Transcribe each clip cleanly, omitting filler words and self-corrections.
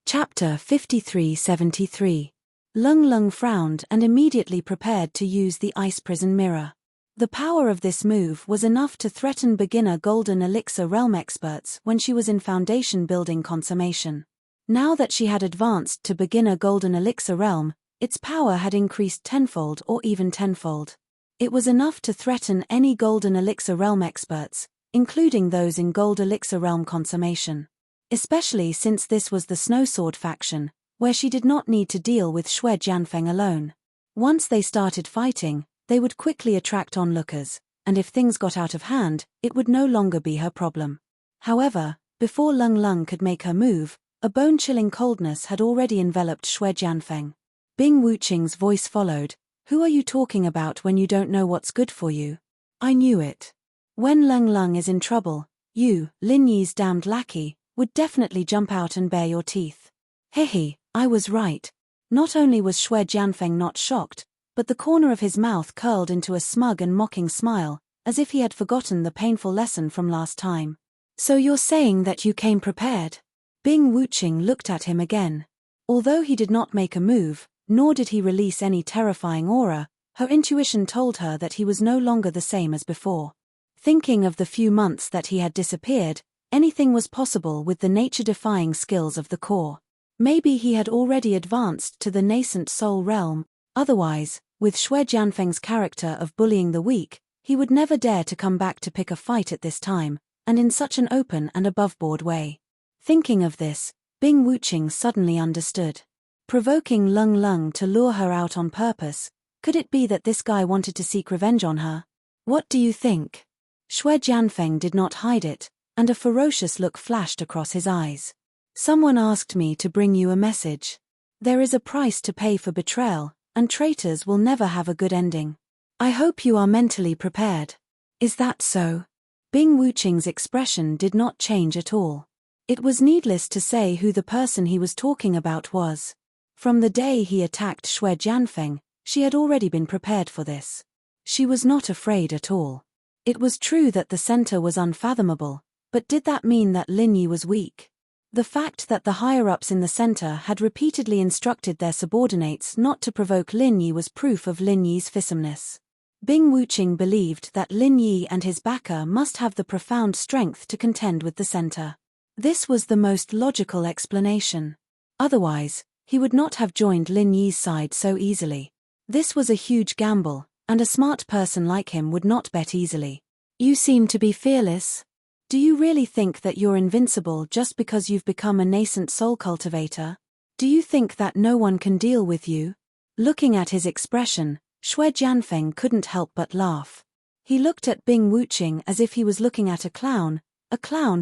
Chapter 53-73. Lung Lung frowned and immediately prepared to use the ice prison mirror. The power of this move was enough to threaten beginner Golden Elixir Realm experts when she was in foundation building consummation. Now that she had advanced to beginner Golden Elixir Realm, its power had increased tenfold or even tenfold. It was enough to threaten any Golden Elixir Realm experts, including those in Gold Elixir Realm consummation. Especially since this was the Snowsword faction, where she did not need to deal with Xue Jianfeng alone. Once they started fighting, they would quickly attract onlookers, and if things got out of hand, it would no longer be her problem. However, before Lung Lung could make her move, a bone-chilling coldness had already enveloped Xue Jianfeng. Bing Wuqing's voice followed. "Who are you talking about when you don't know what's good for you?" "I knew it. When Lung Lung is in trouble, you, Lin Yi's damned lackey, would definitely jump out and bare your teeth." "Hehe, I was right." Not only was Xue Jianfeng not shocked, but the corner of his mouth curled into a smug and mocking smile, as if he had forgotten the painful lesson from last time. "So you're saying that you came prepared?" Bing Wuqing looked at him again. Although he did not make a move, nor did he release any terrifying aura, her intuition told her that he was no longer the same as before. Thinking of the few months that he had disappeared, anything was possible with the nature-defying skills of the core. Maybe he had already advanced to the nascent soul realm. Otherwise, with Xue Jianfeng's character of bullying the weak, he would never dare to come back to pick a fight at this time, and in such an open and above-board way. Thinking of this, Bing Wuqing suddenly understood. Provoking Lung Lung to lure her out on purpose, could it be that this guy wanted to seek revenge on her? "What do you think?" Xue Jianfeng did not hide it, and a ferocious look flashed across his eyes. "Someone asked me to bring you a message. There is a price to pay for betrayal, and traitors will never have a good ending. I hope you are mentally prepared." "Is that so?" Bing Wuqing's expression did not change at all. It was needless to say who the person he was talking about was. From the day he attacked Xue Jianfeng, she had already been prepared for this. She was not afraid at all. It was true that the center was unfathomable, but did that mean that Lin Yi was weak? The fact that the higher-ups in the center had repeatedly instructed their subordinates not to provoke Lin Yi was proof of Lin Yi's fissumeness. Bing Wuqing believed that Lin Yi and his backer must have the profound strength to contend with the center. This was the most logical explanation. Otherwise, he would not have joined Lin Yi's side so easily. This was a huge gamble, and a smart person like him would not bet easily. "You seem to be fearless. Do you really think that you're invincible just because you've become a nascent soul cultivator? Do you think that no one can deal with you?" Looking at his expression, Xue Jianfeng couldn't help but laugh. He looked at Bing Wuqing as if he was looking at a clown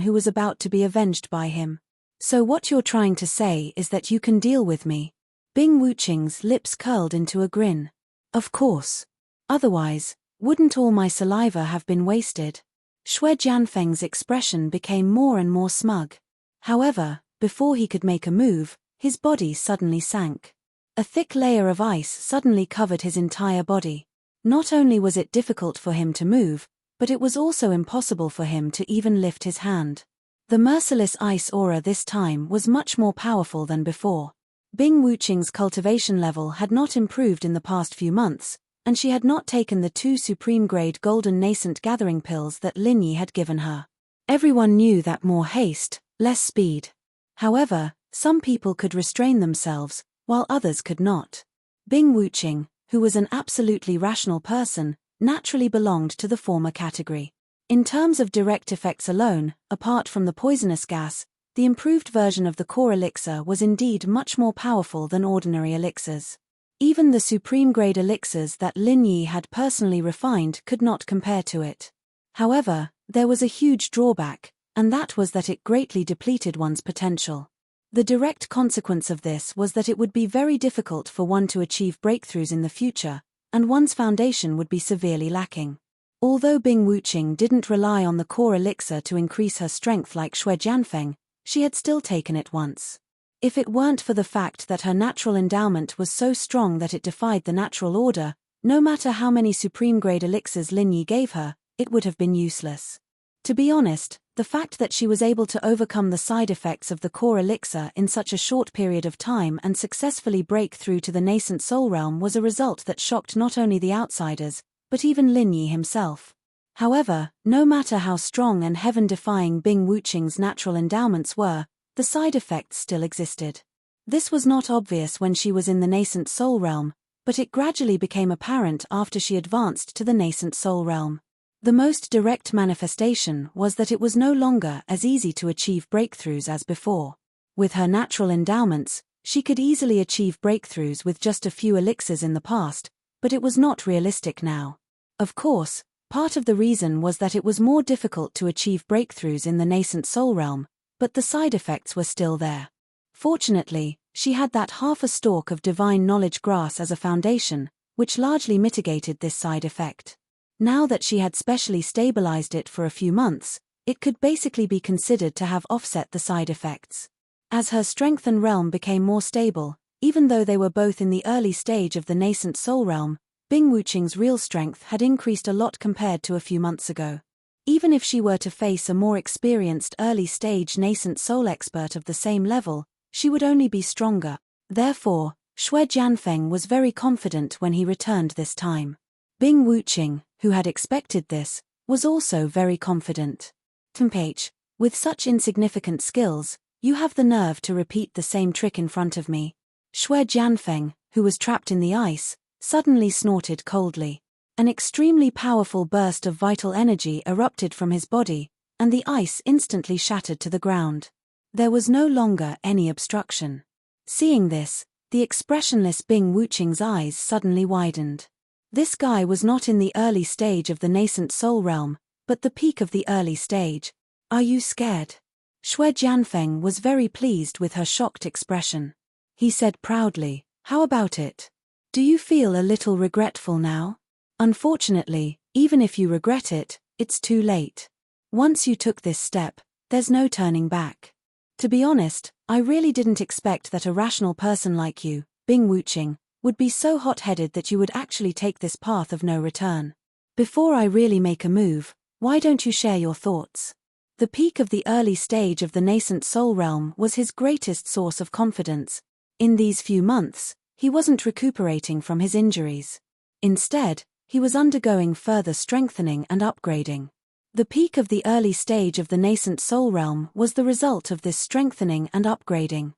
who was about to be avenged by him. "So what you're trying to say is that you can deal with me?" Bing Wuqing's lips curled into a grin. "Of course. Otherwise, wouldn't all my saliva have been wasted?" Xue Jianfeng's expression became more and more smug. However, before he could make a move, his body suddenly sank. A thick layer of ice suddenly covered his entire body. Not only was it difficult for him to move, but it was also impossible for him to even lift his hand. The merciless ice aura this time was much more powerful than before. Bing Wuqing's cultivation level had not improved in the past few months, and she had not taken the 2 supreme-grade golden nascent gathering pills that Lin Yi had given her. Everyone knew that more haste, less speed. However, some people could restrain themselves, while others could not. Bing Wuqing, who was an absolutely rational person, naturally belonged to the former category. In terms of direct effects alone, apart from the poisonous gas, the improved version of the core elixir was indeed much more powerful than ordinary elixirs. Even the supreme-grade elixirs that Lin Yi had personally refined could not compare to it. However, there was a huge drawback, and that was that it greatly depleted one's potential. The direct consequence of this was that it would be very difficult for one to achieve breakthroughs in the future, and one's foundation would be severely lacking. Although Bing Wuqing didn't rely on the core elixir to increase her strength like Xue Jianfeng, she had still taken it once. If it weren't for the fact that her natural endowment was so strong that it defied the natural order, no matter how many supreme-grade elixirs Lin Yi gave her, it would have been useless. To be honest, The fact that she was able to overcome the side effects of the core elixir in such a short period of time and successfully break through to the nascent soul realm was a result that shocked not only the outsiders, but even Lin Yi himself. However, no matter how strong and heaven-defying Bing Wuqing's natural endowments were, the side effects still existed. This was not obvious when she was in the nascent soul realm, but it gradually became apparent after she advanced to the nascent soul realm. The most direct manifestation was that it was no longer as easy to achieve breakthroughs as before. With her natural endowments, she could easily achieve breakthroughs with just a few elixirs in the past, but it was not realistic now. Of course, part of the reason was that it was more difficult to achieve breakthroughs in the nascent soul realm, but the side effects were still there. Fortunately, she had that half a stalk of divine knowledge grass as a foundation, which largely mitigated this side effect. Now that she had specially stabilized it for a few months, it could basically be considered to have offset the side effects. As her strength and realm became more stable, even though they were both in the early stage of the nascent soul realm, Bing Wuqing's real strength had increased a lot compared to a few months ago. Even if she were to face a more experienced early-stage nascent soul expert of the same level, she would only be stronger. Therefore, Xue Jianfeng was very confident when he returned this time. Bing Wuqing, who had expected this, was also very confident. Tempage, with such insignificant skills, you have the nerve to repeat the same trick in front of me. Xue Jianfeng, who was trapped in the ice, suddenly snorted coldly. An extremely powerful burst of vital energy erupted from his body, and the ice instantly shattered to the ground. There was no longer any obstruction. Seeing this, the expressionless Bing Wuqing's eyes suddenly widened. This guy was not in the early stage of the nascent soul realm, but the peak of the early stage. Are you scared? Xue Jianfeng was very pleased with her shocked expression. He said proudly, "How about it? Do you feel a little regretful now? Unfortunately, even if you regret it, it's too late. Once you took this step, there's no turning back. To be honest, I really didn't expect that a rational person like you, Bing Wuqing, would be so hot-headed that you would actually take this path of no return. Before I really make a move, why don't you share your thoughts?" The peak of the early stage of the nascent soul realm was his greatest source of confidence. In these few months, he wasn't recuperating from his injuries. Instead, he was undergoing further strengthening and upgrading. The peak of the early stage of the nascent soul realm was the result of this strengthening and upgrading.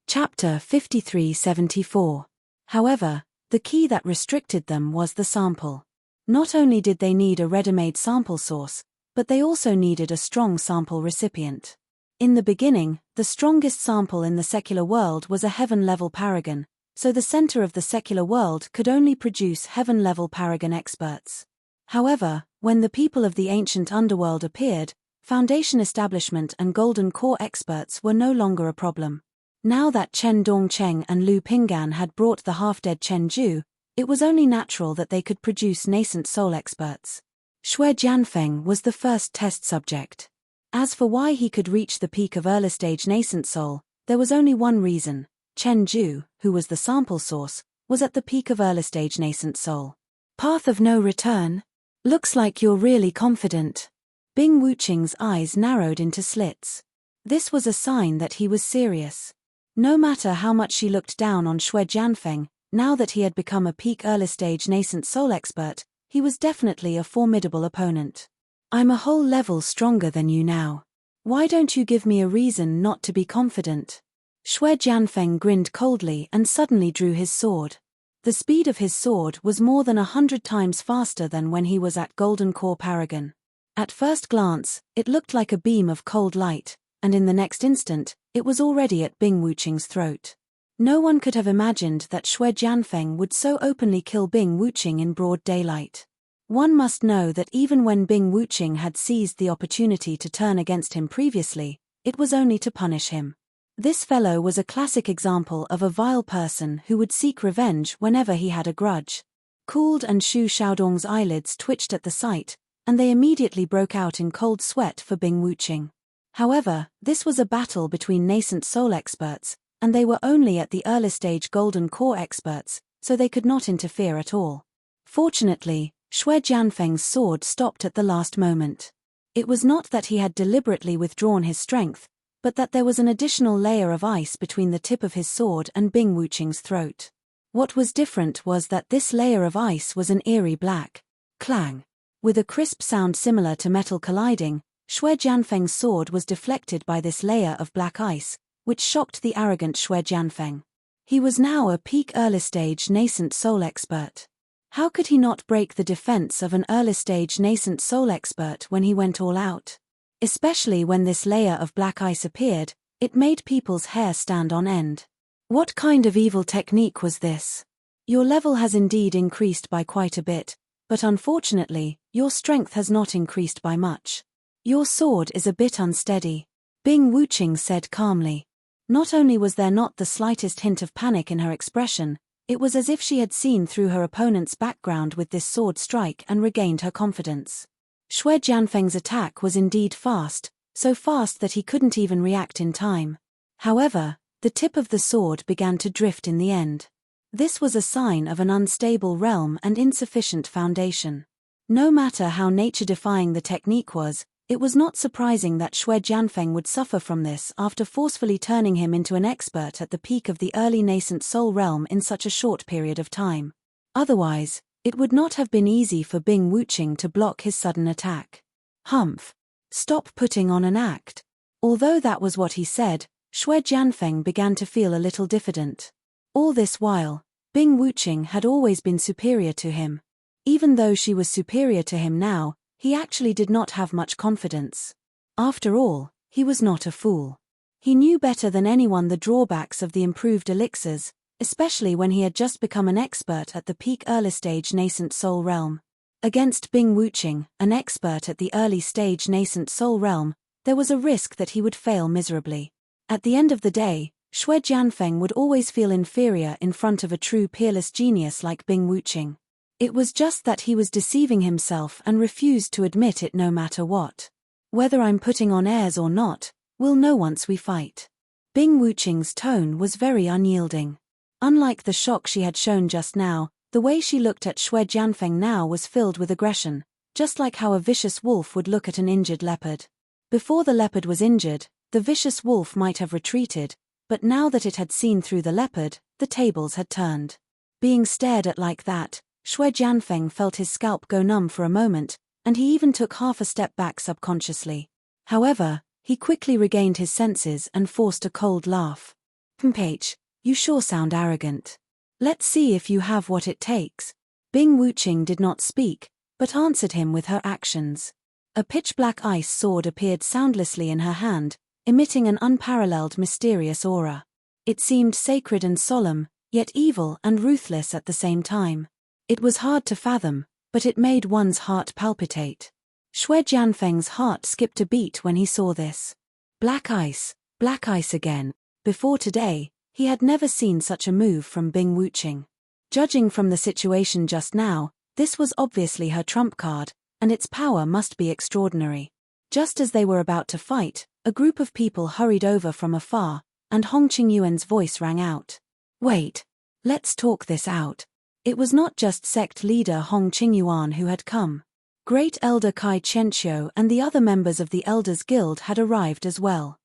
Chapter 5374. However, the key that restricted them was the sample. Not only did they need a ready-made sample source, but they also needed a strong sample recipient. In the beginning, the strongest sample in the secular world was a heaven-level paragon, so the center of the secular world could only produce heaven-level paragon experts. However, when the people of the ancient underworld appeared, foundation establishment and golden core experts were no longer a problem. Now that Chen Dongcheng and Lu Pinggan had brought the half-dead Chen Ju, it was only natural that they could produce nascent soul experts. Xue Jianfeng was the first test subject. As for why he could reach the peak of early-stage nascent soul, there was only one reason. Chen Ju, who was the sample source, was at the peak of early-stage nascent soul. Path of no return? Looks like you're really confident. Bing Wuqing's eyes narrowed into slits. This was a sign that he was serious. No matter how much she looked down on Xue Jianfeng, now that he had become a peak early-stage nascent soul expert, he was definitely a formidable opponent. I'm a whole level stronger than you now. Why don't you give me a reason not to be confident? Xue Jianfeng grinned coldly and suddenly drew his sword. The speed of his sword was more than 100 times faster than when he was at Golden Core Paragon. At first glance, it looked like a beam of cold light, and in the next instant, it was already at Bing Wuqing's throat. No one could have imagined that Xue Jianfeng would so openly kill Bing Wuqing in broad daylight. One must know that even when Bing Wuqing had seized the opportunity to turn against him previously, it was only to punish him. This fellow was a classic example of a vile person who would seek revenge whenever he had a grudge. Cooled and Xu Xiaodong's eyelids twitched at the sight, and they immediately broke out in cold sweat for Bing Wuqing. However, this was a battle between nascent soul experts, and they were only at the early stage golden core experts, so they could not interfere at all. Fortunately, Xue Jianfeng's sword stopped at the last moment. It was not that he had deliberately withdrawn his strength, but that there was an additional layer of ice between the tip of his sword and Bing Wuqing's throat. What was different was that this layer of ice was an eerie black clang. With a crisp sound similar to metal colliding, Xue Jianfeng's sword was deflected by this layer of black ice, which shocked the arrogant Xue Jianfeng. He was now a peak early-stage nascent soul expert. How could he not break the defense of an early-stage nascent soul expert when he went all out? Especially when this layer of black ice appeared, it made people's hair stand on end. What kind of evil technique was this? Your level has indeed increased by quite a bit, but unfortunately, your strength has not increased by much. Your sword is a bit unsteady, Bing Wuqing said calmly. Not only was there not the slightest hint of panic in her expression, it was as if she had seen through her opponent's background with this sword strike and regained her confidence. Xue Jianfeng's attack was indeed fast, so fast that he couldn't even react in time. However, the tip of the sword began to drift in the end. This was a sign of an unstable realm and insufficient foundation. No matter how nature-defying the technique was, it was not surprising that Xue Jianfeng would suffer from this after forcefully turning him into an expert at the peak of the early nascent soul realm in such a short period of time. Otherwise, it would not have been easy for Bing Wuqing to block his sudden attack. Humph! Stop putting on an act. Although that was what he said, Xue Jianfeng began to feel a little diffident. All this while, Bing Wuqing had always been superior to him. Even though she was superior to him now, he actually did not have much confidence. After all, he was not a fool. He knew better than anyone the drawbacks of the improved elixirs, especially when he had just become an expert at the peak early-stage nascent soul realm. Against Bing Wuqing, an expert at the early-stage nascent soul realm, there was a risk that he would fail miserably. At the end of the day, Xue Jianfeng would always feel inferior in front of a true peerless genius like Bing Wuqing. It was just that he was deceiving himself and refused to admit it no matter what. Whether I'm putting on airs or not, we'll know once we fight. Bing Wuqing's tone was very unyielding. Unlike the shock she had shown just now, the way she looked at Xue Jianfeng now was filled with aggression, just like how a vicious wolf would look at an injured leopard. Before the leopard was injured, the vicious wolf might have retreated, but now that it had seen through the leopard, the tables had turned. Being stared at like that, Xue Jianfeng felt his scalp go numb for a moment, and he even took half a step back subconsciously. However, he quickly regained his senses and forced a cold laugh. "H, you sure sound arrogant. Let's see if you have what it takes." Bing Wuqing did not speak, but answered him with her actions. A pitch-black ice sword appeared soundlessly in her hand, emitting an unparalleled mysterious aura. It seemed sacred and solemn, yet evil and ruthless at the same time. It was hard to fathom, but it made one's heart palpitate. Xue Jianfeng's heart skipped a beat when he saw this. Black ice again. Before today, he had never seen such a move from Bing Wuqing. Judging from the situation just now, this was obviously her trump card, and its power must be extraordinary. Just as they were about to fight, a group of people hurried over from afar, and Hong Qingyuan's voice rang out. "Wait. Let's talk this out." It was not just sect leader Hong Qingyuan who had come. Great Elder Kai Qianqiu and the other members of the Elders Guild had arrived as well.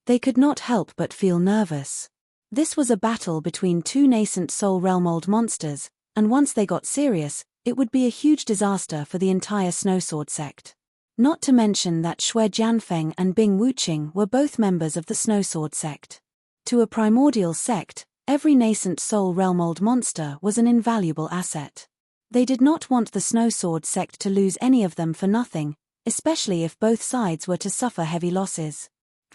They could not help but feel nervous. This was a battle between two nascent soul realm old monsters, and once they got serious, it would be a huge disaster for the entire Snowsword sect. Not to mention that Xue Jianfeng and Bing Wuqing were both members of the Snowsword sect. To a primordial sect, every nascent soul realm old monster was an invaluable asset. They did not want the Snowsword sect to lose any of them for nothing, especially if both sides were to suffer heavy losses.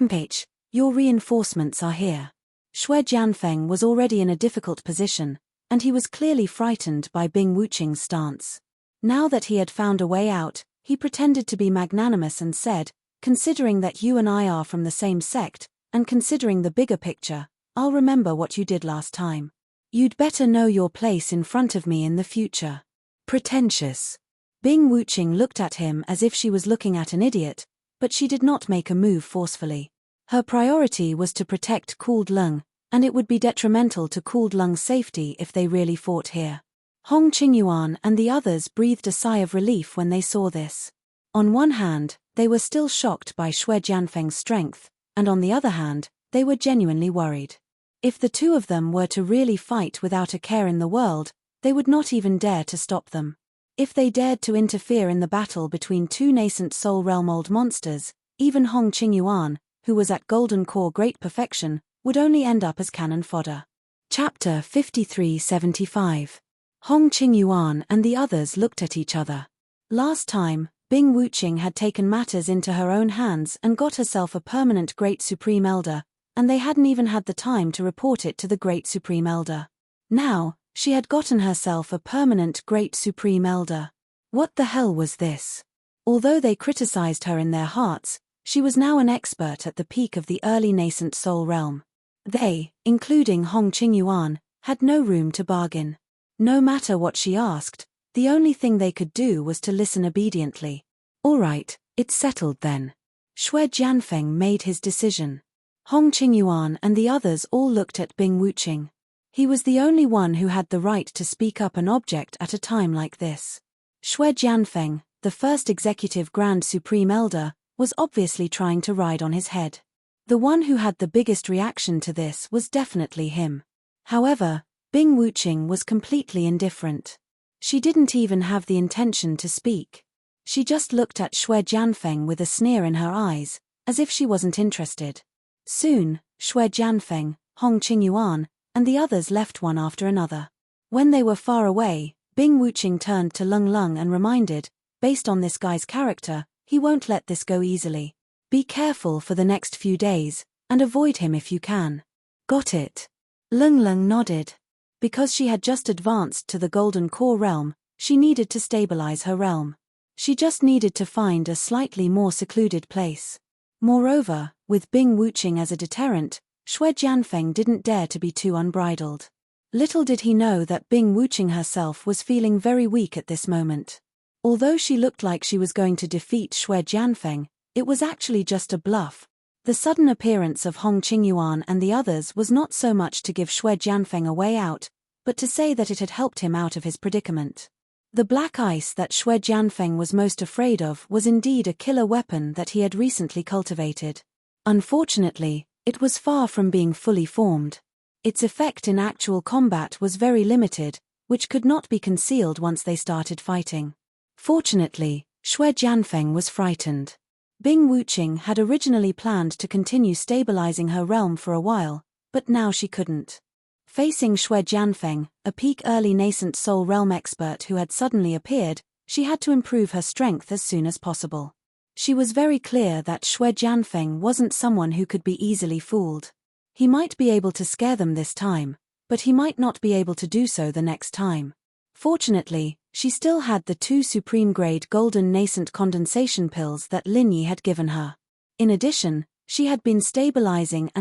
"H, your reinforcements are here." Xue Jianfeng was already in a difficult position, and he was clearly frightened by Bing Wuqing's stance. Now that he had found a way out, he pretended to be magnanimous and said, "Considering that you and I are from the same sect, and considering the bigger picture, I'll remember what you did last time. You'd better know your place in front of me in the future." Pretentious. Bing Wuqing looked at him as if she was looking at an idiot, but she did not make a move forcefully. Her priority was to protect Cooled Lung, and it would be detrimental to Cooled Lung's safety if they really fought here. Hong Qingyuan and the others breathed a sigh of relief when they saw this. On one hand, they were still shocked by Xue Jianfeng's strength, and on the other hand, they were genuinely worried. If the two of them were to really fight without a care in the world, they would not even dare to stop them. If they dared to interfere in the battle between two nascent soul realm old monsters, even Hong Qingyuan, who was at Golden Core great perfection, would only end up as cannon fodder. Chapter 5375. Hong Qingyuan and the others looked at each other. Last time, Bing Wuqing had taken matters into her own hands and got herself a permanent Great Supreme Elder, and they hadn't even had the time to report it to the Great Supreme Elder. Now, she had gotten herself a permanent Great Supreme Elder. What the hell was this? Although they criticized her in their hearts, she was now an expert at the peak of the early nascent soul realm. They, including Hong Qingyuan, had no room to bargain. No matter what she asked, the only thing they could do was to listen obediently. All right, it's settled then. Xue Jianfeng made his decision. Hong Qingyuan and the others all looked at Bing Wuqing. He was the only one who had the right to speak up an object at a time like this. Xue Jianfeng, the first executive Grand Supreme Elder, was obviously trying to ride on his head. The one who had the biggest reaction to this was definitely him. However, Bing Wuqing was completely indifferent. She didn't even have the intention to speak. She just looked at Xue Jianfeng with a sneer in her eyes, as if she wasn't interested. Soon, Xue Jianfeng, Hong Qingyuan, and the others left one after another. When they were far away, Bing Wuqing turned to Lung Lung and reminded, based on this guy's character, he won't let this go easily. Be careful for the next few days, and avoid him if you can. Got it. Lung Lung nodded. Because she had just advanced to the Golden Core realm, she needed to stabilize her realm. She just needed to find a slightly more secluded place. Moreover, with Bing Wuqing as a deterrent, Xue Jianfeng didn't dare to be too unbridled. Little did he know that Bing Wuqing herself was feeling very weak at this moment. Although she looked like she was going to defeat Xue Jianfeng, it was actually just a bluff. The sudden appearance of Hong Qingyuan and the others was not so much to give Xue Jianfeng a way out, but to say that it had helped him out of his predicament. The black ice that Xue Jianfeng was most afraid of was indeed a killer weapon that he had recently cultivated. Unfortunately, it was far from being fully formed. Its effect in actual combat was very limited, which could not be concealed once they started fighting. Fortunately, Xue Jianfeng was frightened. Bing Wuqing had originally planned to continue stabilizing her realm for a while, but now she couldn't. Facing Xue Jianfeng, a peak early nascent soul realm expert who had suddenly appeared, she had to improve her strength as soon as possible. She was very clear that Xue Jianfeng wasn't someone who could be easily fooled. He might be able to scare them this time, but he might not be able to do so the next time. Fortunately, she still had the 2 supreme-grade golden nascent condensation pills that Lin Yi had given her. In addition, she had been stabilizing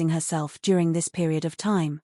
herself during this period of time.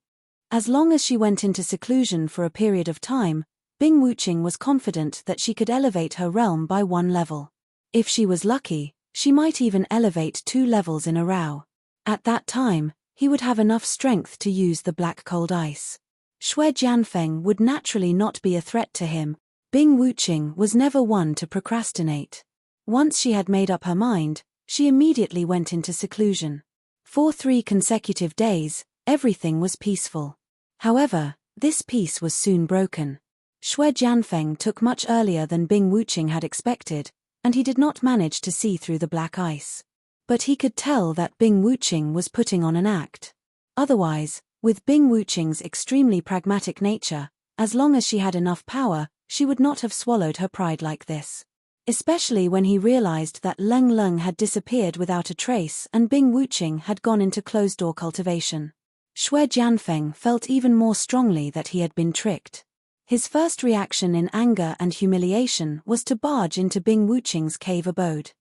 As long as she went into seclusion for a period of time, Bing Wuqing was confident that she could elevate her realm by 1 level. If she was lucky, she might even elevate 2 levels in a row. At that time, he would have enough strength to use the black cold ice. Xue Jianfeng would naturally not be a threat to him. Bing Wuqing was never one to procrastinate. Once she had made up her mind, she immediately went into seclusion. For 3 consecutive days, everything was peaceful. However, this peace was soon broken. Xue Jianfeng took much earlier than Bing Wuqing had expected, and he did not manage to see through the black ice. But he could tell that Bing Wuqing was putting on an act. Otherwise, with Bing Wuqing's extremely pragmatic nature, as long as she had enough power, she would not have swallowed her pride like this. Especially when he realized that Lung Lung had disappeared without a trace and Bing Wuqing had gone into closed-door cultivation. Xue Jianfeng felt even more strongly that he had been tricked. His first reaction in anger and humiliation was to barge into Bing Wuqing's cave abode.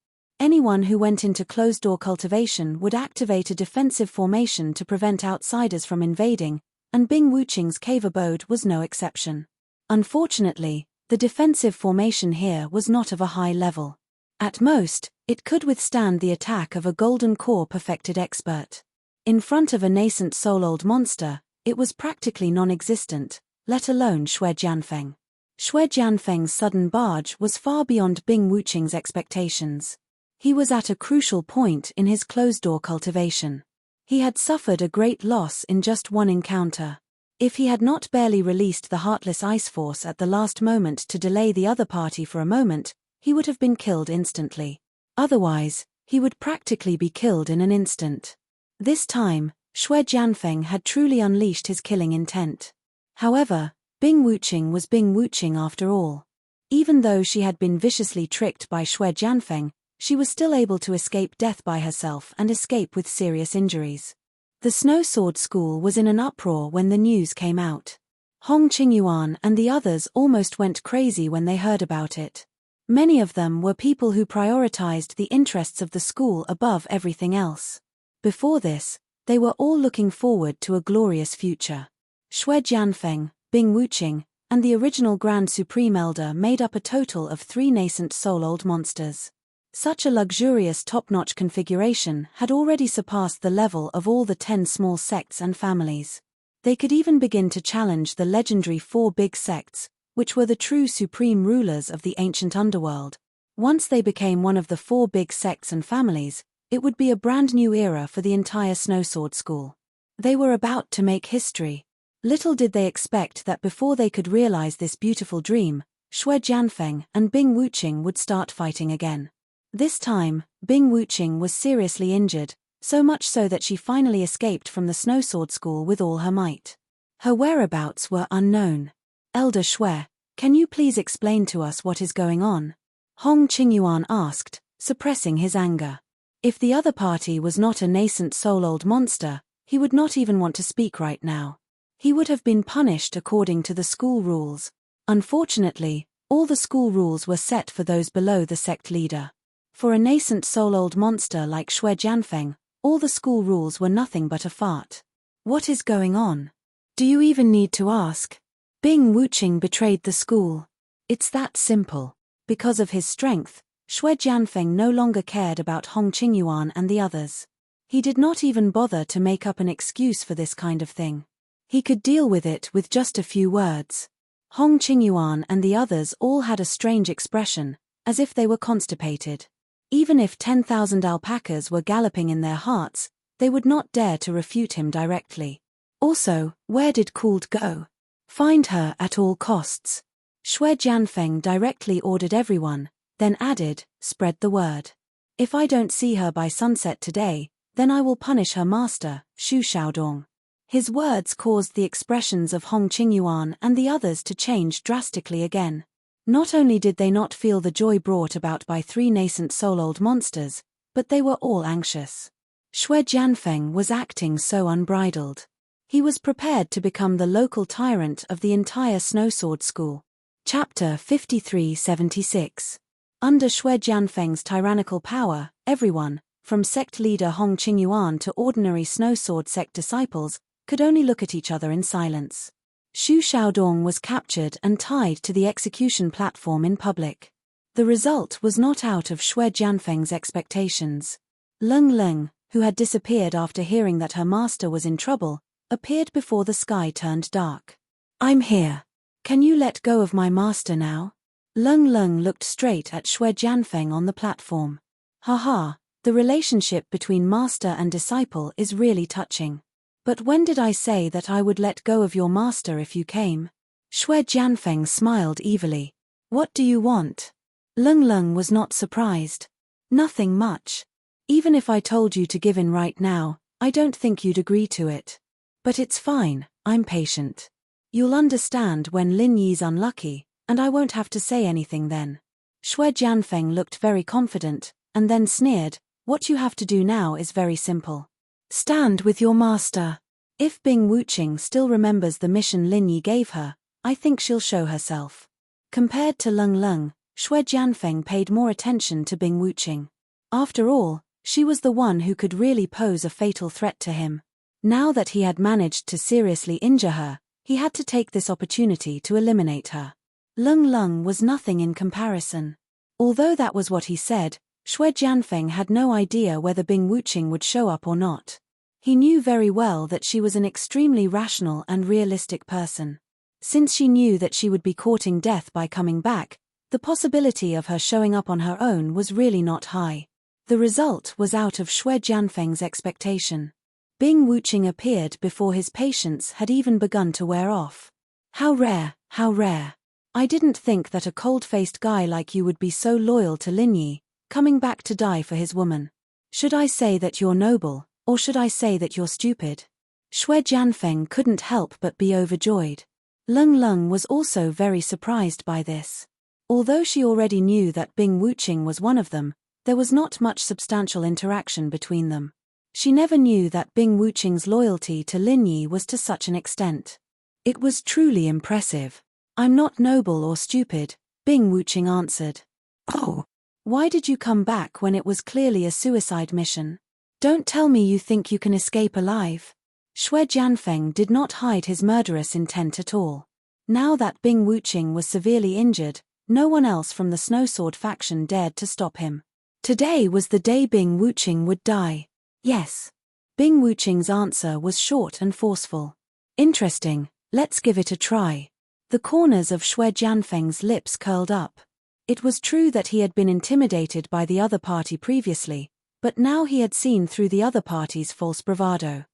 Anyone who went into closed-door cultivation would activate a defensive formation to prevent outsiders from invading, and Bing Wuqing's cave abode was no exception. Unfortunately, the defensive formation here was not of a high level. At most, it could withstand the attack of a golden core perfected expert. In front of a nascent soul-old monster, it was practically non-existent, let alone Xue Jianfeng. Shui Jianfeng's sudden barge was far beyond Bing Wuqing's expectations. He was at a crucial point in his closed-door cultivation. He had suffered a great loss in just one encounter. If he had not barely released the Heartless Ice Force at the last moment to delay the other party for a moment, he would have been killed instantly. Otherwise, he would practically be killed in an instant. This time, Shui Jianfeng had truly unleashed his killing intent. However, Bing Wuqing was Bing Wuqing after all. Even though she had been viciously tricked by Shui Jianfeng, she was still able to escape death by herself and escape with serious injuries. The Snow Sword School was in an uproar when the news came out. Hong Qingyuan and the others almost went crazy when they heard about it. Many of them were people who prioritized the interests of the school above everything else. Before this, they were all looking forward to a glorious future. Shui Jianfeng, Bing Wuqing, and the original Grand Supreme Elder made up a total of 3 nascent soul-old monsters. Such a luxurious top-notch configuration had already surpassed the level of all the 10 small sects and families. They could even begin to challenge the legendary 4 big sects, which were the true supreme rulers of the ancient underworld. Once they became one of the 4 big sects and families, it would be a brand new era for the entire Snowsword School. They were about to make history. Little did they expect that before they could realize this beautiful dream, Shui Jianfeng and Bing Wuqing would start fighting again. This time, Bing Wuqing was seriously injured, so much so that she finally escaped from the Snowsword School with all her might. Her whereabouts were unknown. Elder Shui, can you please explain to us what is going on? Hong Qingyuan asked, suppressing his anger. If the other party was not a nascent soul-old monster, he would not even want to speak right now. He would have been punished according to the school rules. Unfortunately, all the school rules were set for those below the sect leader. For a nascent soul-old monster like Shui Jianfeng, all the school rules were nothing but a fart. What is going on? Do you even need to ask? Bing Wuqing betrayed the school. It's that simple. Because of his strength, Shui Jianfeng no longer cared about Hong Qingyuan and the others. He did not even bother to make up an excuse for this kind of thing. He could deal with it with just a few words. Hong Qingyuan and the others all had a strange expression, as if they were constipated. Even if 10,000 alpacas were galloping in their hearts, they would not dare to refute him directly. Also, where did Cooled go? Find her at all costs. Shui Jianfeng directly ordered everyone, then added, spread the word. If I don't see her by sunset today, then I will punish her master, Xu Xiaodong. His words caused the expressions of Hong Qingyuan and the others to change drastically again. Not only did they not feel the joy brought about by 3 nascent soul-old monsters, but they were all anxious. Shui Jianfeng was acting so unbridled. He was prepared to become the local tyrant of the entire Snowsword School. Chapter 5376. Under Shui Jianfeng's tyrannical power, everyone, from sect leader Hong Qingyuan to ordinary Snowsword sect disciples, could only look at each other in silence. Xu Xiaodong was captured and tied to the execution platform in public. The result was not out of Shui Jianfeng's expectations. Leng Leng, who had disappeared after hearing that her master was in trouble, appeared before the sky turned dark. I'm here. Can you let go of my master now? Leng Leng looked straight at Shui Jianfeng on the platform. Haha, the relationship between master and disciple is really touching. But when did I say that I would let go of your master if you came? Shui Jianfeng smiled evilly. What do you want? Leng Leng was not surprised. Nothing much. Even if I told you to give in right now, I don't think you'd agree to it. But it's fine, I'm patient. You'll understand when Lin Yi's unlucky, and I won't have to say anything then. Shui Jianfeng looked very confident, and then sneered, what you have to do now is very simple. Stand with your master. If Bing Wuqing still remembers the mission Lin Yi gave her, I think she'll show herself. Compared to Leng Leng, Shui Jianfeng paid more attention to Bing Wuqing. After all, she was the one who could really pose a fatal threat to him. Now that he had managed to seriously injure her, he had to take this opportunity to eliminate her. Leng Leng was nothing in comparison. Although that was what he said, Shui Jianfeng had no idea whether Bing Wuqing would show up or not. He knew very well that she was an extremely rational and realistic person. Since she knew that she would be courting death by coming back, the possibility of her showing up on her own was really not high. The result was out of Shui Jianfeng's expectation. Bing Wuqing appeared before his patience had even begun to wear off. How rare, how rare. I didn't think that a cold-faced guy like you would be so loyal to Lin Yi, coming back to die for his woman. Should I say that you're noble, or should I say that you're stupid? Shui Jianfeng couldn't help but be overjoyed. Lung Lung was also very surprised by this. Although she already knew that Bing Wuqing was one of them, there was not much substantial interaction between them. She never knew that Bing Wuqing's loyalty to Lin Yi was to such an extent. It was truly impressive. I'm not noble or stupid, Bing Wuqing answered. Oh. Why did you come back when it was clearly a suicide mission? Don't tell me you think you can escape alive. Shui Jianfeng did not hide his murderous intent at all. Now that Bing Wuqing was severely injured, no one else from the Snowsword faction dared to stop him. Today was the day Bing Wuqing would die. Yes. Bing Wuqing's answer was short and forceful. Interesting, let's give it a try. The corners of Shui Jianfeng's lips curled up. It was true that he had been intimidated by the other party previously, but now he had seen through the other party's false bravado.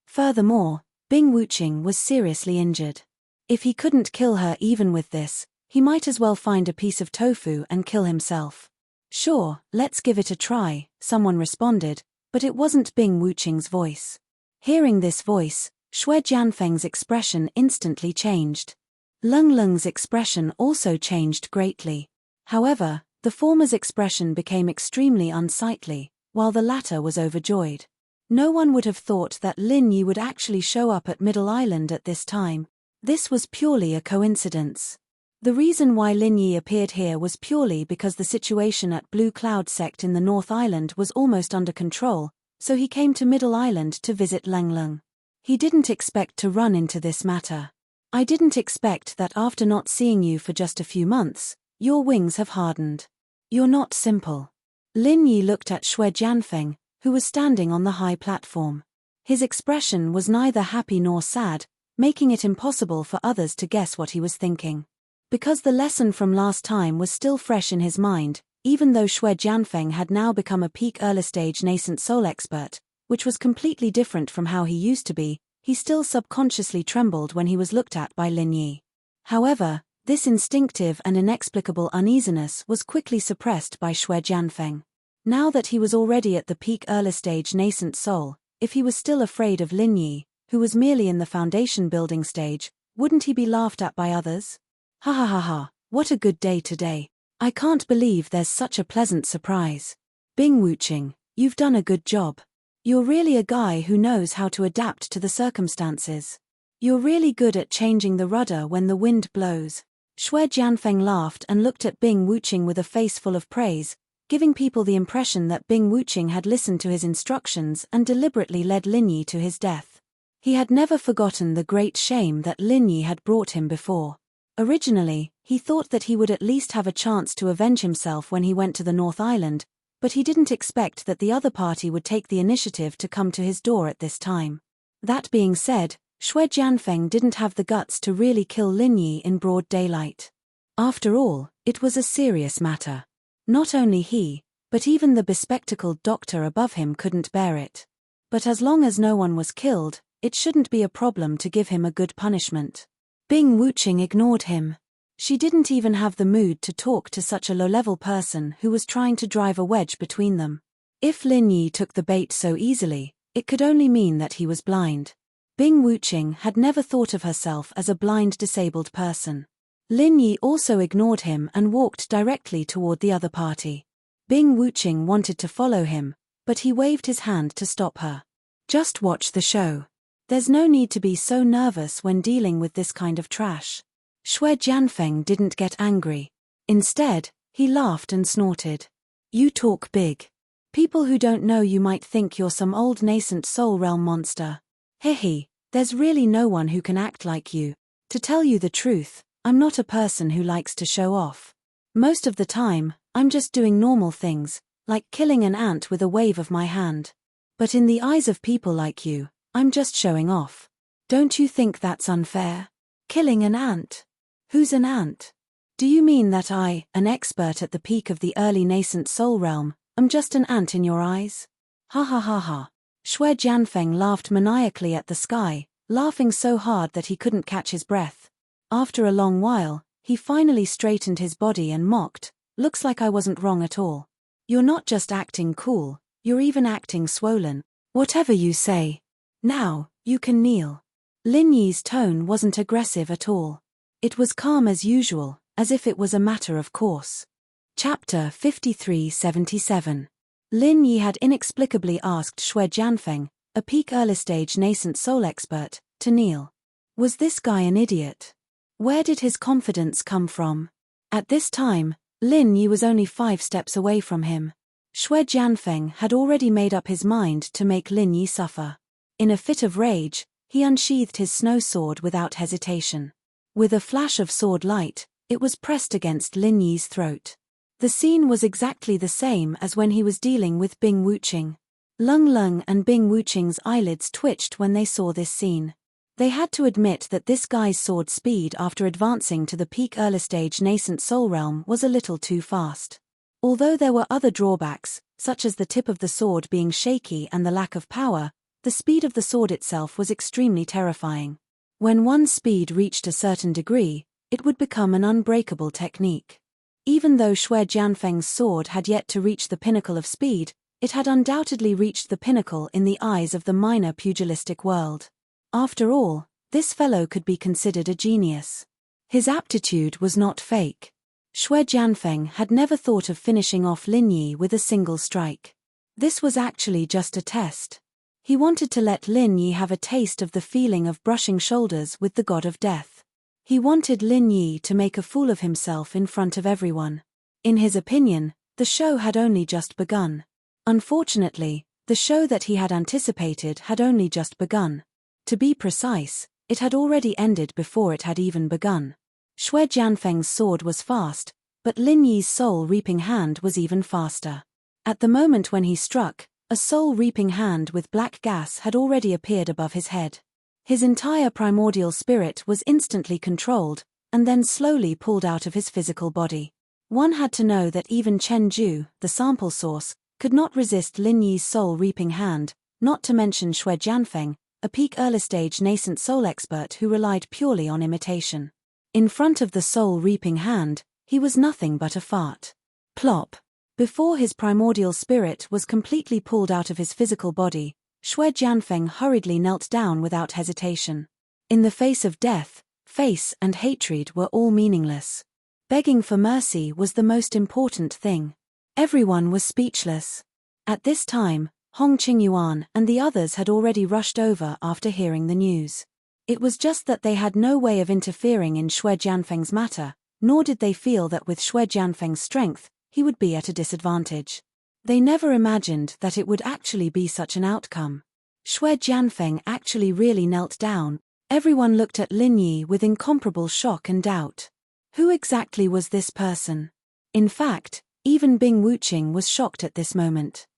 Furthermore, Bing Wuqing was seriously injured. If he couldn't kill her even with this, he might as well find a piece of tofu and kill himself. Sure, let's give it a try, someone responded, but it wasn't Bing Wuqing's voice. Hearing this voice, Shui Jianfeng's expression instantly changed. Lung Lung's expression also changed greatly. However, the former's expression became extremely unsightly, while the latter was overjoyed. No one would have thought that Lin Yi would actually show up at Middle Island at this time. This was purely a coincidence. The reason why Lin Yi appeared here was purely because the situation at Blue Cloud Sect in the North Island was almost under control, so he came to Middle Island to visit Lung Lung. He didn't expect to run into this matter. I didn't expect that after not seeing you for just a few months, your wings have hardened. You're not simple. Lin Yi looked at Shui Jianfeng, who was standing on the high platform. His expression was neither happy nor sad, making it impossible for others to guess what he was thinking. Because the lesson from last time was still fresh in his mind, even though Shui Jianfeng had now become a peak early-stage nascent soul expert, which was completely different from how he used to be, he still subconsciously trembled when he was looked at by Lin Yi. However, this instinctive and inexplicable uneasiness was quickly suppressed by Shui Jianfeng. Now that he was already at the peak early-stage nascent soul, if he was still afraid of Lin Yi, who was merely in the foundation building stage, wouldn't he be laughed at by others? Ha ha ha ha, what a good day today. I can't believe there's such a pleasant surprise. Bing Wuqing, you've done a good job. You're really a guy who knows how to adapt to the circumstances. You're really good at changing the rudder when the wind blows. Shui Jianfeng laughed and looked at Bing Wuqing with a face full of praise, giving people the impression that Bing Wuqing had listened to his instructions and deliberately led Lin Yi to his death. He had never forgotten the great shame that Lin Yi had brought him before. Originally, he thought that he would at least have a chance to avenge himself when he went to the North Island, but he didn't expect that the other party would take the initiative to come to his door at this time. That being said, Shui Jianfeng didn't have the guts to really kill Lin Yi in broad daylight. After all, it was a serious matter. Not only he, but even the bespectacled doctor above him couldn't bear it. But as long as no one was killed, it shouldn't be a problem to give him a good punishment. Bing Wuqing ignored him. She didn't even have the mood to talk to such a low-level person who was trying to drive a wedge between them. If Lin Yi took the bait so easily, it could only mean that he was blind. Bing Wuqing had never thought of herself as a blind disabled person. Lin Yi also ignored him and walked directly toward the other party. Bing Wuqing wanted to follow him, but he waved his hand to stop her. Just watch the show. There's no need to be so nervous when dealing with this kind of trash. Shui Jianfeng didn't get angry. Instead, he laughed and snorted. You talk big. People who don't know you might think you're some old nascent soul realm monster. Hehe, there's really no one who can act like you. To tell you the truth, I'm not a person who likes to show off. Most of the time, I'm just doing normal things, like killing an ant with a wave of my hand. But in the eyes of people like you, I'm just showing off. Don't you think that's unfair? Killing an ant? Who's an ant? Do you mean that I, an expert at the peak of the early nascent soul realm, am just an ant in your eyes? Ha ha ha ha. Shui Jianfeng laughed maniacally at the sky, laughing so hard that he couldn't catch his breath. After a long while, he finally straightened his body and mocked, "Looks like I wasn't wrong at all. You're not just acting cool, you're even acting swollen. Whatever you say. Now, you can kneel." Lin Yi's tone wasn't aggressive at all. It was calm as usual, as if it was a matter of course. Chapter 5377. Lin Yi had inexplicably asked Shui Jianfeng, a peak early-stage nascent soul expert, to kneel. Was this guy an idiot? Where did his confidence come from? At this time, Lin Yi was only 5 steps away from him. Shui Jianfeng had already made up his mind to make Lin Yi suffer. In a fit of rage, he unsheathed his snow sword without hesitation. With a flash of sword light, it was pressed against Lin Yi's throat. The scene was exactly the same as when he was dealing with Bing Wuqing. Lung Lung and Bing Wuqing's eyelids twitched when they saw this scene. They had to admit that this guy's sword speed after advancing to the peak early-stage nascent soul realm was a little too fast. Although there were other drawbacks, such as the tip of the sword being shaky and the lack of power, the speed of the sword itself was extremely terrifying. When one's speed reached a certain degree, it would become an unbreakable technique. Even though Shui Jianfeng's sword had yet to reach the pinnacle of speed, it had undoubtedly reached the pinnacle in the eyes of the minor pugilistic world. After all, this fellow could be considered a genius. His aptitude was not fake. Shui Jianfeng had never thought of finishing off Lin Yi with a single strike. This was actually just a test. He wanted to let Lin Yi have a taste of the feeling of brushing shoulders with the god of death. He wanted Lin Yi to make a fool of himself in front of everyone. In his opinion, the show had only just begun. Unfortunately, the show that he had anticipated had only just begun. To be precise, it had already ended before it had even begun. Shui Jianfeng's sword was fast, but Lin Yi's soul-reaping hand was even faster. At the moment when he struck, a soul-reaping hand with black gas had already appeared above his head. His entire primordial spirit was instantly controlled, and then slowly pulled out of his physical body. One had to know that even Chen Ju, the sample source, could not resist Lin Yi's soul-reaping hand, not to mention Shui Jianfeng, a peak early-stage nascent soul expert who relied purely on imitation. In front of the soul-reaping hand, he was nothing but a fart. Plop. Before his primordial spirit was completely pulled out of his physical body, Shui Jianfeng hurriedly knelt down without hesitation. In the face of death, face and hatred were all meaningless. Begging for mercy was the most important thing. Everyone was speechless. At this time, Hong Qingyuan and the others had already rushed over after hearing the news. It was just that they had no way of interfering in Shui Jianfeng's matter, nor did they feel that with Shui Jianfeng's strength, he would be at a disadvantage. They never imagined that it would actually be such an outcome. Shui Jianfeng actually really knelt down. Everyone looked at Lin Yi with incomparable shock and doubt. Who exactly was this person? In fact, even Bing Wuqing was shocked at this moment.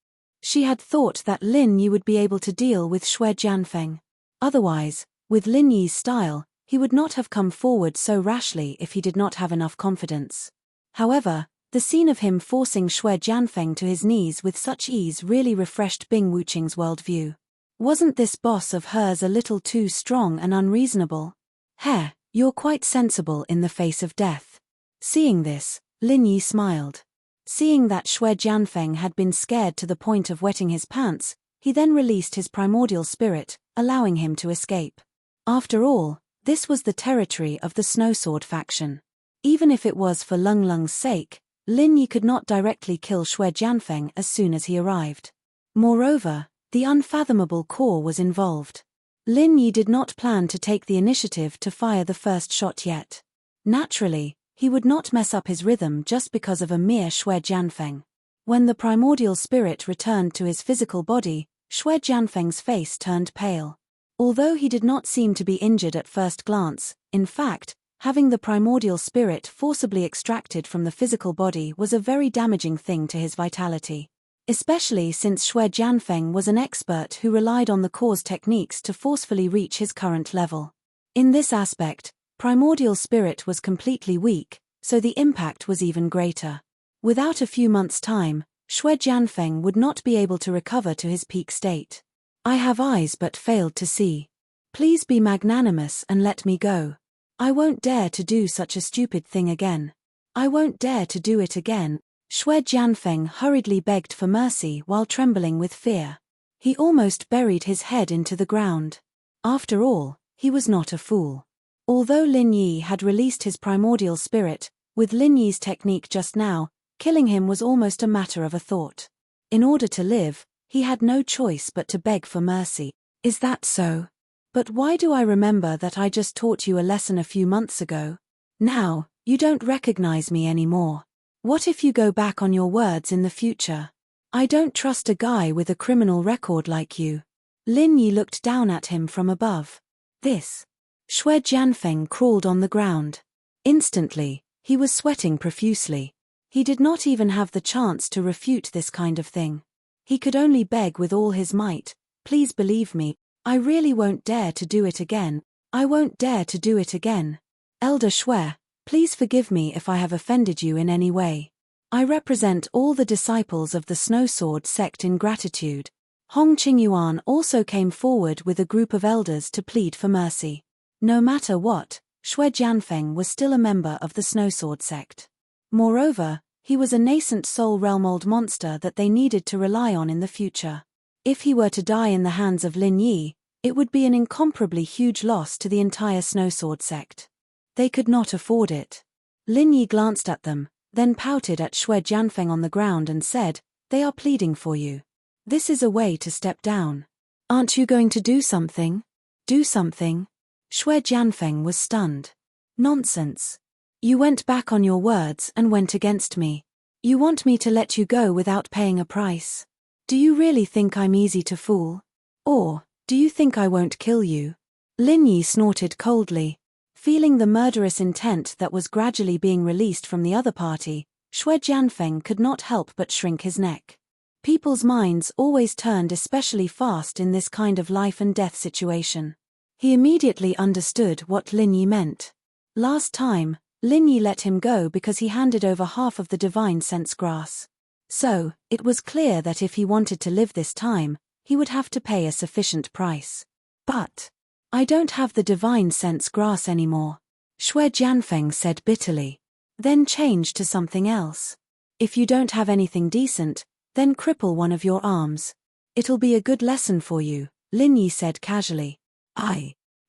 She had thought that Lin Yi would be able to deal with Shui Jianfeng. Otherwise, with Lin Yi's style, he would not have come forward so rashly if he did not have enough confidence. However, the scene of him forcing Shui Jianfeng to his knees with such ease really refreshed Bing Wuqing's worldview. Wasn't this boss of hers a little too strong and unreasonable? Heh, you're quite sensible in the face of death. Seeing this, Lin Yi smiled. Seeing that Shui Jianfeng had been scared to the point of wetting his pants, he then released his primordial spirit, allowing him to escape. After all, this was the territory of the Snowsword faction. Even if it was for Lung Lung's sake, Lin Yi could not directly kill Shui Jianfeng as soon as he arrived. Moreover, the unfathomable core was involved. Lin Yi did not plan to take the initiative to fire the first shot yet. Naturally, he would not mess up his rhythm just because of a mere Shui Jianfeng. When the primordial spirit returned to his physical body, Shui Jianfeng's face turned pale. Although he did not seem to be injured at first glance, in fact, having the primordial spirit forcibly extracted from the physical body was a very damaging thing to his vitality. Especially since Shui Jianfeng was an expert who relied on the core's techniques to forcefully reach his current level. In this aspect, primordial spirit was completely weak, so the impact was even greater. Without a few months' time, Xue Jianfeng would not be able to recover to his peak state. I have eyes but failed to see. Please be magnanimous and let me go. I won't dare to do such a stupid thing again. I won't dare to do it again. Xue Jianfeng hurriedly begged for mercy while trembling with fear. He almost buried his head into the ground. After all, he was not a fool. Although Lin Yi had released his primordial spirit, with Lin Yi's technique just now, killing him was almost a matter of a thought. In order to live, he had no choice but to beg for mercy. Is that so? But why do I remember that I just taught you a lesson a few months ago? Now, you don't recognize me anymore. What if you go back on your words in the future? I don't trust a guy with a criminal record like you. Lin Yi looked down at him from above. This. Xue Jianfeng crawled on the ground. Instantly, he was sweating profusely. He did not even have the chance to refute this kind of thing. He could only beg with all his might, please believe me, I really won't dare to do it again. I won't dare to do it again. Elder Xue, please forgive me if I have offended you in any way. I represent all the disciples of the Snow Sword sect in gratitude. Hong Qingyuan also came forward with a group of elders to plead for mercy. No matter what, Xue Jianfeng was still a member of the Snow Sword sect. Moreover, he was a nascent soul realm old monster that they needed to rely on in the future. If he were to die in the hands of Lin Yi, it would be an incomparably huge loss to the entire Snow Sword sect. They could not afford it. Lin Yi glanced at them, then pouted at Xue Jianfeng on the ground and said, "They are pleading for you. This is a way to step down. Aren't you going to do something? Do something?" Xue Jianfeng was stunned. Nonsense. You went back on your words and went against me. You want me to let you go without paying a price? Do you really think I'm easy to fool? Or, do you think I won't kill you? Lin Yi snorted coldly. Feeling the murderous intent that was gradually being released from the other party, Xue Jianfeng could not help but shrink his neck. People's minds always turned especially fast in this kind of life and death situation. He immediately understood what Lin Yi meant. Last time, Lin Yi let him go because he handed over half of the divine sense grass. So, it was clear that if he wanted to live this time, he would have to pay a sufficient price. But I don't have the divine sense grass anymore, Xue Jianfeng said bitterly. Then change to something else. If you don't have anything decent, then cripple one of your arms. It'll be a good lesson for you, Lin Yi said casually.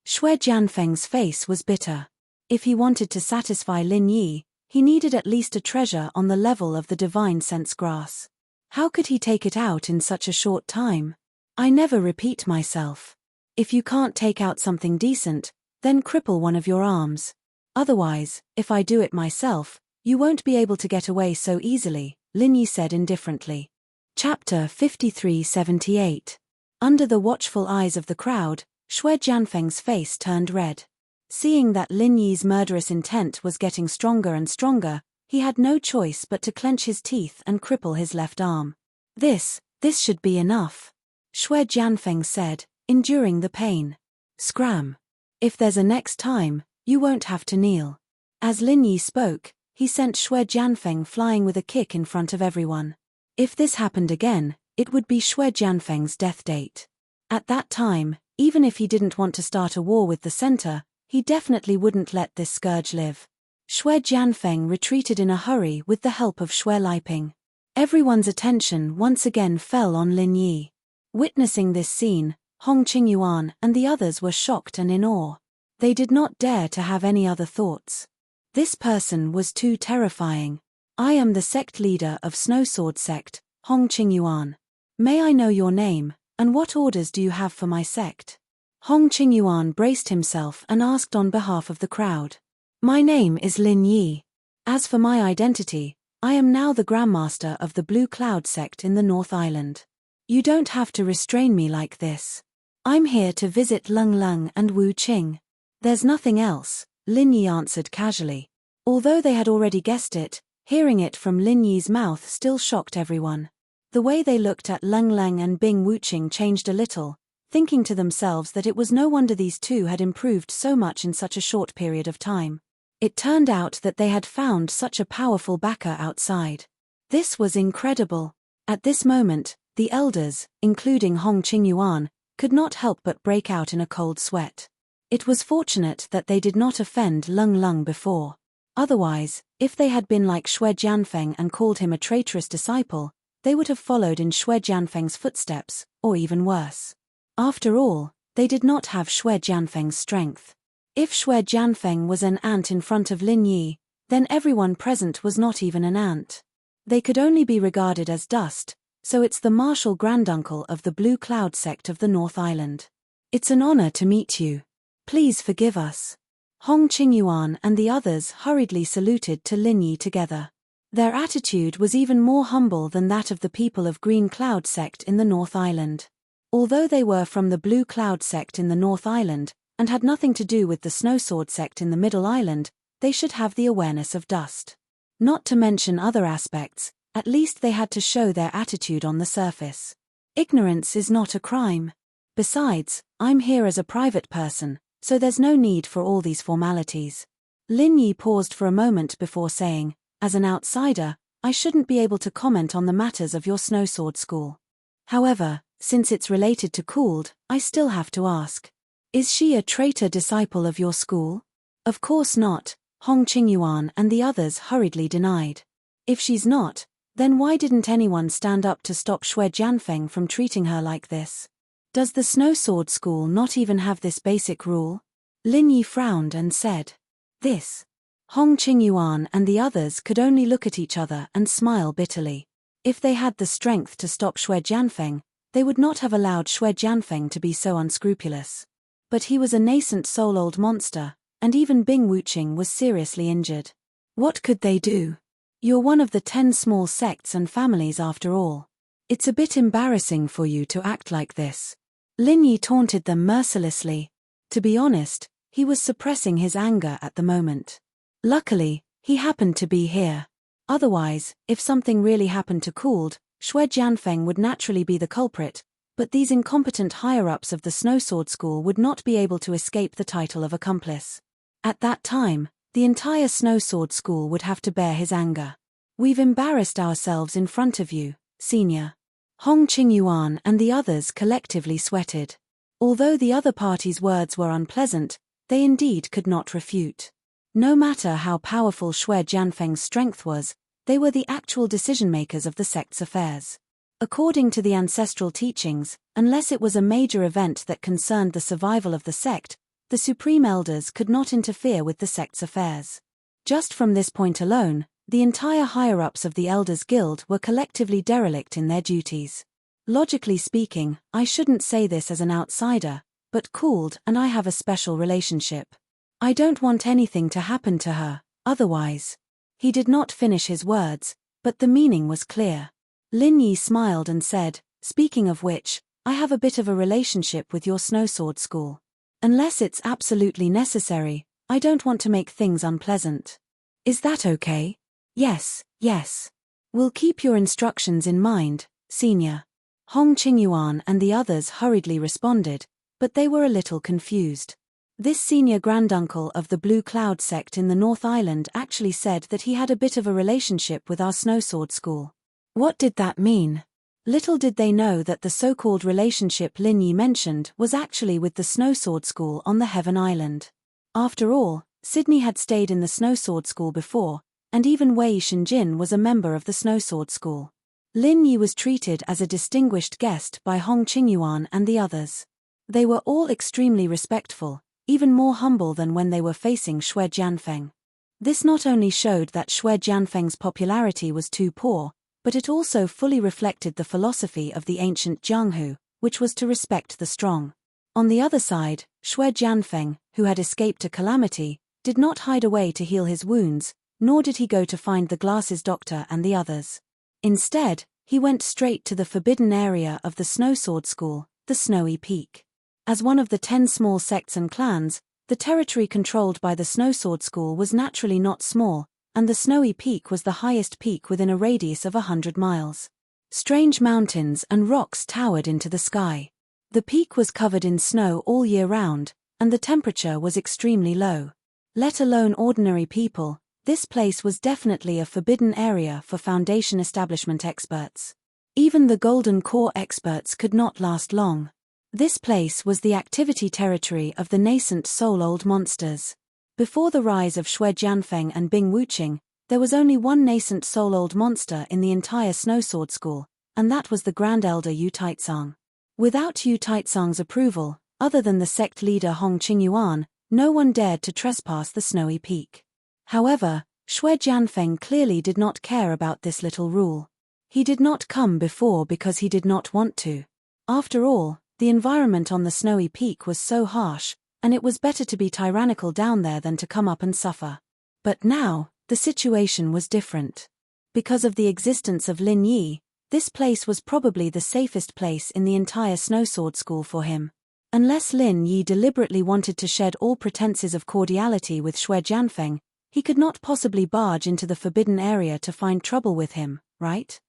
Xue Jianfeng's face was bitter. If he wanted to satisfy Lin Yi, he needed at least a treasure on the level of the divine sense grass. How could he take it out in such a short time? I never repeat myself. If you can't take out something decent, then cripple one of your arms. Otherwise, if I do it myself, you won't be able to get away so easily, Lin Yi said indifferently. Chapter 5378. Under the watchful eyes of the crowd, Xue Jianfeng's face turned red. Seeing that Lin Yi's murderous intent was getting stronger and stronger, he had no choice but to clench his teeth and cripple his left arm. This should be enough, Xue Jianfeng said, enduring the pain. Scram. If there's a next time, you won't have to kneel. As Lin Yi spoke, he sent Xue Jianfeng flying with a kick in front of everyone. If this happened again, it would be Xue Jianfeng's death date. At that time, even if he didn't want to start a war with the center, he definitely wouldn't let this scourge live. Xue Jianfeng retreated in a hurry with the help of Xue Liping. Everyone's attention once again fell on Lin Yi. Witnessing this scene, Hong Qingyuan and the others were shocked and in awe. They did not dare to have any other thoughts. This person was too terrifying. I am the sect leader of Snow Sword sect, Hong Qingyuan. May I know your name, and what orders do you have for my sect? Hong Qingyuan braced himself and asked on behalf of the crowd. My name is Lin Yi. As for my identity, I am now the Grandmaster of the Blue Cloud sect in the North Island. You don't have to restrain me like this. I'm here to visit Lung Lung and Wu Qing. There's nothing else, Lin Yi answered casually. Although they had already guessed it, hearing it from Lin Yi's mouth still shocked everyone. The way they looked at Lung Lung and Bing Wuqing changed a little, thinking to themselves that it was no wonder these two had improved so much in such a short period of time. It turned out that they had found such a powerful backer outside. This was incredible. At this moment, the elders, including Hong Qingyuan, could not help but break out in a cold sweat. It was fortunate that they did not offend Lung Lung before. Otherwise, if they had been like Xue Jianfeng and called him a traitorous disciple, they would have followed in Xue Jianfeng's footsteps, or even worse. After all, they did not have Xue Jianfeng's strength. If Xue Jianfeng was an ant in front of Lin Yi, then everyone present was not even an ant. They could only be regarded as dust, so it's the martial granduncle of the Blue Cloud sect of the North Island. It's an honor to meet you. Please forgive us. Hong Qingyuan and the others hurriedly saluted to Lin Yi together. Their attitude was even more humble than that of the people of Green Cloud sect in the North Island. Although they were from the Blue Cloud sect in the North Island, and had nothing to do with the Snowsword sect in the Middle Island, they should have the awareness of dust. Not to mention other aspects, at least they had to show their attitude on the surface. Ignorance is not a crime. Besides, I'm here as a private person, so there's no need for all these formalities. Lin Yi paused for a moment before saying, as an outsider, I shouldn't be able to comment on the matters of your Snowsword school. However, since it's related to Cooled, I still have to ask. Is she a traitor disciple of your school? Of course not, Hong Qingyuan and the others hurriedly denied. If she's not, then why didn't anyone stand up to stop Xue Jianfeng from treating her like this? Does the Snowsword school not even have this basic rule? Lin Yi frowned and said. This. Hong Qingyuan and the others could only look at each other and smile bitterly. If they had the strength to stop Xue Jianfeng, they would not have allowed Xue Jianfeng to be so unscrupulous. But he was a nascent soul-old monster, and even Bing Wuqing was seriously injured. What could they do? You're one of the 10 small sects and families after all. It's a bit embarrassing for you to act like this. Lin Yi taunted them mercilessly. To be honest, he was suppressing his anger at the moment. Luckily, he happened to be here. Otherwise, if something really happened to Cooled, Xue Jianfeng would naturally be the culprit, but these incompetent higher-ups of the Snowsword School would not be able to escape the title of accomplice. At that time, the entire Snowsword School would have to bear his anger. We've embarrassed ourselves in front of you, senior. Hong Qingyuan and the others collectively sweated. Although the other party's words were unpleasant, they indeed could not refute. No matter how powerful Xue Jianfeng's strength was, they were the actual decision-makers of the sect's affairs. According to the ancestral teachings, unless it was a major event that concerned the survival of the sect, the Supreme Elders could not interfere with the sect's affairs. Just from this point alone, the entire higher-ups of the Elders Guild were collectively derelict in their duties. Logically speaking, I shouldn't say this as an outsider, but Cooled and I have a special relationship. I don't want anything to happen to her, otherwise. He did not finish his words, but the meaning was clear. Lin Yi smiled and said, speaking of which, I have a bit of a relationship with your Snowsword School. Unless it's absolutely necessary, I don't want to make things unpleasant. Is that okay? Yes, yes. We'll keep your instructions in mind, senior. Hong Qingyuan and the others hurriedly responded, but they were a little confused. This senior granduncle of the Blue Cloud sect in the North Island actually said that he had a bit of a relationship with our Snowsword School. What did that mean? Little did they know that the so-called relationship Lin Yi mentioned was actually with the Snowsword School on the Heaven Island. After all, Sydney had stayed in the Snowsword School before, and even Wei Shenjin was a member of the Snowsword School. Lin Yi was treated as a distinguished guest by Hong Qingyuan and the others. They were all extremely respectful, even more humble than when they were facing Xue Jianfeng. This not only showed that Xue Jianfeng's popularity was too poor, but it also fully reflected the philosophy of the ancient Jianghu, which was to respect the strong. On the other side, Xue Jianfeng, who had escaped a calamity, did not hide away to heal his wounds, nor did he go to find the glasses doctor and the others. Instead, he went straight to the forbidden area of the Snowsword School, the Snowy Peak. As one of the 10 small sects and clans, the territory controlled by the Snowsword School was naturally not small, and the Snowy Peak was the highest peak within a radius of 100 miles. Strange mountains and rocks towered into the sky. The peak was covered in snow all year round, and the temperature was extremely low. Let alone ordinary people, this place was definitely a forbidden area for Foundation establishment experts. Even the Golden Core experts could not last long. This place was the activity territory of the nascent soul-old monsters. Before the rise of Xue Jianfeng and Bing Wuqing, there was only one nascent soul-old monster in the entire Snowsword School, and that was the Grand Elder Yu Taizong. Without Yu Taizong's approval, other than the sect leader Hong Qingyuan, no one dared to trespass the snowy peak. However, Xue Jianfeng clearly did not care about this little rule. He did not come before because he did not want to. After all, the environment on the snowy peak was so harsh, and it was better to be tyrannical down there than to come up and suffer. But now, the situation was different. Because of the existence of Lin Yi, this place was probably the safest place in the entire Snowsword School for him. Unless Lin Yi deliberately wanted to shed all pretenses of cordiality with Xue Jianfeng, he could not possibly barge into the forbidden area to find trouble with him, right?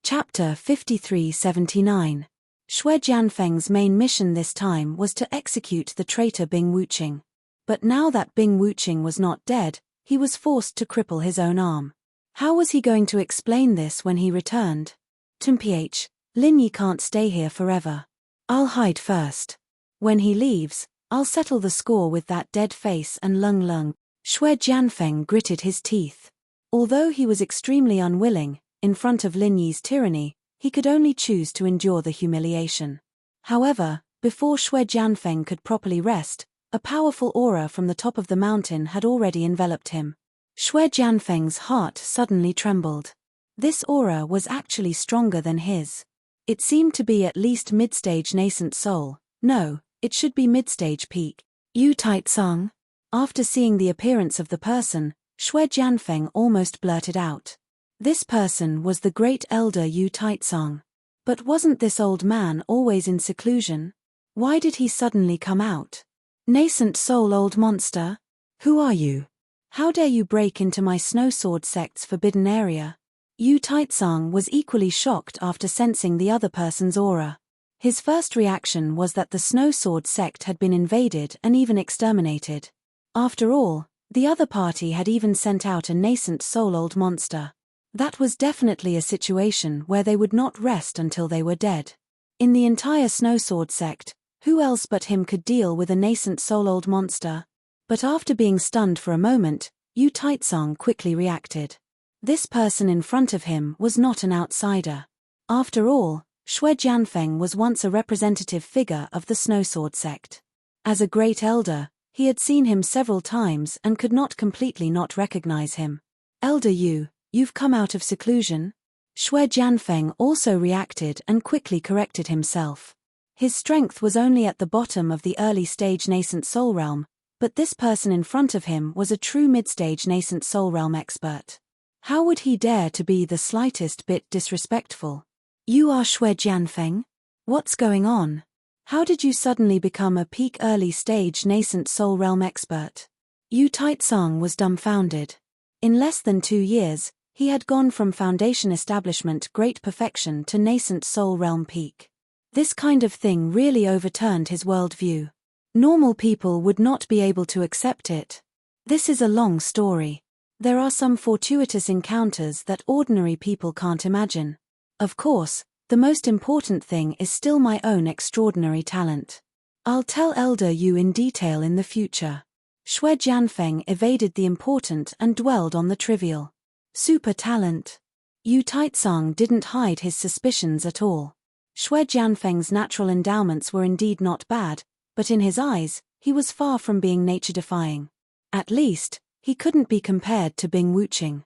Chapter 5379. Xue Jianfeng's main mission this time was to execute the traitor Bing Wuqing. But now that Bing Wuqing was not dead, he was forced to cripple his own arm. How was he going to explain this when he returned? Mph, Lin Yi can't stay here forever. I'll hide first. When he leaves, I'll settle the score with that dead face and Lung Lung. Xue Jianfeng gritted his teeth. Although he was extremely unwilling, in front of Lin Yi's tyranny, he could only choose to endure the humiliation. However, before Xue Jianfeng could properly rest, a powerful aura from the top of the mountain had already enveloped him. Xue Jianfeng's heart suddenly trembled. This aura was actually stronger than his. It seemed to be at least mid-stage nascent soul. No, it should be mid-stage peak. Yu Taizong? After seeing the appearance of the person, Xue Jianfeng almost blurted out. This person was the great elder Yu Taizong. But wasn't this old man always in seclusion? Why did he suddenly come out? Nascent soul old monster? Who are you? How dare you break into my Snowsword sect's forbidden area? Yu Taizong was equally shocked after sensing the other person's aura. His first reaction was that the Snowsword sect had been invaded and even exterminated. After all, the other party had even sent out a nascent soul-old monster. That was definitely a situation where they would not rest until they were dead. In the entire Snowsword sect, who else but him could deal with a nascent soul-old monster? But after being stunned for a moment, Yu Taizong quickly reacted. This person in front of him was not an outsider. After all, Xue Jianfeng was once a representative figure of the Snowsword sect. As a great elder, he had seen him several times and could not completely not recognize him. Elder Yu, you've come out of seclusion? Xue Jianfeng also reacted and quickly corrected himself. His strength was only at the bottom of the early stage nascent soul realm, but this person in front of him was a true mid-stage nascent soul realm expert. How would he dare to be the slightest bit disrespectful? You are Xue Jianfeng? What's going on? How did you suddenly become a peak early stage nascent soul realm expert? Yu Taizong was dumbfounded. In less than 2 years, he had gone from Foundation establishment great perfection to nascent soul realm peak. This kind of thing really overturned his worldview. Normal people would not be able to accept it. This is a long story. There are some fortuitous encounters that ordinary people can't imagine. Of course, the most important thing is still my own extraordinary talent. I'll tell Elder Yu in detail in the future. Xue Jianfeng evaded the important and dwelled on the trivial. Super talent. Yu Taizong didn't hide his suspicions at all. Xue Jianfeng's natural endowments were indeed not bad, but in his eyes, he was far from being nature-defying. At least, he couldn't be compared to Bing Wuqing.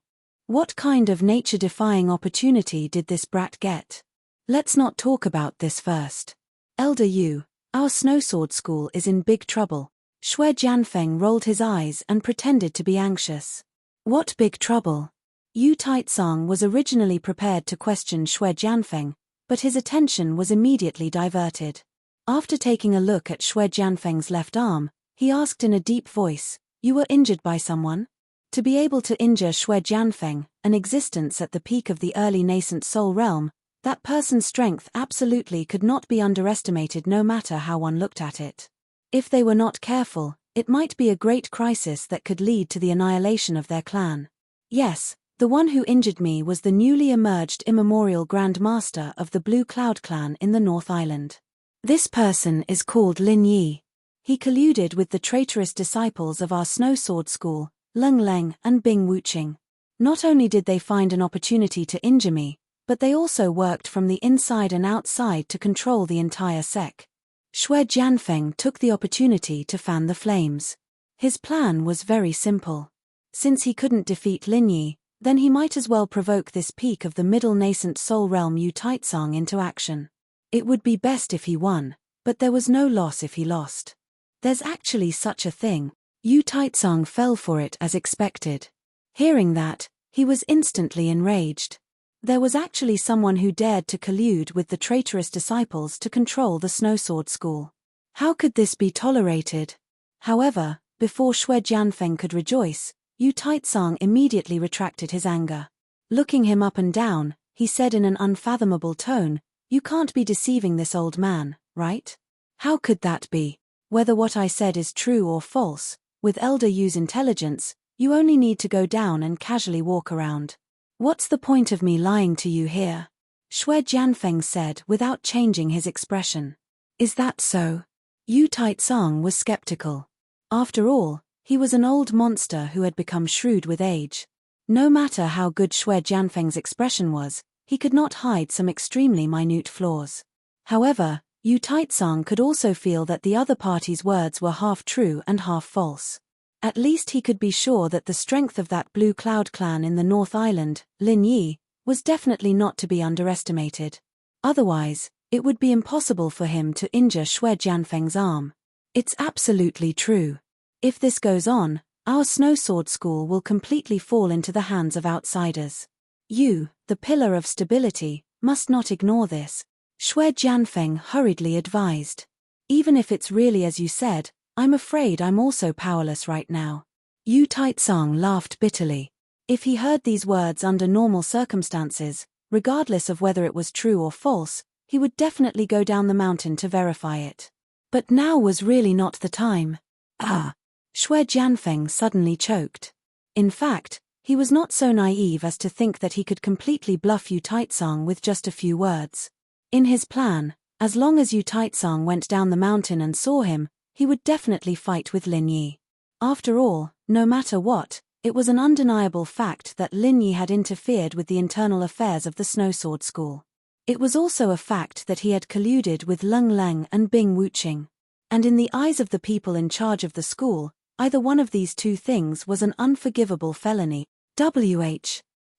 What kind of nature-defying opportunity did this brat get? Let's not talk about this first. Elder Yu, our Snowsword School is in big trouble. Xue Jianfeng rolled his eyes and pretended to be anxious. What big trouble? Yu Taizong was originally prepared to question Xue Jianfeng, but his attention was immediately diverted. After taking a look at Xue Jianfeng's left arm, he asked in a deep voice, "You were injured by someone?" To be able to injure Xue Jianfeng, an existence at the peak of the early nascent soul realm, That person's strength absolutely could not be underestimated no matter how one looked at it. If they were not careful, it might be a great crisis that could lead to the annihilation of their clan. Yes, the one who injured me was the newly emerged immemorial Grand Master of the Blue Cloud clan in the North Island. This person is called Lin Yi. He colluded with the traitorous disciples of our Snow Sword School, Leng Leng and Bing Wuqing. Not only did they find an opportunity to injure me, but they also worked from the inside and outside to control the entire sect. Xue Jianfeng took the opportunity to fan the flames. His plan was very simple. Since he couldn't defeat Lin Yi, then he might as well provoke this peak of the middle nascent soul realm Yu Taizong into action. It would be best if he won, but there was no loss if he lost. There's actually such a thing. Yu Taizong fell for it as expected. Hearing that, he was instantly enraged. There was actually someone who dared to collude with the traitorous disciples to control the Snow Sword School. How could this be tolerated? However, before Xue Jianfeng could rejoice, Yu Taizong immediately retracted his anger. Looking him up and down, he said in an unfathomable tone, "You can't be deceiving this old man, right? How could that be? Whether what I said is true or false, with Elder Yu's intelligence, you only need to go down and casually walk around. What's the point of me lying to you here?" Xue Jianfeng said without changing his expression. Is that so? Yu Taizong was skeptical. After all, he was an old monster who had become shrewd with age. No matter how good Xue Jianfeng's expression was, he could not hide some extremely minute flaws. However, Yu Taizong could also feel that the other party's words were half true and half false. At least he could be sure that the strength of that Blue Cloud clan in the North Island, Lin Yi, was definitely not to be underestimated. Otherwise, it would be impossible for him to injure Xue Jianfeng's arm. It's absolutely true. If this goes on, our Snow Sword School will completely fall into the hands of outsiders. You, the pillar of stability, must not ignore this, Xue Jianfeng hurriedly advised. Even if it's really as you said, I'm afraid I'm also powerless right now. Yu Taizong laughed bitterly. If he heard these words under normal circumstances, regardless of whether it was true or false, he would definitely go down the mountain to verify it. But now was really not the time. Xue Jianfeng suddenly choked. In fact, he was not so naive as to think that he could completely bluff Yu Taizong with just a few words. In his plan, as long as Yu Taizong went down the mountain and saw him, he would definitely fight with Lin Yi. After all, no matter what, it was an undeniable fact that Lin Yi had interfered with the internal affairs of the Snow Sword School. It was also a fact that he had colluded with Leng Leng and Bing Wuqing. And in the eyes of the people in charge of the school, either one of these two things was an unforgivable felony.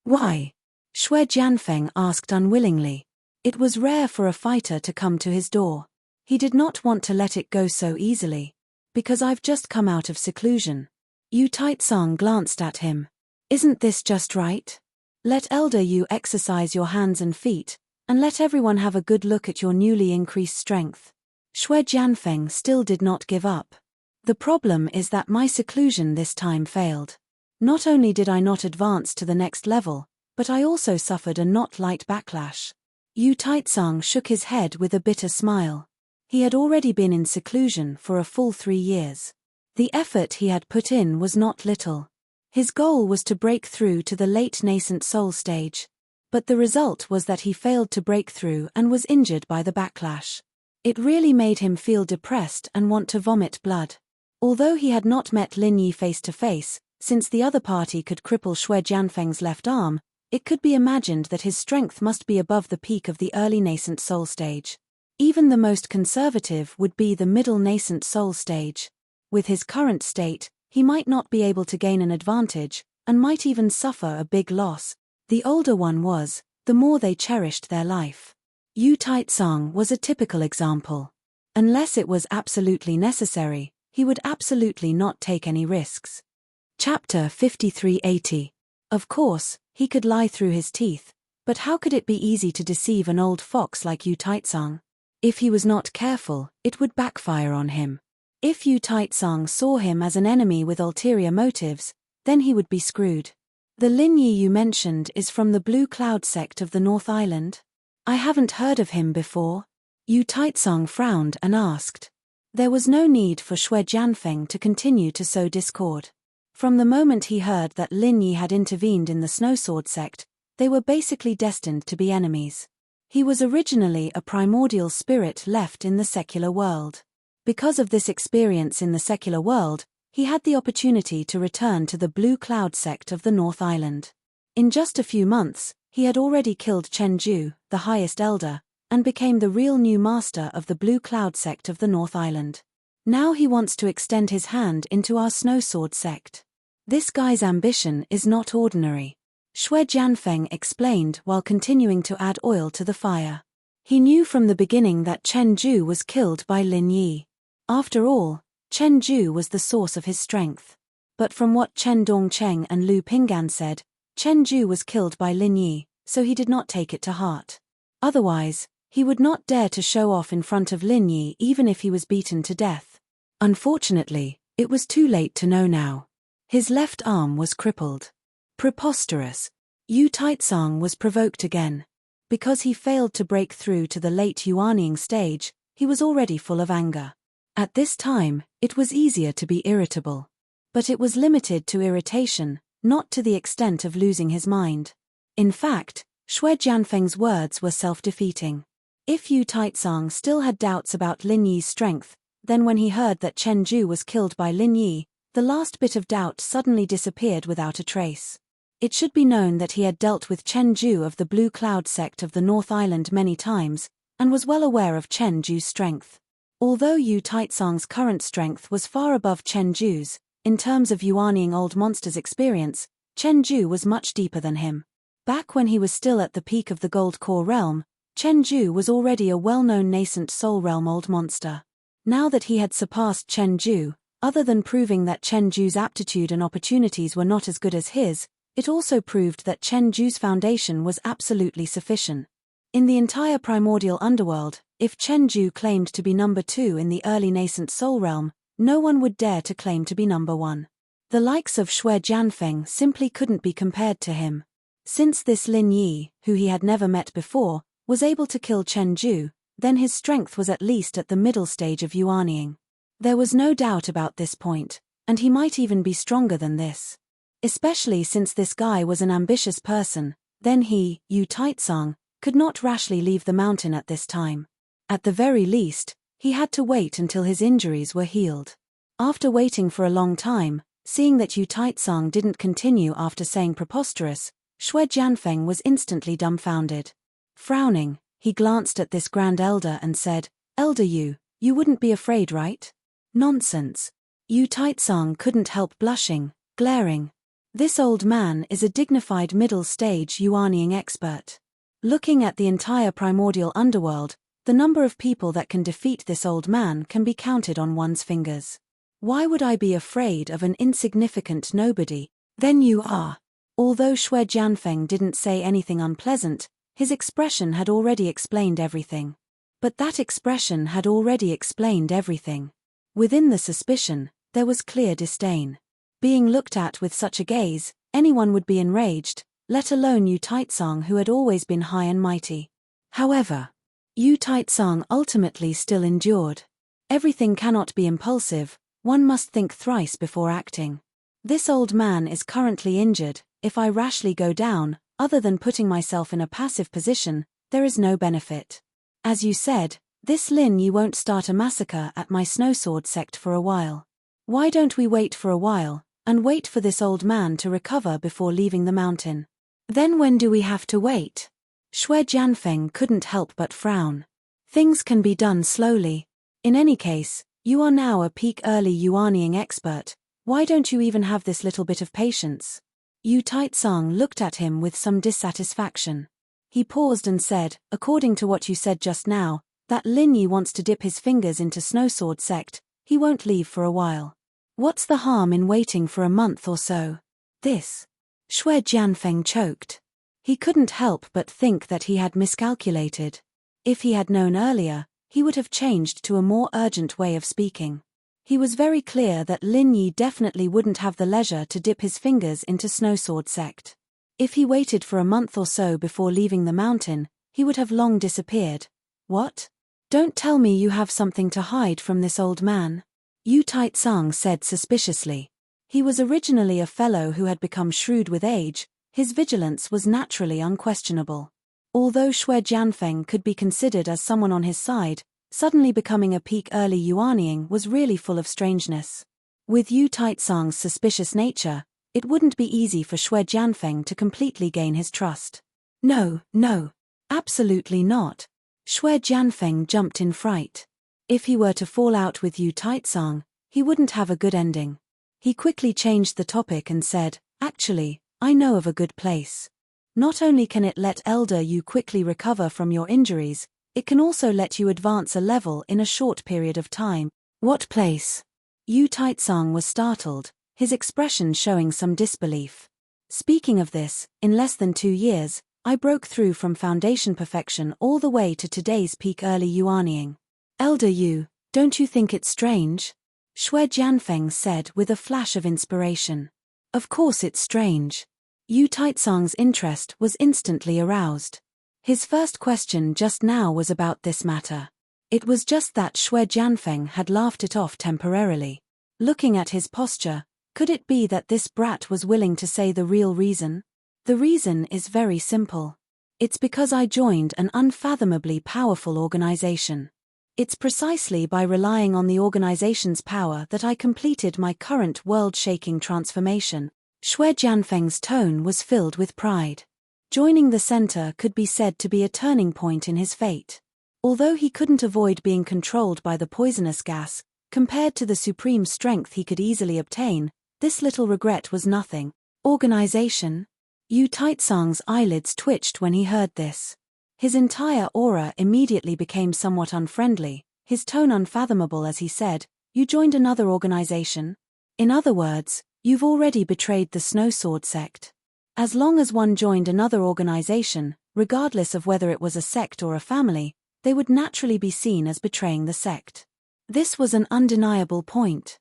Why? Xue Jianfeng asked unwillingly. It was rare for a fighter to come to his door. He did not want to let it go so easily. Because I've just come out of seclusion. Yu Taizong glanced at him. Isn't this just right? Let Elder Yu exercise your hands and feet, and let everyone have a good look at your newly increased strength. Xue Jianfeng still did not give up. The problem is that my seclusion this time failed. Not only did I not advance to the next level, but I also suffered a not light backlash. Yu Taizong shook his head with a bitter smile. He had already been in seclusion for a full 3 years. The effort he had put in was not little. His goal was to break through to the late nascent soul stage. But the result was that he failed to break through and was injured by the backlash. It really made him feel depressed and want to vomit blood. Although he had not met Lin Yi face to face, since the other party could cripple Xue Jianfeng's left arm, it could be imagined that his strength must be above the peak of the early nascent soul stage. Even the most conservative would be the middle nascent soul stage. With his current state, he might not be able to gain an advantage, and might even suffer a big loss. The older one was, the more they cherished their life. Yu Taizong was a typical example. Unless it was absolutely necessary, he would absolutely not take any risks. Chapter 5380. Of course, he could lie through his teeth, but how could it be easy to deceive an old fox like Yu Taizong? If he was not careful, it would backfire on him. If Yu Taizong saw him as an enemy with ulterior motives, then he would be screwed. The Lin Yi you mentioned is from the Blue Cloud sect of the North Island? I haven't heard of him before. Yu Taizong frowned and asked. There was no need for Xue Jianfeng to continue to sow discord. From the moment he heard that Lin Yi had intervened in the Snowsword sect, they were basically destined to be enemies. He was originally a primordial spirit left in the secular world. Because of this experience in the secular world, he had the opportunity to return to the Blue Cloud sect of the North Island. In just a few months, he had already killed Chen Ju, the highest elder, and became the real new master of the Blue Cloud sect of the North Island. Now he wants to extend his hand into our Snowsword sect. This guy's ambition is not ordinary, Xue Jianfeng explained while continuing to add oil to the fire. He knew from the beginning that Chen Ju was killed by Lin Yi. After all, Chen Ju was the source of his strength. But from what Chen Dongcheng and Lu Pinggan said, Chen Ju was killed by Lin Yi, so he did not take it to heart. Otherwise, he would not dare to show off in front of Lin Yi even if he was beaten to death. Unfortunately, it was too late to know now. His left arm was crippled. Preposterous. Yu Taizong was provoked again. Because he failed to break through to the late Yuanying stage, he was already full of anger. At this time, it was easier to be irritable. But it was limited to irritation, not to the extent of losing his mind. In fact, Xue Jianfeng's words were self-defeating. If Yu Taizong still had doubts about Lin Yi's strength, then when he heard that Chen Ju was killed by Lin Yi, the last bit of doubt suddenly disappeared without a trace. It should be known that he had dealt with Chen Ju of the Blue Cloud sect of the North Island many times, and was well aware of Chen Ju's strength. Although Yu Taizong's current strength was far above Chen Ju's, in terms of Yuanying Old Monster's experience, Chen Ju was much deeper than him. Back when he was still at the peak of the Gold Core realm, Chen Ju was already a well-known nascent Soul Realm Old Monster. Now that he had surpassed Chen Ju, other than proving that Chen Ju's aptitude and opportunities were not as good as his, it also proved that Chen Ju's foundation was absolutely sufficient. In the entire primordial underworld, if Chen Ju claimed to be number 2 in the early nascent Soul Realm, no one would dare to claim to be number 1. The likes of Xue Jianfeng simply couldn't be compared to him. Since this Lin Yi, who he had never met before, was able to kill Chen Ju, then his strength was at least at the middle stage of Yuanying. There was no doubt about this point, and he might even be stronger than this. Especially since this guy was an ambitious person, then he, Yu Taizong, could not rashly leave the mountain at this time. At the very least, he had to wait until his injuries were healed. After waiting for a long time, seeing that Yu Taizong didn't continue after saying preposterous, Xue Jianfeng was instantly dumbfounded. Frowning, he glanced at this grand elder and said, "Elder Yu, you wouldn't be afraid, right?" "Nonsense." Yu Taizong couldn't help blushing, glaring. This old man is a dignified middle-stage Yuanying expert. Looking at the entire primordial underworld, the number of people that can defeat this old man can be counted on one's fingers. Why would I be afraid of an insignificant nobody? Then you are. Although Xue Jianfeng didn't say anything unpleasant, his expression had already explained everything. But that expression had already explained everything. Within the suspicion, there was clear disdain. Being looked at with such a gaze, anyone would be enraged, let alone Yu Taizong, who had always been high and mighty. However, Yu Taizong ultimately still endured. Everything cannot be impulsive, one must think thrice before acting. This old man is currently injured. If I rashly go down, other than putting myself in a passive position, there is no benefit. As you said, this Lin Yi won't start a massacre at my Snowsword sect for a while. Why don't we wait for a while, and wait for this old man to recover before leaving the mountain? Then when do we have to wait? Xue Jianfeng couldn't help but frown. Things can be done slowly. In any case, you are now a peak early Yuanying expert. Why don't you even have this little bit of patience? Yu Taizong looked at him with some dissatisfaction. He paused and said, "According to what you said just now, that Lin Yi wants to dip his fingers into Snowsword sect, he won't leave for a while. What's the harm in waiting for a month or so?" This. Xue Jianfeng choked. He couldn't help but think that he had miscalculated. If he had known earlier, he would have changed to a more urgent way of speaking. He was very clear that Lin Yi definitely wouldn't have the leisure to dip his fingers into Snowsword sect. If he waited for a month or so before leaving the mountain, he would have long disappeared. What? Don't tell me you have something to hide from this old man, Yu Taitsang said suspiciously. He was originally a fellow who had become shrewd with age. His vigilance was naturally unquestionable. Although Xue Jianfeng could be considered as someone on his side, suddenly becoming a peak early Yuanying was really full of strangeness. With Yu Taitsang's suspicious nature, it wouldn't be easy for Xue Jianfeng to completely gain his trust. No, absolutely not. Xue Jianfeng jumped in fright. If he were to fall out with Yu Taitsang, he wouldn't have a good ending. He quickly changed the topic and said, "Actually, I know of a good place. Not only can it let Elder Yu quickly recover from your injuries, it can also let you advance a level in a short period of time." What place? Yu Taitsang was startled, his expression showing some disbelief. Speaking of this, in less than 2 years, I broke through from foundation perfection all the way to today's peak early Yuanying. Elder Yu, don't you think it's strange? Xue Jianfeng said with a flash of inspiration. Of course it's strange. Yu Taitsang's interest was instantly aroused. His first question just now was about this matter. It was just that Xue Jianfeng had laughed it off temporarily. Looking at his posture, could it be that this brat was willing to say the real reason? The reason is very simple. It's because I joined an unfathomably powerful organization. It's precisely by relying on the organization's power that I completed my current world-shaking transformation. Xue Jianfeng's tone was filled with pride. Joining the center could be said to be a turning point in his fate. Although he couldn't avoid being controlled by the poisonous gas, compared to the supreme strength he could easily obtain, this little regret was nothing. Organization? Yu Taitsang's eyelids twitched when he heard this. His entire aura immediately became somewhat unfriendly, his tone unfathomable as he said, "You joined another organization? In other words, you've already betrayed the Snow Sword sect." As long as one joined another organization, regardless of whether it was a sect or a family, they would naturally be seen as betraying the sect. This was an undeniable point.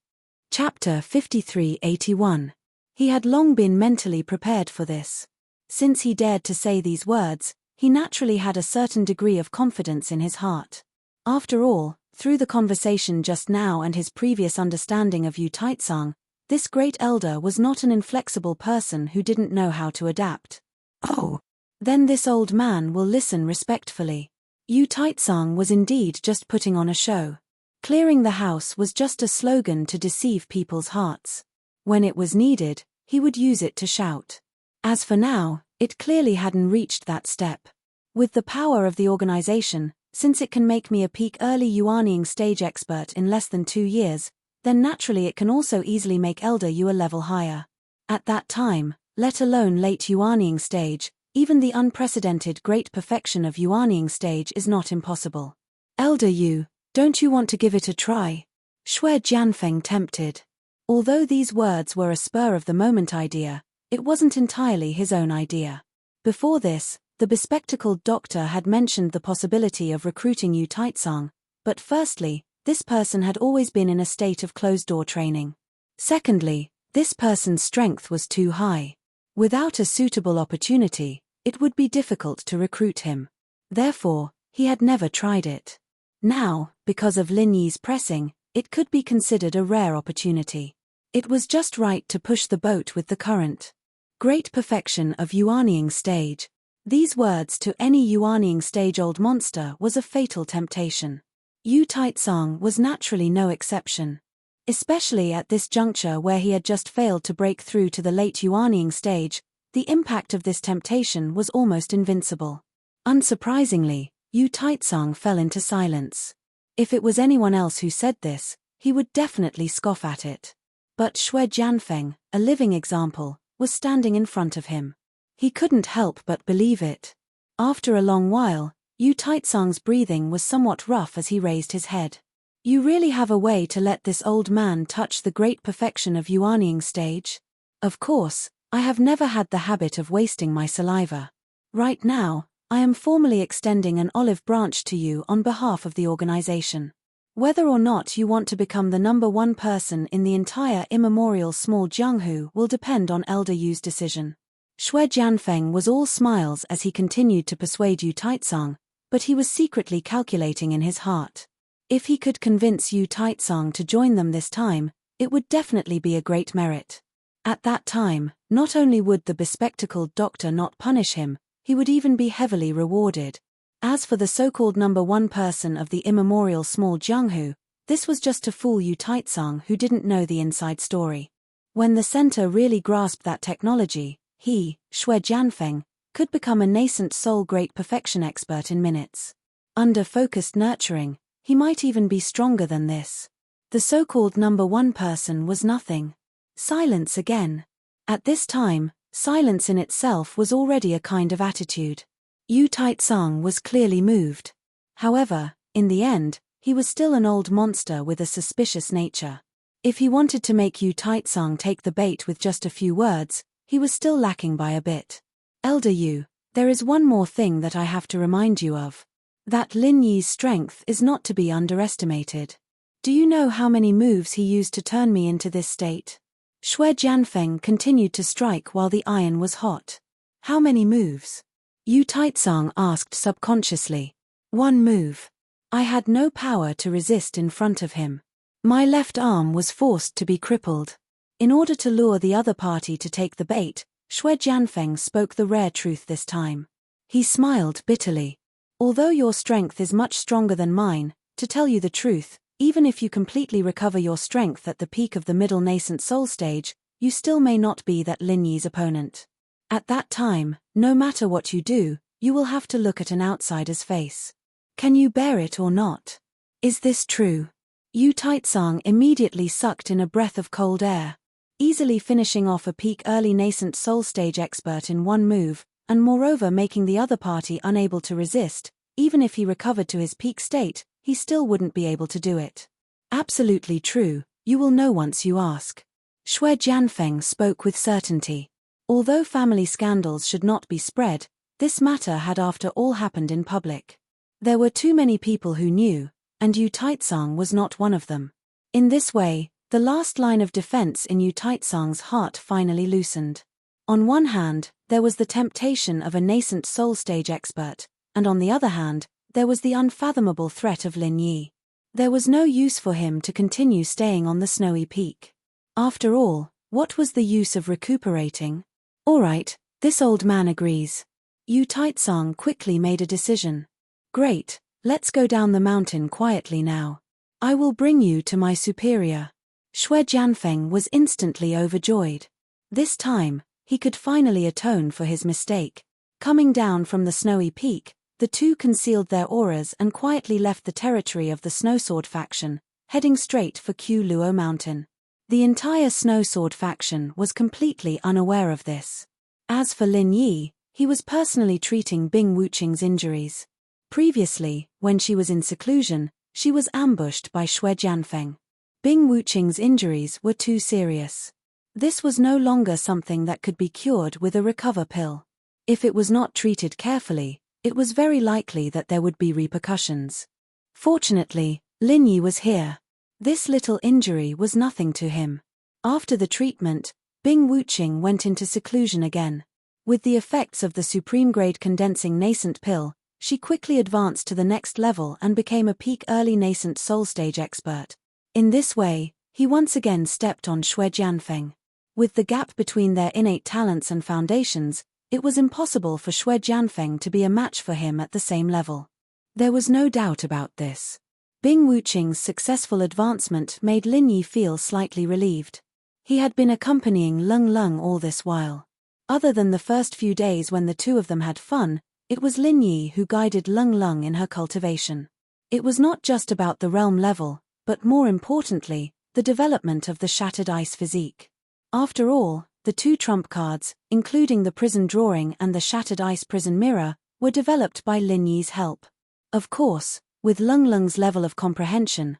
Chapter 5381. He had long been mentally prepared for this. Since he dared to say these words, he naturally had a certain degree of confidence in his heart. After all, through the conversation just now and his previous understanding of Yu Taitsang, this great elder was not an inflexible person who didn't know how to adapt. Oh, then this old man will listen respectfully. Yu Taitsang was indeed just putting on a show. Clearing the house was just a slogan to deceive people's hearts. When it was needed, he would use it to shout. As for now, it clearly hadn't reached that step. With the power of the organization, since it can make me a peak early Yuanying stage expert in less than 2 years, then naturally it can also easily make Elder Yu a level higher. At that time, let alone late Yuanying stage, even the unprecedented great perfection of Yuanying stage is not impossible. Elder Yu, don't you want to give it a try? Xue Jianfeng tempted. Although these words were a spur-of-the-moment idea, it wasn't entirely his own idea. Before this, the bespectacled doctor had mentioned the possibility of recruiting Yu Taitsang, but firstly, this person had always been in a state of closed-door training. Secondly, this person's strength was too high. Without a suitable opportunity, it would be difficult to recruit him. Therefore, he had never tried it. Now, because of Lin Yi's pressing, it could be considered a rare opportunity. It was just right to push the boat with the current. Great perfection of Yuanying stage. These words to any Yuanying stage old monster was a fatal temptation. Yu Taitsang was naturally no exception. Especially at this juncture where he had just failed to break through to the late Yuanying stage, the impact of this temptation was almost invincible. Unsurprisingly, Yu Taitsang fell into silence. If it was anyone else who said this, he would definitely scoff at it. But Xue Jianfeng, a living example, was standing in front of him. He couldn't help but believe it. After a long while, Yu Taitsang's breathing was somewhat rough as he raised his head. You really have a way to let this old man touch the great perfection of Yuanying stage? Of course, I have never had the habit of wasting my saliva. Right now, I am formally extending an olive branch to you on behalf of the organization. Whether or not you want to become the #1 person in the entire immemorial small Jianghu will depend on Elder Yu's decision. Shui Jianfeng was all smiles as he continued to persuade Yu Taizong, but he was secretly calculating in his heart. If he could convince Yu Taizong to join them this time, it would definitely be a great merit. At that time, not only would the bespectacled doctor not punish him, he would even be heavily rewarded. As for the so-called number one person of the immemorial small Jianghu, this was just to fool Yu Taizong who didn't know the inside story. When the center really grasped that technology, he, Shui Jianfeng, could become a nascent soul great perfection expert in minutes. Under focused nurturing, he might even be stronger than this. The so-called number one person was nothing. Silence again. At this time, silence in itself was already a kind of attitude. Yu Taizong was clearly moved. However, in the end, he was still an old monster with a suspicious nature. If he wanted to make Yu Taizong take the bait with just a few words, he was still lacking by a bit. Elder Yu, there is one more thing that I have to remind you of. That Lin Yi's strength is not to be underestimated. Do you know how many moves he used to turn me into this state? Shui Jianfeng continued to strike while the iron was hot. How many moves? Yu Taizong asked subconsciously. One move. I had no power to resist in front of him. My left arm was forced to be crippled. In order to lure the other party to take the bait, Shui Jianfeng spoke the rare truth this time. He smiled bitterly. Although your strength is much stronger than mine, to tell you the truth, even if you completely recover your strength at the peak of the middle nascent soul stage, you still may not be that Lin Yi's opponent. At that time, no matter what you do, you will have to look at an outsider's face. Can you bear it or not? Is this true? Yu Taizong immediately sucked in a breath of cold air. Easily finishing off a peak early nascent soul stage expert in one move, and moreover making the other party unable to resist, even if he recovered to his peak state, he still wouldn't be able to do it. Absolutely true, you will know once you ask. Shui Jianfeng spoke with certainty. Although family scandals should not be spread, this matter had after all happened in public. There were too many people who knew, and Yu Taizong was not one of them. In this way, the last line of defense in Yu Taizong's heart finally loosened. On one hand, there was the temptation of a nascent soul stage expert, and on the other hand, there was the unfathomable threat of Lin Yi. There was no use for him to continue staying on the snowy peak. After all, what was the use of recuperating? All right, this old man agrees. Yu Taizong quickly made a decision. Great, let's go down the mountain quietly now. I will bring you to my superior. Shui Jianfeng was instantly overjoyed. This time, he could finally atone for his mistake. Coming down from the snowy peak, the two concealed their auras and quietly left the territory of the Snowsword faction, heading straight for Q Luo Mountain. The entire Snowsword faction was completely unaware of this. As for Lin Yi, he was personally treating Bing Wuqing's injuries. Previously, when she was in seclusion, she was ambushed by Shui Jianfeng. Bing Wuqing's injuries were too serious. This was no longer something that could be cured with a recover pill. If it was not treated carefully, it was very likely that there would be repercussions. Fortunately, Lin Yi was here. This little injury was nothing to him. After the treatment, Bing Wuqing went into seclusion again. With the effects of the supreme-grade condensing nascent pill, she quickly advanced to the next level and became a peak early nascent soul stage expert. In this way, he once again stepped on Shui Jianfeng. With the gap between their innate talents and foundations, it was impossible for Shui Jianfeng to be a match for him at the same level. There was no doubt about this. Bing Wuqing's successful advancement made Lin Yi feel slightly relieved. He had been accompanying Lung Lung all this while. Other than the first few days when the two of them had fun, it was Lin Yi who guided Lung Lung in her cultivation. It was not just about the realm level, but more importantly, the development of the shattered ice physique. After all, the two trump cards, including the prison drawing and the shattered ice prison mirror, were developed by Lin Yi's help. Of course, with Lung Lung's level of comprehension,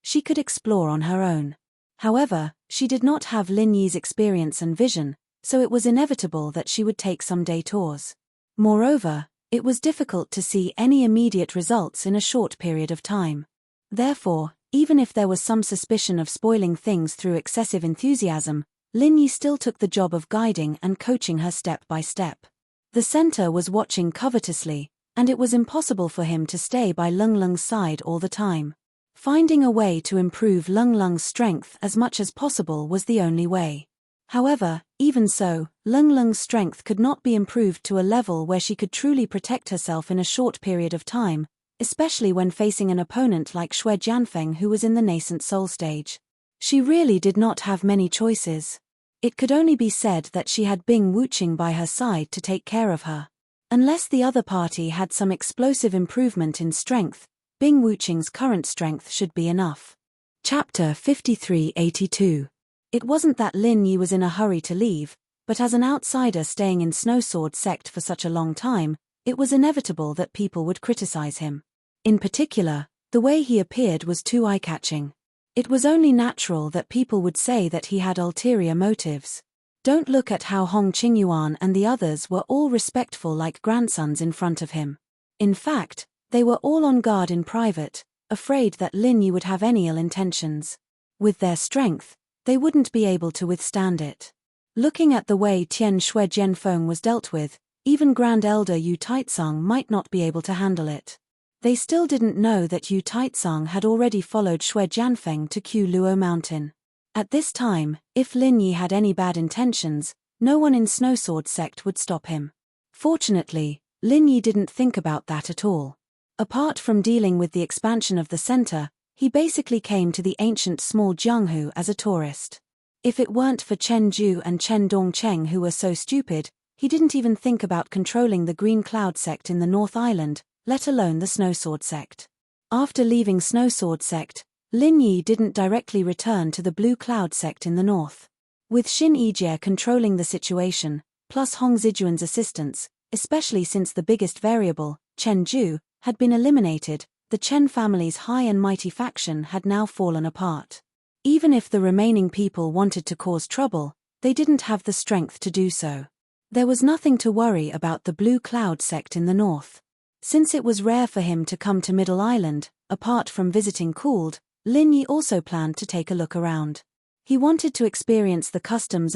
she could explore on her own. However, she did not have Lin Yi's experience and vision, so it was inevitable that she would take some detours. Moreover, it was difficult to see any immediate results in a short period of time. Therefore, even if there was some suspicion of spoiling things through excessive enthusiasm, Lin Yi still took the job of guiding and coaching her step by step. The center was watching covetously, and it was impossible for him to stay by Lung Lung's side all the time. Finding a way to improve Lung Lung's strength as much as possible was the only way. However, even so, Lung Lung's strength could not be improved to a level where she could truly protect herself in a short period of time, especially when facing an opponent like Xue Jianfeng who was in the nascent soul stage. She really did not have many choices. It could only be said that she had Bing Wuqing by her side to take care of her. Unless the other party had some explosive improvement in strength, Bing Wuqing's current strength should be enough. Chapter 5382. It wasn't that Lin Yi was in a hurry to leave, but as an outsider staying in Snowsword Sect for such a long time, it was inevitable that people would criticize him. In particular, the way he appeared was too eye-catching. It was only natural that people would say that he had ulterior motives. Don't look at how Hong Qingyuan and the others were all respectful like grandsons in front of him. In fact, they were all on guard in private, afraid that Lin Yi would have any ill intentions. With their strength, they wouldn't be able to withstand it. Looking at the way Tian Xue Jianfeng was dealt with, even Grand Elder Yu Taizong might not be able to handle it. They still didn't know that Yu Taizong had already followed Xue Jianfeng to Q Luo Mountain. At this time, if Lin Yi had any bad intentions, no one in Snowsword Sect would stop him. Fortunately, Lin Yi didn't think about that at all. Apart from dealing with the expansion of the center, he basically came to the ancient small Jianghu as a tourist. If it weren't for Chen Ju and Chen Dongcheng who were so stupid, he didn't even think about controlling the Green Cloud Sect in the North Island, let alone the Snowsword Sect. After leaving Snowsword Sect, Lin Yi didn't directly return to the Blue Cloud Sect in the north. With Xin Yijie controlling the situation, plus Hong Zijuan's assistance, especially since the biggest variable, Chen Ju, had been eliminated, the Chen family's high and mighty faction had now fallen apart. Even if the remaining people wanted to cause trouble, they didn't have the strength to do so. There was nothing to worry about the Blue Cloud Sect in the north. Since it was rare for him to come to Middle Island, apart from visiting Cooled, Lin Yi also planned to take a look around. He wanted to experience the customs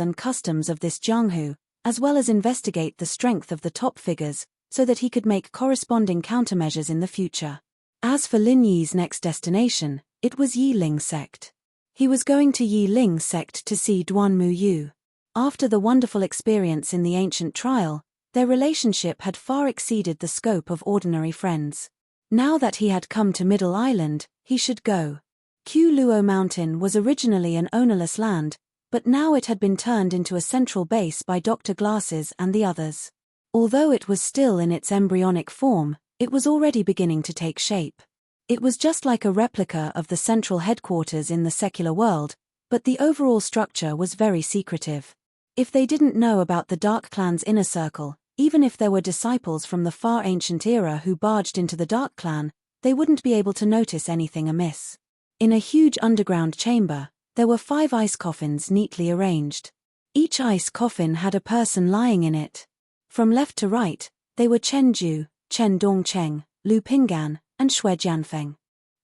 of this Jianghu, as well as investigate the strength of the top figures, so that he could make corresponding countermeasures in the future. As for Lin Yi's next destination, it was Yiling Sect. He was going to Yiling Sect to see Duan Mu Yu. After the wonderful experience in the ancient trial, their relationship had far exceeded the scope of ordinary friends. Now that he had come to Middle Island, he should go. Q Luo Mountain was originally an ownerless land, but now it had been turned into a central base by Dr. Glasses and the others. Although it was still in its embryonic form, it was already beginning to take shape. It was just like a replica of the central headquarters in the secular world, but the overall structure was very secretive. If they didn't know about the Dark Clan's inner circle, even if there were disciples from the far ancient era who barged into the Dark Clan, they wouldn't be able to notice anything amiss. In a huge underground chamber, there were 5 ice coffins neatly arranged. Each ice coffin had a person lying in it. From left to right, they were Chen Ju, Chen Dongcheng, Lu Pinggan, and Xue Jianfeng.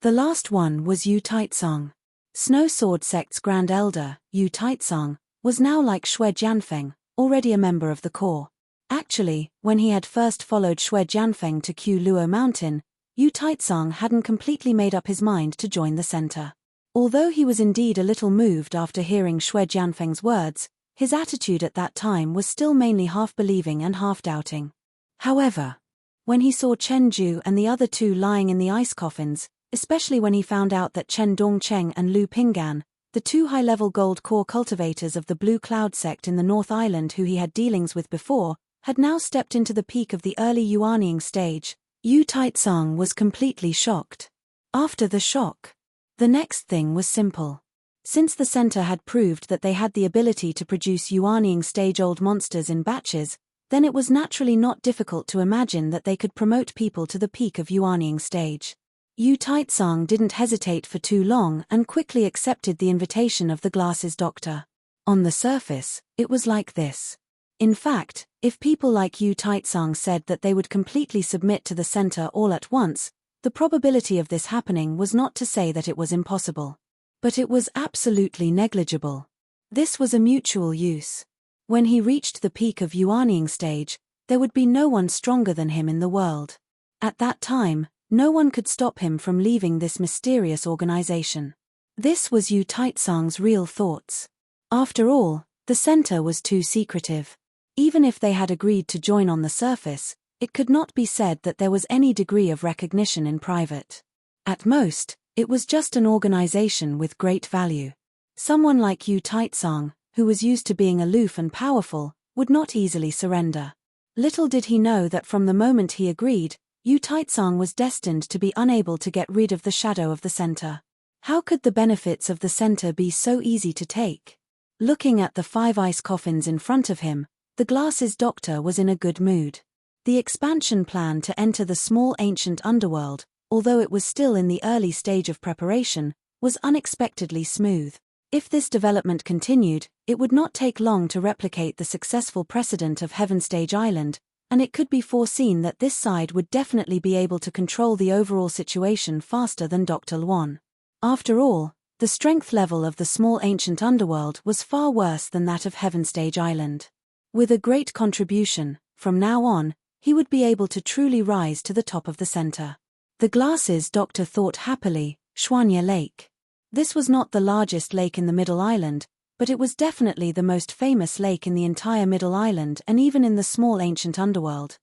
The last one was Yu Taizong. Snowsword Sect's Grand Elder, Yu Taizong, was now like Xue Jianfeng, already a member of the core. Actually, when he had first followed Xue Jianfeng to Q Luo Mountain, Yu Taizong hadn't completely made up his mind to join the center. Although he was indeed a little moved after hearing Xue Jianfeng's words, his attitude at that time was still mainly half-believing and half-doubting. However, when he saw Chen Ju and the other 2 lying in the ice coffins, especially when he found out that Chen Dongcheng and Lu Pinggan, the 2 high-level gold core cultivators of the Blue Cloud Sect in the North Island who he had dealings with before, had now stepped into the peak of the early Yuanying stage, Yu Taizong was completely shocked. After the shock, the next thing was simple. Since the center had proved that they had the ability to produce Yuanying stage-old monsters in batches, then it was naturally not difficult to imagine that they could promote people to the peak of Yuanying stage. Yu Taizong didn't hesitate for too long and quickly accepted the invitation of the Glasses Doctor. On the surface, it was like this. In fact, if people like Yu Taizong said that they would completely submit to the center all at once, the probability of this happening was not to say that it was impossible. But it was absolutely negligible. This was a mutual use. When he reached the peak of Yuanying stage, there would be no one stronger than him in the world. At that time, no one could stop him from leaving this mysterious organization. This was Yu Taitsang's real thoughts. After all, the center was too secretive. Even if they had agreed to join on the surface, it could not be said that there was any degree of recognition in private. At most, it was just an organization with great value. Someone like Yu Taitsang, who was used to being aloof and powerful, would not easily surrender. Little did he know that from the moment he agreed, Yu Taitsang was destined to be unable to get rid of the shadow of the center. How could the benefits of the center be so easy to take? Looking at the 5 ice coffins in front of him, the glasses doctor was in a good mood. The expansion plan to enter the small ancient underworld, although it was still in the early stage of preparation, was unexpectedly smooth. If this development continued, it would not take long to replicate the successful precedent of Heaven Stage Island, and it could be foreseen that this side would definitely be able to control the overall situation faster than Dr. Luan. After all, the strength level of the small ancient underworld was far worse than that of Heaven Stage Island. With a great contribution, from now on, he would be able to truly rise to the top of the center. The glasses doctor thought happily, Xuanya Lake. This was not the largest lake in the Middle Island, but it was definitely the most famous lake in the entire Middle Island and even in the small ancient underworld.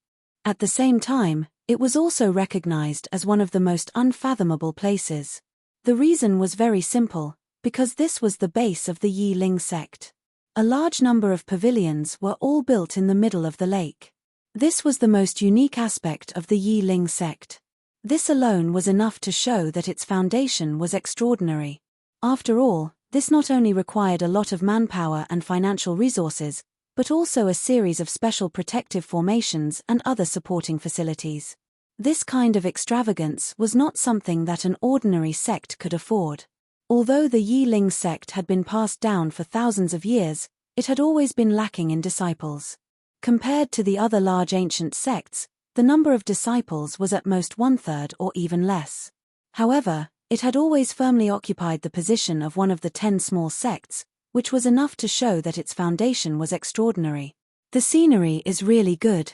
At the same time, it was also recognized as one of the most unfathomable places. The reason was very simple, because this was the base of the Yi Ling sect. A large number of pavilions were all built in the middle of the lake. This was the most unique aspect of the Yi Ling sect. This alone was enough to show that its foundation was extraordinary. After all, this not only required a lot of manpower and financial resources, but also a series of special protective formations and other supporting facilities. This kind of extravagance was not something that an ordinary sect could afford. Although the Yi Ling sect had been passed down for thousands of years, it had always been lacking in disciples. Compared to the other large ancient sects, the number of disciples was at most 1/3 or even less. However, it had always firmly occupied the position of one of the 10 small sects, which was enough to show that its foundation was extraordinary. The scenery is really good.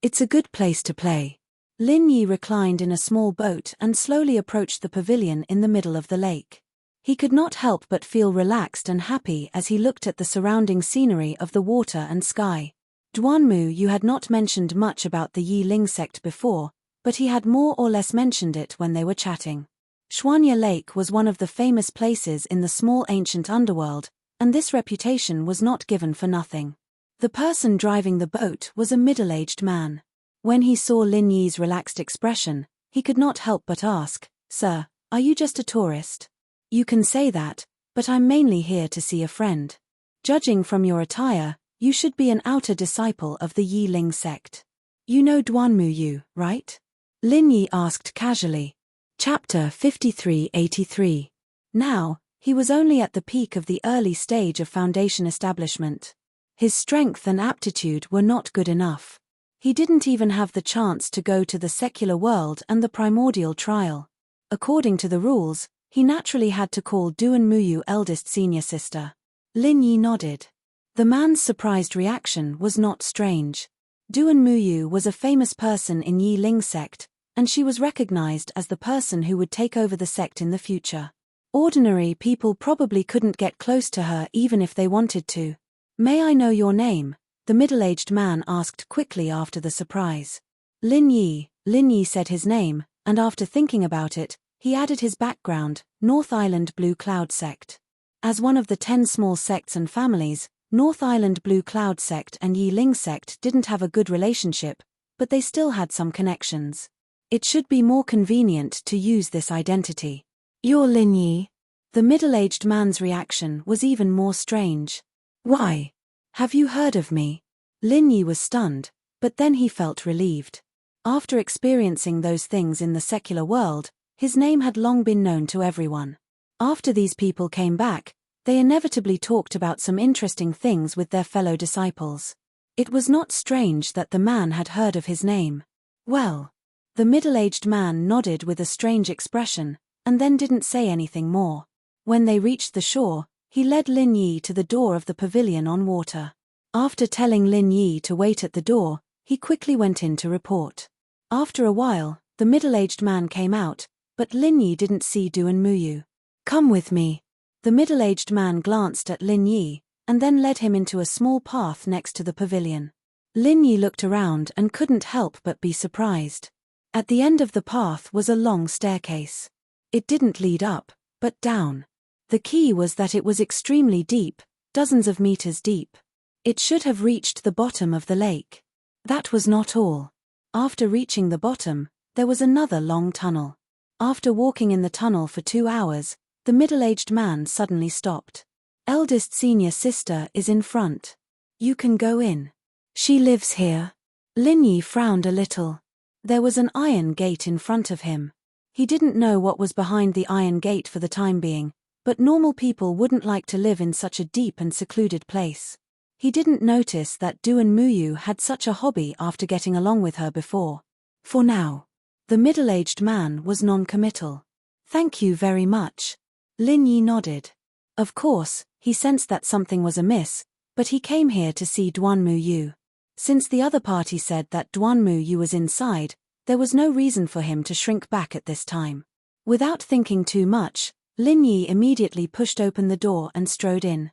It's a good place to play. Lin Yi reclined in a small boat and slowly approached the pavilion in the middle of the lake. He could not help but feel relaxed and happy as he looked at the surrounding scenery of the water and sky. Duanmu Yu had not mentioned much about the Yi Ling sect before, but he had more or less mentioned it when they were chatting. Xuanya Lake was one of the famous places in the small ancient underworld, and this reputation was not given for nothing. The person driving the boat was a middle-aged man. When he saw Lin Yi's relaxed expression, he could not help but ask, "Sir, are you just a tourist?" "You can say that, but I'm mainly here to see a friend. Judging from your attire, you should be an outer disciple of the Yi Ling sect. You know Duanmu Yu, right?" Lin Yi asked casually. Chapter 5383. Now, he was only at the peak of the early stage of foundation establishment. His strength and aptitude were not good enough. He didn't even have the chance to go to the secular world and the primordial trial. According to the rules, he naturally had to call Duanmu Yu eldest senior sister. Lin Yi nodded. The man's surprised reaction was not strange. Duanmu Yu was a famous person in Yi Ling sect, and she was recognized as the person who would take over the sect in the future. Ordinary people probably couldn't get close to her even if they wanted to. "May I know your name?" the middle-aged man asked quickly after the surprise. Lin Yi said his name, and after thinking about it, he added his background, North Island Blue Cloud sect. As one of the 10 small sects and families, North Island Blue Cloud sect and Yi Ling sect didn't have a good relationship, but they still had some connections. It should be more convenient to use this identity. "You're Lin Yi?" The middle-aged man's reaction was even more strange. "Why? Have you heard of me?" Lin Yi was stunned, but then he felt relieved. After experiencing those things in the secular world, his name had long been known to everyone. After these people came back, they inevitably talked about some interesting things with their fellow disciples. It was not strange that the man had heard of his name. "Well." The middle-aged man nodded with a strange expression, and then didn't say anything more. When they reached the shore, He led Lin Yi to the door of the pavilion on water. After telling Lin Yi to wait at the door, he quickly went in to report. After a while, the middle-aged man came out, but Lin Yi didn't see Duan Muyu. "Come with me." The middle-aged man glanced at Lin Yi, and then led him into a small path next to the pavilion. Lin Yi looked around and couldn't help but be surprised. At the end of the path was a long staircase. It didn't lead up, but down. The key was that it was extremely deep, dozens of meters deep. It should have reached the bottom of the lake. That was not all. After reaching the bottom, there was another long tunnel. After walking in the tunnel for 2 hours, the middle-aged man suddenly stopped. "Eldest senior sister is in front. You can go in. She lives here." Lin Yi frowned a little. There was an iron gate in front of him. He didn't know what was behind the iron gate for the time being, but normal people wouldn't like to live in such a deep and secluded place. He didn't notice that Duan Muyu had such a hobby after getting along with her before. For now. The middle-aged man was non-committal. "Thank you very much." Lin Yi nodded. Of course, he sensed that something was amiss, but he came here to see Duan Muyu. Since the other party said that Duan Muyu was inside, there was no reason for him to shrink back at this time. Without thinking too much, Lin Yi immediately pushed open the door and strode in.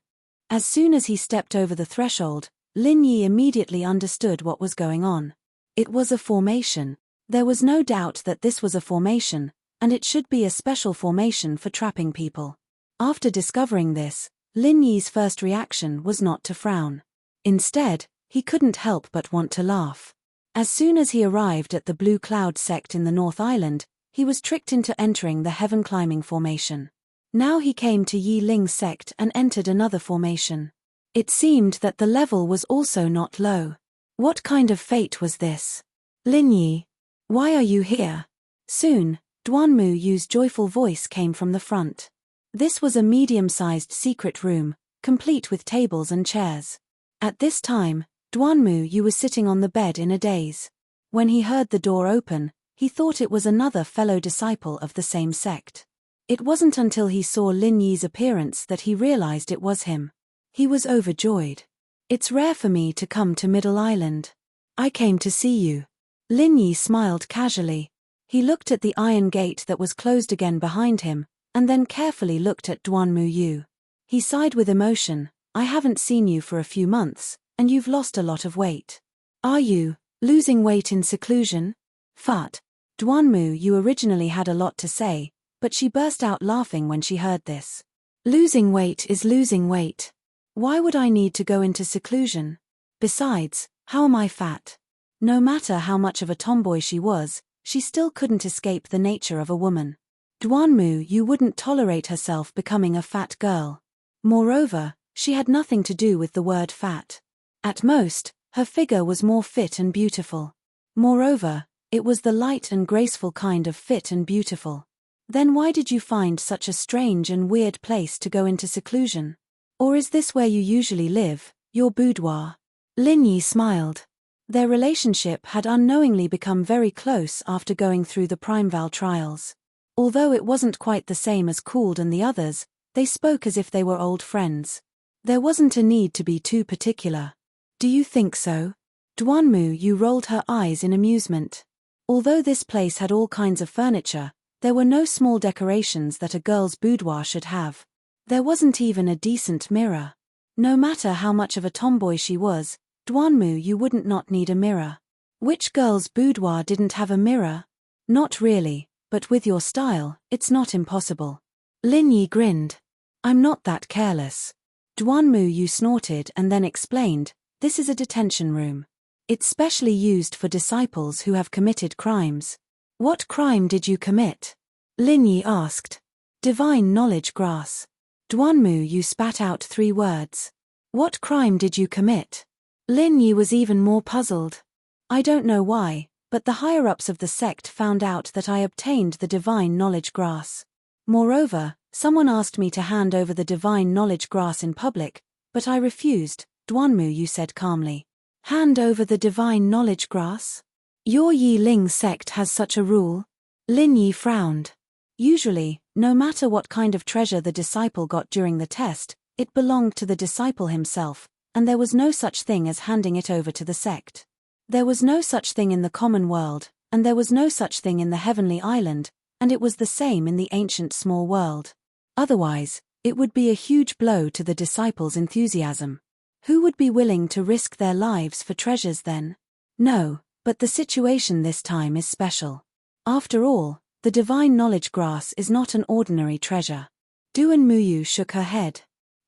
As soon as he stepped over the threshold, Lin Yi immediately understood what was going on. It was a formation. There was no doubt that this was a formation, and it should be a special formation for trapping people. After discovering this, Lin Yi's first reaction was not to frown. Instead, he couldn't help but want to laugh. As soon as he arrived at the Blue Cloud sect in the North Island, he was tricked into entering the Heaven Climbing formation. Now he came to Yi Ling sect and entered another formation. It seemed that the level was also not low. What kind of fate was this? "Lin Yi, why are you here?" Soon, Duan Muyu's joyful voice came from the front. This was a medium-sized secret room, complete with tables and chairs. At this time, Duan Muyu was sitting on the bed in a daze. When he heard the door open, he thought it was another fellow disciple of the same sect. It wasn't until he saw Lin Yi's appearance that he realized it was him. He was overjoyed. "It's rare for me to come to Middle Island. I came to see you." Lin Yi smiled casually. He looked at the iron gate that was closed again behind him, and then carefully looked at Duan Muyu. He sighed with emotion. "I haven't seen you for a few months, and you've lost a lot of weight. Are you losing weight in seclusion?" Fat. Duan Muyu originally had a lot to say, but she burst out laughing when she heard this. "Losing weight is losing weight. Why would I need to go into seclusion? Besides, how am I fat?" No matter how much of a tomboy she was, she still couldn't escape the nature of a woman. Duan Muyu wouldn't tolerate herself becoming a fat girl. Moreover, she had nothing to do with the word fat. At most, her figure was more fit and beautiful. Moreover, it was the light and graceful kind of fit and beautiful. Then why did you find such a strange and weird place to go into seclusion? Or is this where you usually live, your boudoir? Lin Yi smiled. Their relationship had unknowingly become very close after going through the Primeval trials. Although it wasn't quite the same as Cooled and the others, they spoke as if they were old friends. There wasn't a need to be too particular. "Do you think so?" Duan Muyu rolled her eyes in amusement. Although this place had all kinds of furniture, there were no small decorations that a girl's boudoir should have. There wasn't even a decent mirror. No matter how much of a tomboy she was, Duan Muyu wouldn't not need a mirror. Which girl's boudoir didn't have a mirror? Not really, but with your style, it's not impossible. Lin Yi grinned. "I'm not that careless." Duan Muyu snorted and then explained, "This is a detention room. It's specially used for disciples who have committed crimes." "What crime did you commit?" Lin Yi asked. "Divine knowledge grass." Duan Muyu spat out 3 words. "What crime did you commit?" Lin Yi was even more puzzled. "I don't know why, but the higher-ups of the sect found out that I obtained the divine knowledge grass. Moreover, someone asked me to hand over the divine knowledge grass in public, but I refused," Duan Muyu said calmly. "Hand over the divine knowledge grass? Your Yi Ling sect has such a rule?" Lin Yi frowned. Usually, no matter what kind of treasure the disciple got during the test, It belonged to the disciple himself, and there was no such thing as handing it over to the sect. There was no such thing in the common world, and there was no such thing in the heavenly island, and it was the same in the ancient small world. Otherwise, it would be a huge blow to the disciples' enthusiasm. Who would be willing to risk their lives for treasures then? No, but the situation this time is special. After all, the divine knowledge grass is not an ordinary treasure. Duan Muyu shook her head.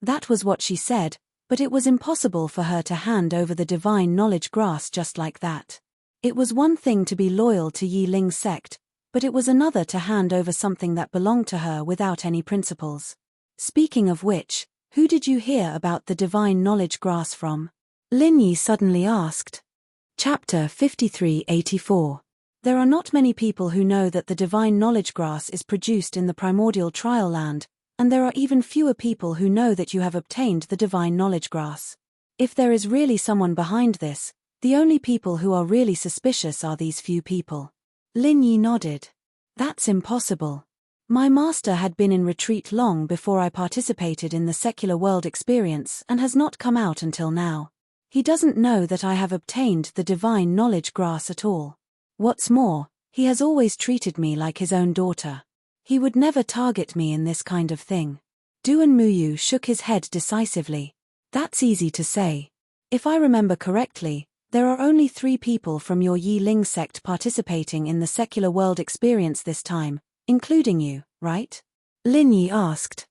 That was what she said, but it was impossible for her to hand over the divine knowledge grass just like that. It was one thing to be loyal to Yi Ling's sect, but it was another to hand over something that belonged to her without any principles. Speaking of which, who did you hear about the divine knowledge grass from? Lin Yi suddenly asked. Chapter 5384. There are not many people who know that the divine knowledge grass is produced in the primordial trial land, and there are even fewer people who know that you have obtained the divine knowledge grass. If there is really someone behind this, the only people who are really suspicious are these few people. Lin Yi nodded. That's impossible. My master had been in retreat long before I participated in the secular world experience and has not come out until now. He doesn't know that I have obtained the divine knowledge grass at all. What's more, he has always treated me like his own daughter. He would never target me in this kind of thing. Duan Muyu shook his head decisively. That's easy to say. If I remember correctly, there are only 3 people from your Yi Ling sect participating in the secular world experience this time, including you, right? Lin Yi asked.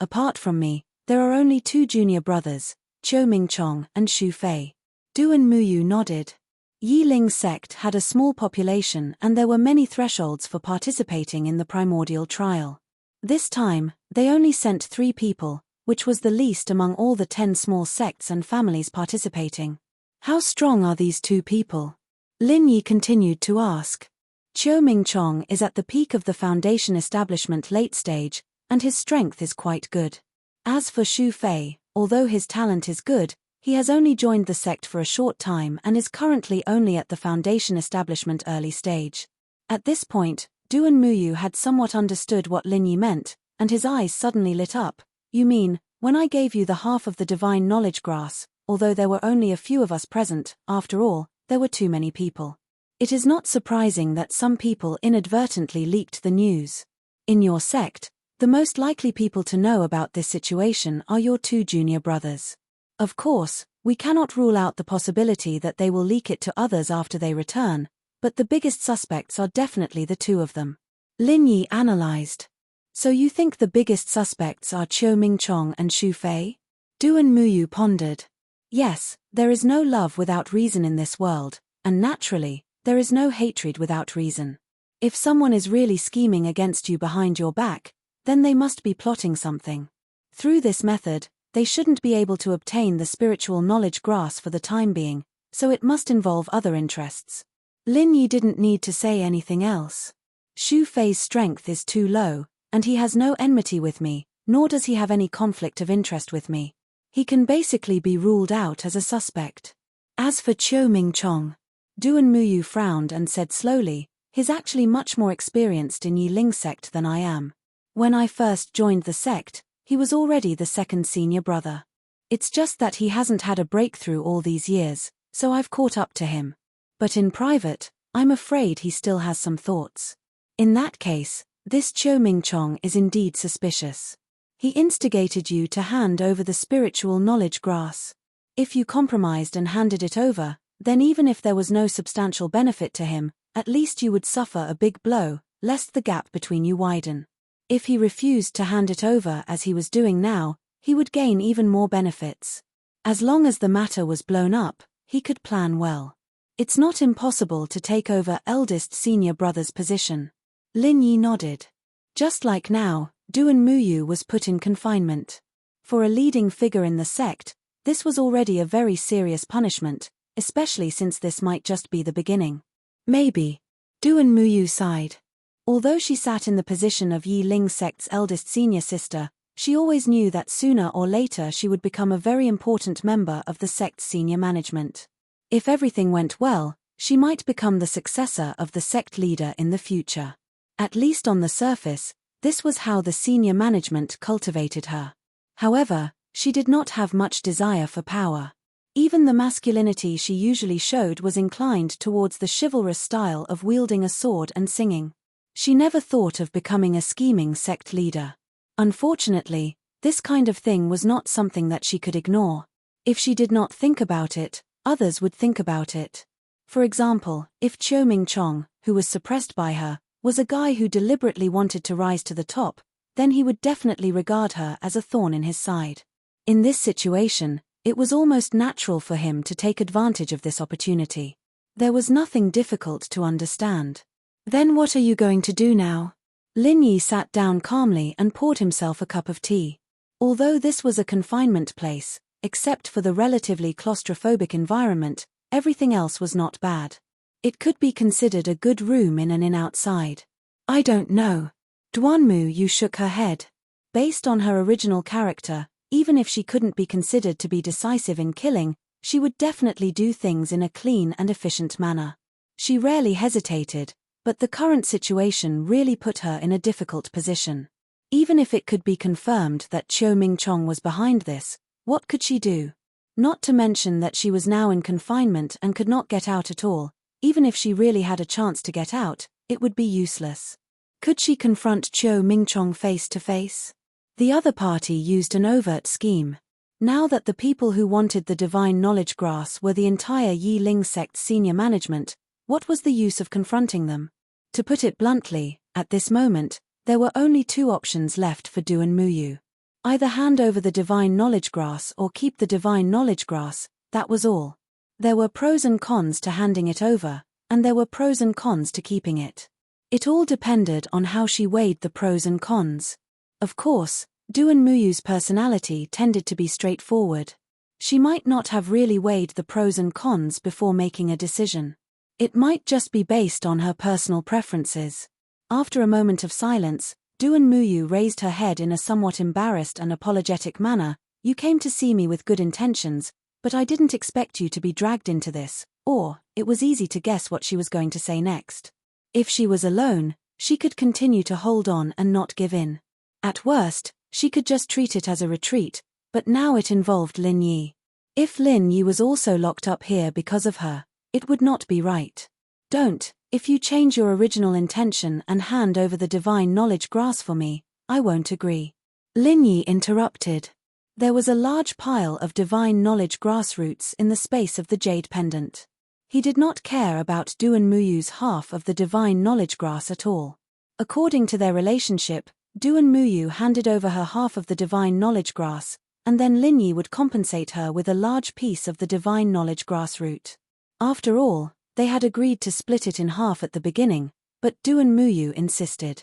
Apart from me, there are only 2 junior brothers, Qiu Mingchong and Xu Fei. Duan Muyu nodded. Yi Ling's sect had a small population and there were many thresholds for participating in the primordial trial. This time, they only sent 3 people, which was the least among all the 10 small sects and families participating. How strong are these 2 people? Lin Yi continued to ask. Qiu Mingchong is at the peak of the foundation establishment late stage, and his strength is quite good. As for Xu Fei, although his talent is good, he has only joined the sect for a short time and is currently only at the foundation establishment early stage. At this point, Duan Muyu had somewhat understood what Lin Yi meant, and his eyes suddenly lit up. You mean, when I gave you the half of the divine knowledge grass, although there were only a few of us present, after all, there were too many people. It is not surprising that some people inadvertently leaked the news. In your sect, the most likely people to know about this situation are your 2 junior brothers. Of course, we cannot rule out the possibility that they will leak it to others after they return, but the biggest suspects are definitely the 2 of them. Lin Yi analyzed. So you think the biggest suspects are Qiu Mingchong and Xu Fei? Duan Muyu pondered. Yes, there is no love without reason in this world, and naturally, there is no hatred without reason. If someone is really scheming against you behind your back, then they must be plotting something. Through this method, they shouldn't be able to obtain the spiritual knowledge grass for the time being, so it must involve other interests. Lin Yi didn't need to say anything else. Xu Fei's strength is too low, and he has no enmity with me, nor does he have any conflict of interest with me. He can basically be ruled out as a suspect. As for Qiu Mingchong, Duan Muyu frowned and said slowly, he's actually much more experienced in Yi Ling sect than I am. When I first joined the sect, he was already the 2nd senior brother. It's just that he hasn't had a breakthrough all these years, so I've caught up to him. But in private, I'm afraid he still has some thoughts. In that case, this Qiu Mingchong is indeed suspicious. He instigated you to hand over the spiritual knowledge grass. If you compromised and handed it over, then even if there was no substantial benefit to him, at least you would suffer a big blow, lest the gap between you widen. If he refused to hand it over as he was doing now, he would gain even more benefits. As long as the matter was blown up, he could plan well. It's not impossible to take over eldest senior brother's position. Lin Yi nodded. Just like now, Duan Muyu was put in confinement. For a leading figure in the sect, this was already a very serious punishment, especially since this might just be the beginning. Maybe. Duan Muyu sighed. Although she sat in the position of Yi Ling sect's eldest senior sister, she always knew that sooner or later she would become a very important member of the sect's senior management. If everything went well, she might become the successor of the sect leader in the future. At least on the surface, this was how the senior management cultivated her. However, she did not have much desire for power. Even the masculinity she usually showed was inclined towards the chivalrous style of wielding a sword and singing. She never thought of becoming a scheming sect leader. Unfortunately, this kind of thing was not something that she could ignore. If she did not think about it, others would think about it. For example, if Chiu Ming Chong, who was suppressed by her, was a guy who deliberately wanted to rise to the top, then he would definitely regard her as a thorn in his side. In this situation, it was almost natural for him to take advantage of this opportunity. There was nothing difficult to understand. Then what are you going to do now? Lin Yi sat down calmly and poured himself a cup of tea. Although this was a confinement place, except for the relatively claustrophobic environment, everything else was not bad. It could be considered a good room in an inn outside. I don't know. Duanmu Yu shook her head. Based on her original character, even if she couldn't be considered to be decisive in killing, she would definitely do things in a clean and efficient manner. She rarely hesitated, but the current situation really put her in a difficult position. Even if it could be confirmed that Chiu Ming Chong was behind this, what could she do? Not to mention that she was now in confinement and could not get out at all. Even if she really had a chance to get out, it would be useless. Could she confront Chiu Ming Chong face to face? The other party used an overt scheme. Now that the people who wanted the divine knowledge grass were the entire Yi Ling sect's senior management, what was the use of confronting them? To put it bluntly, at this moment, there were only two options left for Duanmu Yu. Either hand over the divine knowledge grass or keep the divine knowledge grass, that was all. There were pros and cons to handing it over, and there were pros and cons to keeping it. It all depended on how she weighed the pros and cons. Of course, Duanmu Yu's personality tended to be straightforward. She might not have really weighed the pros and cons before making a decision. It might just be based on her personal preferences. After a moment of silence, Duanmu Yu raised her head in a somewhat embarrassed and apologetic manner. You came to see me with good intentions, but I didn't expect you to be dragged into this, or, it was easy to guess what she was going to say next. If she was alone, she could continue to hold on and not give in. At worst, she could just treat it as a retreat, but now it involved Lin Yi. If Lin Yi was also locked up here because of her, it would not be right. Don't, if you change your original intention and hand over the divine knowledge grass for me, I won't agree. Lin Yi interrupted. There was a large pile of divine knowledge grass roots in the space of the jade pendant. He did not care about Duanmu Yu's half of the divine knowledge grass at all. According to their relationship, Duanmu Yu handed over her half of the divine knowledge grass, and then Lin Yi would compensate her with a large piece of the divine knowledge grass root. After all, they had agreed to split it in half at the beginning, but Duanmu Yu insisted.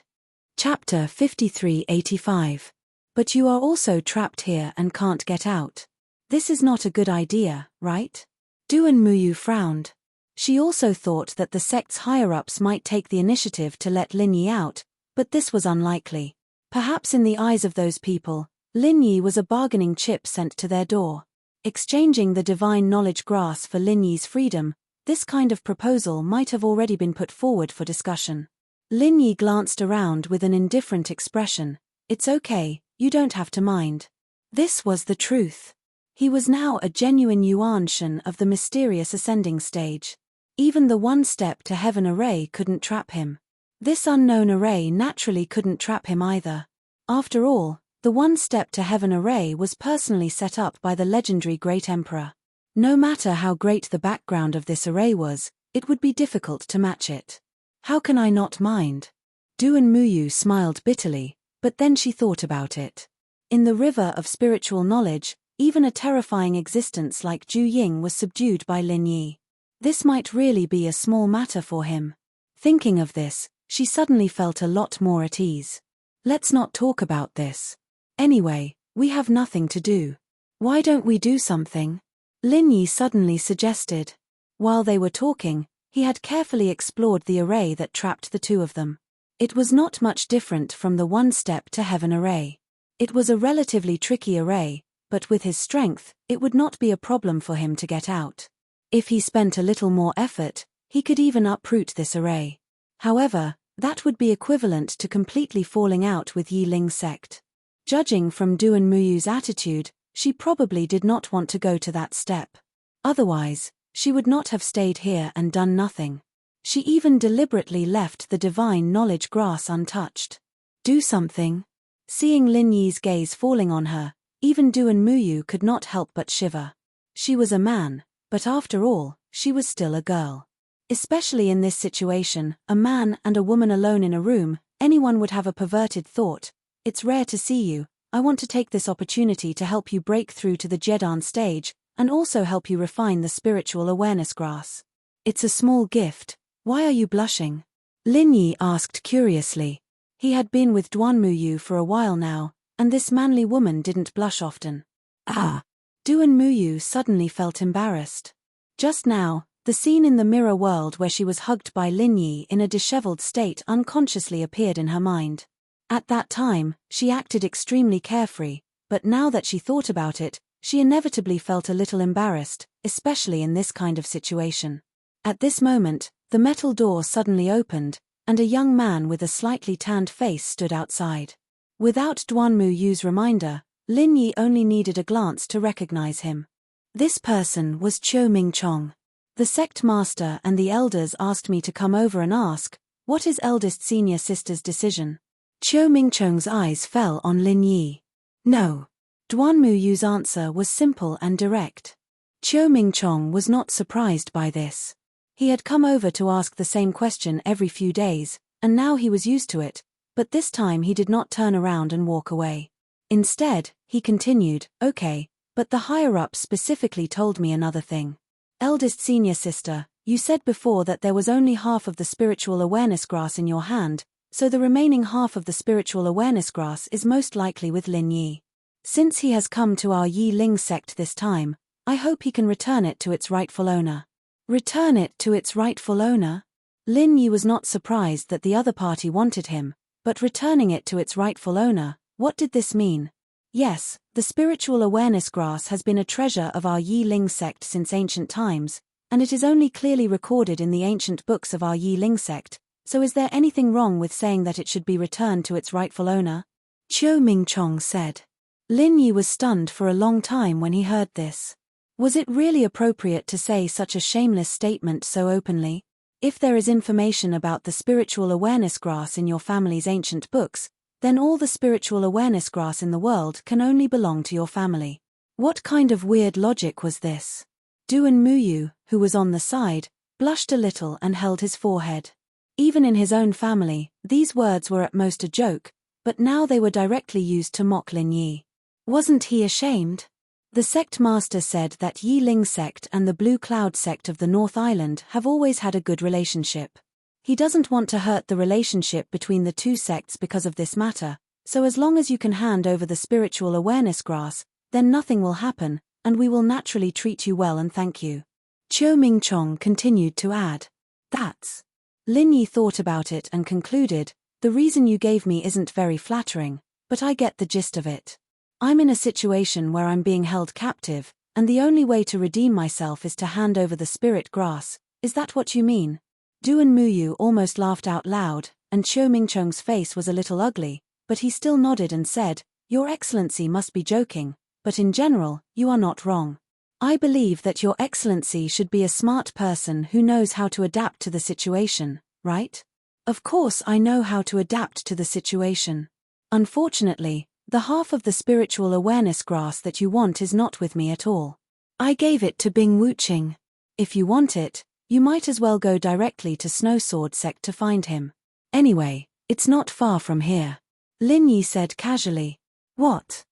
Chapter 5385. But you are also trapped here and can't get out. This is not a good idea, right? Duanmu Yu frowned. She also thought that the sect's higher-ups might take the initiative to let Lin Yi out, but this was unlikely. Perhaps in the eyes of those people, Lin Yi was a bargaining chip sent to their door. Exchanging the divine knowledge grass for Lin Yi's freedom, this kind of proposal might have already been put forward for discussion. Lin Yi glanced around with an indifferent expression. It's okay, you don't have to mind. This was the truth. He was now a genuine Yuan Shen of the mysterious ascending stage. Even the one-step to heaven array couldn't trap him. This unknown array naturally couldn't trap him either. After all, the one-step to heaven array was personally set up by the legendary Great Emperor. No matter how great the background of this array was, it would be difficult to match it. How can I not mind? Duanmu Yu smiled bitterly, but then she thought about it. In the river of spiritual knowledge, even a terrifying existence like Ju Ying was subdued by Lin Yi. This might really be a small matter for him. Thinking of this, she suddenly felt a lot more at ease. Let's not talk about this. Anyway, we have nothing to do. Why don't we do something? Lin Yi suddenly suggested. While they were talking, he had carefully explored the array that trapped the two of them. It was not much different from the one-step to heaven array. It was a relatively tricky array, but with his strength, it would not be a problem for him to get out. If he spent a little more effort, he could even uproot this array. However, that would be equivalent to completely falling out with Yi Ling sect. Judging from Duan Muyu's attitude, she probably did not want to go to that step. Otherwise, she would not have stayed here and done nothing. She even deliberately left the divine knowledge grass untouched. Do something. Seeing Lin Yi's gaze falling on her, even Duan Muyu could not help but shiver. She was a man, but after all, she was still a girl. Especially in this situation, a man and a woman alone in a room, anyone would have a perverted thought. It's rare to see you. I want to take this opportunity to help you break through to the Jedan stage, and also help you refine the spiritual awareness grass. It's a small gift. Why are you blushing? Lin Yi asked curiously. He had been with Duan Muyu for a while now, and this manly woman didn't blush often. Ah! Duan Muyu suddenly felt embarrassed. Just now, the scene in the mirror world where she was hugged by Lin Yi in a disheveled state unconsciously appeared in her mind. At that time, she acted extremely carefree, but now that she thought about it, she inevitably felt a little embarrassed, especially in this kind of situation. At this moment, the metal door suddenly opened, and a young man with a slightly tanned face stood outside. Without Duan Muyu's reminder, Lin Yi only needed a glance to recognize him. This person was Cho Ming-chong. The sect master and the elders asked me to come over and ask, what is eldest senior sister's decision? Cho Ming-chong's eyes fell on Lin Yi. No. Duan Muyu's answer was simple and direct. Cho Ming-chong was not surprised by this. He had come over to ask the same question every few days, and now he was used to it, but this time he did not turn around and walk away. Instead, he continued, okay, but the higher-ups specifically told me another thing. Eldest senior sister, you said before that there was only half of the spiritual awareness grass in your hand, so the remaining half of the spiritual awareness grass is most likely with Lin Yi. Since he has come to our Yi Ling sect this time, I hope he can return it to its rightful owner. Return it to its rightful owner? Lin Yi was not surprised that the other party wanted him, but returning it to its rightful owner, what did this mean? Yes, the spiritual awareness grass has been a treasure of our Yi Ling sect since ancient times, and it is only clearly recorded in the ancient books of our Yi Ling sect, so is there anything wrong with saying that it should be returned to its rightful owner? Cho Ming-chong said. Lin Yi was stunned for a long time when he heard this. Was it really appropriate to say such a shameless statement so openly? If there is information about the spiritual awareness grass in your family's ancient books, then all the spiritual awareness grass in the world can only belong to your family. What kind of weird logic was this? Duan Muyu, who was on the side, blushed a little and held his forehead. Even in his own family, these words were at most a joke, but now they were directly used to mock Lin Yi. Wasn't he ashamed? The sect master said that Yi Ling sect and the Blue Cloud sect of the North Island have always had a good relationship. He doesn't want to hurt the relationship between the two sects because of this matter, so as long as you can hand over the spiritual awareness grass, then nothing will happen, and we will naturally treat you well and thank you. Cho Ming-chong continued to add. That's. Lin Yi thought about it and concluded, the reason you gave me isn't very flattering, but I get the gist of it. I'm in a situation where I'm being held captive, and the only way to redeem myself is to hand over the spirit grass. Is that what you mean? Duan Muyu almost laughed out loud, and Cho Ming-chong's face was a little ugly, but he still nodded and said, Your Excellency must be joking, but in general, you are not wrong. I believe that Your Excellency should be a smart person who knows how to adapt to the situation, right? Of course I know how to adapt to the situation. Unfortunately, the half of the spiritual awareness grass that you want is not with me at all. I gave it to Bing Wuqing. If you want it, you might as well go directly to Snowsword Sect to find him. Anyway, it's not far from here. Lin Yi said casually. What?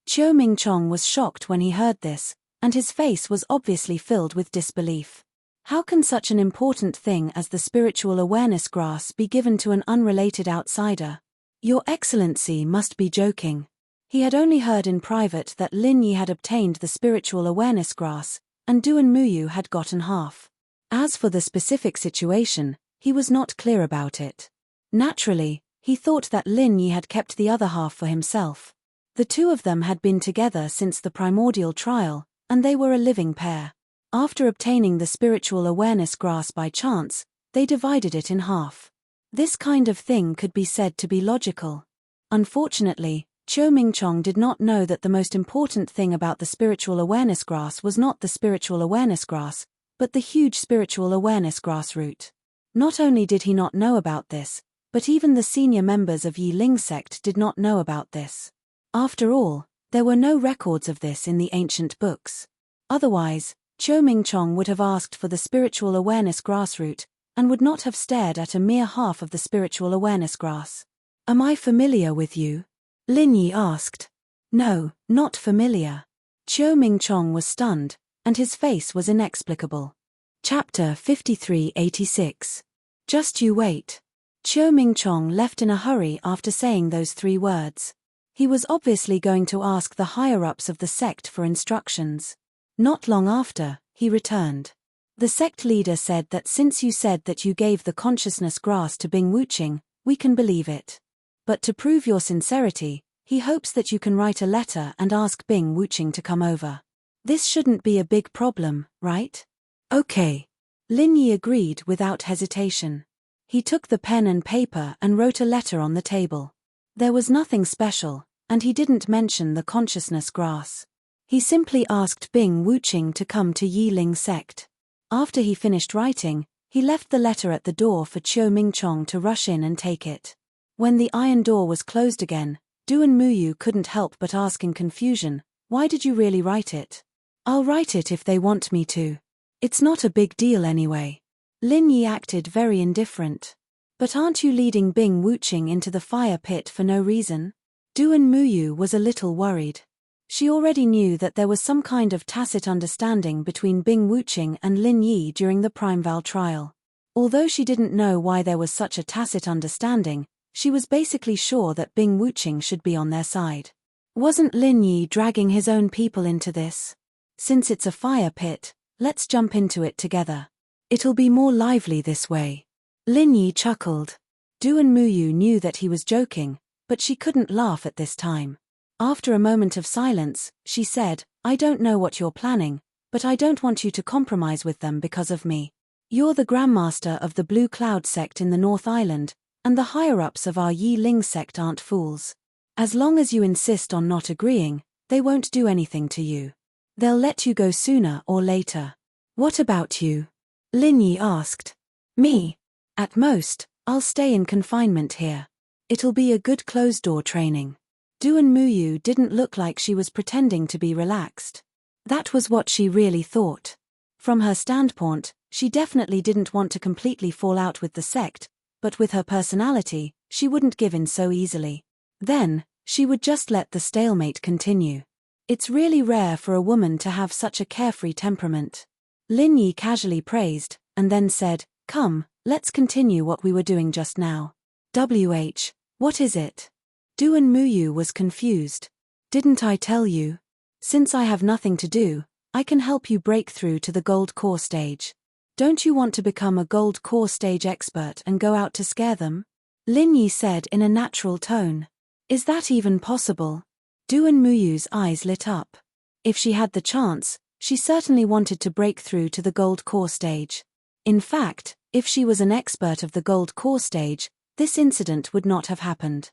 Cho Ming-chong was shocked when he heard this, and his face was obviously filled with disbelief. How can such an important thing as the spiritual awareness grass be given to an unrelated outsider? Your Excellency must be joking. He had only heard in private that Lin Yi had obtained the spiritual awareness grass, and Duan Muyu had gotten half. As for the specific situation, he was not clear about it. Naturally, he thought that Lin Yi had kept the other half for himself. The two of them had been together since the primordial trial, and they were a living pair. After obtaining the spiritual awareness grass by chance, they divided it in half. This kind of thing could be said to be logical. Unfortunately, Cho Ming-chong did not know that the most important thing about the spiritual awareness grass was not the spiritual awareness grass, but the huge spiritual awareness grass root. Not only did he not know about this, but even the senior members of Yi Ling sect did not know about this. After all, there were no records of this in the ancient books. Otherwise, Cho Ming-chong would have asked for the spiritual awareness grass root, and would not have stared at a mere half of the spiritual awareness grass. Am I familiar with you? Lin Yi asked. No, not familiar. Cho Ming-chong was stunned, and his face was inexplicable. Chapter 5386. Just you wait. Cho Ming-chong left in a hurry after saying those 3 words. He was obviously going to ask the higher-ups of the sect for instructions. Not long after, he returned. The sect leader said that since you said that you gave the consciousness grass to Bing Wuching, we can believe it. But to prove your sincerity, he hopes that you can write a letter and ask Bing Wuching to come over. This shouldn't be a big problem, right? Okay. Lin Yi agreed without hesitation. He took the pen and paper and wrote a letter on the table. There was nothing special, and he didn't mention the consciousness grass. He simply asked Bing Wuching to come to Yi Ling sect. After he finished writing, he left the letter at the door for Cho Ming-chong to rush in and take it. When the iron door was closed again, Duan Muyu couldn't help but ask in confusion, "Why did you really write it?" "I'll write it if they want me to. It's not a big deal anyway." Lin Yi acted very indifferent. "But aren't you leading Bing Wuching into the fire pit for no reason?" Duan Muyu was a little worried. She already knew that there was some kind of tacit understanding between Bing Wuching and Lin Yi during the Primeval trial. Although she didn't know why there was such a tacit understanding, she was basically sure that Bing Wuching should be on their side. Wasn't Lin Yi dragging his own people into this? Since it's a fire pit, let's jump into it together. It'll be more lively this way. Lin Yi chuckled. Duan Muyu knew that he was joking, but she couldn't laugh at this time. After a moment of silence, she said, "I don't know what you're planning, but I don't want you to compromise with them because of me. You're the Grandmaster of the Blue Cloud sect in the North Island, and the higher-ups of our Yi Ling sect aren't fools. As long as you insist on not agreeing, they won't do anything to you. They'll let you go sooner or later." "What about you?" Lin Yi asked. "Me? At most, I'll stay in confinement here. It'll be a good closed-door training." Duan Muyu didn't look like she was pretending to be relaxed. That was what she really thought. From her standpoint, she definitely didn't want to completely fall out with the sect, but with her personality, she wouldn't give in so easily. Then, she would just let the stalemate continue. It's really rare for a woman to have such a carefree temperament. Lin Yi casually praised, and then said, "Come, let's continue what we were doing just now." What is it?" Duan Muyu was confused. "Didn't I tell you? Since I have nothing to do, I can help you break through to the gold core stage. Don't you want to become a gold core stage expert and go out to scare them?" Lin Yi said in a natural tone. "Is that even possible?" Duan Muyu's eyes lit up. If she had the chance, she certainly wanted to break through to the gold core stage. In fact, if she was an expert of the gold core stage, this incident would not have happened.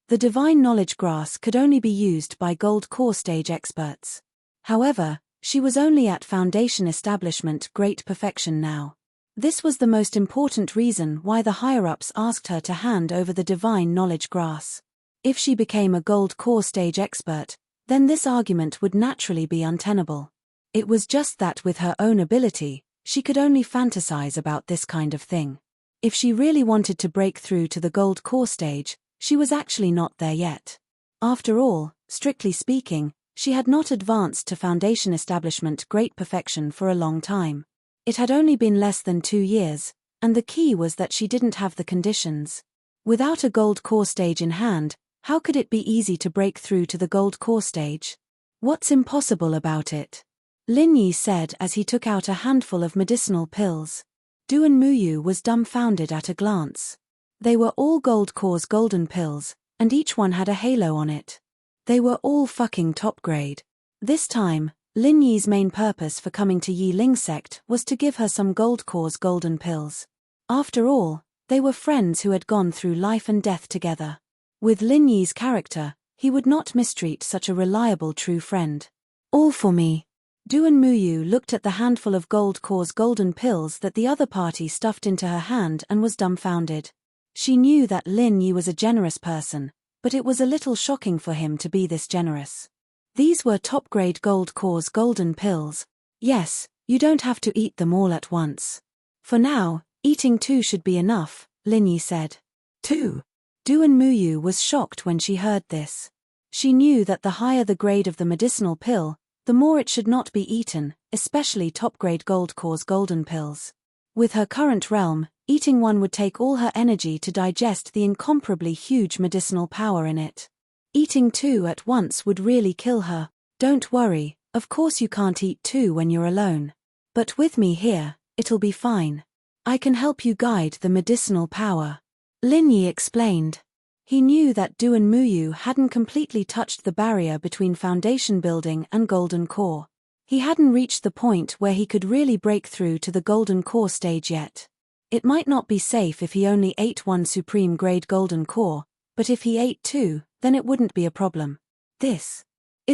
The divine knowledge grass could only be used by gold core stage experts. However, she was only at foundation establishment great perfection now. This was the most important reason why the higher-ups asked her to hand over the divine knowledge grass. If she became a gold core stage expert, then this argument would naturally be untenable. It was just that with her own ability, she could only fantasize about this kind of thing. If she really wanted to break through to the gold core stage, she was actually not there yet. After all, strictly speaking, she had not advanced to foundation establishment great perfection for a long time. It had only been less than 2 years, and the key was that she didn't have the conditions. Without a gold core stage in hand, how could it be easy to break through to the gold core stage? "What's impossible about it?" Lin Yi said as he took out a handful of medicinal pills. Duan Muyu was dumbfounded at a glance. They were all gold core's golden pills, and each one had a halo on it. They were all fucking top grade. This time, Lin Yi's main purpose for coming to Yi Ling sect was to give her some gold core's golden pills. After all, they were friends who had gone through life and death together. With Lin Yi's character, He would not mistreat such a reliable true friend. All for me. Duan Muyu looked at the handful of gold cause golden pills that the other party stuffed into her hand and was dumbfounded. She knew that Lin Yi was a generous person, but it was a little shocking for him to be this generous. These were top-grade gold cause golden pills. Yes, you don't have to eat them all at once. For now, eating 2 should be enough, Lin Yi said. 2. Duan Muyu was shocked when she heard this. She knew that the higher the grade of the medicinal pill, the more it should not be eaten, especially top-grade gold cause golden pills. With her current realm, eating 1 would take all her energy to digest the incomparably huge medicinal power in it. Eating 2 at once would really kill her. Don't worry, of course you can't eat 2 when you're alone. But with me here, it'll be fine. I can help you guide the medicinal power. Lin Yi explained. He knew that Duan Muyu hadn't completely touched the barrier between foundation building and golden core. He hadn't reached the point where he could really break through to the golden core stage yet. It might not be safe if he only ate 1 supreme grade golden core, but if he ate 2, then it wouldn't be a problem. Is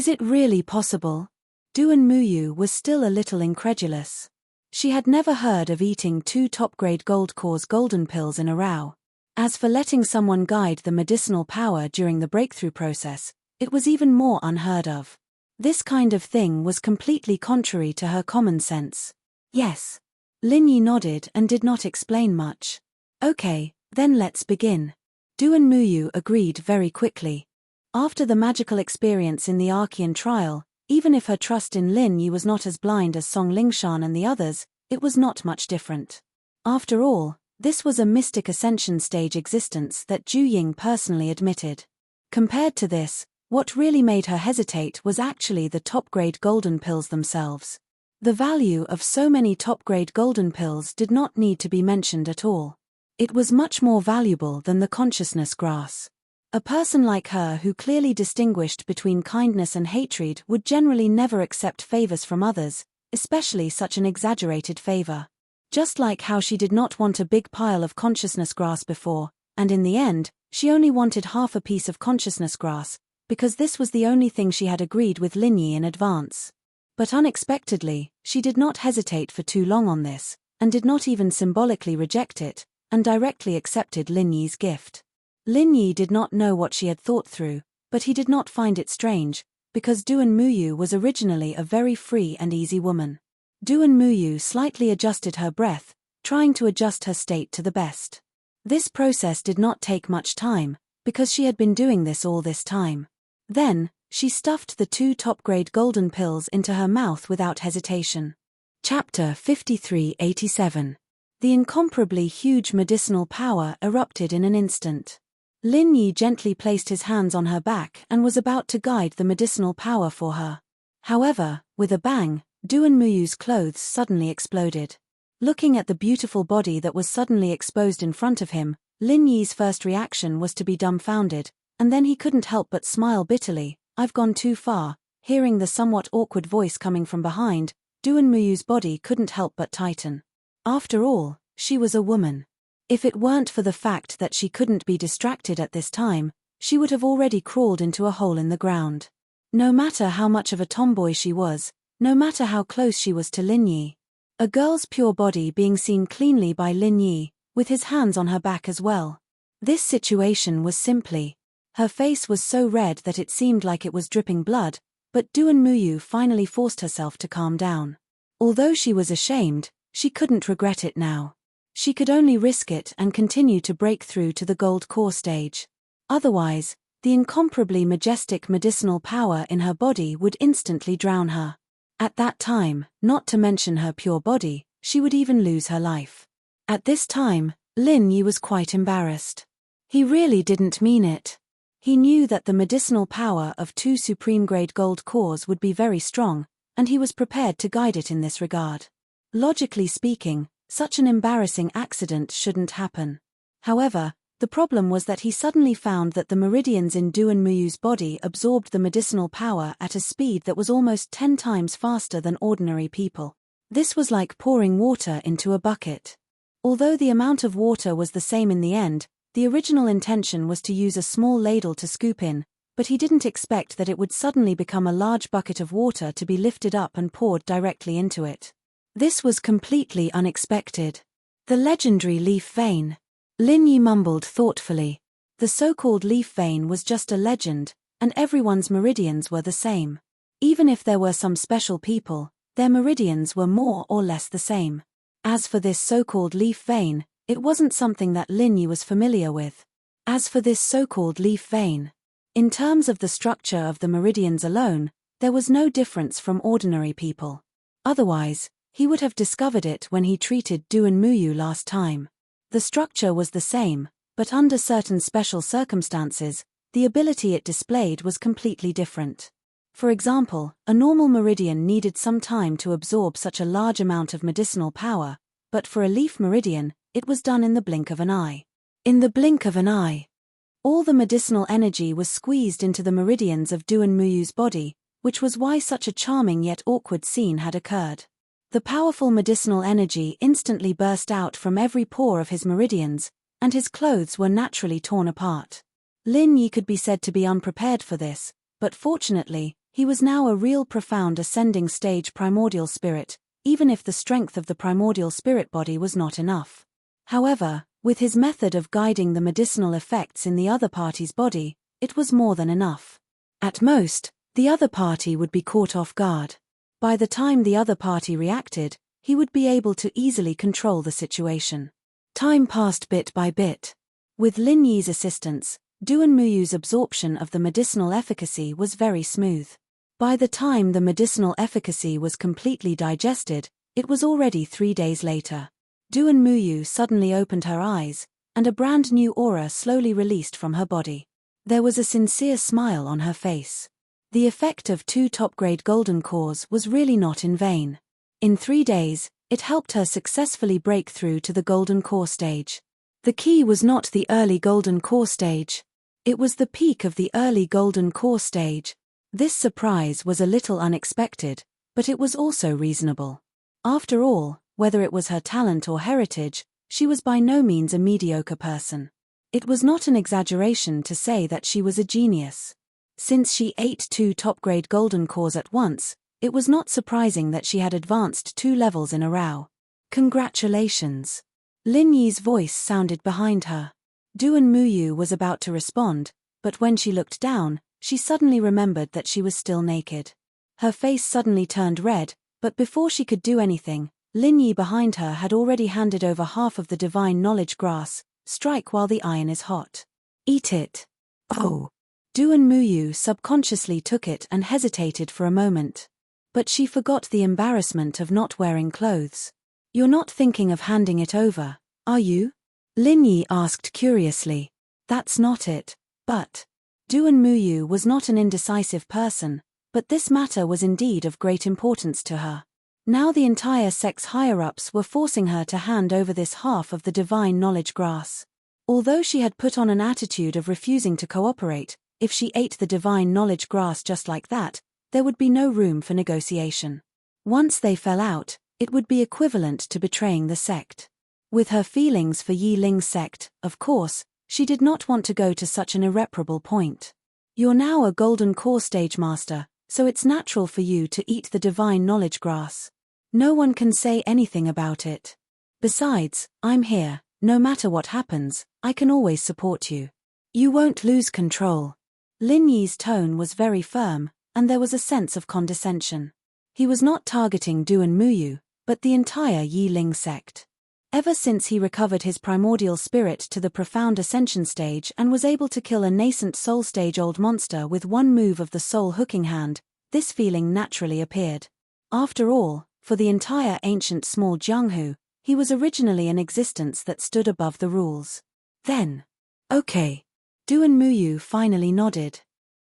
it really possible? Duan Muyu was still a little incredulous. She had never heard of eating 2 top-grade gold cause golden pills in a row. As for letting someone guide the medicinal power during the breakthrough process, it was even more unheard of. This kind of thing was completely contrary to her common sense. Yes. Lin Yi nodded and did not explain much. Okay, then let's begin. Duan Muyu agreed very quickly. After the magical experience in the Archean trial, even if her trust in Lin Yi was not as blind as Song Lingshan and the others, it was not much different. After all, this was a mystic ascension stage existence that Zhu Ying personally admitted. Compared to this, what really made her hesitate was actually the top-grade golden pills themselves. The value of so many top-grade golden pills did not need to be mentioned at all. It was much more valuable than the consciousness grass. A person like her who clearly distinguished between kindness and hatred would generally never accept favors from others, especially such an exaggerated favor. Just like how she did not want a big pile of consciousness grass before, and in the end, she only wanted half a piece of consciousness grass, because this was the only thing she had agreed with Lin Yi in advance. But unexpectedly, she did not hesitate for too long on this, and did not even symbolically reject it, and directly accepted Lin Yi's gift. Lin Yi did not know what she had thought through, but he did not find it strange, because Duan Muyu was originally a very free and easy woman. Duan Muyu slightly adjusted her breath, trying to adjust her state to the best. This process did not take much time, because she had been doing this all this time. Then, she stuffed the 2 top-grade golden pills into her mouth without hesitation. Chapter 5387. The incomparably huge medicinal power erupted in an instant. Lin Yi gently placed his hands on her back and was about to guide the medicinal power for her. However, with a bang, Duan Muyu's clothes suddenly exploded. Looking at the beautiful body that was suddenly exposed in front of him, Lin Yi's first reaction was to be dumbfounded, and then he couldn't help but smile bitterly. I've gone too far. Hearing the somewhat awkward voice coming from behind, Duan Muyu's body couldn't help but tighten. After all, she was a woman. If it weren't for the fact that she couldn't be distracted at this time, she would have already crawled into a hole in the ground. No matter how much of a tomboy she was, no matter how close she was to Lin Yi. A girl's pure body being seen cleanly by Lin Yi, with his hands on her back as well. This situation was simply. Her face was so red that it seemed like it was dripping blood, but Duan Muyu finally forced herself to calm down. Although she was ashamed, she couldn't regret it now. She could only risk it and continue to break through to the gold core stage. Otherwise, the incomparably majestic medicinal power in her body would instantly drown her. At that time, not to mention her pure body, she would even lose her life. At this time, Lin Yi was quite embarrassed. He really didn't mean it. He knew that the medicinal power of 2 supreme-grade gold cores would be very strong, and he was prepared to guide it in this regard. Logically speaking, such an embarrassing accident shouldn't happen. However, the problem was that he suddenly found that the meridians in Duan Muyu's body absorbed the medicinal power at a speed that was almost 10 times faster than ordinary people. This was like pouring water into a bucket. Although the amount of water was the same in the end, the original intention was to use a small ladle to scoop in, but he didn't expect that it would suddenly become a large bucket of water to be lifted up and poured directly into it. This was completely unexpected. The legendary leaf vein. Lin Yi mumbled thoughtfully. The so-called leaf vein was just a legend, and everyone's meridians were the same. Even if there were some special people, their meridians were more or less the same. As for this so-called leaf vein, it wasn't something that Lin Yi was familiar with. In terms of the structure of the meridians alone, there was no difference from ordinary people. Otherwise, he would have discovered it when he treated Duan Muyu last time. The structure was the same, but under certain special circumstances, the ability it displayed was completely different. For example, a normal meridian needed some time to absorb such a large amount of medicinal power, but for a leaf meridian, it was done in the blink of an eye. In the blink of an eye. All the medicinal energy was squeezed into the meridians of Duan Muyu's body, which was why such a charming yet awkward scene had occurred. The powerful medicinal energy instantly burst out from every pore of his meridians, and his clothes were naturally torn apart. Lin Yi could be said to be unprepared for this, but fortunately, he was now a real profound ascending stage primordial spirit, even if the strength of the primordial spirit body was not enough. However, with his method of guiding the medicinal effects in the other party's body, it was more than enough. At most, the other party would be caught off guard. By the time the other party reacted, he would be able to easily control the situation. Time passed bit by bit. With Lin Yi's assistance, Duan Muyu's absorption of the medicinal efficacy was very smooth. By the time the medicinal efficacy was completely digested, it was already 3 days later. Duan Muyu suddenly opened her eyes, and a brand new aura slowly released from her body. There was a sincere smile on her face. The effect of 2 top-grade golden cores was really not in vain. In 3 days, it helped her successfully break through to the golden core stage. The key was not the early golden core stage. It was the peak of the early golden core stage. This surprise was a little unexpected, but it was also reasonable. After all, whether it was her talent or heritage, she was by no means a mediocre person. It was not an exaggeration to say that she was a genius. Since she ate 2 top-grade golden cores at once, it was not surprising that she had advanced 2 levels in a row. Congratulations. Lin Yi's voice sounded behind her. Duan Muyu was about to respond, but when she looked down, she suddenly remembered that she was still naked. Her face suddenly turned red, but before she could do anything, Lin Yi behind her had already handed over half of the divine knowledge grass. Strike while the iron is hot. Eat it. Oh. Duan Muyu subconsciously took it and hesitated for a moment. But she forgot the embarrassment of not wearing clothes. You're not thinking of handing it over, are you? Lin Yi asked curiously. That's not it, but... Duan Muyu was not an indecisive person, but this matter was indeed of great importance to her. Now the entire sect's higher-ups were forcing her to hand over this half of the divine knowledge grass. Although she had put on an attitude of refusing to cooperate, if she ate the divine knowledge grass just like that, there would be no room for negotiation. Once they fell out, it would be equivalent to betraying the sect. With her feelings for Yi Ling's sect, of course, she did not want to go to such an irreparable point. You're now a golden core stage master, so it's natural for you to eat the divine knowledge grass. No one can say anything about it. Besides, I'm here, no matter what happens, I can always support you. You won't lose control. Lin Yi's tone was very firm, and there was a sense of condescension. He was not targeting Duan Muyu, but the entire Yi Ling sect. Ever since he recovered his primordial spirit to the profound ascension stage and was able to kill a nascent soul stage old monster with one move of the soul hooking hand, this feeling naturally appeared. After all, for the entire ancient small Jianghu, he was originally an existence that stood above the rules. Then, okay. Duan Muyu finally nodded.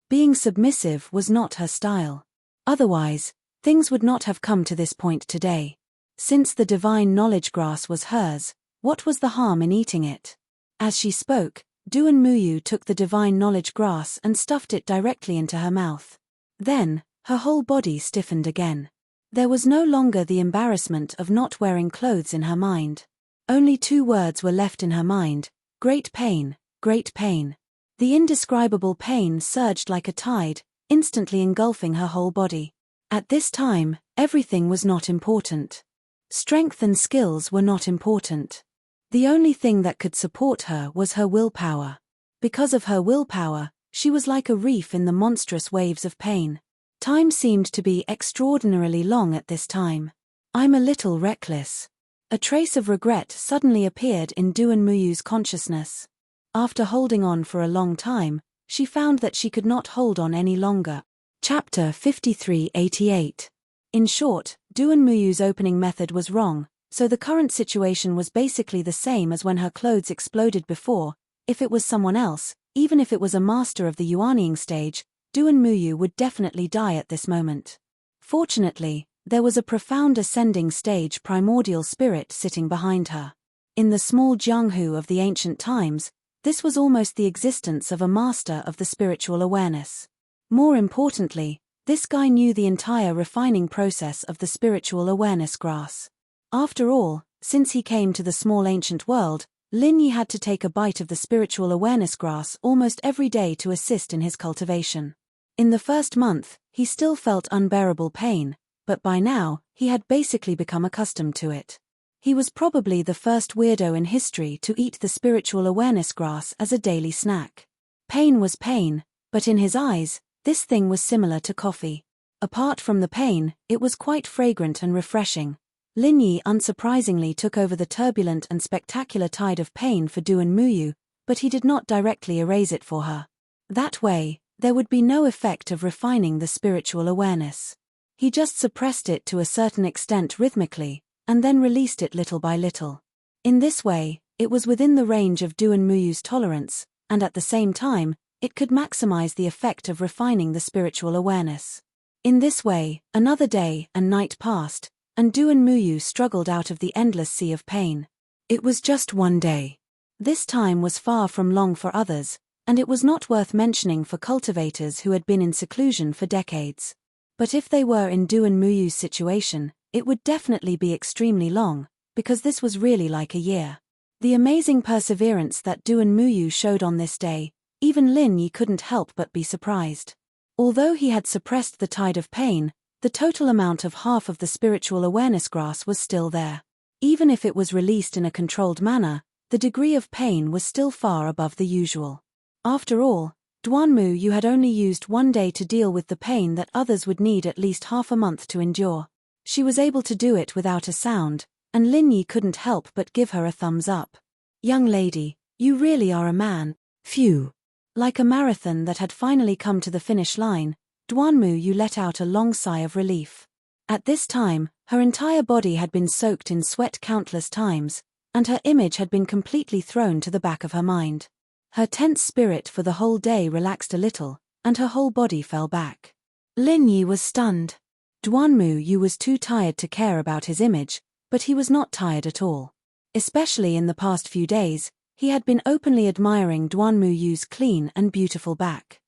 Being submissive was not her style. Otherwise, things would not have come to this point today. Since the divine knowledge grass was hers, what was the harm in eating it? As she spoke, Duan Muyu took the divine knowledge grass and stuffed it directly into her mouth. Then, her whole body stiffened again. There was no longer the embarrassment of not wearing clothes in her mind. Only 2 words were left in her mind: great pain, great pain. The indescribable pain surged like a tide, instantly engulfing her whole body. At this time, everything was not important. Strength and skills were not important. The only thing that could support her was her willpower. Because of her willpower, she was like a reef in the monstrous waves of pain. Time seemed to be extraordinarily long at this time. I'm a little reckless. A trace of regret suddenly appeared in Duanmuyu's consciousness. After holding on for a long time, she found that she could not hold on any longer. Chapter 5388. In short, Duanmuyu's opening method was wrong, so the current situation was basically the same as when her clothes exploded before. If it was someone else, even if it was a master of the Yuanying stage, Duanmuyu would definitely die at this moment. Fortunately, there was a profound ascending stage primordial spirit sitting behind her. In the small Jianghu of the ancient times, this was almost the existence of a master of the spiritual awareness. More importantly, this guy knew the entire refining process of the spiritual awareness grass. After all, since he came to the small ancient world, Lin Yi had to take a bite of the spiritual awareness grass almost every day to assist in his cultivation. In the first month, he still felt unbearable pain, but by now, he had basically become accustomed to it. He was probably the first weirdo in history to eat the spiritual awareness grass as a daily snack. Pain was pain, but in his eyes, this thing was similar to coffee. Apart from the pain, it was quite fragrant and refreshing. Lin Yi unsurprisingly took over the turbulent and spectacular tide of pain for Duanmuyu, but he did not directly erase it for her. That way, there would be no effect of refining the spiritual awareness. He just suppressed it to a certain extent rhythmically, and then released it little by little. In this way, it was within the range of Duanmuyu's tolerance, and at the same time, it could maximize the effect of refining the spiritual awareness. In this way, another day and night passed, and Duanmuyu struggled out of the endless sea of pain. It was just one day. This time was far from long for others, and it was not worth mentioning for cultivators who had been in seclusion for decades. But if they were in Duanmuyu's situation, it would definitely be extremely long, because this was really like a year. The amazing perseverance that Duanmuyu showed on this day, even Lin Yi couldn't help but be surprised. Although he had suppressed the tide of pain, the total amount of half of the spiritual awareness grass was still there. Even if it was released in a controlled manner, the degree of pain was still far above the usual. After all, Duanmu had only used one day to deal with the pain that others would need at least half a month to endure. She was able to do it without a sound, and Lin Yi couldn't help but give her a thumbs up. Young lady, you really are a man. Phew. Like a marathon that had finally come to the finish line, Duanmu let out a long sigh of relief. At this time, her entire body had been soaked in sweat countless times, and her image had been completely thrown to the back of her mind. Her tense spirit for the whole day relaxed a little, and her whole body fell back. Lin Yi was stunned. Duanmu was too tired to care about his image, but he was not tired at all. Especially in the past few days, he had been openly admiring Duanmuyu's clean and beautiful back.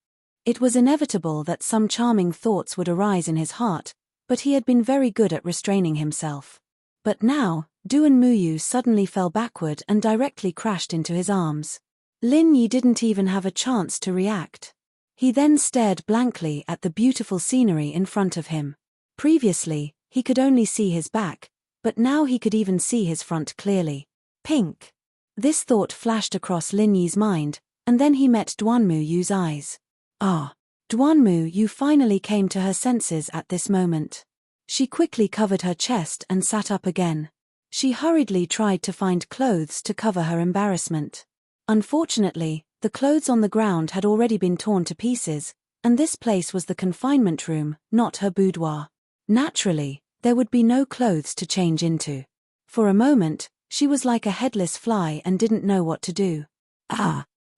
It was inevitable that some charming thoughts would arise in his heart, but he had been very good at restraining himself. But now, Duanmuyu suddenly fell backward and directly crashed into his arms. Lin Yi didn't even have a chance to react. He then stared blankly at the beautiful scenery in front of him. Previously, he could only see his back, but now he could even see his front clearly. Pink. This thought flashed across Lin Yi's mind, and then he met Duanmuyu's eyes. Ah. Duanmu finally came to her senses at this moment. She quickly covered her chest and sat up again. She hurriedly tried to find clothes to cover her embarrassment. Unfortunately, the clothes on the ground had already been torn to pieces, and this place was the confinement room, not her boudoir. Naturally, there would be no clothes to change into. For a moment, she was like a headless fly and didn't know what to do.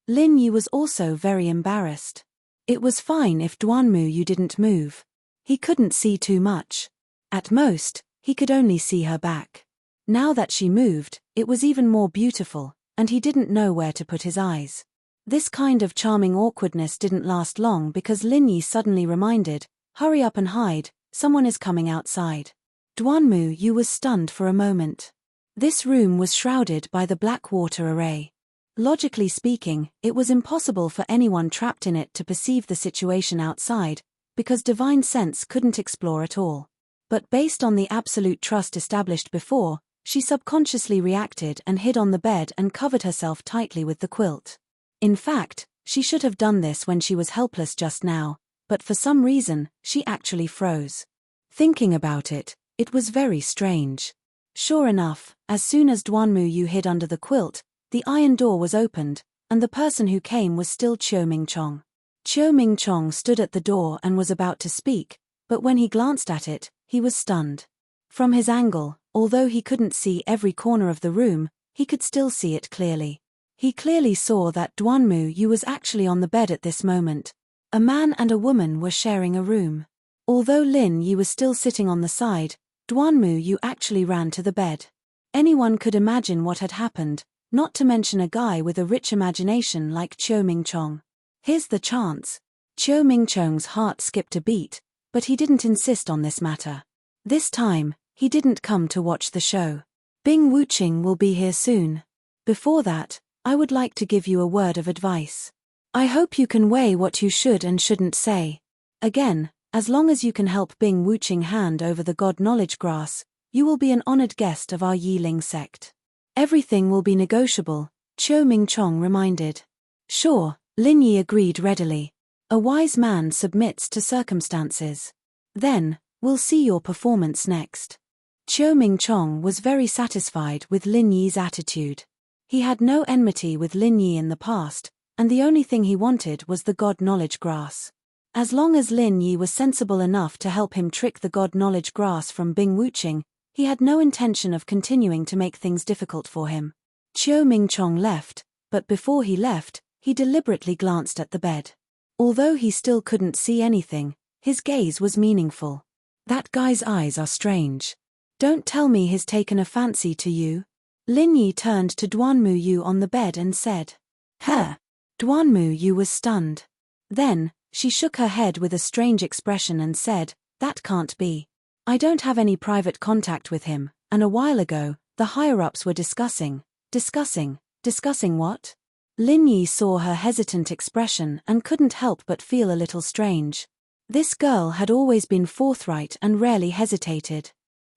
Lin Yi was also very embarrassed. It was fine if Duanmu didn't move. He couldn't see too much. At most, he could only see her back. Now that she moved, it was even more beautiful, and he didn't know where to put his eyes. This kind of charming awkwardness didn't last long because Lin Yi suddenly reminded, "Hurry up and hide, someone is coming outside." Duanmu was stunned for a moment. This room was shrouded by the black water array. Logically speaking, it was impossible for anyone trapped in it to perceive the situation outside, because divine sense couldn't explore at all. But based on the absolute trust established before, she subconsciously reacted and hid on the bed and covered herself tightly with the quilt. In fact, she should have done this when she was helpless just now, but for some reason, she actually froze. Thinking about it, it was very strange. Sure enough, as soon as Duanmu Yu hid under the quilt, the iron door was opened, and the person who came was still Chiu Ming-chong. Chiu Ming-chong stood at the door and was about to speak, but when he glanced at it, he was stunned. From his angle, although he couldn't see every corner of the room, he could still see it clearly. He clearly saw that Duanmu Yu was actually on the bed at this moment. A man and a woman were sharing a room. Although Lin Yi was still sitting on the side, Duanmu Yu actually ran to the bed. Anyone could imagine what had happened, not to mention a guy with a rich imagination like Chiu Ming-chong. Here's the chance. Chiu Ming-chong's heart skipped a beat, but he didn't insist on this matter. This time, he didn't come to watch the show. Bing Wuqing will be here soon. Before that, I would like to give you a word of advice. I hope you can weigh what you should and shouldn't say. Again, as long as you can help Bing Wuqing hand over the God Knowledge Grass, you will be an honored guest of our Yiling sect. Everything will be negotiable, Chiu Ming-chong reminded. Sure, Lin Yi agreed readily. A wise man submits to circumstances. Then, we'll see your performance next. Chiu Ming-chong was very satisfied with Lin Yi's attitude. He had no enmity with Lin Yi in the past, and the only thing he wanted was the God Knowledge Grass. As long as Lin Yi was sensible enough to help him trick the God Knowledge Grass from Bing Wuqing, he had no intention of continuing to make things difficult for him. Chiu Ming-chong left, but before he left, he deliberately glanced at the bed. Although he still couldn't see anything, his gaze was meaningful. That guy's eyes are strange. Don't tell me he's taken a fancy to you. Lin Yi turned to Duanmu Yu on the bed and said. Huh. Duanmu Yu was stunned. Then, she shook her head with a strange expression and said, that can't be. I don't have any private contact with him, and a while ago, the higher-ups were discussing what? Lin Yi saw her hesitant expression and couldn't help but feel a little strange. This girl had always been forthright and rarely hesitated.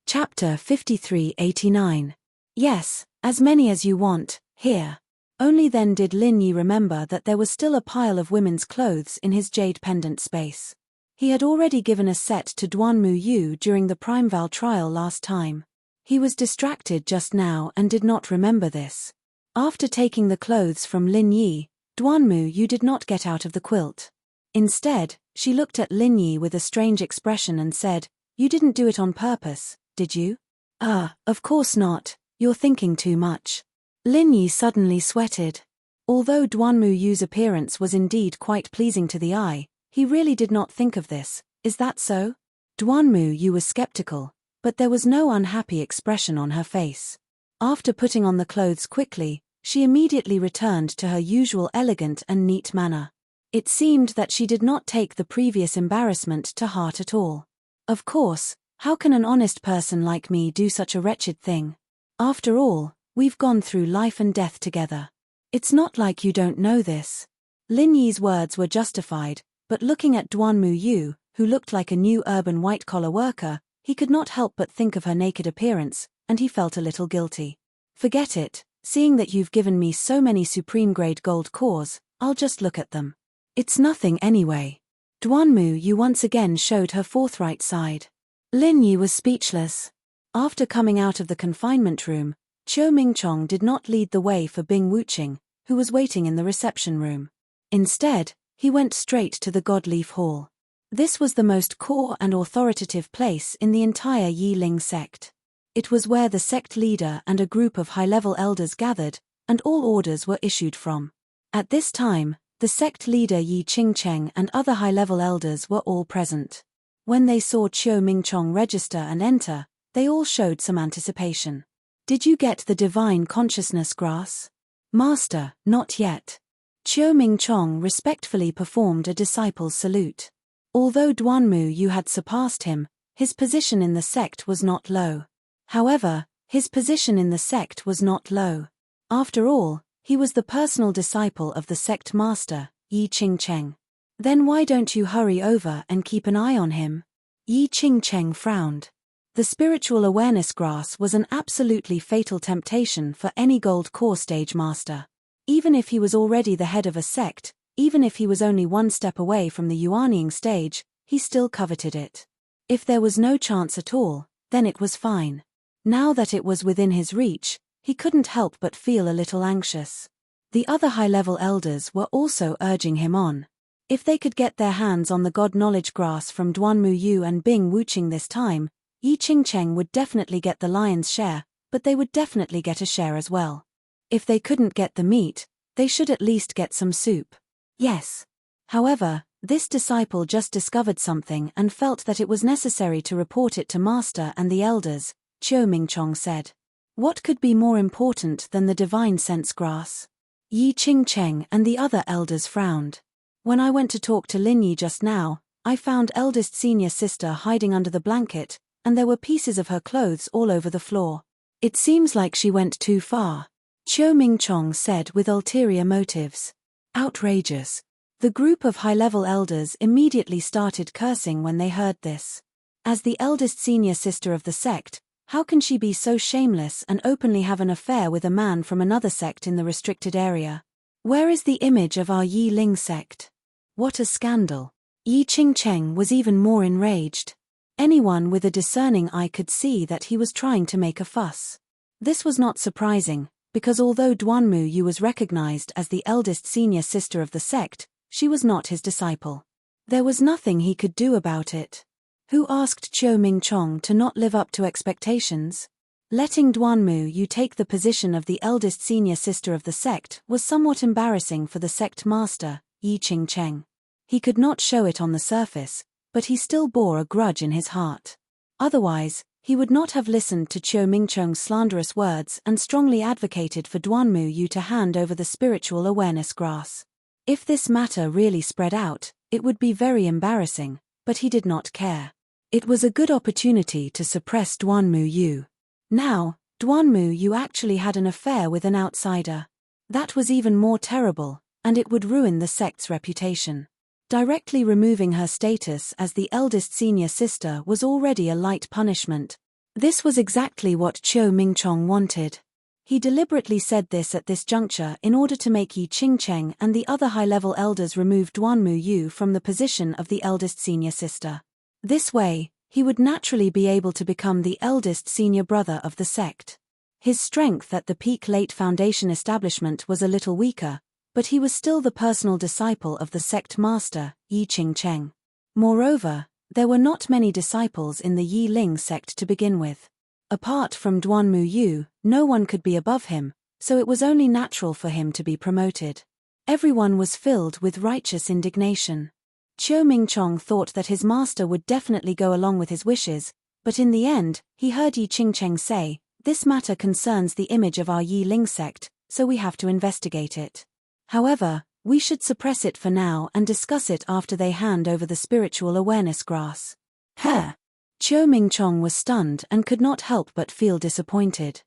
Chapter 53-89. Yes, as many as you want, here. Only then did Lin Yi remember that there was still a pile of women's clothes in his jade pendant space. He had already given a set to Duanmu Yu during the Primeval trial last time. He was distracted just now and did not remember this. After taking the clothes from Lin Yi, Duanmu Yu did not get out of the quilt. Instead, she looked at Lin Yi with a strange expression and said, You didn't do it on purpose, did you? Of course not, you're thinking too much. Lin Yi suddenly sweated. Although Duanmu Yu's appearance was indeed quite pleasing to the eye, he really did not think of this. Is that so? Duanmu Yu was skeptical, but there was no unhappy expression on her face. After putting on the clothes quickly, she immediately returned to her usual elegant and neat manner. It seemed that she did not take the previous embarrassment to heart at all. Of course, how can an honest person like me do such a wretched thing? After all, we've gone through life and death together. It's not like you don't know this. Lin Yi's words were justified, but looking at Duanmu Yu, who looked like a new urban white-collar worker, he could not help but think of her naked appearance, and he felt a little guilty. Forget it, seeing that you've given me so many supreme-grade gold cores, I'll just look at them. It's nothing anyway. Duanmu Yu once again showed her forthright side. Lin Yi was speechless. After coming out of the confinement room, Chiu Ming-chong did not lead the way for Bing Wuqing, who was waiting in the reception room. Instead, he went straight to the Godleaf Hall. This was the most core and authoritative place in the entire Yiling sect. It was where the sect leader and a group of high-level elders gathered, and all orders were issued from. At this time, the sect leader Yi Qingcheng and other high-level elders were all present. When they saw Chiu Ming-chong register and enter, they all showed some anticipation. Did you get the divine consciousness grass? Master, not yet. Chiu Ming-chong respectfully performed a disciple's salute. Although Duanmu Yu had surpassed him, his position in the sect was not low. However, his position in the sect was not low. After all, He was the personal disciple of the sect master, Yi Qingcheng. Then why don't you hurry over and keep an eye on him? Yi Qingcheng frowned. The spiritual awareness grass was an absolutely fatal temptation for any gold core stage master. Even if he was already the head of a sect, even if he was only one step away from the Yuanying stage, he still coveted it. If there was no chance at all, then it was fine. Now that it was within his reach, he couldn't help but feel a little anxious. The other high-level elders were also urging him on. If they could get their hands on the God Knowledge Grass from Duanmu Yu and Bing Wuqing this time, Yi Qingcheng would definitely get the lion's share, but they would definitely get a share as well. If they couldn't get the meat, they should at least get some soup. Yes. However, this disciple just discovered something and felt that it was necessary to report it to Master and the elders, Qiu Mingchong said. What could be more important than the divine sense grass? Yi Qingcheng and the other elders frowned. When I went to talk to Lin Yi just now, I found eldest senior sister hiding under the blanket, and there were pieces of her clothes all over the floor. It seems like she went too far, Qiu Mingchong said with ulterior motives. Outrageous. The group of high-level elders immediately started cursing when they heard this. As the eldest senior sister of the sect, how can she be so shameless and openly have an affair with a man from another sect in the restricted area? Where is the image of our Yi Ling sect? What a scandal. Yi Qingcheng was even more enraged. Anyone with a discerning eye could see that he was trying to make a fuss. This was not surprising, because although Duanmu Yu was recognized as the eldest senior sister of the sect, she was not his disciple. There was nothing he could do about it. Who asked Qiu Mingchong to not live up to expectations? Letting Duanmu Yu take the position of the eldest senior sister of the sect was somewhat embarrassing for the sect master, Yi Qingcheng. He could not show it on the surface, but he still bore a grudge in his heart. Otherwise, he would not have listened to Qiu Mingchong's slanderous words and strongly advocated for Duanmu Yu to hand over the spiritual awareness grass. If this matter really spread out, it would be very embarrassing, but he did not care. It was a good opportunity to suppress Duanmu Yu. Now, Duanmu Yu actually had an affair with an outsider. That was even more terrible, and it would ruin the sect's reputation. Directly removing her status as the eldest senior sister was already a light punishment. This was exactly what Qiu Mingchong wanted. He deliberately said this at this juncture in order to make Yi Qingcheng and the other high-level elders remove Duanmu Yu from the position of the eldest senior sister. This way, he would naturally be able to become the eldest senior brother of the sect. His strength at the peak late foundation establishment was a little weaker, but he was still the personal disciple of the sect master, Yi Qingcheng. Moreover, there were not many disciples in the Yi Ling sect to begin with. Apart from Duanmu Yu, no one could be above him, so it was only natural for him to be promoted. Everyone was filled with righteous indignation. Qiu Mingchong thought that his master would definitely go along with his wishes, but in the end, he heard Yi Qingcheng say, "This matter concerns the image of our Yi Ling sect, so we have to investigate it. However, we should suppress it for now and discuss it after they hand over the spiritual awareness grass." Qiu Mingchong was stunned and could not help but feel disappointed.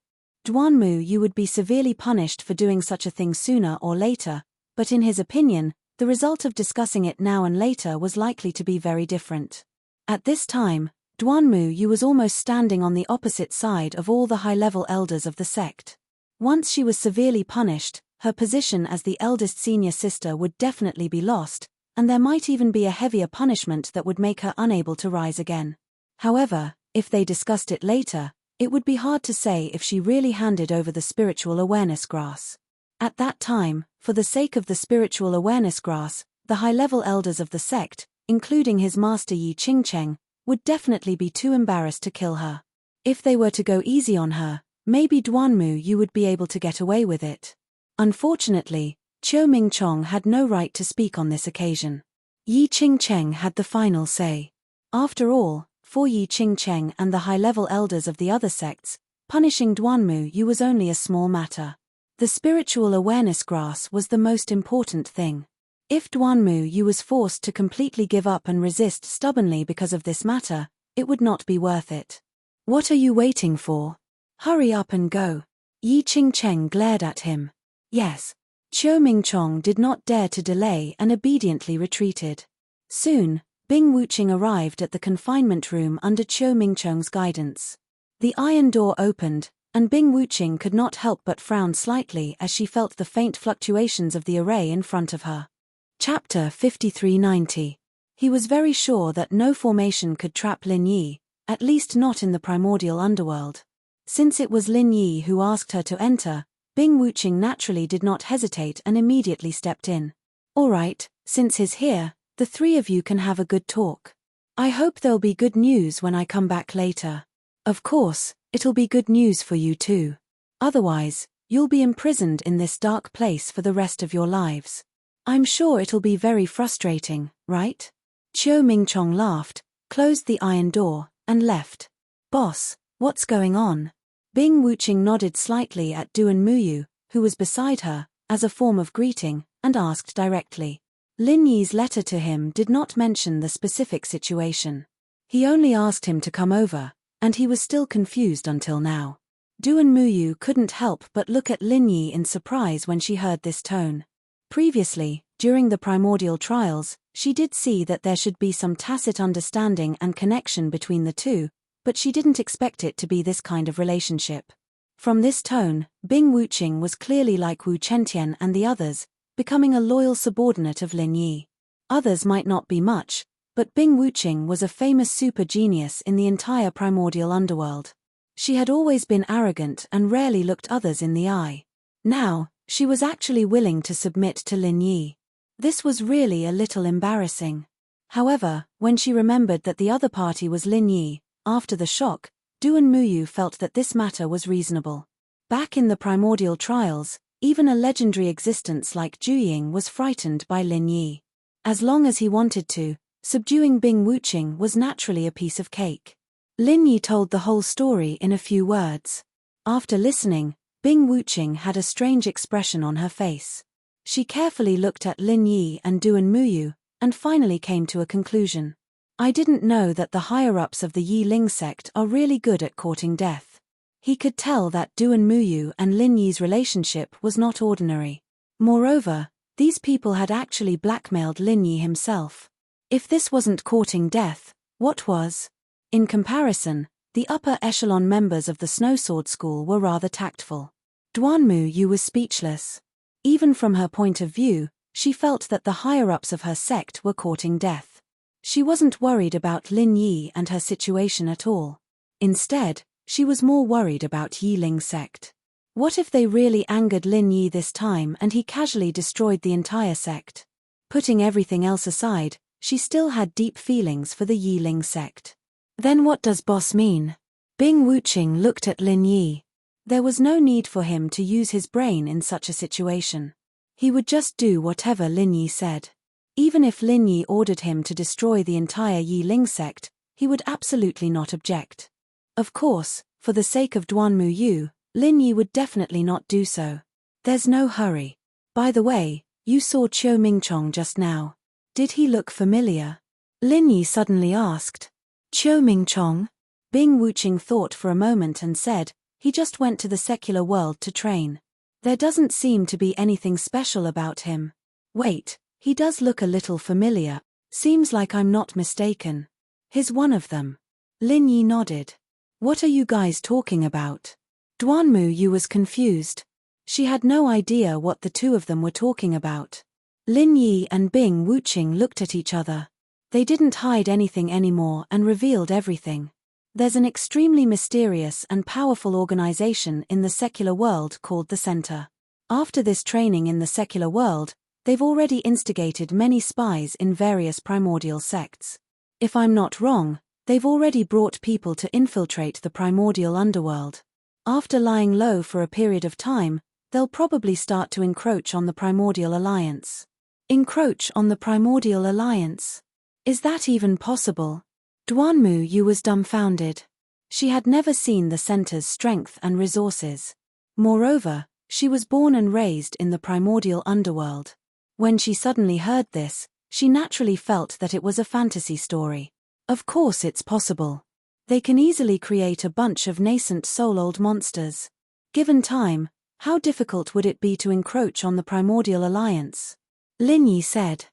Duanmu Yu would be severely punished for doing such a thing sooner or later, but in his opinion, the result of discussing it now and later was likely to be very different. At this time, Duanmu Yu was almost standing on the opposite side of all the high-level elders of the sect. Once she was severely punished, her position as the eldest senior sister would definitely be lost, and there might even be a heavier punishment that would make her unable to rise again. However, if they discussed it later, it would be hard to say if she really handed over the spiritual awareness grass. At that time, for the sake of the spiritual awareness grass, the high-level elders of the sect, including his master Yi Qingcheng, would definitely be too embarrassed to kill her. If they were to go easy on her, maybe Duanmu Yu would be able to get away with it. Unfortunately, Qiu Mingchong had no right to speak on this occasion. Yi Qingcheng had the final say. After all, for Yi Qingcheng and the high-level elders of the other sects, punishing Duanmu Yu was only a small matter. The spiritual awareness grass was the most important thing. If Duanmu Yu was forced to completely give up and resist stubbornly because of this matter, it would not be worth it. What are you waiting for? Hurry up and go. Yi Qingcheng glared at him. Yes. Qiu Mingchong did not dare to delay and obediently retreated. Soon, Bing Wuqing arrived at the confinement room under Qiu Mingchong's guidance. The iron door opened, and Bing Wuqing could not help but frown slightly as she felt the faint fluctuations of the array in front of her. Chapter 5390. He was very sure that no formation could trap Lin Yi, at least not in the primordial underworld. Since it was Lin Yi who asked her to enter, Bing Wuqing naturally did not hesitate and immediately stepped in. All right, since he's here, the three of you can have a good talk. I hope there'll be good news when I come back later. Of course, it'll be good news for you too. Otherwise, you'll be imprisoned in this dark place for the rest of your lives. I'm sure it'll be very frustrating, right? Qiu Mingchong laughed, closed the iron door, and left. Boss, what's going on? Bing Wuqing nodded slightly at Duan Muyu, who was beside her, as a form of greeting, and asked directly. Lin Yi's letter to him did not mention the specific situation. He only asked him to come over, and he was still confused until now. Duan Muyu couldn't help but look at Lin Yi in surprise when she heard this tone. Previously, during the primordial trials, she did see that there should be some tacit understanding and connection between the two, but she didn't expect it to be this kind of relationship. From this tone, Bing Wuqing was clearly like Wu Chentian and the others, becoming a loyal subordinate of Lin Yi. Others might not be much, but Bing Wuqing was a famous super genius in the entire primordial underworld. She had always been arrogant and rarely looked others in the eye. Now, she was actually willing to submit to Lin Yi. This was really a little embarrassing. However, when she remembered that the other party was Lin Yi, after the shock, Duan Muyu felt that this matter was reasonable. Back in the primordial trials, even a legendary existence like Juying was frightened by Lin Yi. As long as he wanted to, subduing Bing Wuqing was naturally a piece of cake. Lin Yi told the whole story in a few words. After listening, Bing Wuqing had a strange expression on her face. She carefully looked at Lin Yi and Duan Muyu, and finally came to a conclusion. I didn't know that the higher-ups of the Yi Ling sect are really good at courting death. He could tell that Duan Muyu and Lin Yi's relationship was not ordinary. Moreover, these people had actually blackmailed Lin Yi himself. If this wasn't courting death, what was? In comparison, the upper echelon members of the Snowsword School were rather tactful. Duan Muyu was speechless. Even from her point of view, she felt that the higher-ups of her sect were courting death. She wasn't worried about Lin Yi and her situation at all. Instead, she was more worried about Yi Ling sect. What if they really angered Lin Yi this time and he casually destroyed the entire sect? Putting everything else aside, she still had deep feelings for the Yi Ling sect. Then what does boss mean? Bing Wuqing looked at Lin Yi. There was no need for him to use his brain in such a situation. He would just do whatever Lin Yi said. Even if Lin Yi ordered him to destroy the entire Yi Ling sect, he would absolutely not object. Of course, for the sake of Duan Muyu, Lin Yi would definitely not do so. There's no hurry. By the way, you saw Qiu Mingchong just now. Did he look familiar? Lin Yi suddenly asked. Qiu Mingchong? Bing Wuqing thought for a moment and said, he just went to the secular world to train. There doesn't seem to be anything special about him. Wait. He does look a little familiar, seems like I'm not mistaken. He's one of them. Lin Yi nodded. What are you guys talking about? Duan Muyu was confused. She had no idea what the two of them were talking about. Lin Yi and Bing Wuqing looked at each other. They didn't hide anything anymore and revealed everything. There's an extremely mysterious and powerful organization in the secular world called the Center. After this training in the secular world, they've already instigated many spies in various primordial sects. If I'm not wrong, they've already brought people to infiltrate the primordial underworld. After lying low for a period of time, they'll probably start to encroach on the primordial alliance. Encroach on the primordial alliance? Is that even possible? Duan Muyu was dumbfounded. She had never seen the center's strength and resources. Moreover, she was born and raised in the primordial underworld. When she suddenly heard this, she naturally felt that it was a fantasy story. Of course it's possible. They can easily create a bunch of nascent soul-old monsters. Given time, How difficult would it be to encroach on the primordial alliance? Lin Yi said.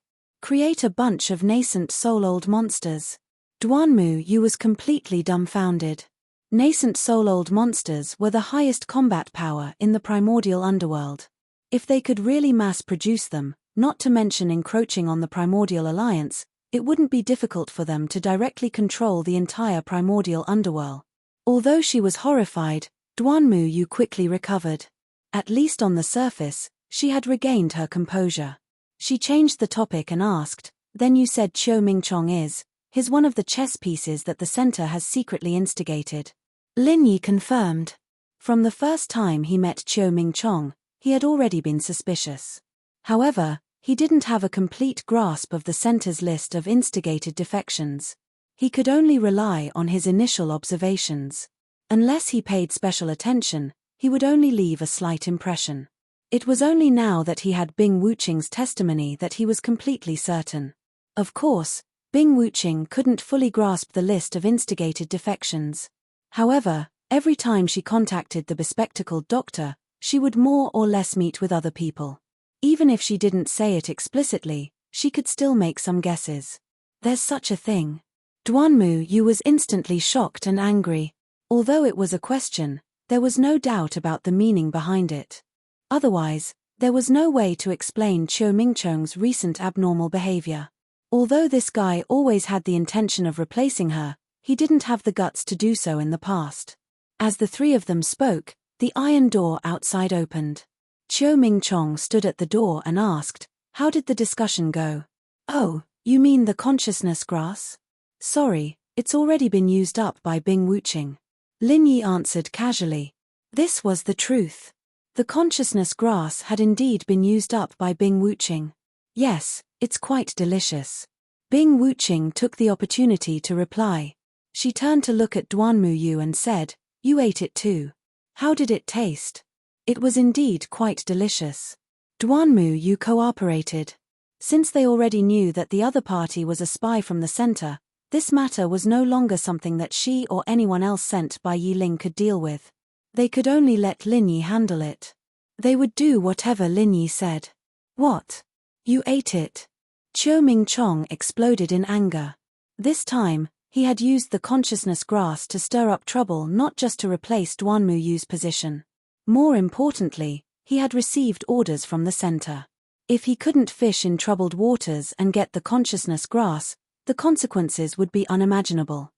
Create a bunch of nascent soul-old monsters. Duanmu Yu was completely dumbfounded. Nascent soul-old monsters were the highest combat power in the primordial underworld. If they could really mass-produce them, not to mention encroaching on the primordial alliance, it wouldn't be difficult for them to directly control the entire primordial underworld. Although she was horrified, Duanmu Yu quickly recovered. At least on the surface, she had regained her composure. She changed the topic and asked, then you said Qiu Mingchong is one of the chess pieces that the center has secretly instigated. Lin Yi confirmed. From the first time he met Qiu Mingchong, he had already been suspicious. However, he didn't have a complete grasp of the center's list of instigated defections. He could only rely on his initial observations. Unless he paid special attention, he would only leave a slight impression. It was only now that he had Bing Wuqing's testimony that he was completely certain. Of course, Bing Wuqing couldn't fully grasp the list of instigated defections. However, every time she contacted the bespectacled doctor, she would more or less meet with other people. Even if she didn't say it explicitly, she could still make some guesses. There's such a thing. Duanmu Yu was instantly shocked and angry. Although it was a question, there was no doubt about the meaning behind it. Otherwise, there was no way to explain Qiu Mingchong's recent abnormal behavior. Although this guy always had the intention of replacing her, he didn't have the guts to do so in the past. As the three of them spoke, the iron door outside opened. Qiu Mingchong stood at the door and asked, how did the discussion go? Oh, you mean the consciousness grass? Sorry, it's already been used up by Bing Wuqing. Lin Yi answered casually. This was the truth. The consciousness grass had indeed been used up by Bing Wuqing. Yes, it's quite delicious. Bing Wuqing took the opportunity to reply. She turned to look at Duanmu Yu and said, you ate it too. How did it taste? It was indeed quite delicious. Duanmu Yu cooperated. Since they already knew that the other party was a spy from the center, this matter was no longer something that she or anyone else sent by Yi Ling could deal with. They could only let Lin Yi handle it. They would do whatever Lin Yi said. What? You ate it? Qiu Mingchong exploded in anger. This time, he had used the consciousness grass to stir up trouble, not just to replace Duanmu Yu's position. More importantly, he had received orders from the center. If he couldn't fish in troubled waters and get the consciousness grass, the consequences would be unimaginable.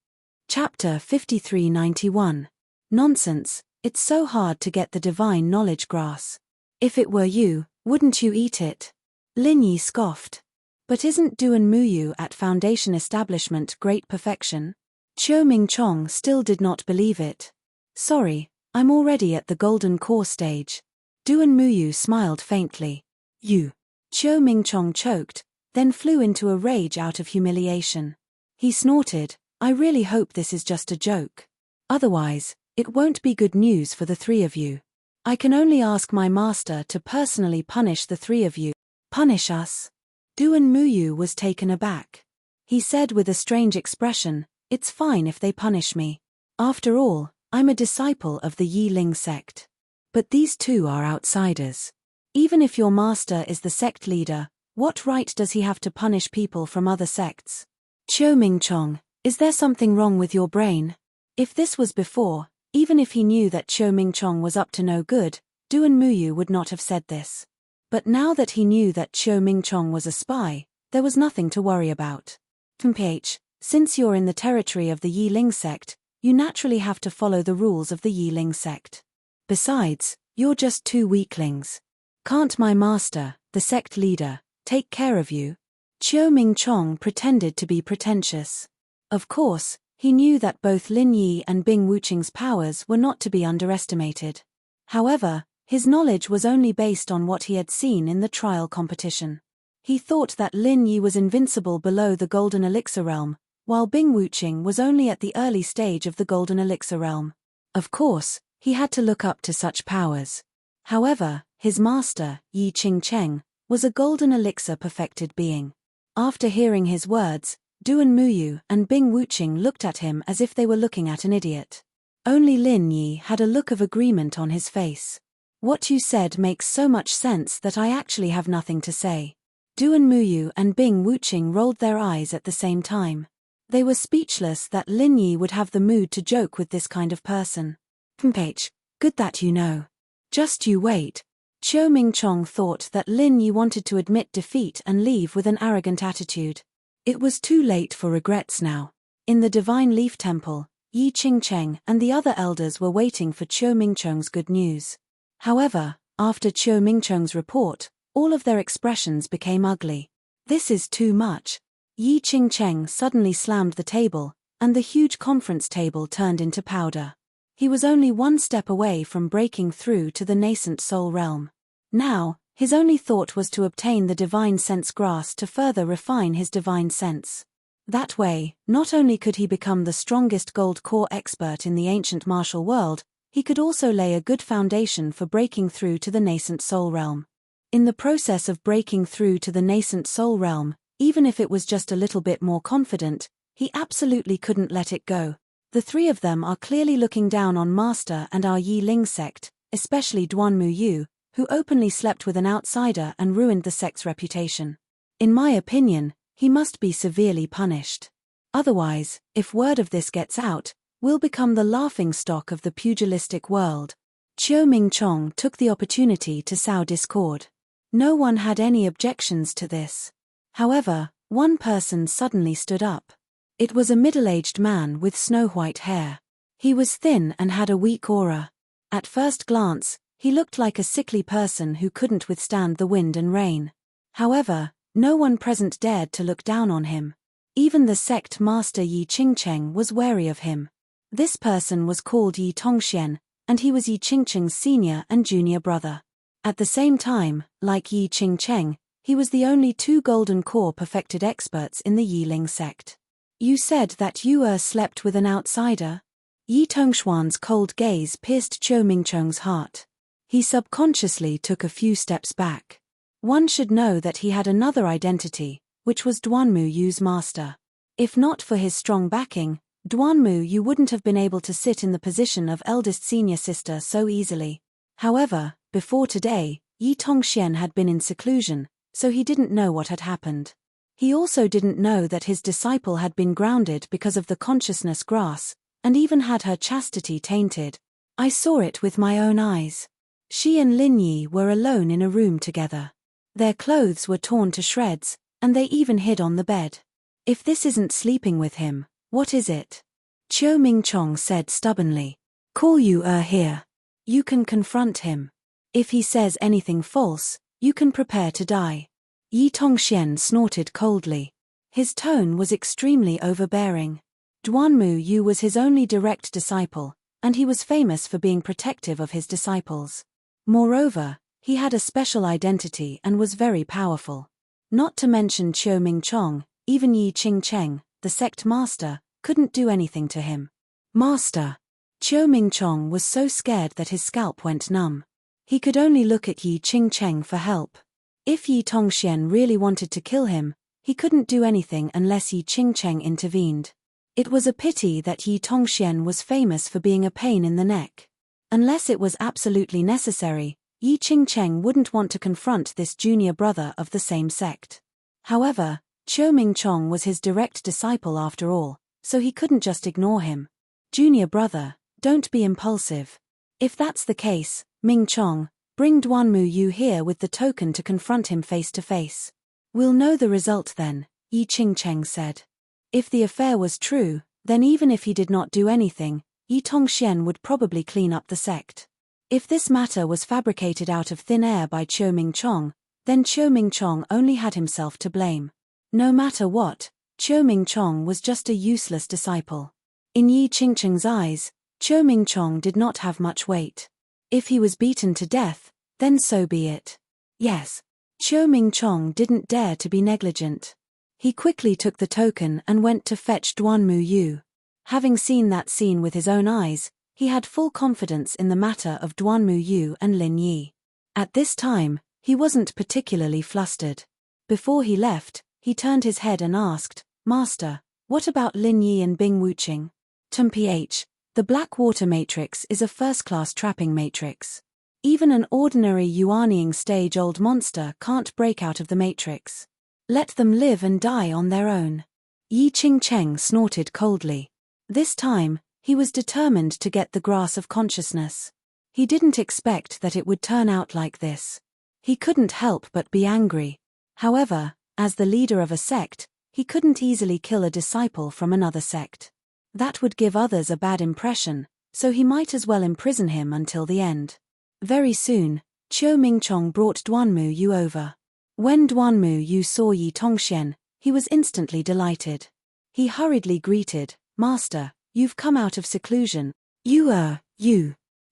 Chapter 5391. Nonsense, it's so hard to get the divine knowledge grass. If it were you, wouldn't you eat it? Lin Yi scoffed. But isn't Duanmu Yu at Foundation Establishment great perfection? Qiu Mingchong still did not believe it. Sorry, I'm already at the golden core stage. Duanmu Yu smiled faintly. You. Qiu Mingchong choked, then flew into a rage out of humiliation. He snorted, I really hope this is just a joke. Otherwise, it won't be good news for the three of you. I can only ask my master to personally punish the three of you. Punish us? Duanmu Yu was taken aback. He said with a strange expression, it's fine if they punish me. After all, I'm a disciple of the Yi Ling sect. But these two are outsiders. Even if your master is the sect leader, what right does he have to punish people from other sects? Qiu Mingchong, is there something wrong with your brain? If this was before, even if he knew that Qiu Mingchong was up to no good, Duanmu Yu would not have said this. But now that he knew that Qiu Mingchong was a spy, there was nothing to worry about. PH, since you're in the territory of the Yi Ling sect, you naturally have to follow the rules of the Yi Ling sect. Besides, you're just two weaklings. Can't my master, the sect leader, take care of you? Qiu Mingchong pretended to be pretentious. Of course, he knew that both Lin Yi and Bing Wuqing's powers were not to be underestimated. However, his knowledge was only based on what he had seen in the trial competition. He thought that Lin Yi was invincible below the Golden Elixir realm, while Bing Wuqing was only at the early stage of the Golden Elixir realm. Of course, he had to look up to such powers. However, his master, Yi Qingcheng, was a Golden Elixir perfected being. After hearing his words, Duanmu Yu and Bing Wuqing looked at him as if they were looking at an idiot. Only Lin Yi had a look of agreement on his face. What you said makes so much sense that I actually have nothing to say. Duan Muyu and Bing Wuqing rolled their eyes at the same time. They were speechless that Lin Yi would have the mood to joke with this kind of person. Good that you know. Just you wait. Chiu Ming-chong thought that Lin Yi wanted to admit defeat and leave with an arrogant attitude. It was too late for regrets now. In the Divine Leaf Temple, Yi Qingcheng and the other elders were waiting for Chiu Ming-chong's good news. However, after Chiu Ming-chong's report, all of their expressions became ugly. This is too much. Yi Qingcheng suddenly slammed the table, and the huge conference table turned into powder. He was only one step away from breaking through to the nascent soul realm. Now, his only thought was to obtain the divine sense grass to further refine his divine sense. That way, not only could he become the strongest gold core expert in the ancient martial world, he could also lay a good foundation for breaking through to the nascent soul realm. In the process of breaking through to the nascent soul realm, even if it was just a little bit more confident, he absolutely couldn't let it go. The three of them are clearly looking down on Master and our Yi Ling sect, especially Duan Muyu, who openly slept with an outsider and ruined the sect's reputation. In my opinion, he must be severely punished. Otherwise, if word of this gets out, we'll become the laughingstock of the pugilistic world. Chiu Ming-chong took the opportunity to sow discord. No one had any objections to this. However, one person suddenly stood up. It was a middle-aged man with snow-white hair. He was thin and had a weak aura. At first glance, he looked like a sickly person who couldn't withstand the wind and rain. However, no one present dared to look down on him. Even the sect master Yi Qingcheng was wary of him. This person was called Yi Tongxian, and he was Yi Qingcheng's senior and junior brother. At the same time, like Yi Qingcheng, he was the only two golden core perfected experts in the Yiling sect. You said that you slept with an outsider? Yi Tongxuan's cold gaze pierced Chiu Ming-chong's heart. He subconsciously took a few steps back. One should know that he had another identity, which was Duan Muyu's master. If not for his strong backing, Duan Muyu wouldn't have been able to sit in the position of eldest senior sister so easily. However, before today, Yi Tongxian had been in seclusion, so he didn't know what had happened. He also didn't know that his disciple had been grounded because of the consciousness grass, and even had her chastity tainted. I saw it with my own eyes. She and Lin Yi were alone in a room together. Their clothes were torn to shreds, and they even hid on the bed. If this isn't sleeping with him, what is it? Chiu Ming-chong said stubbornly. Call you here. You can confront him. If he says anything false, you can prepare to die. Yi Tongxian snorted coldly. His tone was extremely overbearing. Duan Muyu was his only direct disciple, and he was famous for being protective of his disciples. Moreover, he had a special identity and was very powerful. Not to mention Chiu Ming-chong, even Yi Qingcheng, the sect master, couldn't do anything to him. Master! Chiu Ming-chong was so scared that his scalp went numb. He could only look at Yi Qingcheng for help. If Yi Tongxian really wanted to kill him, he couldn't do anything unless Yi Qingcheng intervened. It was a pity that Yi Tongxian was famous for being a pain in the neck. Unless it was absolutely necessary, Yi Qingcheng wouldn't want to confront this junior brother of the same sect. However, Chiu Ming-chong was his direct disciple after all, so he couldn't just ignore him. Junior brother, don't be impulsive. If that's the case, Ming-chong, bring Duan Muyu here with the token to confront him face to face. We'll know the result then, Yi Qingcheng said. If the affair was true, then even if he did not do anything, Yi Tongxian would probably clean up the sect. If this matter was fabricated out of thin air by Chiu Ming-chong, then Chiu Ming-chong only had himself to blame. No matter what, Chiu Ming-chong was just a useless disciple. In Yi Qingcheng's eyes, Chiu Ming-chong did not have much weight. If he was beaten to death, then so be it. Yes, Chiu Ming-chong didn't dare to be negligent. He quickly took the token and went to fetch Duan Muyu. Having seen that scene with his own eyes, he had full confidence in the matter of Duan Muyu and Lin Yi. At this time, he wasn't particularly flustered. Before he left, he turned his head and asked, Master, what about Lin Yi and Bing Wuqing? The Black Water Matrix is a first-class trapping matrix. Even an ordinary Yuanying stage-old monster can't break out of the matrix. Let them live and die on their own. Yi Qingcheng snorted coldly. This time, he was determined to get the grasp of consciousness. He didn't expect that it would turn out like this. He couldn't help but be angry. However, as the leader of a sect, he couldn't easily kill a disciple from another sect. That would give others a bad impression, so he might as well imprison him until the end. Very soon, Qiu Mingchong brought Duanmu Yu over. When Duanmu Yu saw Yi Tongxian, he was instantly delighted. He hurriedly greeted, "Master, you've come out of seclusion." You.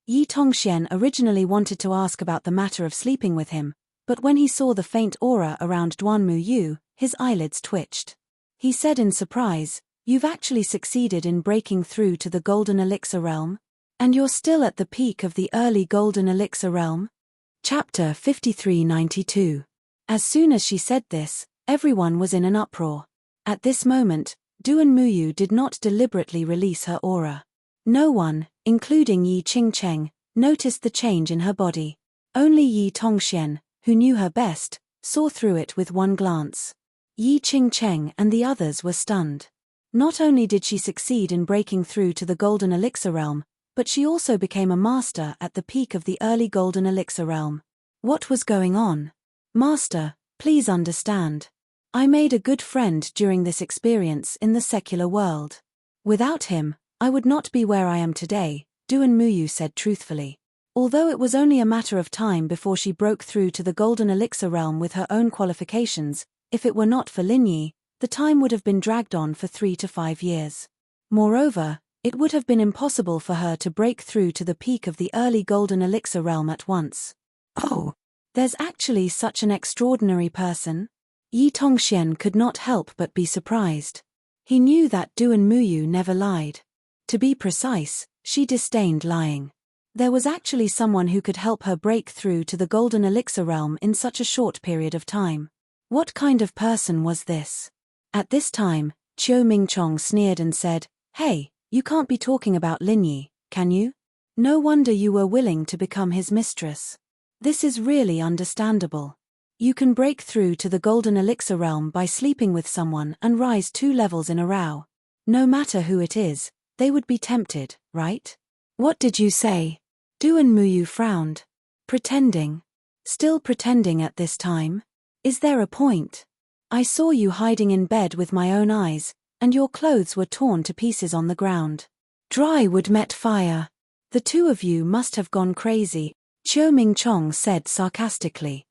Yi Tongxian originally wanted to ask about the matter of sleeping with him, but when he saw the faint aura around Duanmu Yu, his eyelids twitched. He said in surprise, "You've actually succeeded in breaking through to the Golden Elixir Realm? And you're still at the peak of the early Golden Elixir Realm?" Chapter 5392. As soon as she said this, everyone was in an uproar. At this moment, Duan Muyu did not deliberately release her aura. No one, including Yi Qingcheng, noticed the change in her body. Only Yi Tongxian, who knew her best, saw through it with one glance. Yi Qingcheng and the others were stunned. Not only did she succeed in breaking through to the Golden Elixir Realm, but she also became a master at the peak of the early Golden Elixir Realm. What was going on? "Master, please understand. I made a good friend during this experience in the secular world. Without him, I would not be where I am today," Duan Muyu said truthfully. Although it was only a matter of time before she broke through to the Golden Elixir Realm with her own qualifications, if it were not for Lin Yi, the time would have been dragged on for 3 to 5 years. Moreover, it would have been impossible for her to break through to the peak of the early Golden Elixir Realm at once. "Oh, there's actually such an extraordinary person?" Yi Tongxian could not help but be surprised. He knew that Duan Muyu never lied. To be precise, she disdained lying. There was actually someone who could help her break through to the Golden Elixir Realm in such a short period of time. What kind of person was this? At this time, Qiu Mingchong sneered and said, "Hey, you can't be talking about Lin Yi, can you? No wonder you were willing to become his mistress. This is really understandable. You can break through to the Golden Elixir Realm by sleeping with someone and rise 2 levels in a row. No matter who it is, they would be tempted, right?" "What did you say?" Duan Muyu frowned. "Pretending. Still pretending at this time? Is there a point? I saw you hiding in bed with my own eyes, and your clothes were torn to pieces on the ground. Dry wood met fire. The two of you must have gone crazy," Qiu Mingchong said sarcastically.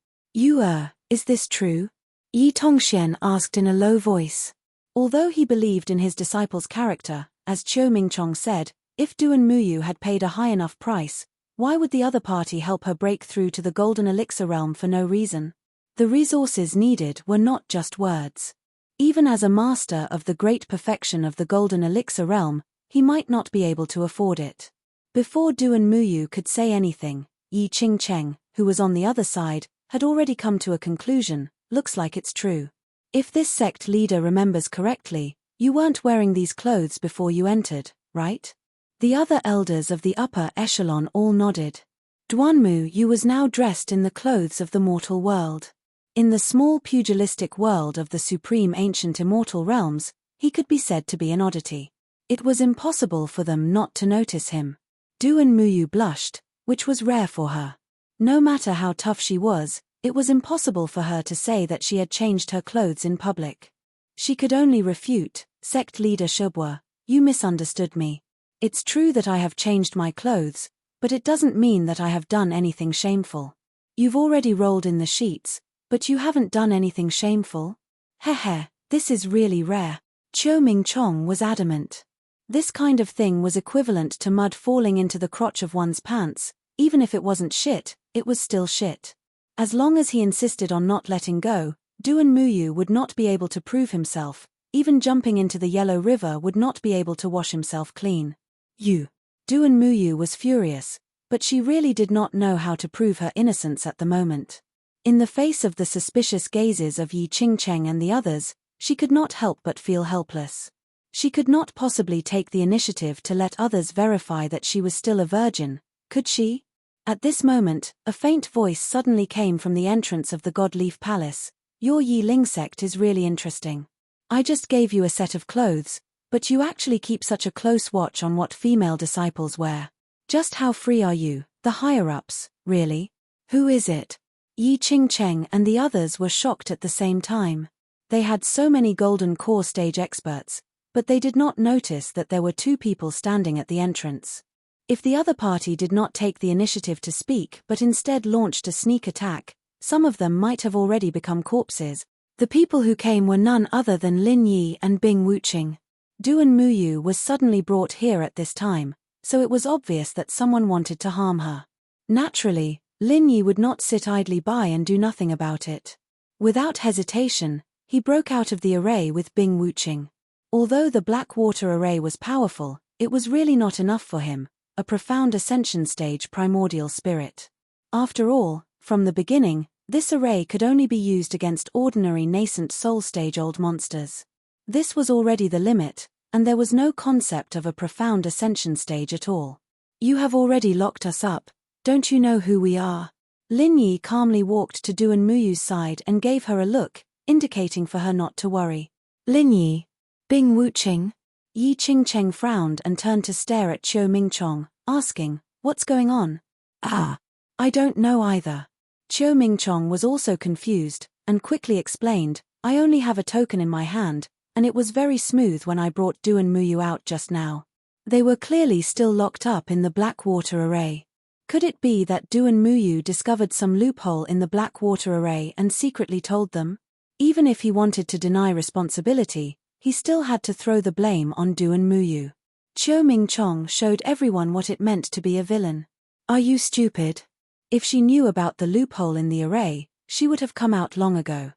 Is this true?" Yi Tongxian asked in a low voice. Although he believed in his disciple's character, as Qiu Mingchong said, if Duan Muyu had paid a high enough price, why would the other party help her break through to the Golden Elixir Realm for no reason? The resources needed were not just words. Even as a master of the great perfection of the Golden Elixir Realm, he might not be able to afford it. Before Duan Muyu could say anything, Yi Qingcheng, who was on the other side, had already come to a conclusion. "Looks like it's true. If this sect leader remembers correctly, you weren't wearing these clothes before you entered, right?" The other elders of the upper echelon all nodded. Duanmu Yu was now dressed in the clothes of the mortal world. In the small pugilistic world of the supreme ancient immortal realms, he could be said to be an oddity. It was impossible for them not to notice him. Duan Muyu blushed, which was rare for her. No matter how tough she was, it was impossible for her to say that she had changed her clothes in public. She could only refute, "Sect leader Shubwa, you misunderstood me. It's true that I have changed my clothes, but it doesn't mean that I have done anything shameful. You've already rolled in the sheets, but you haven't done anything shameful? Hehe, this is really rare." Qiu Mingchong was adamant. This kind of thing was equivalent to mud falling into the crotch of one's pants. Even if it wasn't shit, it was still shit. As long as he insisted on not letting go, Duan Muyu would not be able to prove himself. Even jumping into the Yellow River would not be able to wash himself clean. Duan Muyu was furious, but she really did not know how to prove her innocence at the moment. In the face of the suspicious gazes of Yi Qingcheng and the others, she could not help but feel helpless. She could not possibly take the initiative to let others verify that she was still a virgin, could she? At this moment, a faint voice suddenly came from the entrance of the Godleaf Palace. Your Yi Ling sect is really interesting. I just gave you a set of clothes, but you actually keep such a close watch on what female disciples wear. Just how free are you, the higher-ups, really? Who is it? Yi Qingcheng and the others were shocked at the same time. They had so many golden core stage experts, but they did not notice that there were two people standing at the entrance. If the other party did not take the initiative to speak but instead launched a sneak attack, some of them might have already become corpses. The people who came were none other than Lin Yi and Bing Wuqing. Duan Muyu was suddenly brought here at this time, so it was obvious that someone wanted to harm her. Naturally, Lin Yi would not sit idly by and do nothing about it. Without hesitation, he broke out of the array with Bing Wuqing. Although the black water array was powerful, it was really not enough for him, a profound ascension stage primordial spirit. After all, from the beginning, this array could only be used against ordinary nascent soul stage old monsters. This was already the limit, and there was no concept of a profound ascension stage at all. You have already locked us up, don't you know who we are? Lin Yi calmly walked to Duan Muyu's side and gave her a look, indicating for her not to worry. Lin Yi. Bing Wuqing. Yi Qingcheng frowned and turned to stare at Qiu Mingchong, asking, what's going on? I don't know either. Qiu Mingchong was also confused, and quickly explained, I only have a token in my hand, and it was very smooth when I brought Duan Muyu out just now. They were clearly still locked up in the black water array. Could it be that Duan Muyu discovered some loophole in the black water array and secretly told them? Even if he wanted to deny responsibility, he still had to throw the blame on Duan Muyu. Qiu Mingchong showed everyone what it meant to be a villain. Are you stupid? If she knew about the loophole in the array, she would have come out long ago.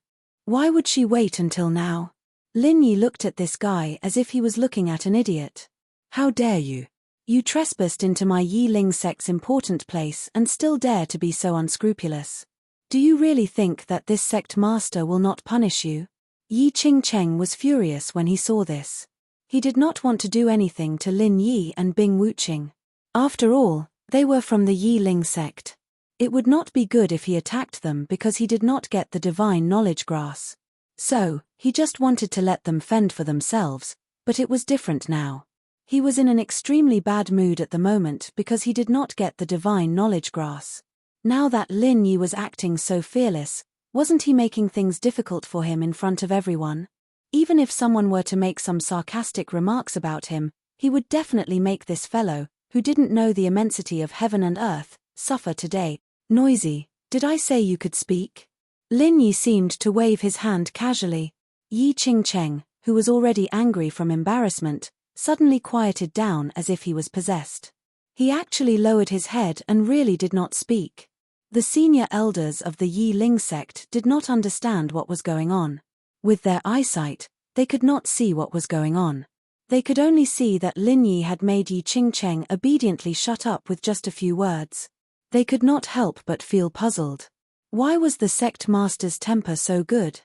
Why would she wait until now? Lin Yi looked at this guy as if he was looking at an idiot. How dare you? You trespassed into my Yi Ling sect's important place and still dare to be so unscrupulous. Do you really think that this sect master will not punish you? Yi Qingcheng was furious when he saw this. He did not want to do anything to Lin Yi and Bing Wuqing. After all, they were from the Yi Ling sect. It would not be good if he attacked them because he did not get the divine knowledge grass. So, he just wanted to let them fend for themselves, but it was different now. He was in an extremely bad mood at the moment because he did not get the divine knowledge grass. Now that Lin Yi was acting so fearless, wasn't he making things difficult for him in front of everyone? Even if someone were to make some sarcastic remarks about him, he would definitely make this fellow, who didn't know the immensity of heaven and earth, suffer today. Noisy, did I say you could speak? Lin Yi seemed to wave his hand casually. Yi Qingcheng, who was already angry from embarrassment, suddenly quieted down as if he was possessed. He actually lowered his head and really did not speak. The senior elders of the Yi Ling sect did not understand what was going on. With their eyesight, they could not see what was going on. They could only see that Lin Yi had made Yi Qingcheng obediently shut up with just a few words. They could not help but feel puzzled. Why was the sect master's temper so good?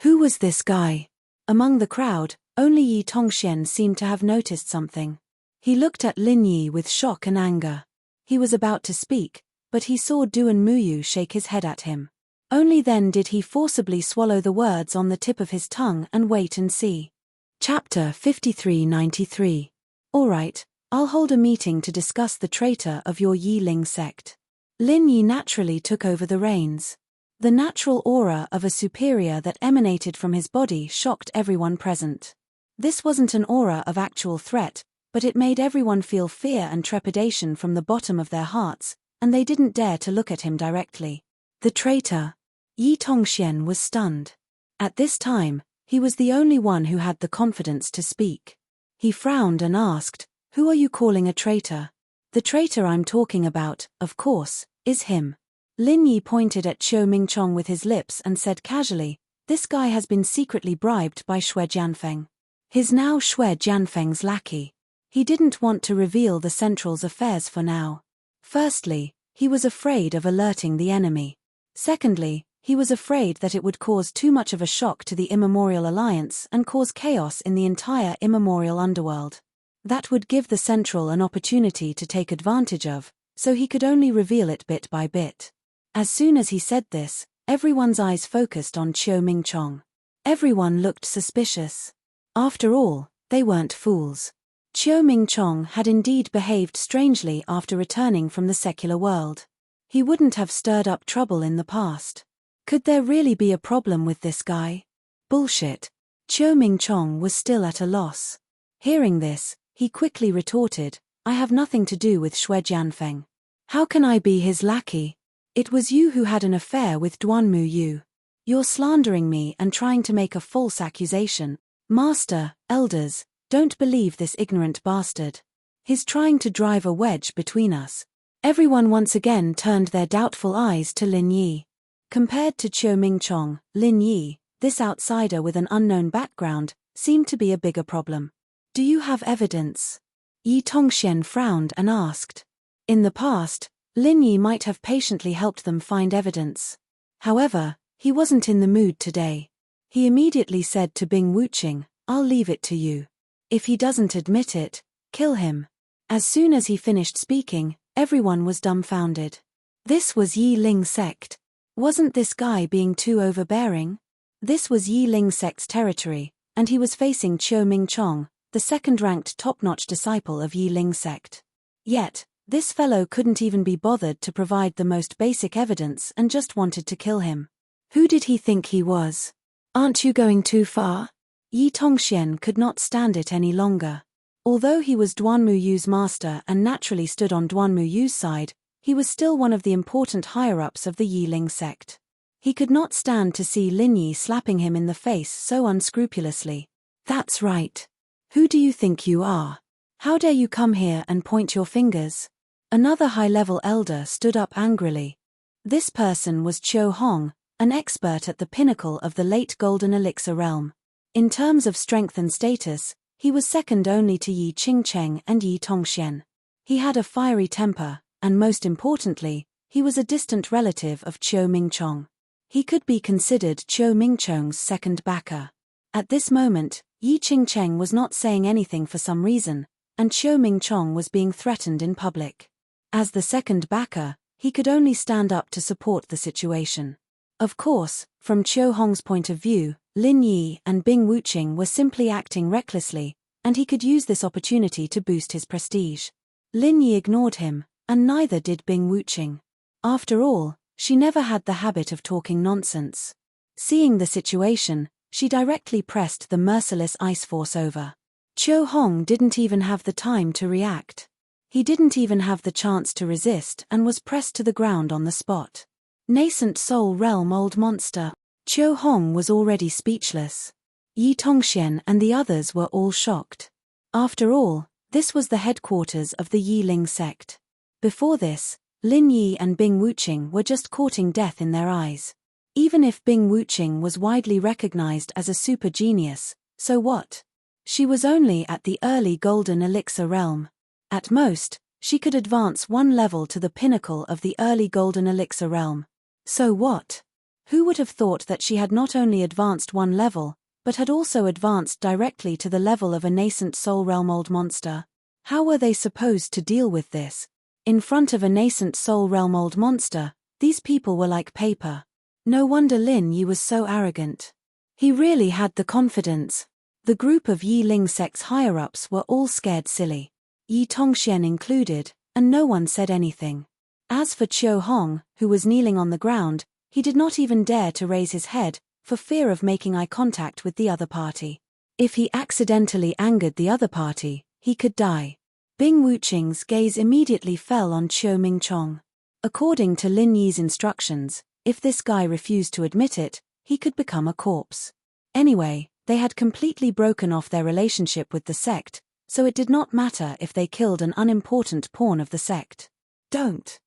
Who was this guy? Among the crowd, only Yi Tongxian seemed to have noticed something. He looked at Lin Yi with shock and anger. He was about to speak, but he saw Duan Muyu shake his head at him. Only then did he forcibly swallow the words on the tip of his tongue and wait and see. Chapter 5393. Alright, I'll hold a meeting to discuss the traitor of your Yi Ling sect. Lin Yi naturally took over the reins. The natural aura of a superior that emanated from his body shocked everyone present. This wasn't an aura of actual threat, but it made everyone feel fear and trepidation from the bottom of their hearts, and they didn't dare to look at him directly. The traitor. Yi Tongxian was stunned. At this time, he was the only one who had the confidence to speak. He frowned and asked, "Who are you calling a traitor?" "The traitor I'm talking about, of course, is him." Lin Yi pointed at Qiu Mingchong with his lips and said casually, "This guy has been secretly bribed by Xue Jianfeng. He's now Xue Jianfeng's lackey." He didn't want to reveal the Central's affairs for now. Firstly, he was afraid of alerting the enemy. Secondly, he was afraid that it would cause too much of a shock to the Immemorial Alliance and cause chaos in the entire Immemorial Underworld. That would give the Central an opportunity to take advantage of, so he could only reveal it bit by bit. As soon as he said this, everyone's eyes focused on Chiu Ming-chong. Everyone looked suspicious. After all, they weren't fools. Chiu Ming-chong had indeed behaved strangely after returning from the secular world. He wouldn't have stirred up trouble in the past. Could there really be a problem with this guy? Bullshit. Chiu Ming-chong was still at a loss. Hearing this, he quickly retorted, I have nothing to do with Xue Jianfeng. How can I be his lackey? It was you who had an affair with Duanmu Yu. You're slandering me and trying to make a false accusation. Master, elders, don't believe this ignorant bastard. He's trying to drive a wedge between us. Everyone once again turned their doubtful eyes to Lin Yi. Compared to Chiu Ming-chong, Lin Yi, this outsider with an unknown background, seemed to be a bigger problem. Do you have evidence? Yi Tongxian frowned and asked. In the past, Lin Yi might have patiently helped them find evidence. However, he wasn't in the mood today. He immediately said to Bing Wuqing, I'll leave it to you. If he doesn't admit it, kill him. As soon as he finished speaking, everyone was dumbfounded. This was Yi Ling sect. Wasn't this guy being too overbearing? This was Yi Ling sect's territory, and he was facing Chiu Ming-chong, the second-ranked top-notch disciple of Yi Ling sect. Yet, this fellow couldn't even be bothered to provide the most basic evidence and just wanted to kill him. Who did he think he was? Aren't you going too far? Yi Tongxian could not stand it any longer. Although he was Duanmu Yu's master and naturally stood on Duanmu Yu's side, he was still one of the important higher-ups of the Yi Ling sect. He could not stand to see Lin Yi slapping him in the face so unscrupulously. That's right. Who do you think you are? How dare you come here and point your fingers? Another high-level elder stood up angrily. This person was Qiu Hong, an expert at the pinnacle of the late Golden Elixir realm. In terms of strength and status, he was second only to Yi Qingcheng and Yi Tongxian. He had a fiery temper, and most importantly, he was a distant relative of Chiu Ming-chong. He could be considered Chiu Ming-chong's second backer. At this moment, Yi Qingcheng was not saying anything for some reason, and Chiu Ming-chong was being threatened in public. As the second backer, he could only stand up to support the situation. Of course, from Qiu Hong's point of view, Lin Yi and Bing Wuqing were simply acting recklessly, and he could use this opportunity to boost his prestige. Lin Yi ignored him, and neither did Bing Wuqing. After all, she never had the habit of talking nonsense. Seeing the situation, she directly pressed the merciless ice force over. Qiu Hong didn't even have the time to react. He didn't even have the chance to resist and was pressed to the ground on the spot. Nascent soul realm old monster. Qiu Hong was already speechless. Yi Tongxian and the others were all shocked. After all, this was the headquarters of the Yi Ling sect. Before this, Lin Yi and Bing Wuqing were just courting death in their eyes. Even if Bing Wuqing was widely recognized as a super genius, so what? She was only at the early Golden Elixir realm. At most, she could advance one level to the pinnacle of the early Golden Elixir realm. So what? Who would have thought that she had not only advanced one level, but had also advanced directly to the level of a nascent soul realm old monster? How were they supposed to deal with this? In front of a nascent soul realm old monster, these people were like paper. No wonder Lin Yi was so arrogant. He really had the confidence. The group of Yi Ling sect's higher-ups were all scared silly. Yi Tongxian included, and no one said anything. As for Qiu Hong, who was kneeling on the ground, he did not even dare to raise his head, for fear of making eye contact with the other party. If he accidentally angered the other party, he could die. Bing Wuqing's gaze immediately fell on Chiu Ming-chong. According to Lin Yi's instructions, if this guy refused to admit it, he could become a corpse. Anyway, they had completely broken off their relationship with the sect, so it did not matter if they killed an unimportant pawn of the sect. Don't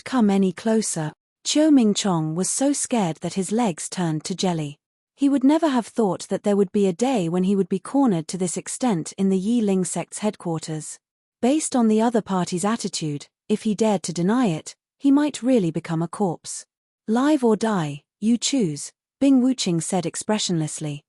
come any closer. Chiu Ming-chong was so scared that his legs turned to jelly. He would never have thought that there would be a day when he would be cornered to this extent in the Yi Ling sect's headquarters. Based on the other party's attitude, if he dared to deny it, he might really become a corpse. Live or die, you choose, Bing Wuqing said expressionlessly.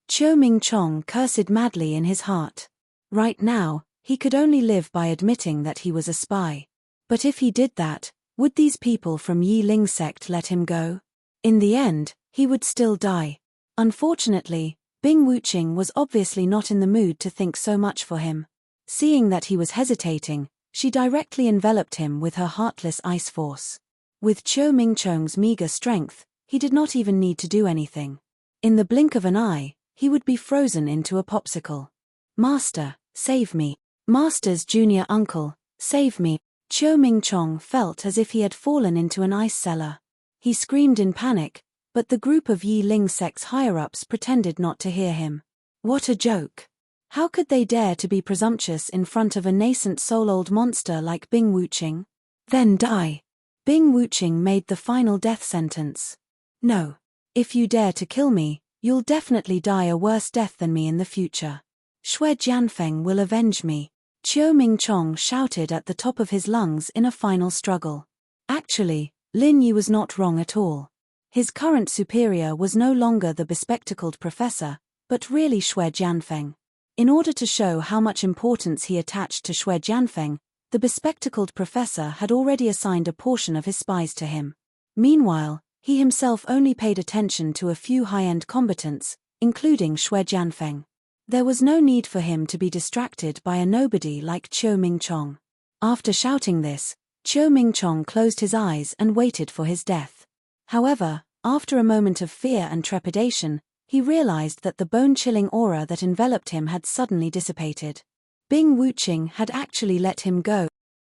Chiu Ming-chong cursed madly in his heart. Right now, he could only live by admitting that he was a spy. But if he did that, would these people from Yi Ling sect let him go? In the end, he would still die. Unfortunately, Bing Wuqing was obviously not in the mood to think so much for him. Seeing that he was hesitating, she directly enveloped him with her heartless ice force. With Qiu Mingchong's meager strength, he did not even need to do anything. In the blink of an eye, he would be frozen into a popsicle. Master, save me. Master's junior uncle, save me. Qiu Mingchong felt as if he had fallen into an ice cellar. He screamed in panic, but the group of Yi Ling sect's higher-ups pretended not to hear him. What a joke! How could they dare to be presumptuous in front of a nascent soul-old monster like Bing Wuqing? Then die. Bing Wuqing made the final death sentence. No. If you dare to kill me, you'll definitely die a worse death than me in the future. Shui Jianfeng will avenge me. Qiu Mingchong shouted at the top of his lungs in a final struggle. Actually, Lin Yi was not wrong at all. His current superior was no longer the bespectacled professor, but really Shui Jianfeng. In order to show how much importance he attached to Shui Jianfeng, the bespectacled professor had already assigned a portion of his spies to him. Meanwhile, he himself only paid attention to a few high-end combatants, including Shui Jianfeng. There was no need for him to be distracted by a nobody like Qiu Mingchong. After shouting this, Qiu Mingchong closed his eyes and waited for his death. However, after a moment of fear and trepidation, he realized that the bone-chilling aura that enveloped him had suddenly dissipated. Bing Wuqing had actually let him go.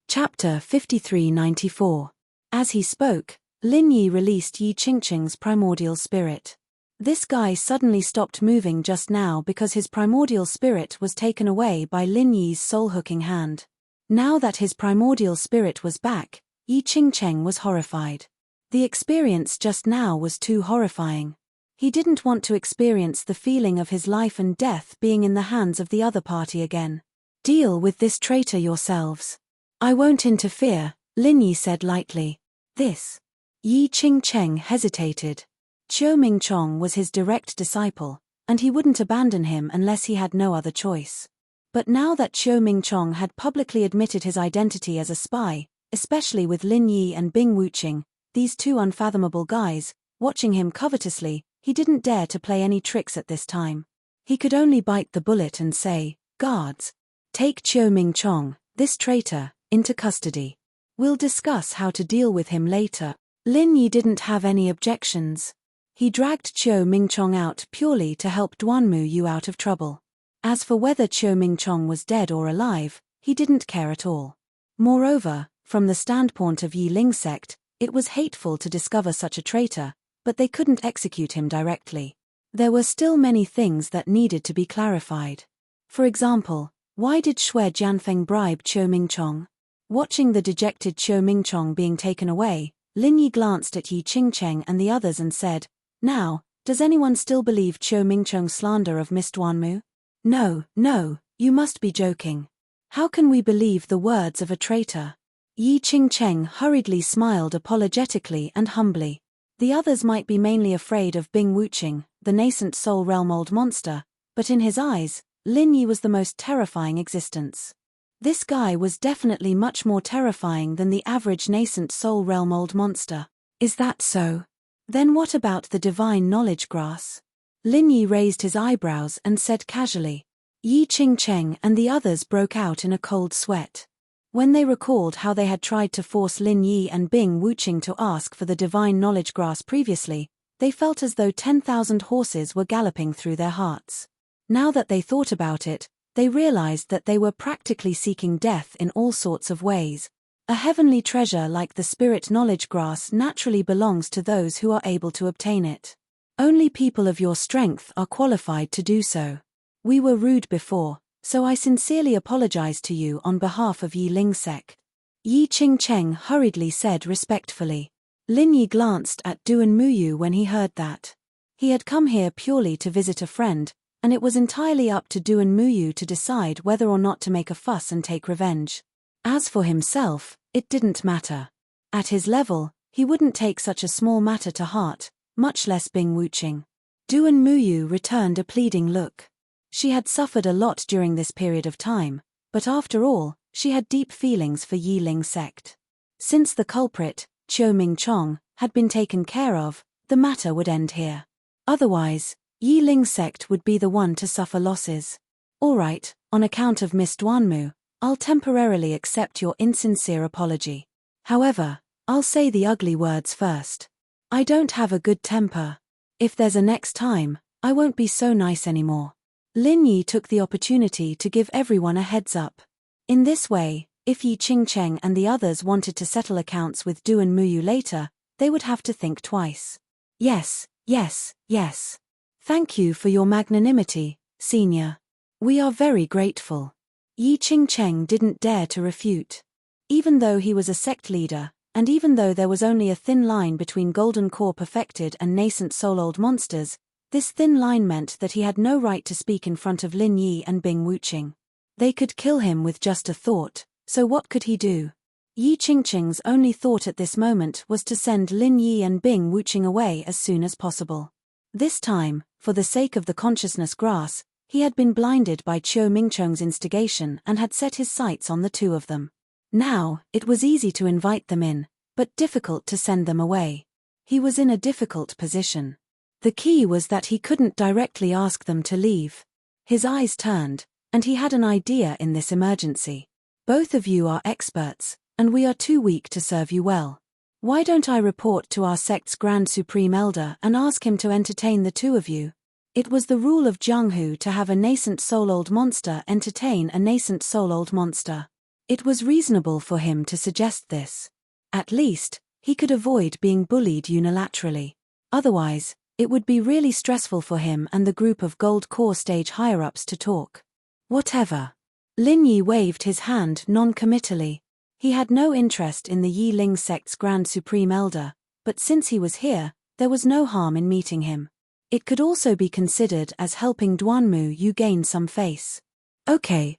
Chapter 5394. As he spoke, Lin Yi released Yi Qingqing's primordial spirit. This guy suddenly stopped moving just now because his primordial spirit was taken away by Lin Yi's soul-hooking hand. Now that his primordial spirit was back, Yi Qingqing was horrified. The experience just now was too horrifying. He didn't want to experience the feeling of his life and death being in the hands of the other party again. Deal with this traitor yourselves. I won't interfere, Lin Yi said lightly. This. Yi Qingqing hesitated. Qiu Mingchong was his direct disciple, and he wouldn't abandon him unless he had no other choice. But now that Qiu Mingchong had publicly admitted his identity as a spy, especially with Lin Yi and Bing Wuqing, these two unfathomable guys, watching him covetously, he didn't dare to play any tricks at this time. He could only bite the bullet and say, "Guards, take Qiu Mingchong, this traitor, into custody. We'll discuss how to deal with him later." Lin Yi didn't have any objections. He dragged Qiu Mingchong out purely to help Duanmu Yu out of trouble. As for whether Qiu Mingchong was dead or alive, he didn't care at all. Moreover, from the standpoint of Yi Ling sect, it was hateful to discover such a traitor, but they couldn't execute him directly. There were still many things that needed to be clarified. For example, why did Shui Jianfeng bribe Qiu Mingchong? Watching the dejected Qiu Mingchong being taken away, Lin Yi glanced at Yi Qingqing and the others and said, "Now, does anyone still believe Qiu Mingchong's slander of Miss Duanmu? No, you must be joking. How can we believe the words of a traitor?" Yi Qingqing hurriedly smiled apologetically and humbly. The others might be mainly afraid of Bing Wuqing, the nascent soul realm old monster, but in his eyes, Lin Yi was the most terrifying existence. This guy was definitely much more terrifying than the average nascent soul realm old monster. Is that so? Then what about the divine knowledge grass? Lin Yi raised his eyebrows and said casually. Yi Qingqing and the others broke out in a cold sweat. When they recalled how they had tried to force Lin Yi and Bing Wuqing to ask for the divine knowledge grass previously, they felt as though 10,000 horses were galloping through their hearts. Now that they thought about it, they realized that they were practically seeking death in all sorts of ways. A heavenly treasure like the spirit knowledge grass naturally belongs to those who are able to obtain it. Only people of your strength are qualified to do so. We were rude before, so I sincerely apologize to you on behalf of Yi Ling sect. Yi Qingqing hurriedly said respectfully. Lin Yi glanced at Duanmu Yu when he heard that. He had come here purely to visit a friend, and it was entirely up to Duanmu Yu to decide whether or not to make a fuss and take revenge. As for himself, it didn't matter. At his level, he wouldn't take such a small matter to heart, much less Bing Wuqing. Duanmu Yu returned a pleading look. She had suffered a lot during this period of time, but after all, she had deep feelings for Yi Ling sect. Since the culprit, Chiu Ming Chong, had been taken care of, the matter would end here. Otherwise, Yi Ling sect would be the one to suffer losses. All right, on account of Miss Duanmu, I'll temporarily accept your insincere apology. However, I'll say the ugly words first. I don't have a good temper. If there's a next time, I won't be so nice anymore. Lin Yi took the opportunity to give everyone a heads up. In this way, if Yi Qingcheng and the others wanted to settle accounts with Du and Muyu later, they would have to think twice. Yes, yes, yes. Thank you for your magnanimity, senior. We are very grateful. Yi Qingcheng didn't dare to refute. Even though he was a sect leader, and even though there was only a thin line between golden core perfected and nascent soul-old monsters, this thin line meant that he had no right to speak in front of Lin Yi and Bing Wuqing. They could kill him with just a thought, so what could he do? Yi Qingcheng's only thought at this moment was to send Lin Yi and Bing Wuqing away as soon as possible. This time, for the sake of the consciousness grass, he had been blinded by Chiu Mingchong's instigation and had set his sights on the two of them. Now, it was easy to invite them in, but difficult to send them away. He was in a difficult position. The key was that he couldn't directly ask them to leave. His eyes turned, and he had an idea in this emergency. Both of you are experts, and we are too weak to serve you well. Why don't I report to our sect's Grand Supreme Elder and ask him to entertain the two of you? It was the rule of Jianghu to have a nascent soul-old monster entertain a nascent soul-old monster. It was reasonable for him to suggest this. At least, he could avoid being bullied unilaterally. Otherwise, it would be really stressful for him and the group of gold core stage higher-ups to talk. Whatever. Lin Yi waved his hand non-committally. He had no interest in the Yi Ling sect's Grand Supreme Elder, but since he was here, there was no harm in meeting him. It could also be considered as helping Duanmu Yu gain some face. Okay.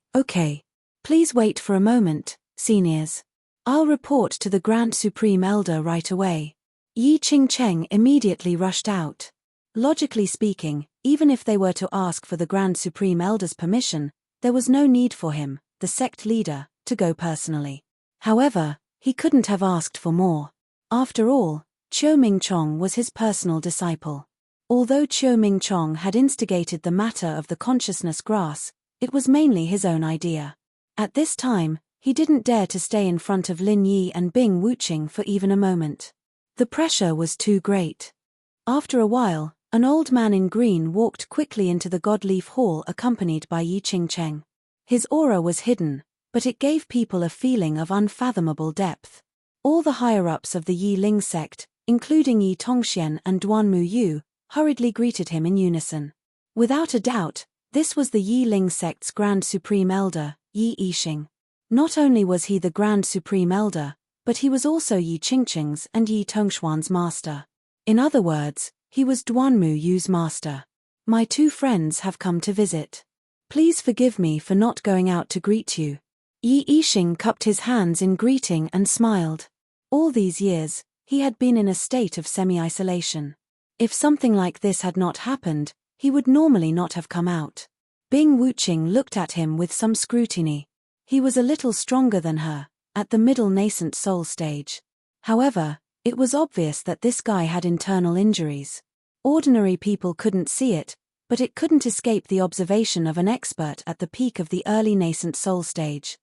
Please wait for a moment, seniors. I'll report to the Grand Supreme Elder right away. Yi Qingcheng immediately rushed out. Logically speaking, even if they were to ask for the Grand Supreme Elder's permission, there was no need for him, the sect leader, to go personally. However, he couldn't have asked for more. After all, Chiu Ming Chong was his personal disciple. Although Chiu Ming Chong had instigated the matter of the consciousness grass, it was mainly his own idea. At this time, he didn't dare to stay in front of Lin Yi and Bing Wuqing for even a moment. The pressure was too great. After a while, an old man in green walked quickly into the Godleaf Hall accompanied by Yi Qingcheng. His aura was hidden, but it gave people a feeling of unfathomable depth. All the higher-ups of the Yi Ling sect, including Yi Tongxian and Duanmu Yu, hurriedly greeted him in unison. Without a doubt, this was the Yi Ling sect's Grand Supreme Elder, Yi Yixing. Not only was he the Grand Supreme Elder, but he was also Yi Qingcheng's and Yi Tongxuan's master. In other words, he was Duanmu Yu's master. My two friends have come to visit. Please forgive me for not going out to greet you. Yi Yixing cupped his hands in greeting and smiled. All these years, he had been in a state of semi-isolation. If something like this had not happened, he would normally not have come out. Bing Wuqing looked at him with some scrutiny. He was a little stronger than her, at the middle nascent soul stage. However, it was obvious that this guy had internal injuries. Ordinary people couldn't see it, but it couldn't escape the observation of an expert at the peak of the early nascent soul stage.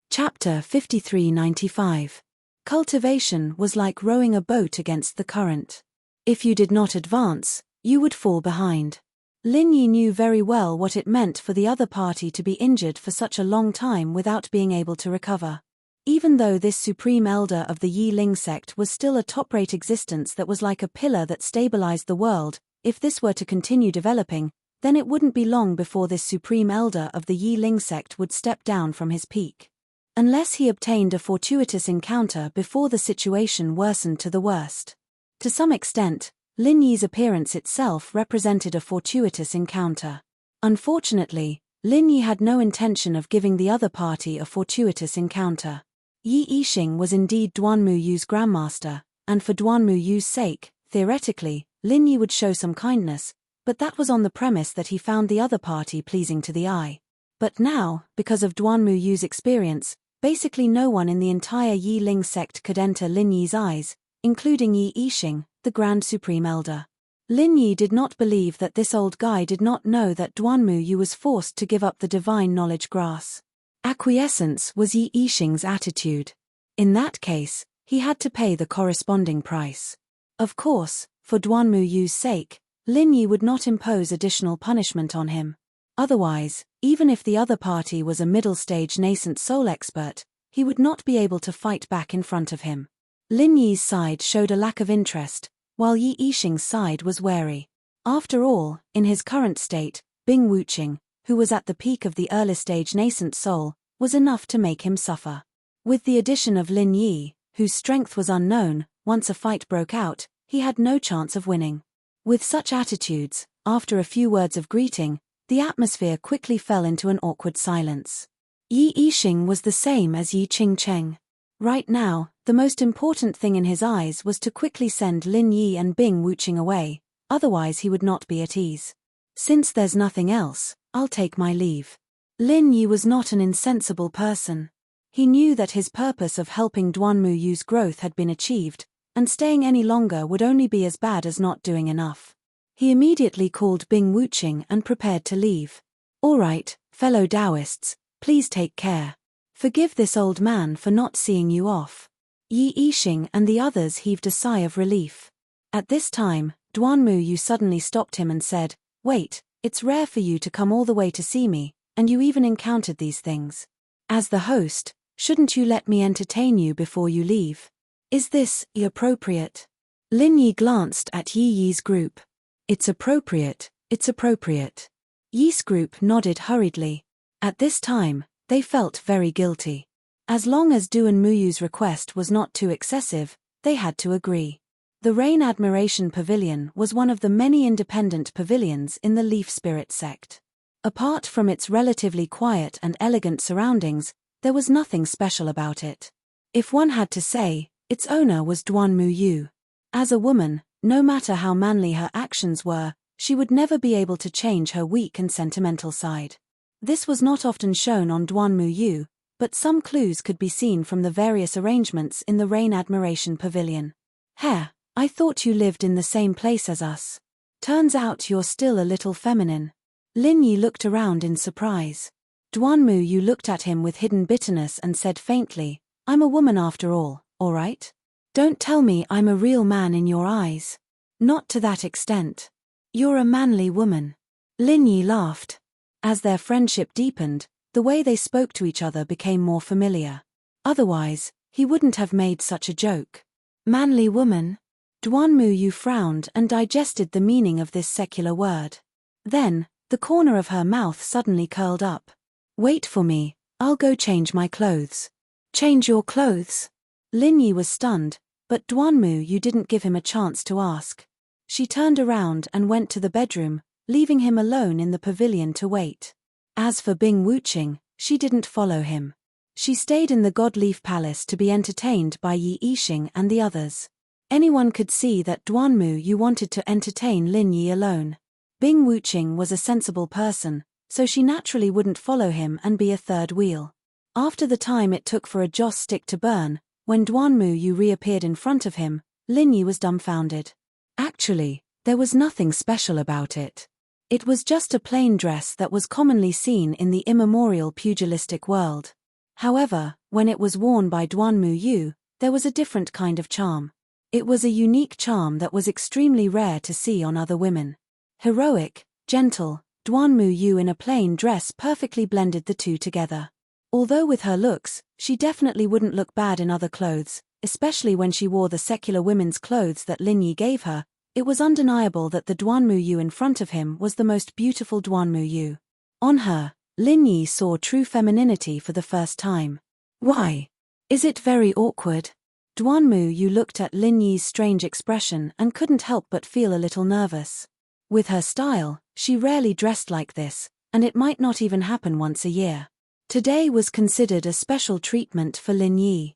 Chapter 5395. Cultivation was like rowing a boat against the current. If you did not advance, you would fall behind. Lin Yi knew very well what it meant for the other party to be injured for such a long time without being able to recover. Even though this supreme elder of the Yi Ling sect was still a top-rate existence that was like a pillar that stabilized the world, if this were to continue developing, then it wouldn't be long before this supreme elder of the Yi Ling sect would step down from his peak. Unless he obtained a fortuitous encounter before the situation worsened to the worst. To some extent, Lin Yi's appearance itself represented a fortuitous encounter. Unfortunately, Lin Yi had no intention of giving the other party a fortuitous encounter. Yi Yixing was indeed Duanmu Yu's grandmaster, and for Duanmu Yu's sake, theoretically, Lin Yi would show some kindness, but that was on the premise that he found the other party pleasing to the eye. But now, because of Duanmu Yu's experience, Basically no one in the entire Yi Ling sect could enter Lin Yi's eyes, including Yi Yixing, the Grand Supreme Elder. Lin Yi did not believe that this old guy did not know that Duanmu Yu was forced to give up the divine knowledge grass. Acquiescence was Yi Yixing's attitude. In that case, he had to pay the corresponding price. Of course, for Duanmu Yu's sake, Lin Yi would not impose additional punishment on him. Otherwise, even if the other party was a middle-stage nascent soul expert, he would not be able to fight back in front of him. Lin Yi's side showed a lack of interest, while Yi Yixing's side was wary. After all, in his current state, Bing Wuqing, who was at the peak of the early-stage nascent soul, was enough to make him suffer. With the addition of Lin Yi, whose strength was unknown, once a fight broke out, he had no chance of winning. With such attitudes, after a few words of greeting, the atmosphere quickly fell into an awkward silence. Yi Yixing was the same as Yi Qingcheng. Right now, the most important thing in his eyes was to quickly send Lin Yi and Bing Wuqing away, otherwise he would not be at ease. Since there's nothing else, I'll take my leave. Lin Yi was not an insensible person. He knew that his purpose of helping Duanmu Yu's growth had been achieved, and staying any longer would only be as bad as not doing enough. He immediately called Bing Wuqing and prepared to leave. All right, fellow Taoists, please take care. Forgive this old man for not seeing you off. Yi Yixing and the others heaved a sigh of relief. At this time, Duanmu Yu suddenly stopped him and said, "Wait, it's rare for you to come all the way to see me, and you even encountered these things. As the host, shouldn't you let me entertain you before you leave? Is this appropriate?" Lin Yi glanced at Yi Yi's group. It's appropriate, it's appropriate. Yi's group nodded hurriedly. At this time, they felt very guilty. As long as Duanmu Yu's request was not too excessive, they had to agree. The Rain Admiration Pavilion was one of the many independent pavilions in the Leaf Spirit sect. Apart from its relatively quiet and elegant surroundings, there was nothing special about it. If one had to say, its owner was Duanmu Yu. As a woman, no matter how manly her actions were, she would never be able to change her weak and sentimental side. This was not often shown on Duanmu Yu, but some clues could be seen from the various arrangements in the Rain Admiration Pavilion. "Heh, I thought you lived in the same place as us. Turns out you're still a little feminine." Lin Yi looked around in surprise. Duanmu Yu looked at him with hidden bitterness and said faintly, "I'm a woman after all right? Don't tell me I'm a real man in your eyes. Not to that extent. You're a manly woman." Lin Yi laughed. As their friendship deepened, the way they spoke to each other became more familiar. Otherwise, he wouldn't have made such a joke. Manly woman? Duanmu Yu frowned and digested the meaning of this secular word. Then, the corner of her mouth suddenly curled up. "Wait for me, I'll go change my clothes." "Change your clothes?" Lin Yi was stunned, but Duanmu Yu didn't give him a chance to ask. She turned around and went to the bedroom, leaving him alone in the pavilion to wait. As for Bing Wuqing, she didn't follow him. She stayed in the Godleaf Palace to be entertained by Yi Yixing and the others. Anyone could see that Duanmu Yu wanted to entertain Lin Yi alone. Bing Wuqing was a sensible person, so she naturally wouldn't follow him and be a third wheel. After the time it took for a joss stick to burn, when Duanmu Yu reappeared in front of him, Lin Yi was dumbfounded. Actually, there was nothing special about it. It was just a plain dress that was commonly seen in the immemorial pugilistic world. However, when it was worn by Duanmu Yu, there was a different kind of charm. It was a unique charm that was extremely rare to see on other women. Heroic, gentle, Duanmu Yu in a plain dress perfectly blended the two together. Although with her looks, she definitely wouldn't look bad in other clothes, especially when she wore the secular women's clothes that Lin Yi gave her. It was undeniable that the Duanmu Yu in front of him was the most beautiful Duanmu Yu. On her, Lin Yi saw true femininity for the first time. "Why? Is it very awkward?" Duanmu Yu looked at Lin Yi's strange expression and couldn't help but feel a little nervous. With her style, she rarely dressed like this, and it might not even happen once a year. Today was considered a special treatment for Lin Yi.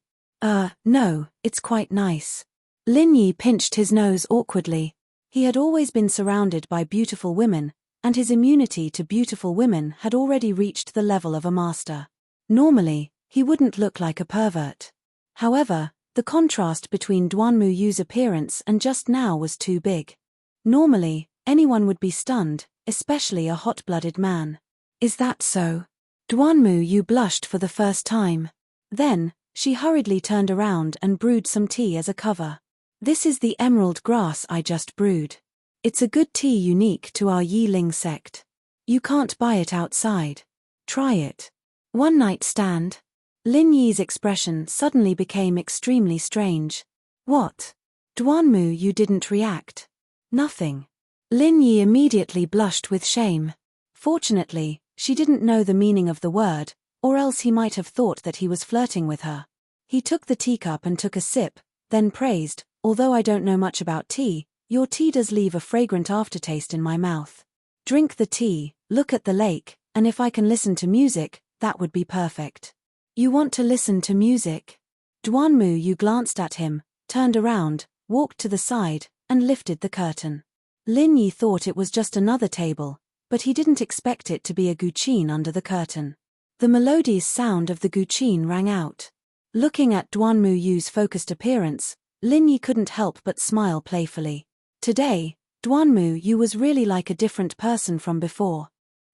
No, it's quite nice." Lin Yi pinched his nose awkwardly. He had always been surrounded by beautiful women, and his immunity to beautiful women had already reached the level of a master. Normally, he wouldn't look like a pervert. However, the contrast between Duanmu Yu's appearance and just now was too big. Normally, anyone would be stunned, especially a hot-blooded man. Is that so? Duanmu Yu blushed for the first time. Then, she hurriedly turned around and brewed some tea as a cover. This is the emerald grass I just brewed. It's a good tea unique to our Yiling sect. You can't buy it outside. Try it. One night stand? Lin Yi's expression suddenly became extremely strange. What? Duanmu Yu didn't react. Nothing. Lin Yi immediately blushed with shame. Fortunately, she didn't know the meaning of the word, or else he might have thought that he was flirting with her. He took the teacup and took a sip, then praised, "Although I don't know much about tea, your tea does leave a fragrant aftertaste in my mouth. Drink the tea, look at the lake, and if I can listen to music, that would be perfect." You want to listen to music? Duanmu Yu glanced at him, turned around, walked to the side, and lifted the curtain. Lin Yi thought it was just another table, but he didn't expect it to be a guqin under the curtain. The melodious sound of the guqin rang out. Looking at Duanmu Yu's focused appearance, Lin Yi couldn't help but smile playfully. Today, Duanmu Yu was really like a different person from before.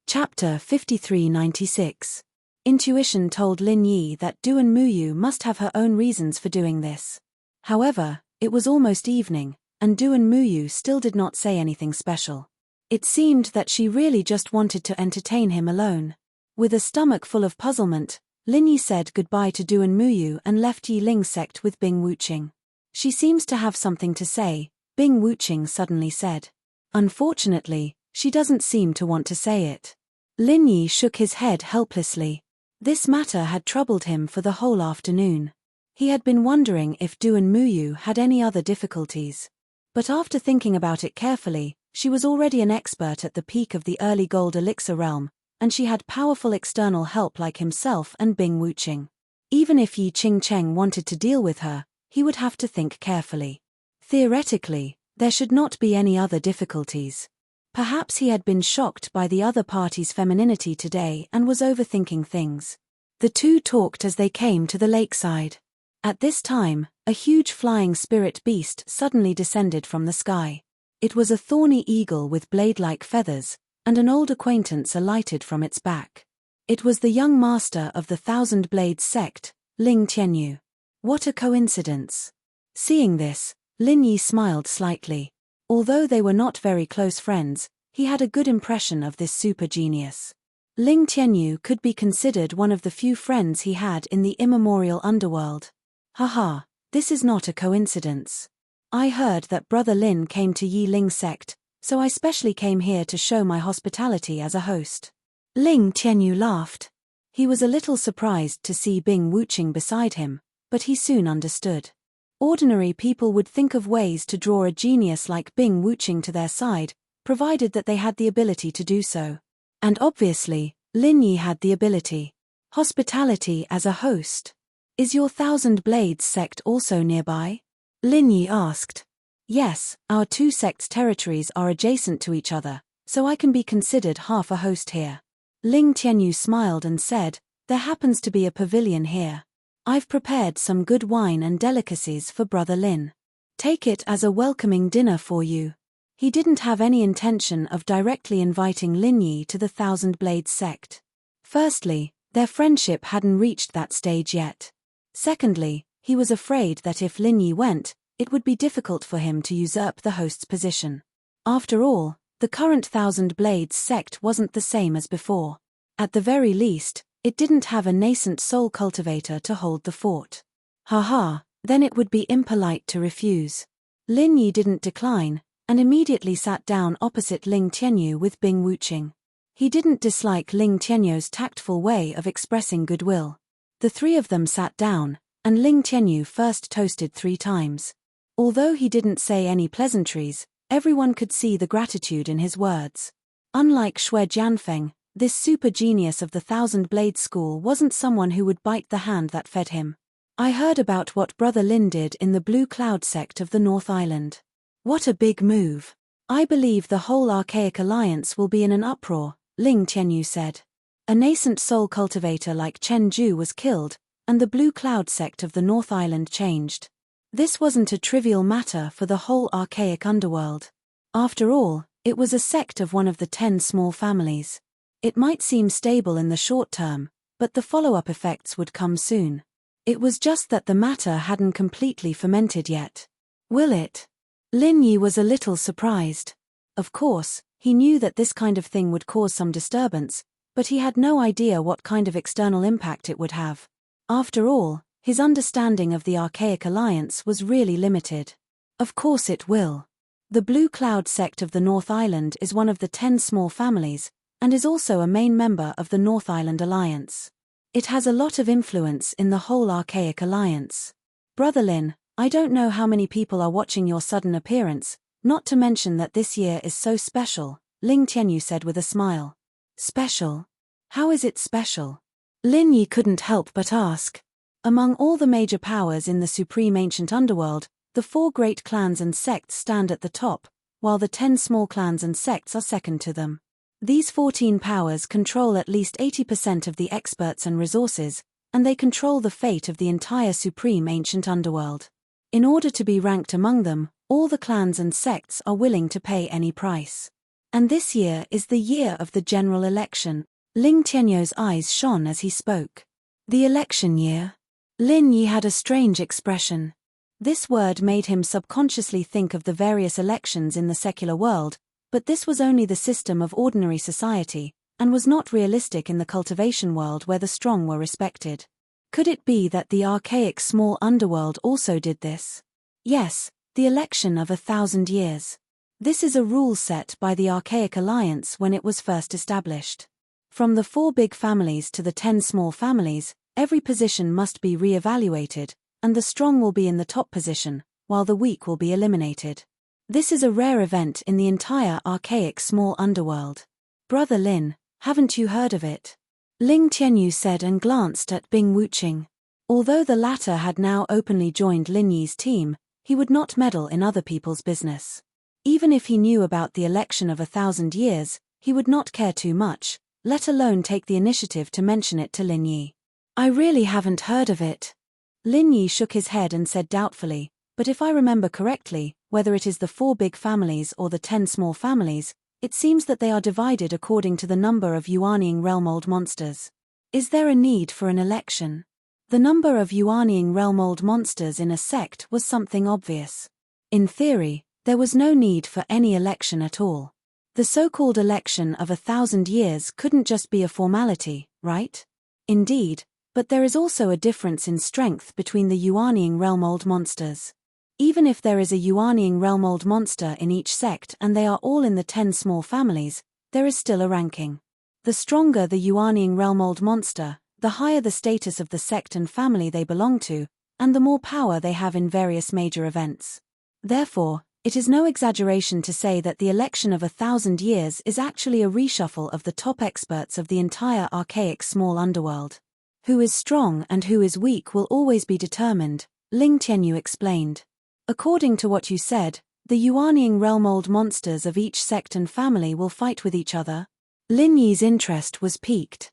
Chapter 5396. Intuition told Lin Yi that Duanmu Yu must have her own reasons for doing this. However, it was almost evening, and Duanmu Yu still did not say anything special. It seemed that she really just wanted to entertain him alone. With a stomach full of puzzlement, Lin Yi said goodbye to Duanmu Yu and left Yiling sect with Bing Wuqing. She seems to have something to say, Bing Wuqing suddenly said. Unfortunately, she doesn't seem to want to say it. Lin Yi shook his head helplessly. This matter had troubled him for the whole afternoon. He had been wondering if Duanmu Yu had any other difficulties. But after thinking about it carefully, she was already an expert at the peak of the early gold elixir realm, and she had powerful external help like himself and Bing Wuqing. Even if Yi Qingcheng wanted to deal with her, he would have to think carefully. Theoretically, there should not be any other difficulties. Perhaps he had been shocked by the other party's femininity today and was overthinking things. The two talked as they came to the lakeside. At this time, a huge flying spirit beast suddenly descended from the sky. It was a thorny eagle with blade-like feathers, and an old acquaintance alighted from its back. It was the young master of the Thousand Blades sect, Ling Tianyu. What a coincidence. Seeing this, Lin Yi smiled slightly. Although they were not very close friends, he had a good impression of this super genius. Ling Tianyu could be considered one of the few friends he had in the immemorial underworld. Haha, this is not a coincidence. I heard that Brother Lin came to Yiling sect, so I specially came here to show my hospitality as a host. Ling Tianyu laughed. He was a little surprised to see Bing Wuqing beside him, but he soon understood. Ordinary people would think of ways to draw a genius like Bing Wuqing to their side, provided that they had the ability to do so. And obviously, Lin Yi had the ability. Hospitality as a host. Is your Thousand Blades sect also nearby? Lin Yi asked. Yes, our two sects' territories are adjacent to each other, so I can be considered half a host here. Ling Tianyu smiled and said, there happens to be a pavilion here. I've prepared some good wine and delicacies for Brother Lin. Take it as a welcoming dinner for you. He didn't have any intention of directly inviting Lin Yi to the Thousand Blades sect. Firstly, their friendship hadn't reached that stage yet. Secondly, he was afraid that if Lin Yi went, it would be difficult for him to usurp the host's position. After all, the current Thousand Blades sect wasn't the same as before. At the very least, it didn't have a nascent soul cultivator to hold the fort. Haha, then it would be impolite to refuse. Lin Yi didn't decline, and immediately sat down opposite Ling Tianyu with Bing Wuqing. He didn't dislike Ling Tianyu's tactful way of expressing goodwill. The three of them sat down, and Ling Tianyu first toasted 3 times. Although he didn't say any pleasantries, everyone could see the gratitude in his words. Unlike Xue Jianfeng, this super genius of the Thousand Blades School wasn't someone who would bite the hand that fed him. I heard about what Brother Lin did in the Blue Cloud sect of the North Island. What a big move. I believe the whole Archaic Alliance will be in an uproar, Ling Tianyu said. A nascent soul cultivator like Chen Ju was killed, and the Blue Cloud sect of the North Island changed. This wasn't a trivial matter for the whole archaic underworld. After all, it was a sect of one of the 10 small families. It might seem stable in the short term, but the follow-up effects would come soon. It was just that the matter hadn't completely fermented yet. Will it? Lin Yi was a little surprised. Of course, he knew that this kind of thing would cause some disturbance, but he had no idea what kind of external impact it would have. After all, his understanding of the Archaic Alliance was really limited. Of course it will. The Blue Cloud sect of the North Island is one of the 10 small families, and is also a main member of the North Island Alliance. It has a lot of influence in the whole Archaic Alliance. Brother Lin, I don't know how many people are watching your sudden appearance, not to mention that this year is so special, Ling Tianyu said with a smile. Special? How is it special? Lin Yi couldn't help but ask. Among all the major powers in the supreme ancient underworld, the 4 great clans and sects stand at the top, while the 10 small clans and sects are second to them. These 14 powers control at least 80% of the experts and resources, and they control the fate of the entire supreme ancient underworld. In order to be ranked among them, all the clans and sects are willing to pay any price. And this year is the year of the general election. Ling Tianyou's eyes shone as he spoke. The election year? Lin Yi had a strange expression. This word made him subconsciously think of the various elections in the secular world, but this was only the system of ordinary society, and was not realistic in the cultivation world where the strong were respected. Could it be that the archaic small underworld also did this? Yes, the election of 1,000 years. This is a rule set by the Archaic Alliance when it was first established. From the 4 big families to the 10 small families, every position must be re-evaluated, and the strong will be in the top position, while the weak will be eliminated. This is a rare event in the entire archaic small underworld. Brother Lin, haven't you heard of it? Ling Tianyu said and glanced at Bing Wuqing. Although the latter had now openly joined Lin Yi's team, he would not meddle in other people's business. Even if he knew about the election of 1,000 years, he would not care too much, let alone take the initiative to mention it to Lin Yi. I really haven't heard of it. Lin Yi shook his head and said doubtfully, but if I remember correctly, whether it is the 4 big families or the 10 small families, it seems that they are divided according to the number of Yuanying realm old monsters. Is there a need for an election? The number of Yuanying realm old monsters in a sect was something obvious. In theory, there was no need for any election at all. The so-called election of 1,000 years couldn't just be a formality, right? Indeed, but there is also a difference in strength between the Yuanying realm old monsters. Even if there is a Yuanying realm old monster in each sect and they are all in the 10 small families, there is still a ranking. The stronger the Yuanying realm old monster, the higher the status of the sect and family they belong to, and the more power they have in various major events. Therefore, it is no exaggeration to say that the election of 1,000 years is actually a reshuffle of the top experts of the entire archaic small underworld. Who is strong and who is weak will always be determined, Ling Tianyu explained. According to what you said, the Yuanying realm old monsters of each sect and family will fight with each other. Lin Yi's interest was piqued.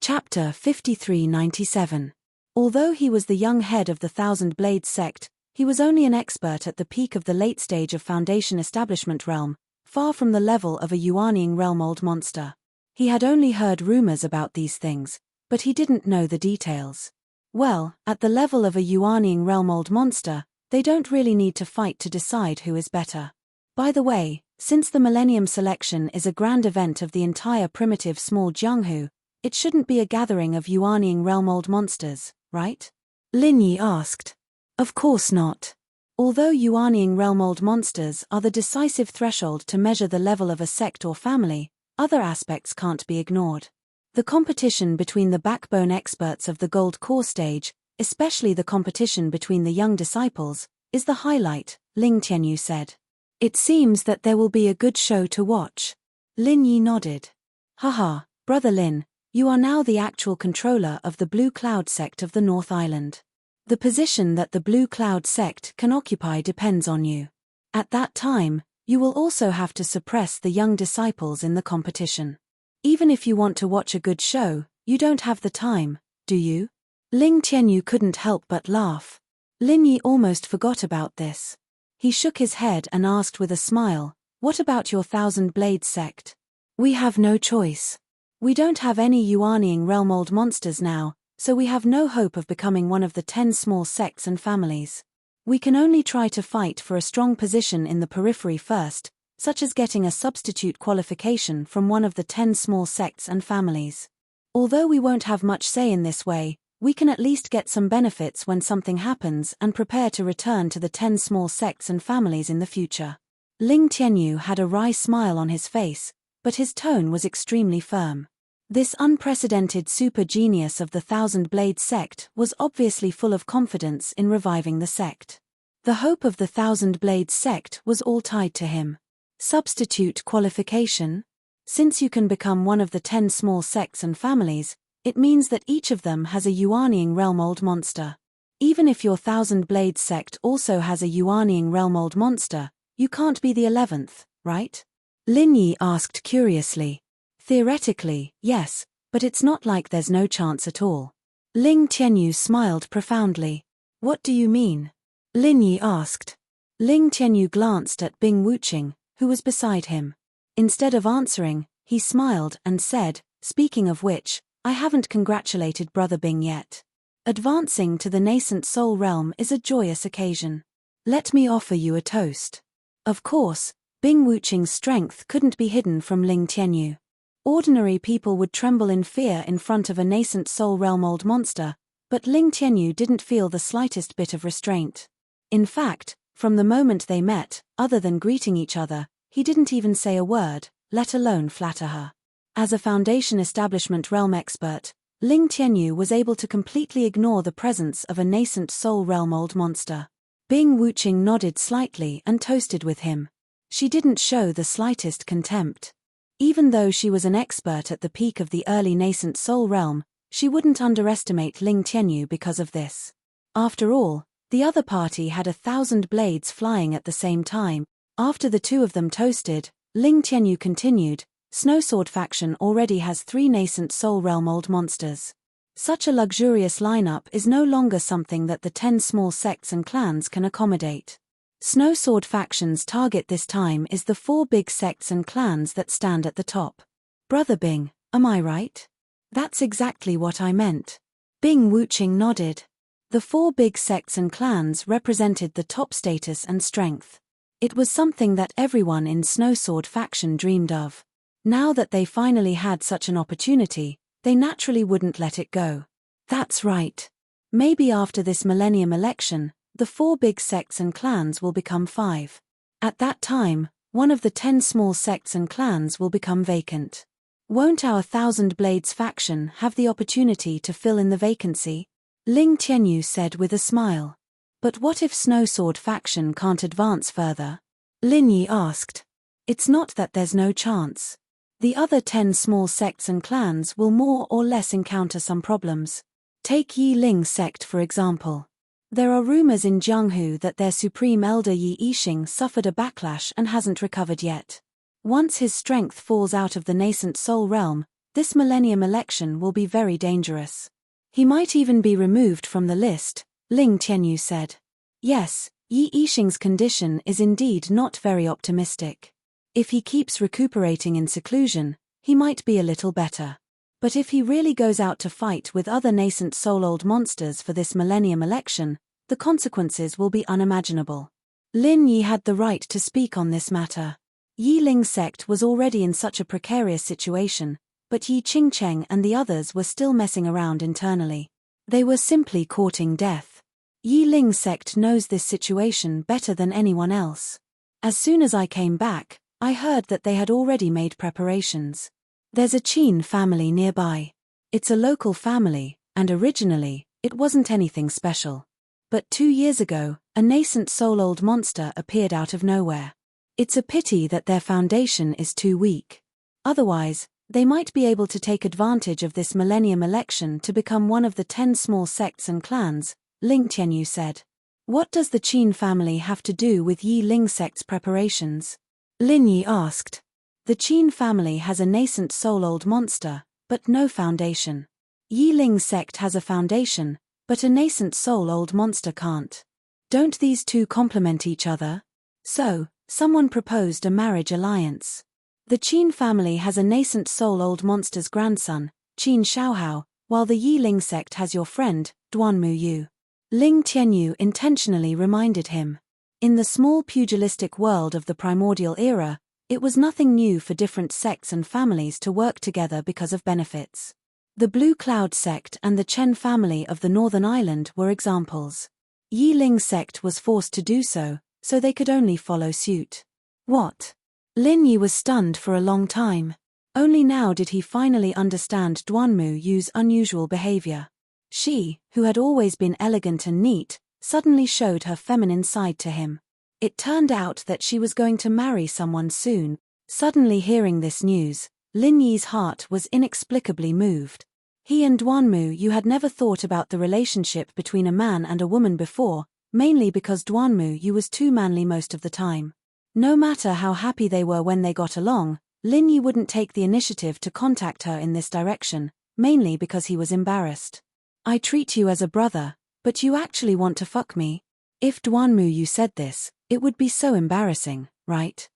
Chapter 5397. Although he was the young head of the Thousand Blades sect, he was only an expert at the peak of the late stage of Foundation Establishment realm, far from the level of a Yuanying realm old monster. He had only heard rumors about these things, but he didn't know the details. Well, at the level of a Yuanying realm old monster, they don't really need to fight to decide who is better. By the way, since the Millennium Selection is a grand event of the entire primitive small Jianghu, it shouldn't be a gathering of Yuanying realm old monsters, right? Lin Yi asked. Of course not. Although Yuanying realm old monsters are the decisive threshold to measure the level of a sect or family, other aspects can't be ignored. The competition between the backbone experts of the Gold Core stage, especially the competition between the young disciples, is the highlight, Ling Tianyu said. It seems that there will be a good show to watch. Lin Yi nodded. Haha, Brother Lin, you are now the actual controller of the Blue Cloud sect of the North Island. The position that the Blue Cloud sect can occupy depends on you. At that time, you will also have to suppress the young disciples in the competition. Even if you want to watch a good show, you don't have the time, do you? Ling Tianyu couldn't help but laugh. Lin Yi almost forgot about this. He shook his head and asked with a smile, "What about your Thousand Blades sect?" "We have no choice. We don't have any Yuanying realm old monsters now, so we have no hope of becoming one of the 10 small sects and families. We can only try to fight for a strong position in the periphery first, such as getting a substitute qualification from one of the 10 small sects and families. Although we won't have much say in this way, we can at least get some benefits when something happens and prepare to return to the 10 small sects and families in the future." Ling Tianyu had a wry smile on his face, but his tone was extremely firm. This unprecedented super genius of the Thousand Blades sect was obviously full of confidence in reviving the sect. The hope of the Thousand Blades sect was all tied to him. Substitute qualification? Since you can become one of the 10 small sects and families, it means that each of them has a Yuanying realm old monster. Even if your Thousand Blades sect also has a Yuanying realm old monster, you can't be the 11th, right? Lin Yi asked curiously. Theoretically, yes, but it's not like there's no chance at all. Ling Tianyu smiled profoundly. What do you mean? Lin Yi asked. Ling Tianyu glanced at Bing Wuqing, who was beside him. Instead of answering, he smiled and said, "Speaking of which, I haven't congratulated Brother Bing yet. Advancing to the nascent soul realm is a joyous occasion. Let me offer you a toast." Of course, Bing Wuqing's strength couldn't be hidden from Ling Tianyu. Ordinary people would tremble in fear in front of a nascent soul realm old monster, but Ling Tianyu didn't feel the slightest bit of restraint. In fact, from the moment they met, other than greeting each other, he didn't even say a word, let alone flatter her. As a Foundation Establishment realm expert, Ling Tianyu was able to completely ignore the presence of a nascent soul realm old monster. Bing Wuqing nodded slightly and toasted with him. She didn't show the slightest contempt. Even though she was an expert at the peak of the early nascent soul realm, she wouldn't underestimate Ling Tianyu because of this. After all, the other party had 1,000 blades flying at the same time. After the two of them toasted, Ling Tianyu continued, "Snowsword faction already has 3 nascent soul realm old monsters. Such a luxurious lineup is no longer something that the 10 small sects and clans can accommodate. Snowsword faction's target this time is the 4 big sects and clans that stand at the top." "Brother Bing, am I right?" "That's exactly what I meant." Bing Wuqing nodded. The 4 big sects and clans represented the top status and strength. It was something that everyone in Snowsword faction dreamed of. Now that they finally had such an opportunity, they naturally wouldn't let it go. "That's right. Maybe after this millennium election, the 4 big sects and clans will become 5. At that time, one of the 10 small sects and clans will become vacant. Won't our Thousand Blades faction have the opportunity to fill in the vacancy?" Ling Tianyu said with a smile. "But what if Snowsword faction can't advance further?" Lin Yi asked. "It's not that there's no chance. The other 10 small sects and clans will more or less encounter some problems. Take Yi Ling sect for example. There are rumors in Jianghu that their supreme elder Yi Yixing suffered a backlash and hasn't recovered yet. Once his strength falls out of the nascent soul realm, this millennium election will be very dangerous. He might even be removed from the list," Ling Tianyu said. "Yes, Yi Yixing's condition is indeed not very optimistic. If he keeps recuperating in seclusion, he might be a little better. But if he really goes out to fight with other nascent soul old monsters for this millennium election, the consequences will be unimaginable." Lin Yi had the right to speak on this matter. Yi Ling sect was already in such a precarious situation, but Yi Qingcheng and the others were still messing around internally. They were simply courting death. Yi Ling sect knows this situation better than anyone else. As soon as I came back, I heard that they had already made preparations. There's a Qin family nearby. It's a local family, and originally, it wasn't anything special. But 2 years ago, a nascent soul old monster appeared out of nowhere. It's a pity that their foundation is too weak. Otherwise, they might be able to take advantage of this millennium election to become one of the 10 small sects and clans, Ling Tianyu said. "What does the Qin family have to do with Yi Ling sect's preparations?" Lin Yi asked. "The Qin family has a nascent soul old monster, but no foundation. Yi Ling sect has a foundation, but a nascent soul-old monster can't. Don't these two complement each other? So, someone proposed a marriage alliance. The Qin family has a nascent soul-old monster's grandson, Qin Shaohao, while the Yi Ling sect has your friend, Duanmu Yu. Ling Tianyu intentionally reminded him. In the small pugilistic world of the primordial era, it was nothing new for different sects and families to work together because of benefits. The Blue Cloud sect and the Chen family of the Northern Island were examples. Yi Ling sect was forced to do so they could only follow suit. What? Lin Yi was stunned for a long time. Only now did he finally understand Duanmu Yu's unusual behavior. She, who had always been elegant and neat, suddenly showed her feminine side to him. It turned out that she was going to marry someone soon. Suddenly hearing this news, Lin Yi's heart was inexplicably moved. He and Duanmu Yu had never thought about the relationship between a man and a woman before, mainly because Duanmu Yu was too manly most of the time. No matter how happy they were when they got along, Lin Yi wouldn't take the initiative to contact her in this direction, mainly because he was embarrassed. I treat you as a brother, but you actually want to fuck me? If Duanmu Yu said this, it would be so embarrassing, right?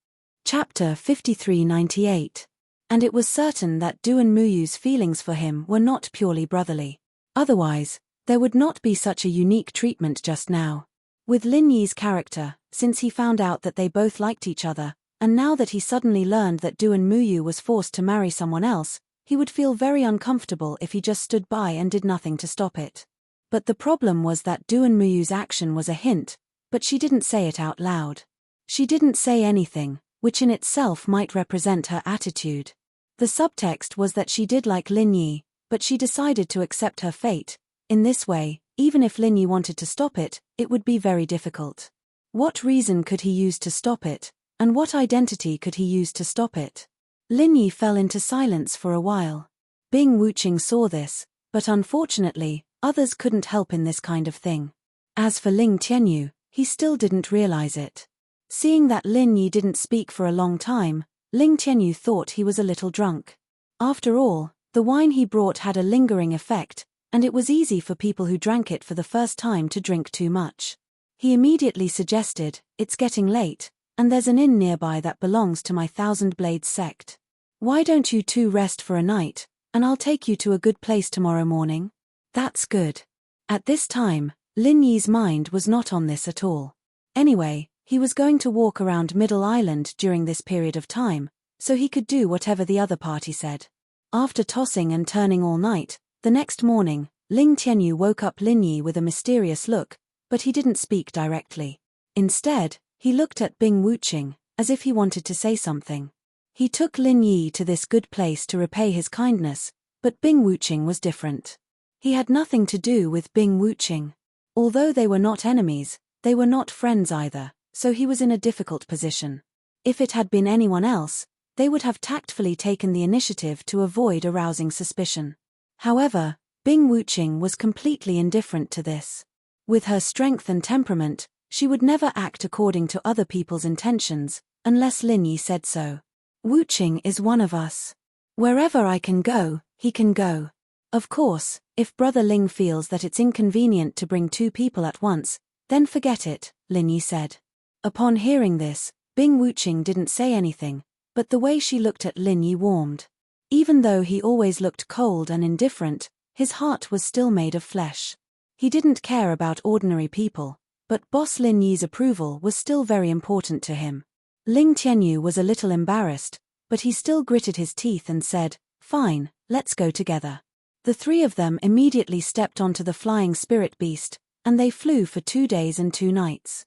Chapter 5398. And it was certain that Duanmu Yu's feelings for him were not purely brotherly. Otherwise, there would not be such a unique treatment just now. With Lin Yi's character, since he found out that they both liked each other, and now that he suddenly learned that Duanmu Yu was forced to marry someone else, he would feel very uncomfortable if he just stood by and did nothing to stop it. But the problem was that Duanmu Yu's action was a hint, but she didn't say it out loud. She didn't say anything, which in itself might represent her attitude. The subtext was that she did like Lin Yi, but she decided to accept her fate. In this way, even if Lin Yi wanted to stop it, it would be very difficult. What reason could he use to stop it, and what identity could he use to stop it? Lin Yi fell into silence for a while. Bing Wuqing saw this, but unfortunately, others couldn't help in this kind of thing. As for Ling Tianyu, he still didn't realize it. Seeing that Lin Yi didn't speak for a long time, Ling Tianyu thought he was a little drunk. After all, the wine he brought had a lingering effect, and it was easy for people who drank it for the first time to drink too much. He immediately suggested, "It's getting late, and there's an inn nearby that belongs to my Thousand Blades sect. Why don't you two rest for a night, and I'll take you to a good place tomorrow morning?" That's good. At this time, Lin Yi's mind was not on this at all. Anyway, he was going to walk around Middle Island during this period of time, so he could do whatever the other party said. After tossing and turning all night, the next morning, Ling Tianyu woke up Lin Yi with a mysterious look, but he didn't speak directly. Instead, he looked at Bing Wuqing, as if he wanted to say something. He took Lin Yi to this good place to repay his kindness, but Bing Wuqing was different. He had nothing to do with Bing Wuqing. Although they were not enemies, they were not friends either, so he was in a difficult position. If it had been anyone else, they would have tactfully taken the initiative to avoid arousing suspicion. However, Bing Wuqing was completely indifferent to this. With her strength and temperament, she would never act according to other people's intentions, unless Lin Yi said so. Wuqing is one of us. Wherever I can go, he can go. Of course, if Brother Ling feels that it's inconvenient to bring two people at once, then forget it, Lin Yi said. Upon hearing this, Bing Wuqing didn't say anything, but the way she looked at Lin Yi warmed. Even though he always looked cold and indifferent, his heart was still made of flesh. He didn't care about ordinary people, but Boss Lin Yi's approval was still very important to him. Ling Tianyu was a little embarrassed, but he still gritted his teeth and said, "Fine, let's go together." The three of them immediately stepped onto the flying spirit beast, and they flew for 2 days and 2 nights.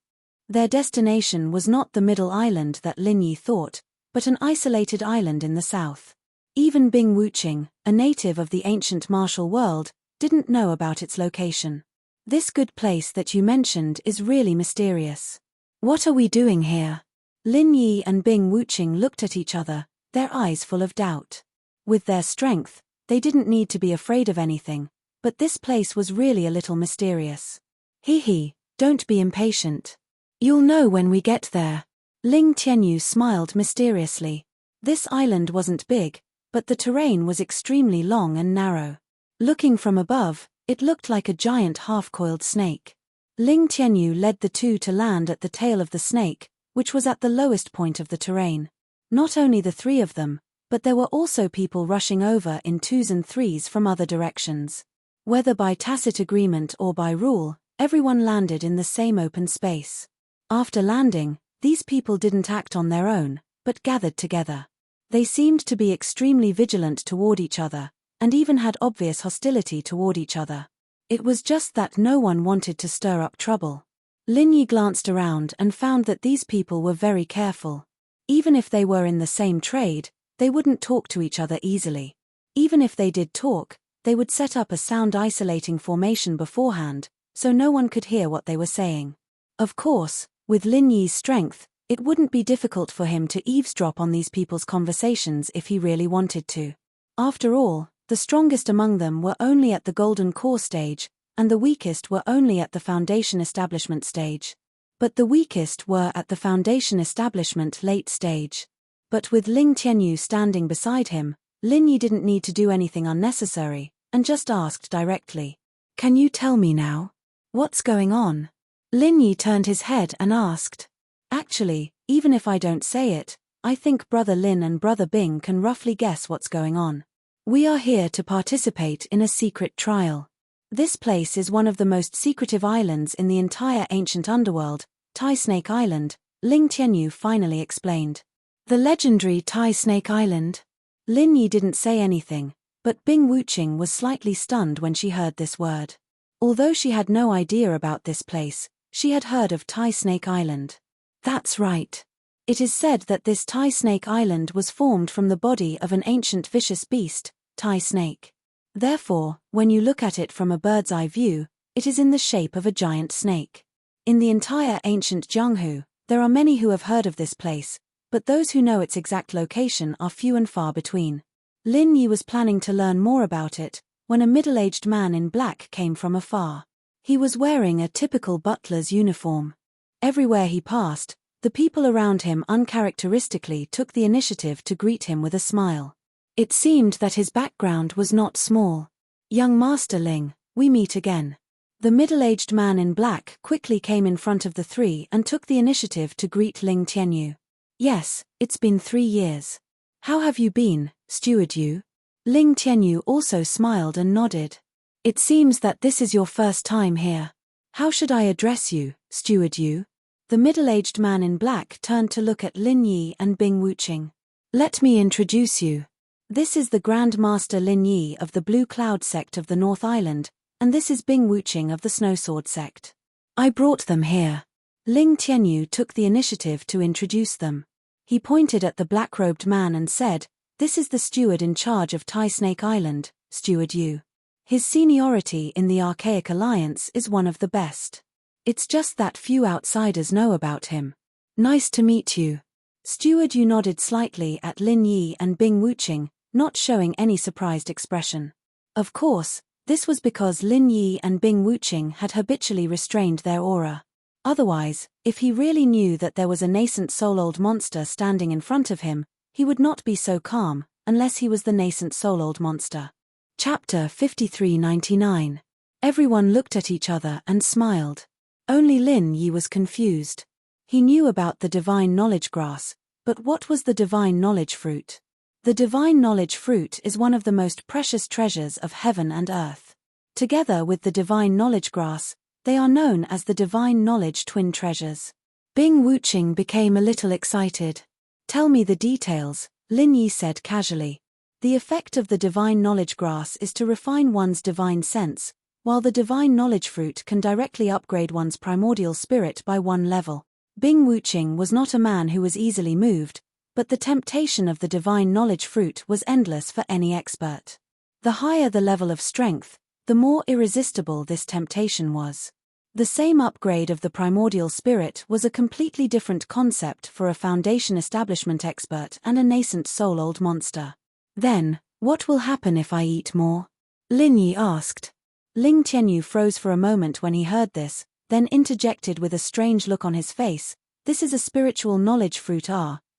Their destination was not the Middle Island that Lin Yi thought, but an isolated island in the south. Even Bing Wuqing, a native of the ancient martial world, didn't know about its location. "This good place that you mentioned is really mysterious. What are we doing here?" Lin Yi and Bing Wuqing looked at each other, their eyes full of doubt. With their strength, they didn't need to be afraid of anything, but this place was really a little mysterious. "Hee, don't be impatient. You'll know when we get there." Ling Tianyu smiled mysteriously. This island wasn't big, but the terrain was extremely long and narrow. Looking from above, it looked like a giant half-coiled snake. Ling Tianyu led the two to land at the tail of the snake, which was at the lowest point of the terrain. Not only the three of them, but there were also people rushing over in twos and threes from other directions. Whether by tacit agreement or by rule, everyone landed in the same open space. After landing, these people didn't act on their own, but gathered together. They seemed to be extremely vigilant toward each other, and even had obvious hostility toward each other. It was just that no one wanted to stir up trouble. Lin Yi glanced around and found that these people were very careful. Even if they were in the same trade, they wouldn't talk to each other easily. Even if they did talk, they would set up a sound isolating formation beforehand, so no one could hear what they were saying. Of course, with Lin Yi's strength, it wouldn't be difficult for him to eavesdrop on these people's conversations if he really wanted to. After all, the strongest among them were only at the golden core stage, and the weakest were only at the foundation establishment stage. But the weakest were at the foundation establishment late stage. But with Ling Tianyu standing beside him, Lin Yi didn't need to do anything unnecessary, and just asked directly, "Can you tell me now? What's going on?" Lin Yi turned his head and asked, "Actually, even if I don't say it, I think Brother Lin and Brother Bing can roughly guess what's going on. We are here to participate in a secret trial. This place is one of the most secretive islands in the entire ancient underworld, Tai Snake Island," Ling Tianyu finally explained. "The legendary Tai Snake Island?" Lin Yi didn't say anything, but Bing Wuqing was slightly stunned when she heard this word. Although she had no idea about this place, she had heard of Tai Snake Island. That's right. It is said that this Tai Snake Island was formed from the body of an ancient vicious beast, Tai Snake. Therefore, when you look at it from a bird's eye view, it is in the shape of a giant snake. In the entire ancient Jianghu, there are many who have heard of this place, but those who know its exact location are few and far between. Lin Yi was planning to learn more about it, when a middle-aged man in black came from afar. He was wearing a typical butler's uniform. Everywhere he passed, the people around him uncharacteristically took the initiative to greet him with a smile. It seemed that his background was not small. "Young Master Ling, we meet again." The middle-aged man in black quickly came in front of the three and took the initiative to greet Ling Tianyu. "Yes, it's been 3 years. How have you been, Steward Yu?" Ling Tianyu also smiled and nodded. "It seems that this is your first time here. How should I address you, Steward Yu?" The middle-aged man in black turned to look at Lin Yi and Bing Wuqing. "Let me introduce you. This is the Grand Master Lin Yi of the Blue Cloud sect of the North Island, and this is Bing Wuqing of the Snowsword sect. I brought them here." Ling Tianyu took the initiative to introduce them. He pointed at the black-robed man and said, "This is the steward in charge of Tai Snake Island, Steward Yu. His seniority in the Archaic Alliance is one of the best. It's just that few outsiders know about him. Nice to meet you." Steward Yu nodded slightly at Lin Yi and Bing Wuqing, not showing any surprised expression. Of course, this was because Lin Yi and Bing Wuqing had habitually restrained their aura. Otherwise, if he really knew that there was a nascent soul-old monster standing in front of him, he would not be so calm, unless he was the nascent soul-old monster. Chapter 5399. Everyone looked at each other and smiled. Only Lin Yi was confused. He knew about the divine knowledge grass, but what was the divine knowledge fruit? The divine knowledge fruit is one of the most precious treasures of heaven and earth. Together with the divine knowledge grass, they are known as the divine knowledge twin treasures. Bing Wuqing became a little excited. "Tell me the details," Lin Yi said casually. The effect of the divine knowledge grass is to refine one's divine sense, while the divine knowledge fruit can directly upgrade one's primordial spirit by 1 level. Bing Wuqing was not a man who was easily moved, but the temptation of the divine knowledge fruit was endless for any expert. The higher the level of strength, the more irresistible this temptation was. The same upgrade of the primordial spirit was a completely different concept for a foundation establishment expert and a nascent soul-old monster. "Then, what will happen if I eat more?" Lin Yi asked. Ling Tianyu froze for a moment when he heard this, then interjected with a strange look on his face, "This is a spiritual knowledge fruit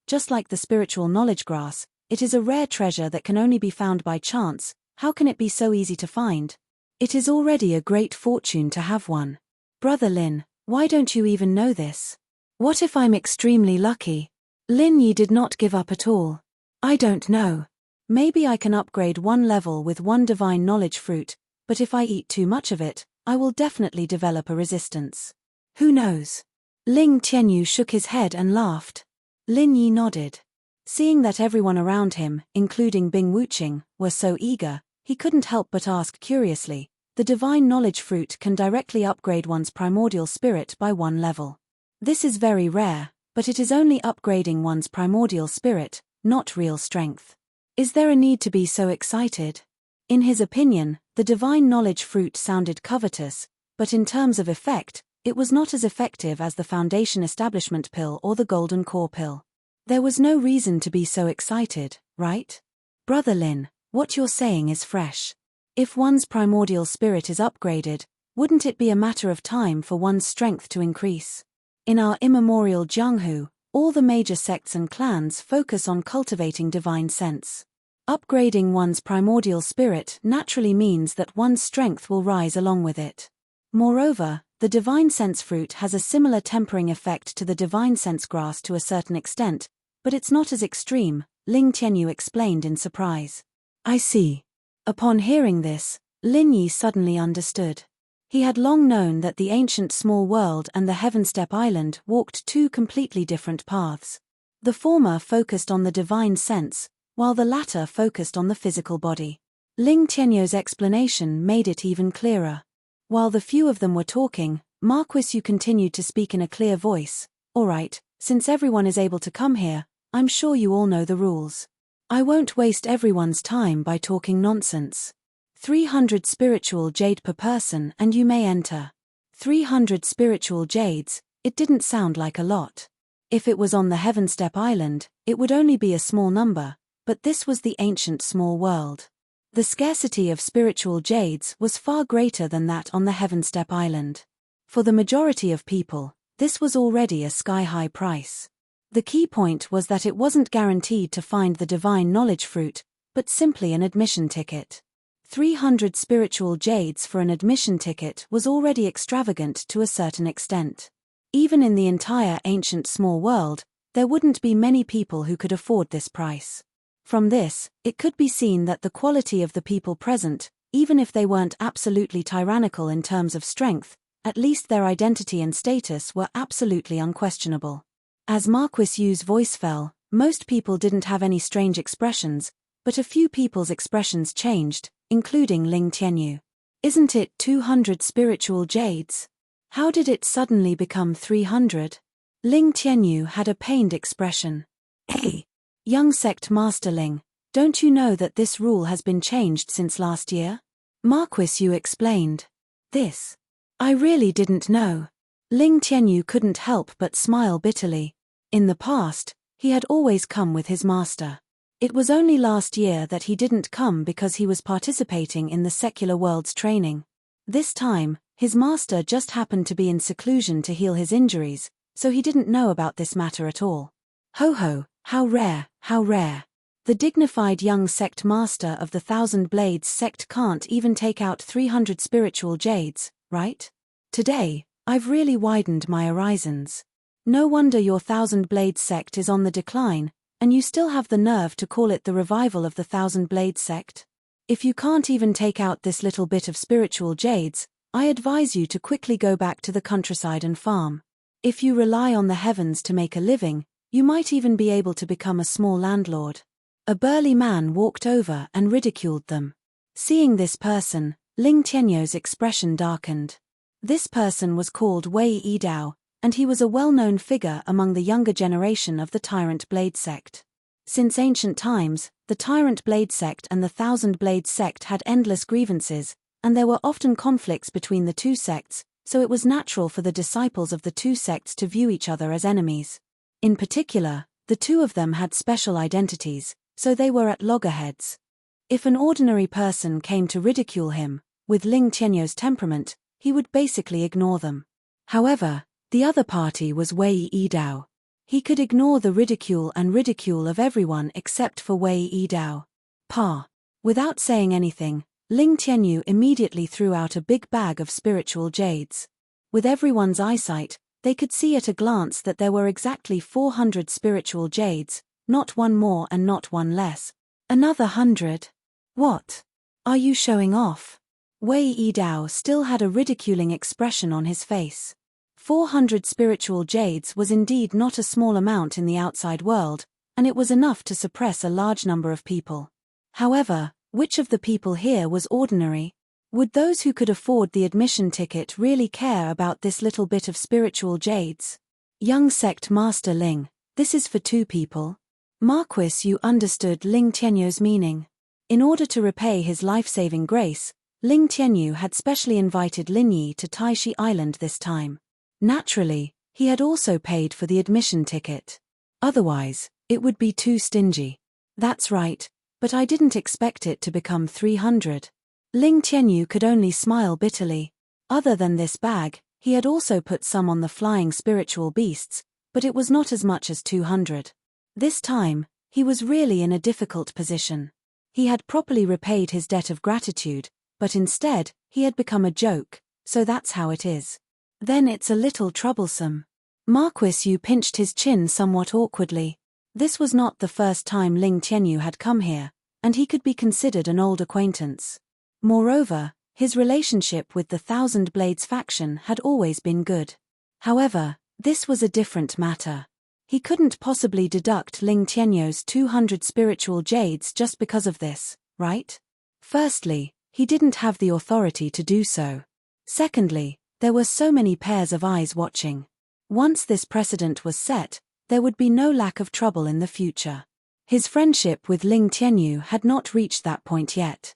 just like the spiritual knowledge grass, it is a rare treasure that can only be found by chance. How can it be so easy to find? It is already a great fortune to have one. Brother Lin, why don't you even know this? What if I'm extremely lucky? Lin Yi did not give up at all. I don't know. Maybe I can upgrade one level with one divine knowledge fruit, but if I eat too much of it, I will definitely develop a resistance. Who knows? Ling Tianyu shook his head and laughed. Lin Yi nodded. Seeing that everyone around him, including Bing Wuqing, were so eager, he couldn't help but ask curiously, the divine knowledge fruit can directly upgrade one's primordial spirit by one level. This is very rare, but it is only upgrading one's primordial spirit, not real strength. Is there a need to be so excited? In his opinion, the divine knowledge fruit sounded covetous, but in terms of effect, it was not as effective as the Foundation Establishment Pill or the Golden Core Pill. There was no reason to be so excited, right? Brother Lin, what you're saying is fresh. If one's primordial spirit is upgraded, wouldn't it be a matter of time for one's strength to increase? In our immemorial Jianghu, all the major sects and clans focus on cultivating divine sense. Upgrading one's primordial spirit naturally means that one's strength will rise along with it. Moreover, the divine sense fruit has a similar tempering effect to the divine sense grass to a certain extent, but it's not as extreme, Ling Tianyu explained in surprise. I see. Upon hearing this, Lin Yi suddenly understood. He had long known that the ancient small world and the Heavenstep Island walked two completely different paths. The former focused on the divine sense, while the latter focused on the physical body. Ling Tianyu's explanation made it even clearer. While the few of them were talking, Marquis Yu continued to speak in a clear voice. All right, since everyone is able to come here, I'm sure you all know the rules. I won't waste everyone's time by talking nonsense. 300 spiritual jade per person and you may enter. 300 spiritual jades, it didn't sound like a lot. If it was on the Heavenstep Island, it would only be a small number, but this was the ancient small world. The scarcity of spiritual jades was far greater than that on the Heavenstep Island. For the majority of people, this was already a sky-high price. The key point was that it wasn't guaranteed to find the divine knowledge fruit, but simply an admission ticket. 300 spiritual jades for an admission ticket was already extravagant to a certain extent. Even in the entire ancient small world, there wouldn't be many people who could afford this price. From this, it could be seen that the quality of the people present, even if they weren't absolutely tyrannical in terms of strength, at least their identity and status were absolutely unquestionable. As Marquis Yu's voice fell, most people didn't have any strange expressions, but a few people's expressions changed, including Ling Tianyu. Isn't it 200 spiritual jades? How did it suddenly become 300? Ling Tianyu had a pained expression. Hey, young sect master Ling, don't you know that this rule has been changed since last year? Marquis Yu explained. This? I really didn't know. Ling Tianyu couldn't help but smile bitterly. In the past, he had always come with his master. It was only last year that he didn't come because he was participating in the secular world's training. This time, his master just happened to be in seclusion to heal his injuries, so he didn't know about this matter at all. Ho ho, how rare, how rare. The dignified young sect master of the Thousand Blades sect can't even take out 300 spiritual jades, right? Today, I've really widened my horizons. No wonder your Thousand Blades sect is on the decline, and you still have the nerve to call it the revival of the Thousand Blades sect? If you can't even take out this little bit of spiritual jades, I advise you to quickly go back to the countryside and farm. If you rely on the heavens to make a living, you might even be able to become a small landlord. A burly man walked over and ridiculed them. Seeing this person, Ling Tianyu's expression darkened. This person was called Wei Yidao, and he was a well-known figure among the younger generation of the Tyrant Blade sect. Since ancient times, the Tyrant Blade sect and the Thousand Blades sect had endless grievances, and there were often conflicts between the two sects, so it was natural for the disciples of the two sects to view each other as enemies. In particular, the two of them had special identities, so they were at loggerheads. If an ordinary person came to ridicule him, with Ling Tianyu's temperament, he would basically ignore them. However, the other party was Wei Yidao. He could ignore the ridicule of everyone except for Wei Yidao. Pa. Without saying anything, Ling Tianyu immediately threw out a big bag of spiritual jades. With everyone's eyesight, they could see at a glance that there were exactly 400 spiritual jades, not one more and not one less. Another 100? What? Are you showing off? Wei Yidao still had a ridiculing expression on his face. 400 spiritual jades was indeed not a small amount in the outside world, and it was enough to suppress a large number of people. However, which of the people here was ordinary? Would those who could afford the admission ticket really care about this little bit of spiritual jades? Young sect master Ling, this is for 2 people. Marquis, you understood Ling Tianyu's meaning. In order to repay his life-saving grace, Ling Tianyu had specially invited Lin Yi to Taishi Island this time. Naturally, he had also paid for the admission ticket. Otherwise, it would be too stingy. That's right, but I didn't expect it to become 300. Ling Tianyu could only smile bitterly. Other than this bag, he had also put some on the flying spiritual beasts, but it was not as much as 200. This time, he was really in a difficult position. He had properly repaid his debt of gratitude, but instead, he had become a joke, so that's how it is. Then it's a little troublesome. Marquis Yu pinched his chin somewhat awkwardly. This was not the first time Ling Tianyu had come here, and he could be considered an old acquaintance. Moreover, his relationship with the Thousand Blades faction had always been good. However, this was a different matter. He couldn't possibly deduct Ling Tianyu's 200 spiritual jades just because of this, right? Firstly, he didn't have the authority to do so. Secondly, there were so many pairs of eyes watching. Once this precedent was set, there would be no lack of trouble in the future. His friendship with Ling Tianyu had not reached that point yet.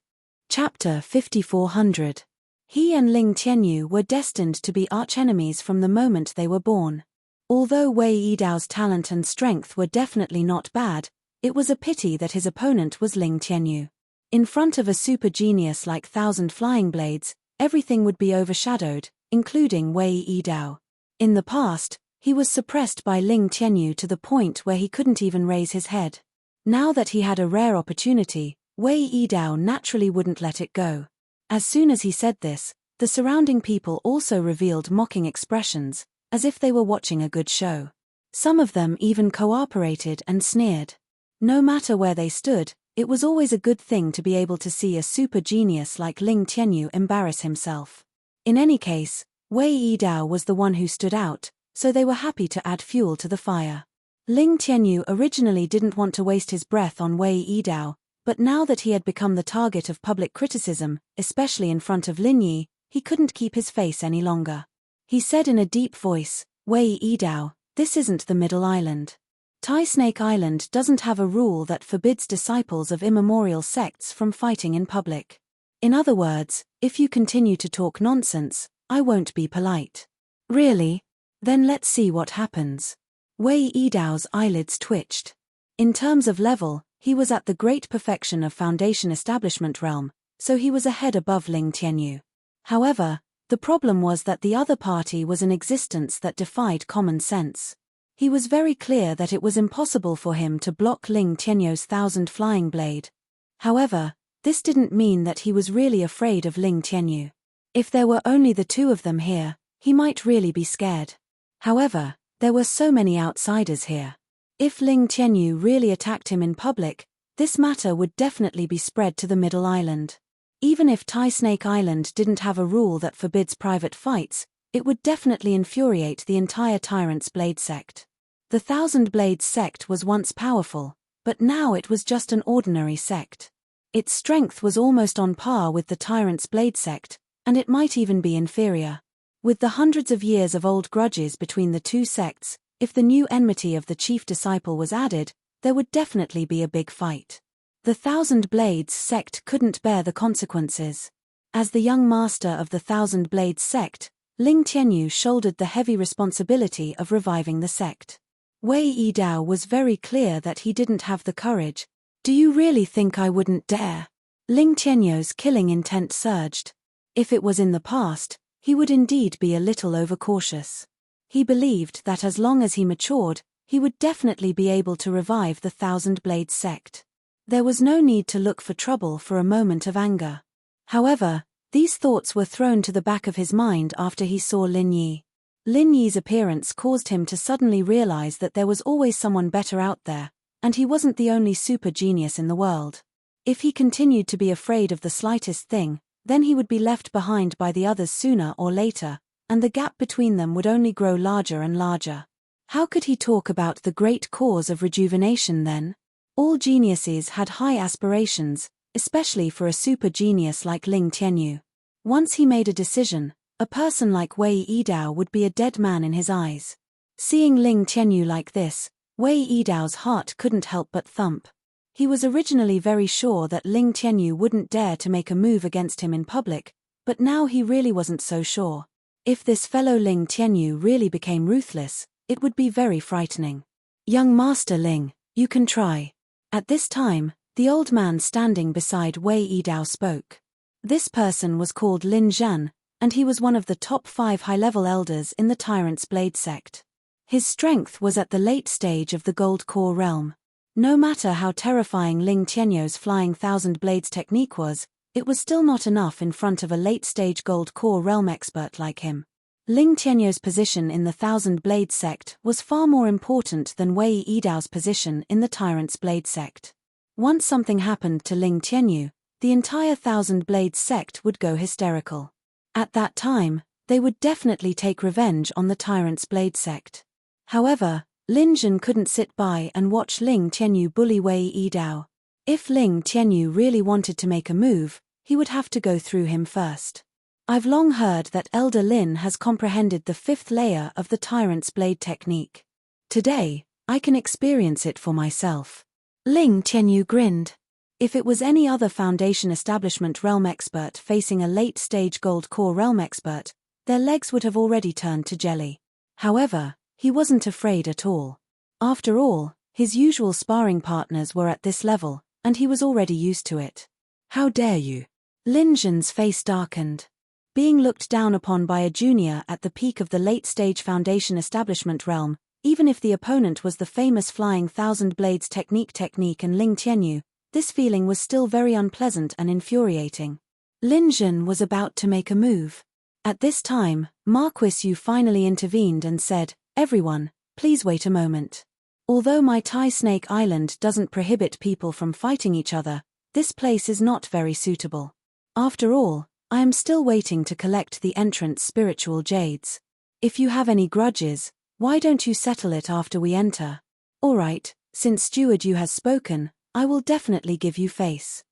Chapter 5400. He and Ling Tianyu were destined to be archenemies from the moment they were born. Although Wei Yidao's talent and strength were definitely not bad, it was a pity that his opponent was Ling Tianyu. In front of a super genius like Thousand Flying Blades, everything would be overshadowed, including Wei Yidao. In the past, he was suppressed by Ling Tianyu to the point where he couldn't even raise his head. Now that he had a rare opportunity, Wei Yidao naturally wouldn't let it go. As soon as he said this, the surrounding people also revealed mocking expressions, as if they were watching a good show. Some of them even cooperated and sneered. No matter where they stood, it was always a good thing to be able to see a super genius like Ling Tianyu embarrass himself. In any case, Wei Yidao was the one who stood out, so they were happy to add fuel to the fire. Ling Tianyu originally didn't want to waste his breath on Wei Yidao, but now that he had become the target of public criticism, especially in front of Lin Yi, he couldn't keep his face any longer. He said in a deep voice, "Wei Yidao, this isn't the Middle Island. Tai Snake Island doesn't have a rule that forbids disciples of immemorial sects from fighting in public. In other words, if you continue to talk nonsense, I won't be polite." "Really? Then let's see what happens." Wei Yidao's eyelids twitched. In terms of level, he was at the great perfection of Foundation Establishment realm, so he was a head above Ling Tianyu. However, the problem was that the other party was an existence that defied common sense. He was very clear that it was impossible for him to block Ling Tianyu's Thousand Flying Blade. However, this didn't mean that he was really afraid of Ling Tianyu. If there were only the 2 of them here, he might really be scared. However, there were so many outsiders here. If Ling Tianyu really attacked him in public, this matter would definitely be spread to the Middle Island. Even if Tai Snake Island didn't have a rule that forbids private fights, it would definitely infuriate the entire Tyrant's Blade sect. The Thousand Blades sect was once powerful, but now it was just an ordinary sect. Its strength was almost on par with the Tyrant's Blade sect, and it might even be inferior. With the hundreds of years of old grudges between the 2 sects, if the new enmity of the chief disciple was added, there would definitely be a big fight. The Thousand Blades sect couldn't bear the consequences. As the young master of the Thousand Blades sect, Ling Tianyu shouldered the heavy responsibility of reviving the sect. Wei Yidao was very clear that he didn't have the courage. "Do you really think I wouldn't dare?" Ling Tianyu's killing intent surged. If it was in the past, he would indeed be a little overcautious. He believed that as long as he matured, he would definitely be able to revive the Thousand Blades sect. There was no need to look for trouble for a moment of anger. However, these thoughts were thrown to the back of his mind after he saw Lin Yi. Lin Yi's appearance caused him to suddenly realize that there was always someone better out there, and he wasn't the only super genius in the world. If he continued to be afraid of the slightest thing, then he would be left behind by the others sooner or later, and the gap between them would only grow larger and larger. How could he talk about the great cause of rejuvenation then? All geniuses had high aspirations, especially for a super genius like Ling Tianyu. Once he made a decision, a person like Wei Yidao would be a dead man in his eyes. Seeing Ling Tianyu like this, Wei Yidao's heart couldn't help but thump. He was originally very sure that Ling Tianyu wouldn't dare to make a move against him in public, but now he really wasn't so sure. If this fellow Ling Tianyu really became ruthless, it would be very frightening. Young Master Ling, you can try. At this time, the old man standing beside Wei Yidao spoke. This person was called Lin Zhan, and he was one of the top 5 high-level elders in the Tyrant's Blade sect. His strength was at the late stage of the Gold Core realm. No matter how terrifying Ling Tianyu's flying thousand blades technique was, it was still not enough in front of a late-stage Gold Core realm expert like him. Ling Tianyu's position in the Thousand Blade sect was far more important than Wei Yidao's position in the Tyrant's Blade sect. Once something happened to Ling Tianyu, the entire Thousand Blades sect would go hysterical. At that time, they would definitely take revenge on the Tyrant's Blade sect. However, Lin Zhan couldn't sit by and watch Ling Tianyu bully Wei Yidao. If Ling Tianyu really wanted to make a move, he would have to go through him first. I've long heard that Elder Lin has comprehended the 5th layer of the Tyrant's Blade technique. Today, I can experience it for myself. Ling Tianyu grinned. If it was any other Foundation Establishment realm expert facing a late-stage Gold Core realm expert, their legs would have already turned to jelly. However, he wasn't afraid at all. After all, his usual sparring partners were at this level, and he was already used to it. How dare you? Lin Zhan's face darkened. Being looked down upon by a junior at the peak of the late-stage Foundation Establishment realm, even if the opponent was the famous Flying Thousand Blades technique and Ling Tianyu, this feeling was still very unpleasant and infuriating. Lin Zhan was about to make a move. At this time, Marquis Yu finally intervened and said, "Everyone, please wait a moment. Although my Tai Snake Island doesn't prohibit people from fighting each other, this place is not very suitable. After all, I am still waiting to collect the entrance spiritual jades. If you have any grudges, why don't you settle it after we enter? Alright, since Steward Yu has spoken, I will definitely give you face."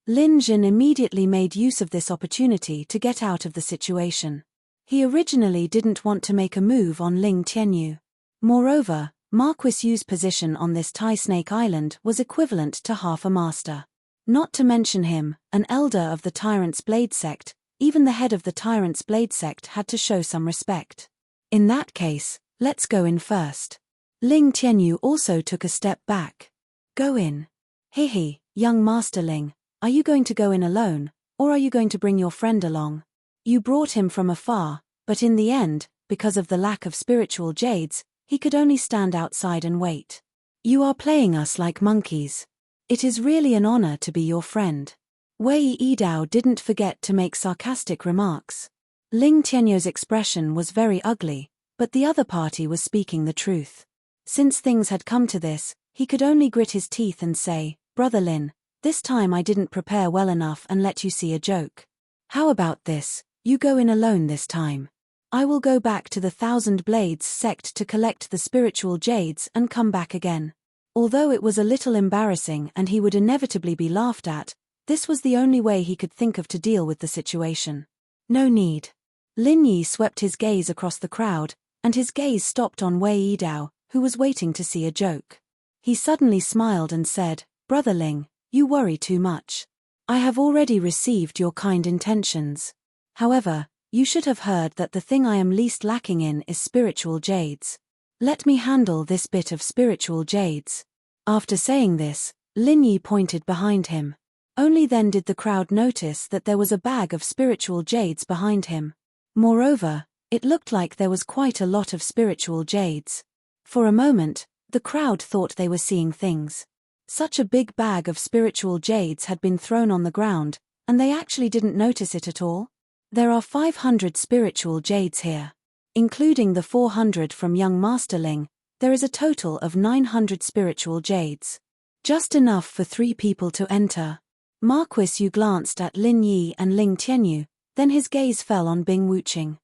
Lin Zhan immediately made use of this opportunity to get out of the situation. He originally didn't want to make a move on Ling Tianyu. Moreover, Marquis Yu's position on this Tai Snake Island was equivalent to half a master. Not to mention him, an elder of the Tyrant's Blade sect, even the head of the Tyrant's Blade sect had to show some respect. In that case, let's go in first. Ling Tianyu also took a step back. Go in. Hehe, young Master Ling, are you going to go in alone, or are you going to bring your friend along? You brought him from afar, but in the end, because of the lack of spiritual jades, he could only stand outside and wait. You are playing us like monkeys. It is really an honor to be your friend. Wei Yidao didn't forget to make sarcastic remarks. Ling Tianyu's expression was very ugly, but the other party was speaking the truth. Since things had come to this, he could only grit his teeth and say, "Brother Lin, this time I didn't prepare well enough and let you see a joke. How about this, you go in alone this time. I will go back to the Thousand Blades sect to collect the spiritual jades and come back again." Although it was a little embarrassing and he would inevitably be laughed at, this was the only way he could think of to deal with the situation. No need. Lin Yi swept his gaze across the crowd, and his gaze stopped on Wei Yidao, who was waiting to see a joke. He suddenly smiled and said, "Brother Ling, you worry too much. I have already received your kind intentions. However, you should have heard that the thing I am least lacking in is spiritual jades. Let me handle this bit of spiritual jades." After saying this, Lin Yi pointed behind him. Only then did the crowd notice that there was a bag of spiritual jades behind him. Moreover, it looked like there was quite a lot of spiritual jades. For a moment, the crowd thought they were seeing things. Such a big bag of spiritual jades had been thrown on the ground, and they actually didn't notice it at all? There are 500 spiritual jades here. Including the 400 from young Master Ling, there is a total of 900 spiritual jades. Just enough for 3 people to enter. Marquis Yu glanced at Lin Yi and Ling Tianyu, then his gaze fell on Bing Wuqing.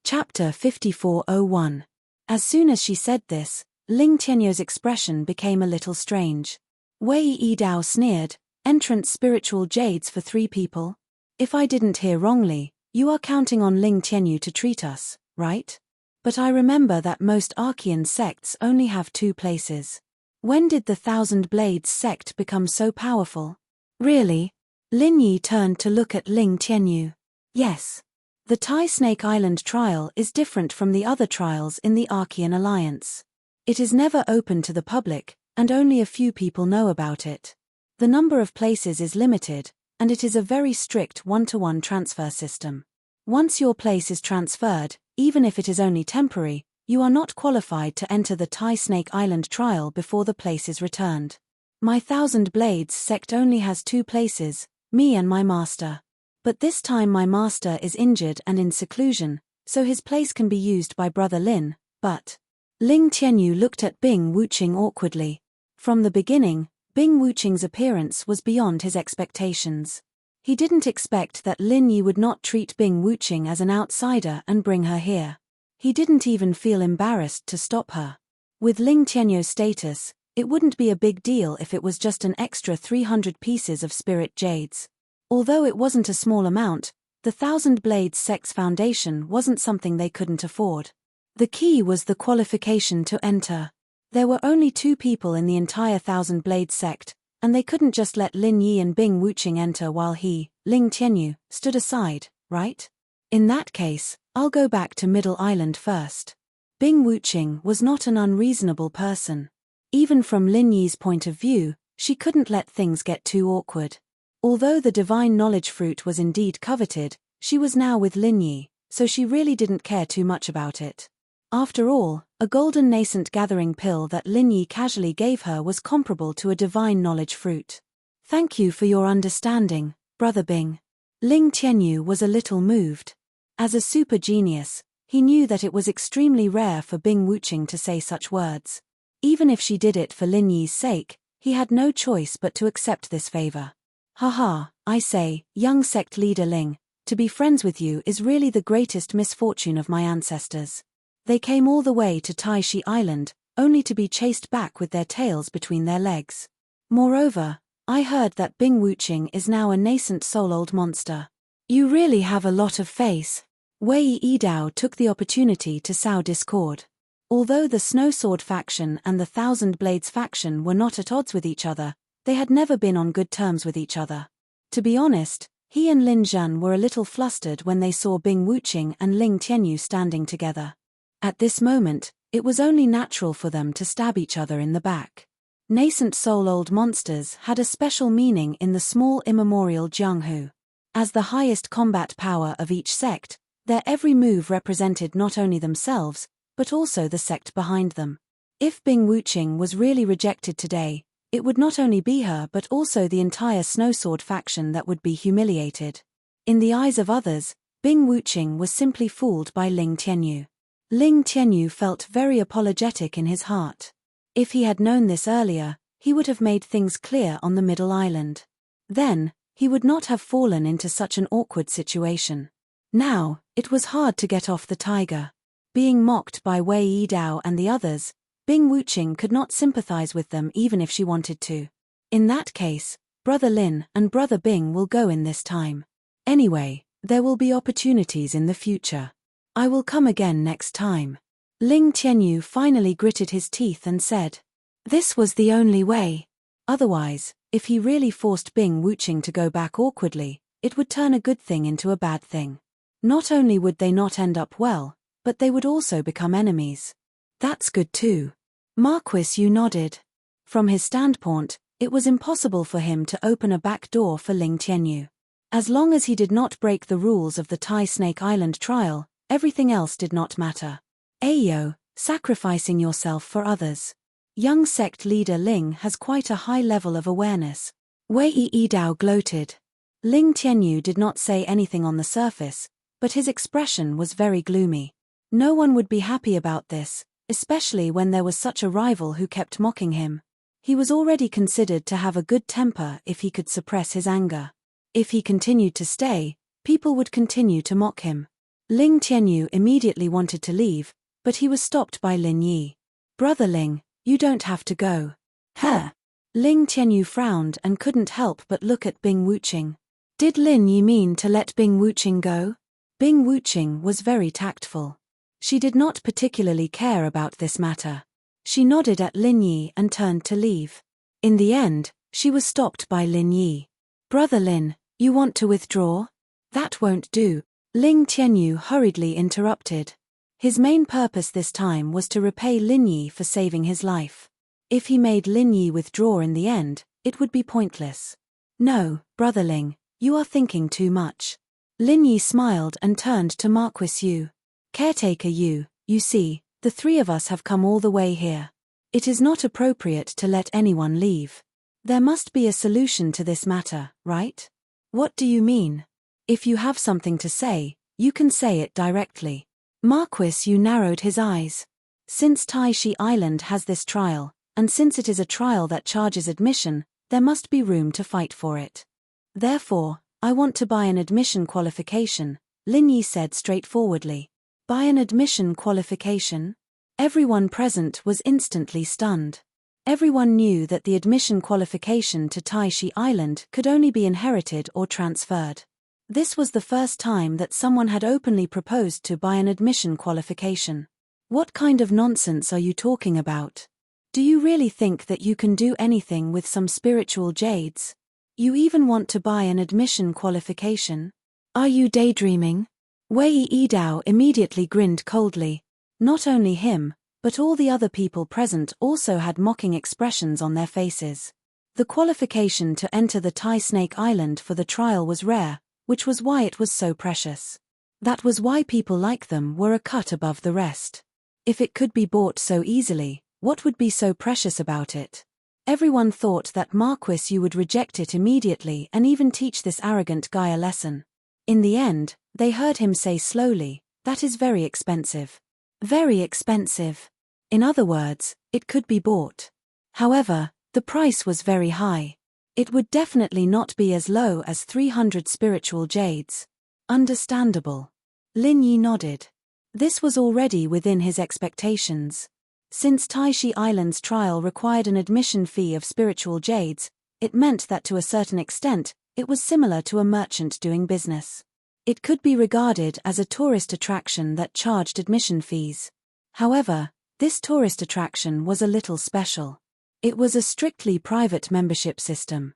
Chapter 5401. As soon as she said this, Ling Tianyu's expression became a little strange. Wei Yidao sneered, "Entrance spiritual jades for 3 people? If I didn't hear wrongly, you are counting on Ling Tianyu to treat us, right? But I remember that most Archean sects only have 2 places. When did the Thousand Blades sect become so powerful?" "Really?" Lin Yi turned to look at Ling Tianyu. "Yes. The Tai Snake Island trial is different from the other trials in the Archean Alliance. It is never open to the public, and only a few people know about it. The number of places is limited, and it is a very strict 1-to-1 transfer system. Once your place is transferred, even if it is only temporary, you are not qualified to enter the Tai Snake Island trial before the place is returned. My Thousand Blades sect only has 2 places, me and my master. But this time my master is injured and in seclusion, so his place can be used by Brother Lin, but..." Ling Tianyu looked at Bing Wuqing awkwardly. From the beginning, Bing Wuqing's appearance was beyond his expectations. He didn't expect that Lin Yi would not treat Bing Wuqing as an outsider and bring her here. He didn't even feel embarrassed to stop her. With Ling Tianyu's status, it wouldn't be a big deal if it was just an extra 300 pieces of spirit jades. Although it wasn't a small amount, the Thousand Blades sect's foundation wasn't something they couldn't afford. The key was the qualification to enter. There were only 2 people in the entire Thousand Blades sect, and they couldn't just let Lin Yi and Bing Wuqing enter while he, Ling Tianyu, stood aside, right? In that case, I'll go back to Middle Island first. Bing Wuqing was not an unreasonable person. Even from Lin Yi's point of view, she couldn't let things get too awkward. Although the divine knowledge fruit was indeed coveted, she was now with Lin Yi, so she really didn't care too much about it. After all, a golden nascent gathering pill that Lin Yi casually gave her was comparable to a divine knowledge fruit. "Thank you for your understanding, Brother Bing." Ling Tianyu was a little moved. As a super genius, he knew that it was extremely rare for Bing Wuqing to say such words. Even if she did it for Lin Yi's sake, he had no choice but to accept this favor. "Haha, I say, young sect leader Ling, to be friends with you is really the greatest misfortune of my ancestors. They came all the way to Tai Shi Island, only to be chased back with their tails between their legs. Moreover, I heard that Bing Wuqing is now a nascent soul-old monster. You really have a lot of face." Wei Yidao took the opportunity to sow discord. Although the Snowsword faction and the Thousand Blades faction were not at odds with each other, they had never been on good terms with each other. To be honest, he and Lin Zhan were a little flustered when they saw Bing Wuqing and Ling Tianyu standing together. At this moment, it was only natural for them to stab each other in the back. Nascent soul-old monsters had a special meaning in the small immemorial Jianghu. As the highest combat power of each sect, their every move represented not only themselves, but also the sect behind them. If Bing Wuqing was really rejected today, it would not only be her but also the entire Snowsword faction that would be humiliated. In the eyes of others, Bing Wuqing was simply fooled by Ling Tianyu. Ling Tianyu felt very apologetic in his heart. If he had known this earlier, he would have made things clear on the Middle Island. Then, he would not have fallen into such an awkward situation. Now, it was hard to get off the tiger. Being mocked by Wei Yidao and the others, Bing Wuqing could not sympathize with them even if she wanted to. In that case, Brother Lin and Brother Bing will go in this time. Anyway, there will be opportunities in the future. I will come again next time. Ling Tianyu finally gritted his teeth and said. This was the only way. Otherwise, if he really forced Bing Wuqing to go back awkwardly, it would turn a good thing into a bad thing. Not only would they not end up well, but they would also become enemies. That's good too. Marquis Yu nodded. From his standpoint, it was impossible for him to open a back door for Ling Tianyu. As long as he did not break the rules of the Tai Snake Island trial, everything else did not matter. Ayo, sacrificing yourself for others. Young sect leader Ling has quite a high level of awareness. Wei Yidao gloated. Ling Tianyu did not say anything on the surface, but his expression was very gloomy. No one would be happy about this, especially when there was such a rival who kept mocking him. He was already considered to have a good temper if he could suppress his anger. If he continued to stay, people would continue to mock him. Ling Tianyu immediately wanted to leave, but he was stopped by Lin Yi. Brother Ling, you don't have to go. Huh? Ling Tianyu frowned and couldn't help but look at Bing Wuqing. Did Lin Yi mean to let Bing Wuqing go? Bing Wuqing was very tactful. She did not particularly care about this matter. She nodded at Lin Yi and turned to leave. In the end, she was stopped by Lin Yi. Brother Lin, you want to withdraw? That won't do. Ling Tianyu hurriedly interrupted. His main purpose this time was to repay Lin Yi for saving his life. If he made Lin Yi withdraw in the end, it would be pointless. No, Brother Ling, you are thinking too much. Lin Yi smiled and turned to Marquis Yu. Caretaker Yu, you see, the three of us have come all the way here. It is not appropriate to let anyone leave. There must be a solution to this matter, right? What do you mean? If you have something to say, you can say it directly. Marquis Yu narrowed his eyes. Since Taishi Island has this trial, and since it is a trial that charges admission, there must be room to fight for it. Therefore, I want to buy an admission qualification, Lin Yi said straightforwardly. Buy an admission qualification? Everyone present was instantly stunned. Everyone knew that the admission qualification to Taishi Island could only be inherited or transferred. This was the first time that someone had openly proposed to buy an admission qualification. What kind of nonsense are you talking about? Do you really think that you can do anything with some spiritual jades? You even want to buy an admission qualification? Are you daydreaming? Wei Yidao immediately grinned coldly. Not only him, but all the other people present also had mocking expressions on their faces. The qualification to enter the Tai Snake Island for the trial was rare, which was why it was so precious. That was why people like them were a cut above the rest. If it could be bought so easily, what would be so precious about it? Everyone thought that Marquis Yu would reject it immediately and even teach this arrogant guy a lesson. In the end, they heard him say slowly, "That is very expensive." Very expensive. In other words, it could be bought. However, the price was very high. It would definitely not be as low as 300 spiritual jades. Understandable. Lin Yi nodded. This was already within his expectations. Since Taishi Island's trial required an admission fee of spiritual jades, it meant that to a certain extent, it was similar to a merchant doing business. It could be regarded as a tourist attraction that charged admission fees. However, this tourist attraction was a little special. It was a strictly private membership system.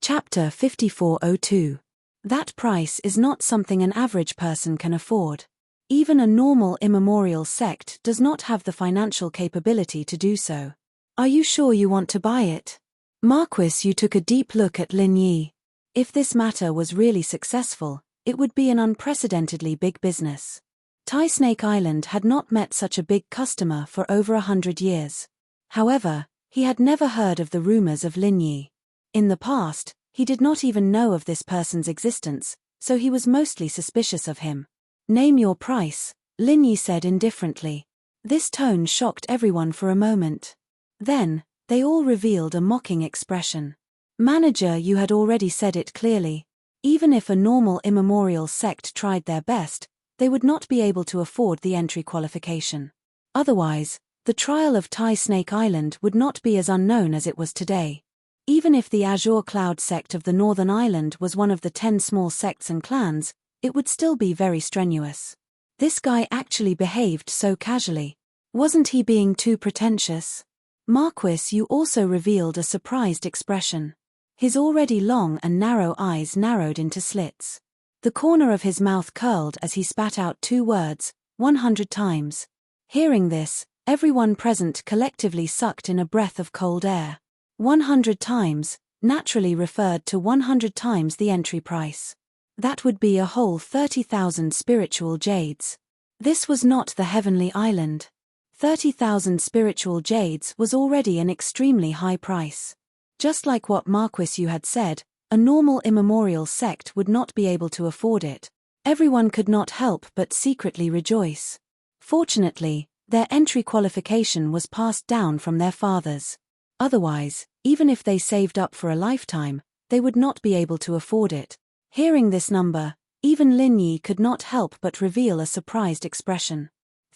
Chapter 5402. That price is not something an average person can afford. Even a normal immemorial sect does not have the financial capability to do so. Are you sure you want to buy it? Marquis Yu took a deep look at Lin Yi. If this matter was really successful, it would be an unprecedentedly big business. Tai Snake Island had not met such a big customer for over 100 years. However, he had never heard of the rumors of Lin Yi. In the past, he did not even know of this person's existence, so he was mostly suspicious of him. Name your price, Lin Yi said indifferently. This tone shocked everyone for a moment. Then, they all revealed a mocking expression. Manager, you had already said it clearly. Even if a normal immemorial sect tried their best, they would not be able to afford the entry qualification. Otherwise, the trial of Tai Snake Island would not be as unknown as it was today. Even if the Azure Cloud sect of the Northern Island was one of the 10 small sects and clans, it would still be very strenuous. This guy actually behaved so casually. Wasn't he being too pretentious? Marquis Yu also revealed a surprised expression. His already long and narrow eyes narrowed into slits. The corner of his mouth curled as he spat out 2 words, 100 times. Hearing this, everyone present collectively sucked in a breath of cold air. 100 times, naturally referred to 100 times the entry price. That would be a whole 30,000 spiritual jades. This was not the Heavenly Island. 30,000 spiritual jades was already an extremely high price. Just like what Marquis Yu had said, a normal immemorial sect would not be able to afford it. Everyone could not help but secretly rejoice. Fortunately, their entry qualification was passed down from their fathers. Otherwise, even if they saved up for a lifetime, they would not be able to afford it. Hearing this number, even Lin Yi could not help but reveal a surprised expression.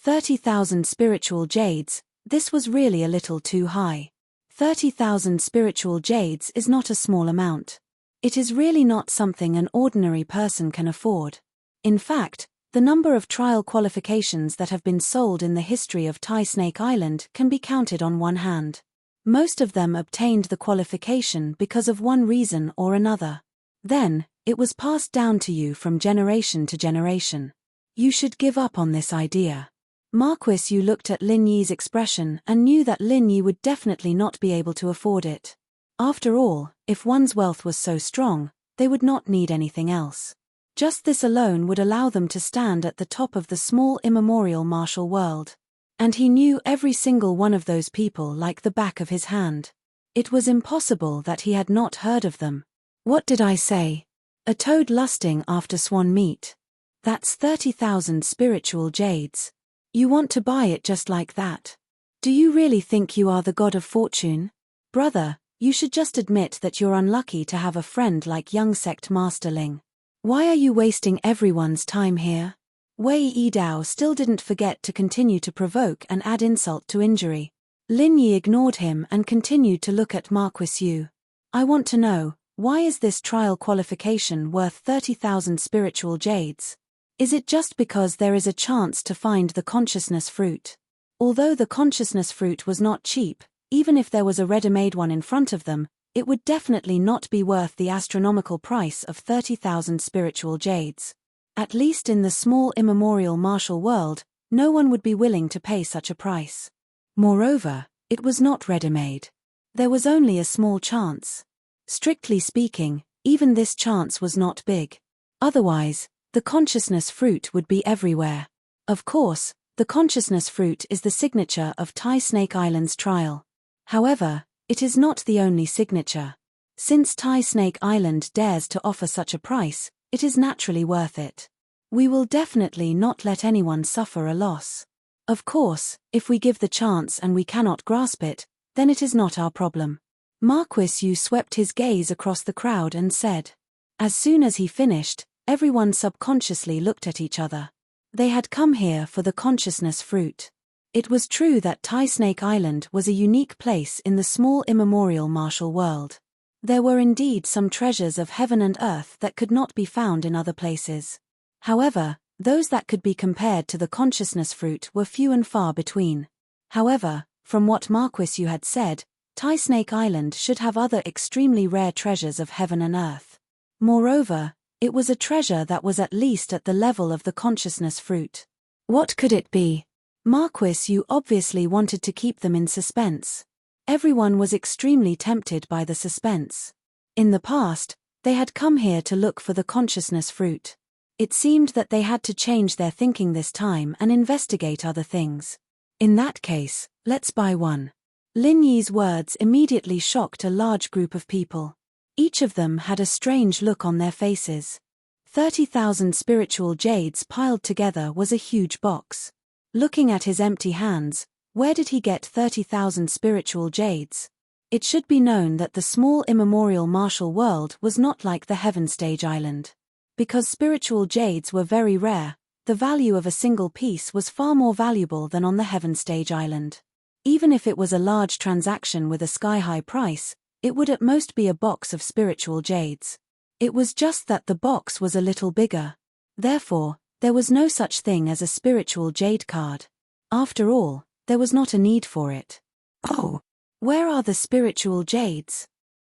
30,000 spiritual jades, this was really a little too high. 30,000 spiritual jades is not a small amount. It is really not something an ordinary person can afford. In fact, the number of trial qualifications that have been sold in the history of Tai Snake Island can be counted on one hand. Most of them obtained the qualification because of one reason or another. Then, it was passed down to you from generation to generation. You should give up on this idea. Marquis Yu looked at Lin Yi's expression and knew that Lin Yi would definitely not be able to afford it. After all, if one's wealth was so strong, they would not need anything else. Just this alone would allow them to stand at the top of the small immemorial martial world. And he knew every single one of those people like the back of his hand. It was impossible that he had not heard of them. What did I say? A toad lusting after swan meat. That's 30,000 spiritual jades. You want to buy it just like that? Do you really think you are the god of fortune? Brother, you should just admit that you're unlucky to have a friend like young sect Master Ling. Why are you wasting everyone's time here? Wei Yidao still didn't forget to continue to provoke and add insult to injury. Lin Yi ignored him and continued to look at Marquis Yu. I want to know, why is this trial qualification worth 30,000 spiritual jades? Is it just because there is a chance to find the consciousness fruit? Although the consciousness fruit was not cheap, even if there was a ready-made one in front of them, it would definitely not be worth the astronomical price of 30,000 spiritual jades. At least in the small immemorial martial world, no one would be willing to pay such a price. Moreover, it was not ready-made. There was only a small chance. Strictly speaking, even this chance was not big. Otherwise, the consciousness fruit would be everywhere. Of course, the consciousness fruit is the signature of Tai Snake Island's trial. However, it is not the only signature. Since Tai Snake Island dares to offer such a price, it is naturally worth it. We will definitely not let anyone suffer a loss. Of course, if we give the chance and we cannot grasp it, then it is not our problem. Marquis Yu swept his gaze across the crowd and said. As soon as he finished, everyone subconsciously looked at each other. They had come here for the consciousness fruit. It was true that Tai Snake Island was a unique place in the small immemorial martial world. There were indeed some treasures of heaven and earth that could not be found in other places. However, those that could be compared to the consciousness fruit were few and far between. However, from what Marquis Yu had said, Tai Snake Island should have other extremely rare treasures of heaven and earth. Moreover, it was a treasure that was at least at the level of the consciousness fruit. What could it be? Marquis Yu obviously wanted to keep them in suspense. Everyone was extremely tempted by the suspense. In the past, they had come here to look for the consciousness fruit. It seemed that they had to change their thinking this time and investigate other things. In that case, let's buy one. Lin Yi's words immediately shocked a large group of people. Each of them had a strange look on their faces. 30,000 spiritual jades piled together was a huge box. Looking at his empty hands, where did he get 30,000 spiritual jades? It should be known that the small immemorial martial world was not like the Heaven Stage Island. Because spiritual jades were very rare, the value of a single piece was far more valuable than on the Heaven Stage Island. Even if it was a large transaction with a sky-high price, it would at most be a box of spiritual jades. It was just that the box was a little bigger. Therefore, there was no such thing as a spiritual jade card. After all, there was not a need for it. Oh, where are the spiritual jades?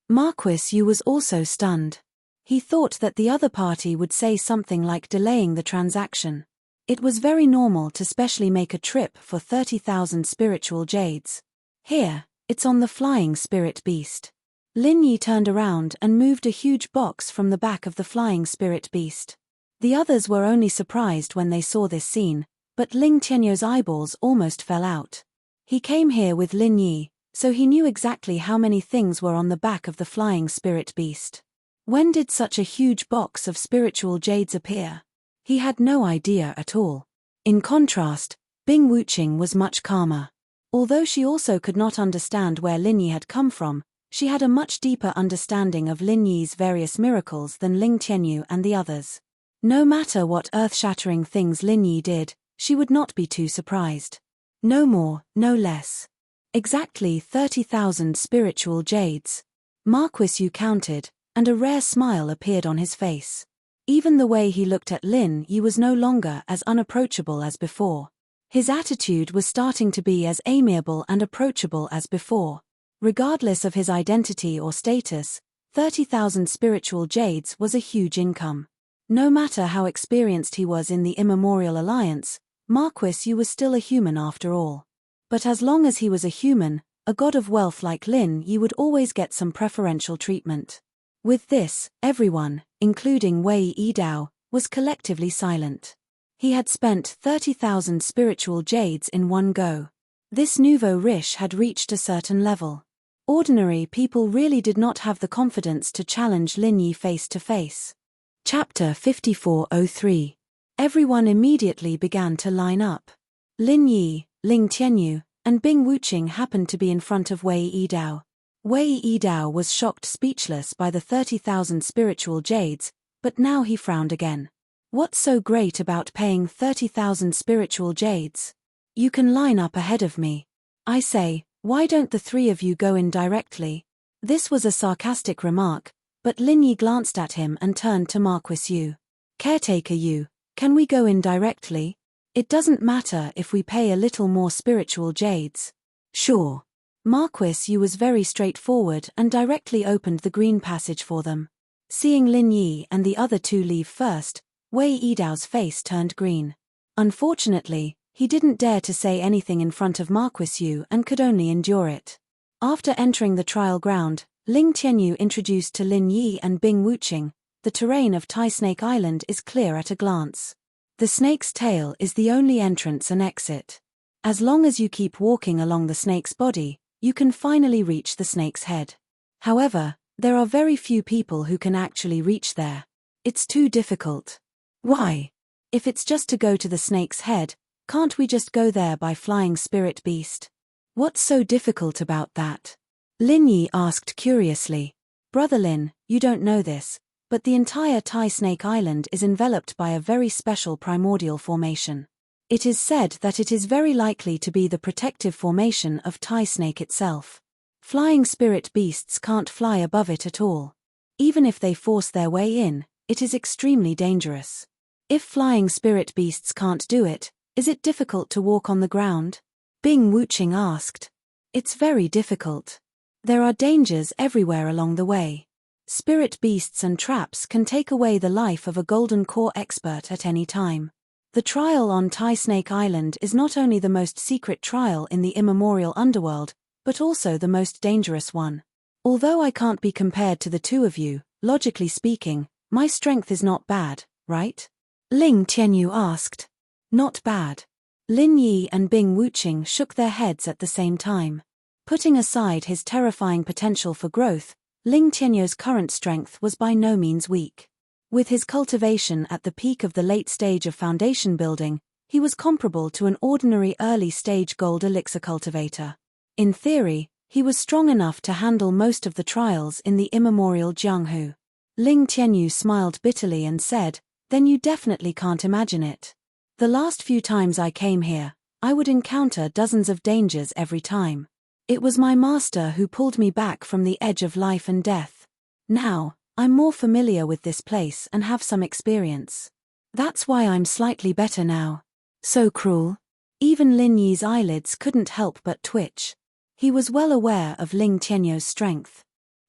Marquis Yu was also stunned. He thought that the other party would say something like delaying the transaction. It was very normal to specially make a trip for 30,000 spiritual jades. Here, it's on the flying spirit beast. Lin Yi turned around and moved a huge box from the back of the flying spirit beast. The others were only surprised when they saw this scene, But Ling Tianyu's eyeballs almost fell out. He came here with Lin Yi, so he knew exactly how many things were on the back of the flying spirit beast. When did such a huge box of spiritual jades appear? He had no idea at all. In contrast, Bing Wuqing was much calmer. Although she also could not understand where Lin Yi had come from, she had a much deeper understanding of Lin Yi's various miracles than Ling Tianyu and the others. No matter what earth-shattering things Lin Yi did, she would not be too surprised. No more, no less. Exactly 30,000 spiritual jades. Marquis Yu counted, and a rare smile appeared on his face. Even the way he looked at Lin Yi was no longer as unapproachable as before. His attitude was starting to be as amiable and approachable as before. Regardless of his identity or status, 30,000 spiritual jades was a huge income. No matter how experienced he was in the Immemorial Alliance, Marquis Yu was still a human after all. But as long as he was a human, a god of wealth like Lin Yi would always get some preferential treatment. With this, everyone, including Wei Yidao, was collectively silent. He had spent 30,000 spiritual jades in one go. This nouveau riche had reached a certain level. Ordinary people really did not have the confidence to challenge Lin Yi face to face. Chapter 5403. Everyone immediately began to line up. Lin Yi, Ling Tianyu, and Bing Wuqing happened to be in front of Wei Yidao. Wei Yidao was shocked speechless by the 30,000 spiritual jades, but now he frowned again. What's so great about paying 30,000 spiritual jades? You can line up ahead of me. I say, why don't the three of you go in directly? This was a sarcastic remark, but Lin Yi glanced at him and turned to Marquis Yu. Caretaker Yu, can we go in directly? It doesn't matter if we pay a little more spiritual jades. Sure. Marquis Yu was very straightforward and directly opened the green passage for them. Seeing Lin Yi and the other two leave first, Wei Yidao's face turned green. Unfortunately, he didn't dare to say anything in front of Marquis Yu and could only endure it. After entering the trial ground, Ling Tianyu introduced to Lin Yi and Bing Wuqing, the terrain of Tai Snake Island is clear at a glance. The snake's tail is the only entrance and exit. As long as you keep walking along the snake's body, you can finally reach the snake's head. However, there are very few people who can actually reach there. It's too difficult. Why? If it's just to go to the snake's head, can't we just go there by flying spirit beast? What's so difficult about that? Lin Yi asked curiously. Brother Lin, you don't know this, but the entire Tai Snake Island is enveloped by a very special primordial formation. It is said that it is very likely to be the protective formation of Tai Snake itself. Flying spirit beasts can't fly above it at all. Even if they force their way in, it is extremely dangerous. If flying spirit beasts can't do it, is it difficult to walk on the ground? Bing Wuqing asked. It's very difficult. There are dangers everywhere along the way. Spirit beasts and traps can take away the life of a golden core expert at any time. The trial on Tai Snake Island is not only the most secret trial in the immemorial underworld, but also the most dangerous one. Although I can't be compared to the two of you, logically speaking, my strength is not bad, right? Ling Tianyu asked. Not bad. Lin Yi and Bing Wuqing shook their heads at the same time. Putting aside his terrifying potential for growth, Ling Tianyu's current strength was by no means weak. With his cultivation at the peak of the late stage of foundation building, he was comparable to an ordinary early-stage gold elixir cultivator. In theory, he was strong enough to handle most of the trials in the immemorial Jianghu. Ling Tianyu smiled bitterly and said, then you definitely can't imagine it. The last few times I came here, I would encounter dozens of dangers every time. It was my master who pulled me back from the edge of life and death. Now, I'm more familiar with this place and have some experience. That's why I'm slightly better now. So cruel. Even Lin Yi's eyelids couldn't help but twitch. He was well aware of Ling Tianyu's strength.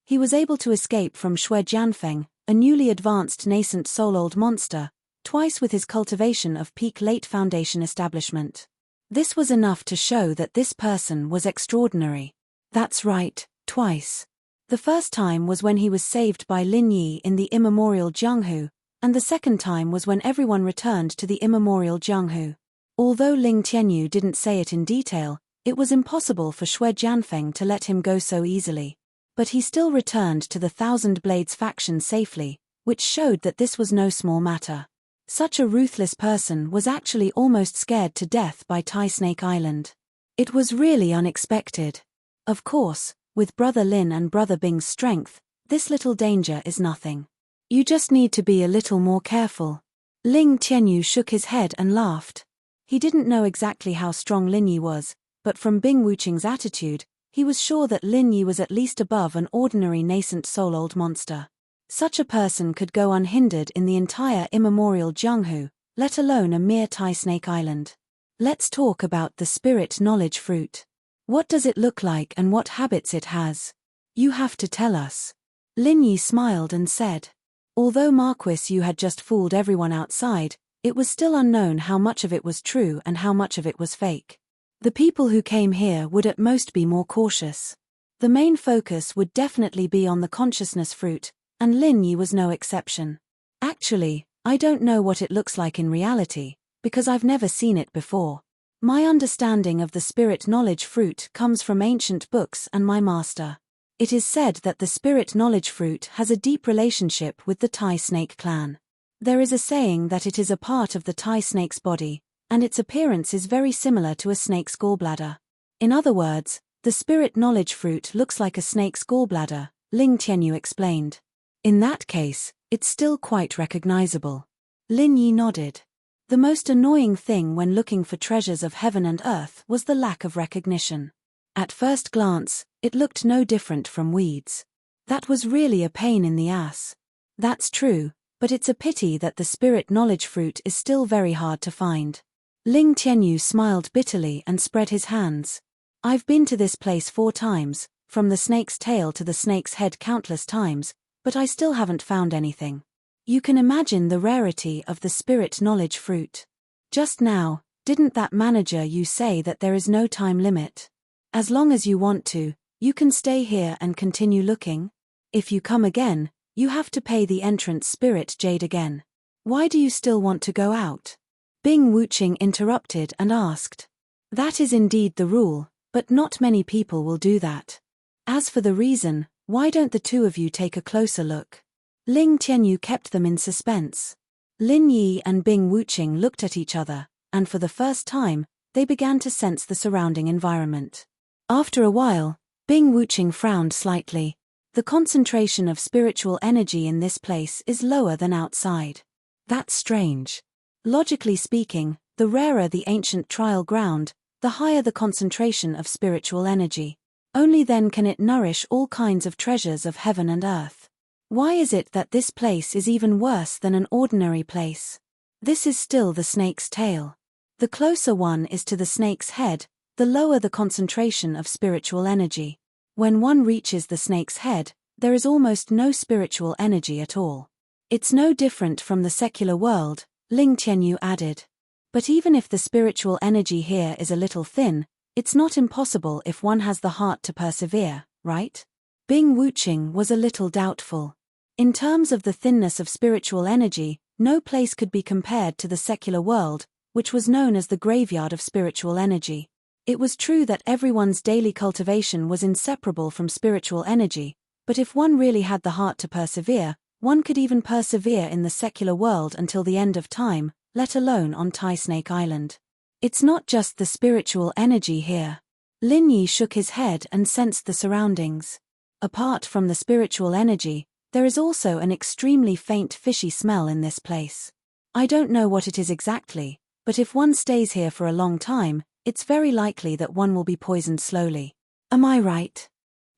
He was able to escape from Shui Jianfeng, a newly advanced nascent soul-old monster, twice with his cultivation of peak late foundation establishment. This was enough to show that this person was extraordinary. That's right, twice. The first time was when he was saved by Lin Yi in the immemorial Jianghu, and the second time was when everyone returned to the immemorial Jianghu. Although Ling Tianyu didn't say it in detail, it was impossible for Shui Jianfeng to let him go so easily. But he still returned to the Thousand Blades faction safely, which showed that this was no small matter. Such a ruthless person was actually almost scared to death by Tai Snake Island. It was really unexpected. Of course, with Brother Lin and Brother Bing's strength, this little danger is nothing. You just need to be a little more careful. Ling Tianyu shook his head and laughed. He didn't know exactly how strong Lin Yi was, but from Bing Wuqing's attitude, he was sure that Lin Yi was at least above an ordinary nascent soul-old monster. Such a person could go unhindered in the entire immemorial Jianghu, let alone a mere Tai Snake Island. Let's talk about the spirit knowledge fruit. What does it look like and what habits it has? You have to tell us. Lin Yi smiled and said. Although Marquis Yu had just fooled everyone outside, it was still unknown how much of it was true and how much of it was fake. The people who came here would at most be more cautious. The main focus would definitely be on the consciousness fruit, and Lin Yi was no exception. Actually, I don't know what it looks like in reality, because I've never seen it before. My understanding of the spirit knowledge fruit comes from ancient books and my master. It is said that the spirit knowledge fruit has a deep relationship with the Tai Snake clan. There is a saying that it is a part of the Tai snake's body, and its appearance is very similar to a snake's gallbladder. In other words, the spirit knowledge fruit looks like a snake's gallbladder, Ling Tianyu explained. In that case, it's still quite recognizable. Lin Yi nodded. The most annoying thing when looking for treasures of heaven and earth was the lack of recognition. At first glance, it looked no different from weeds. That was really a pain in the ass. That's true, but it's a pity that the spirit knowledge fruit is still very hard to find. Ling Tianyu smiled bitterly and spread his hands. I've been to this place 4 times, from the snake's tail to the snake's head countless times, but I still haven't found anything. You can imagine the rarity of the spirit knowledge fruit. Just now, didn't that manager you say that there is no time limit? As long as you want to, you can stay here and continue looking. If you come again, you have to pay the entrance spirit jade again. Why do you still want to go out? Bing Wuqing interrupted and asked. That is indeed the rule, but not many people will do that. As for the reason, why don't the two of you take a closer look? Ling Tianyu kept them in suspense. Lin Yi and Bing Wuqing looked at each other, and for the first time, they began to sense the surrounding environment. After a while, Bing Wuqing frowned slightly. The concentration of spiritual energy in this place is lower than outside. That's strange. Logically speaking, the rarer the ancient trial ground, the higher the concentration of spiritual energy. Only then can it nourish all kinds of treasures of heaven and earth. Why is it that this place is even worse than an ordinary place? This is still the snake's tail. The closer one is to the snake's head, the lower the concentration of spiritual energy. When one reaches the snake's head, there is almost no spiritual energy at all. It's no different from the secular world, Ling Tianyu added. But even if the spiritual energy here is a little thin, it's not impossible if one has the heart to persevere, right? Bing Wuqing was a little doubtful. In terms of the thinness of spiritual energy, no place could be compared to the secular world, which was known as the graveyard of spiritual energy. It was true that everyone's daily cultivation was inseparable from spiritual energy, but if one really had the heart to persevere, one could even persevere in the secular world until the end of time, let alone on Tai Snake Island. It's not just the spiritual energy here. Lin Yi shook his head and sensed the surroundings. Apart from the spiritual energy, there is also an extremely faint fishy smell in this place. I don't know what it is exactly, but if one stays here for a long time, it's very likely that one will be poisoned slowly. Am I right?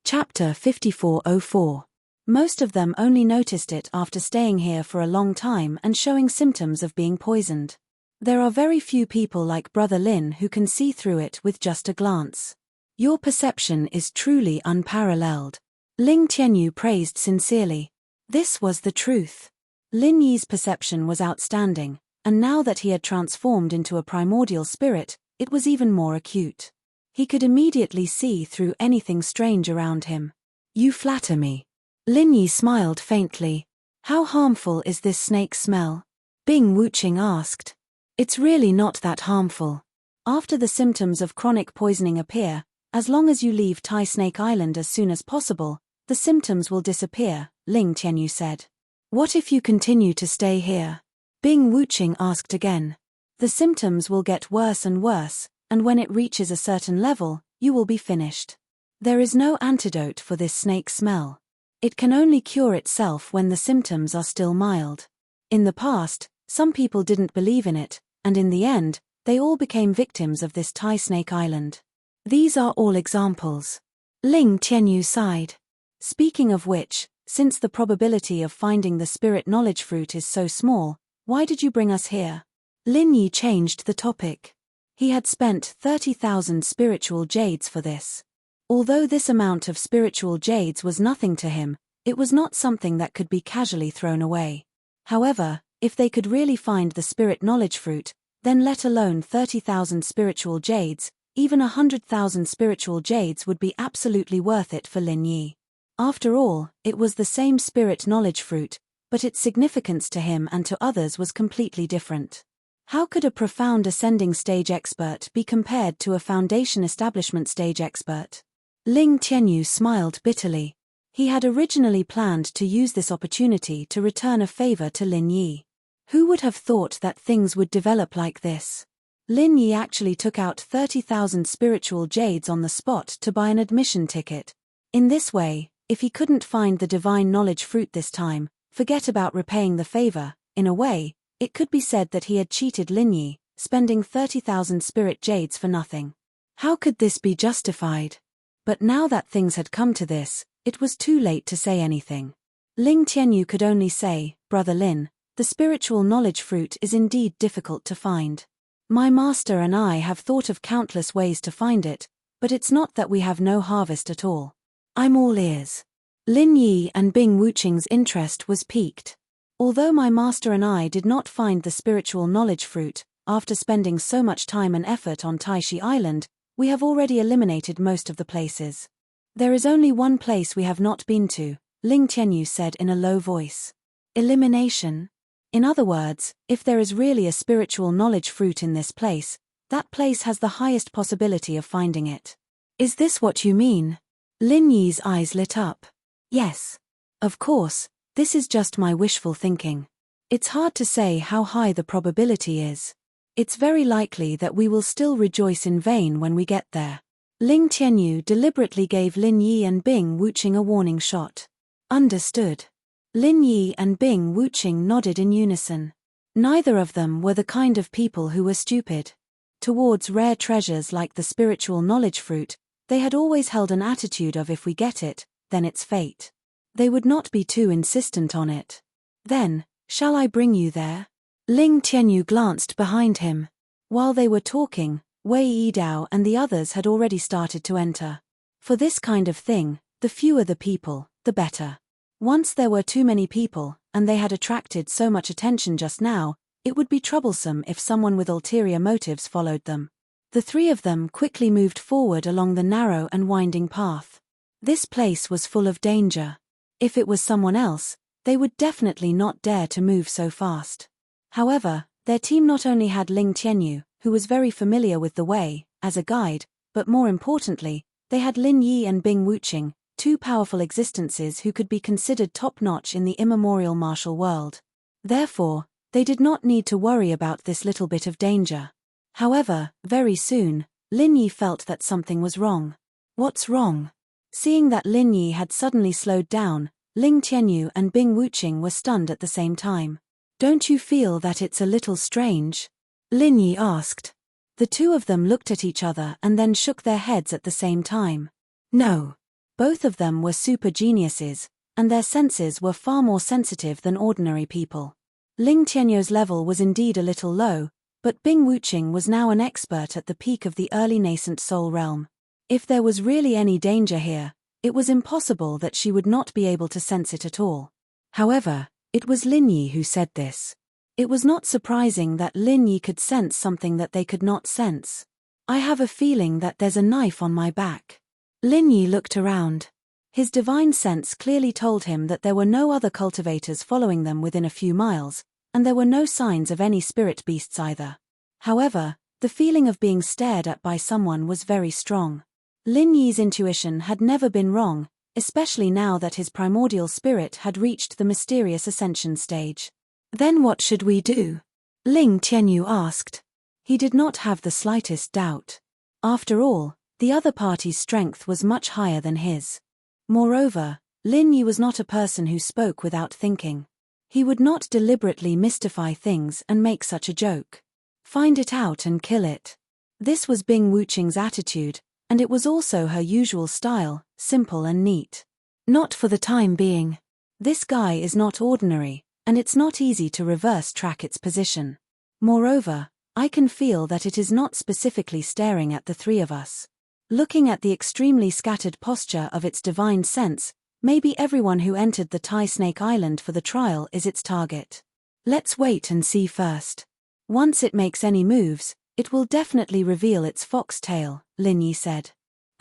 Chapter 5404. Most of them only noticed it after staying here for a long time and showing symptoms of being poisoned. There are very few people like Brother Lin who can see through it with just a glance. Your perception is truly unparalleled. Ling Tianyu praised sincerely. This was the truth. Lin Yi's perception was outstanding, and now that he had transformed into a primordial spirit, it was even more acute. He could immediately see through anything strange around him. You flatter me. Lin Yi smiled faintly. How harmful is this snake smell? Bing Wuqing asked. It's really not that harmful. After the symptoms of chronic poisoning appear, as long as you leave Tai Snake Island as soon as possible, the symptoms will disappear, Ling Tianyu said. What if you continue to stay here? Bing Wuqing asked again. The symptoms will get worse and worse, and when it reaches a certain level, you will be finished. There is no antidote for this snake smell. It can only cure itself when the symptoms are still mild. In the past, some people didn't believe in it, and in the end, they all became victims of this Tai Snake Island. These are all examples. Ling Tianyu sighed. Speaking of which, since the probability of finding the spirit knowledge fruit is so small, why did you bring us here? Lin Yi changed the topic. He had spent 30,000 spiritual jades for this. Although this amount of spiritual jades was nothing to him, it was not something that could be casually thrown away. However, if they could really find the spirit knowledge fruit, then let alone 30,000 spiritual jades, even 100,000 spiritual jades would be absolutely worth it for Lin Yi. After all, it was the same spirit knowledge fruit, but its significance to him and to others was completely different. How could a profound ascending stage expert be compared to a foundation establishment stage expert? Ling Tianyu smiled bitterly. He had originally planned to use this opportunity to return a favor to Lin Yi. Who would have thought that things would develop like this? Lin Yi actually took out 30,000 spiritual jades on the spot to buy an admission ticket. In this way, if he couldn't find the divine knowledge fruit this time, forget about repaying the favor. In a way, it could be said that he had cheated Lin Yi, spending 30,000 spirit jades for nothing. How could this be justified? But now that things had come to this, it was too late to say anything. Ling Tianyu could only say, Brother Lin, the spiritual knowledge fruit is indeed difficult to find. My master and I have thought of countless ways to find it, but it's not that we have no harvest at all. I'm all ears. Lin Yi and Bing Wuqing's interest was piqued. Although my master and I did not find the spiritual knowledge fruit, after spending so much time and effort on Taishi Island, we have already eliminated most of the places. There is only one place we have not been to, Ling Tianyu said in a low voice. Elimination? In other words, if there is really a spiritual knowledge fruit in this place, that place has the highest possibility of finding it. Is this what you mean? Lin Yi's eyes lit up. Yes. Of course, this is just my wishful thinking. It's hard to say how high the probability is. It's very likely that we will still rejoice in vain when we get there. Ling Tianyu deliberately gave Lin Yi and Bing Wuqing a warning shot. Understood. Lin Yi and Bing Wuqing nodded in unison. Neither of them were the kind of people who were stupid. Towards rare treasures like the spiritual knowledge fruit, they had always held an attitude of if we get it, then it's fate. They would not be too insistent on it. Then, shall I bring you there? Ling Tianyu glanced behind him. While they were talking, Wei Yidao and the others had already started to enter. For this kind of thing, the fewer the people, the better. Once there were too many people, and they had attracted so much attention just now, it would be troublesome if someone with ulterior motives followed them. The three of them quickly moved forward along the narrow and winding path. This place was full of danger. If it was someone else, they would definitely not dare to move so fast. However, their team not only had Ling Tianyu, who was very familiar with the way, as a guide, but more importantly, they had Lin Yi and Bing Wuqing, two powerful existences who could be considered top-notch in the immemorial martial world. Therefore, they did not need to worry about this little bit of danger. However, very soon, Lin Yi felt that something was wrong. What's wrong? Seeing that Lin Yi had suddenly slowed down, Ling Tianyu and Bing Wuqing were stunned at the same time. Don't you feel that it's a little strange? Lin Yi asked. The two of them looked at each other and then shook their heads at the same time. No. Both of them were super geniuses, and their senses were far more sensitive than ordinary people. Ling Tianyu's level was indeed a little low, but Bing Wuqing was now an expert at the peak of the early nascent soul realm. If there was really any danger here, it was impossible that she would not be able to sense it at all. However, it was Lin Yi who said this. It was not surprising that Lin Yi could sense something that they could not sense. I have a feeling that there's a knife on my back. Lin Yi looked around. His divine sense clearly told him that there were no other cultivators following them within a few miles, and there were no signs of any spirit beasts either. However, the feeling of being stared at by someone was very strong. Lin Yi's intuition had never been wrong, especially now that his primordial spirit had reached the mysterious ascension stage. Then what should we do? Ling Tianyu asked. He did not have the slightest doubt. After all, the other party's strength was much higher than his. Moreover, Lin Yi was not a person who spoke without thinking. He would not deliberately mystify things and make such a joke. Find it out and kill it. This was Bing Wuqing's attitude, and it was also her usual style, simple and neat. Not for the time being. This guy is not ordinary, and it's not easy to reverse track its position. Moreover, I can feel that it is not specifically staring at the three of us. Looking at the extremely scattered posture of its divine sense, maybe everyone who entered the Tai Snake Island for the trial is its target. Let's wait and see first. Once it makes any moves, it will definitely reveal its foxtail, Lin Yi said.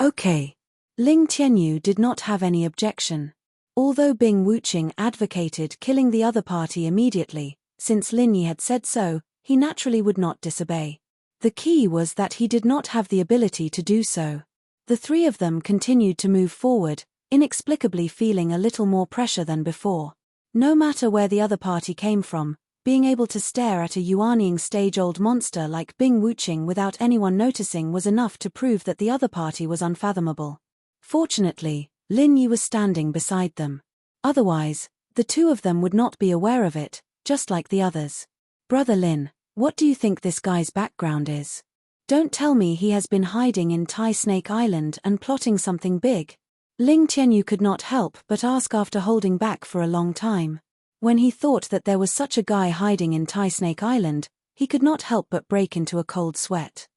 Okay. Ling Tianyu did not have any objection. Although Bing Wuqing advocated killing the other party immediately, since Lin Yi had said so, he naturally would not disobey. The key was that he did not have the ability to do so. The three of them continued to move forward, inexplicably feeling a little more pressure than before. No matter where the other party came from, being able to stare at a yuanying stage-old monster like Bing Wuqing without anyone noticing was enough to prove that the other party was unfathomable. Fortunately, Lin Yi was standing beside them. Otherwise, the two of them would not be aware of it, just like the others. Brother Lin, what do you think this guy's background is? Don't tell me he has been hiding in Tai Snake Island and plotting something big. Ling Tianyu could not help but ask after holding back for a long time. When he thought that there was such a guy hiding in Tai Snake Island, he could not help but break into a cold sweat.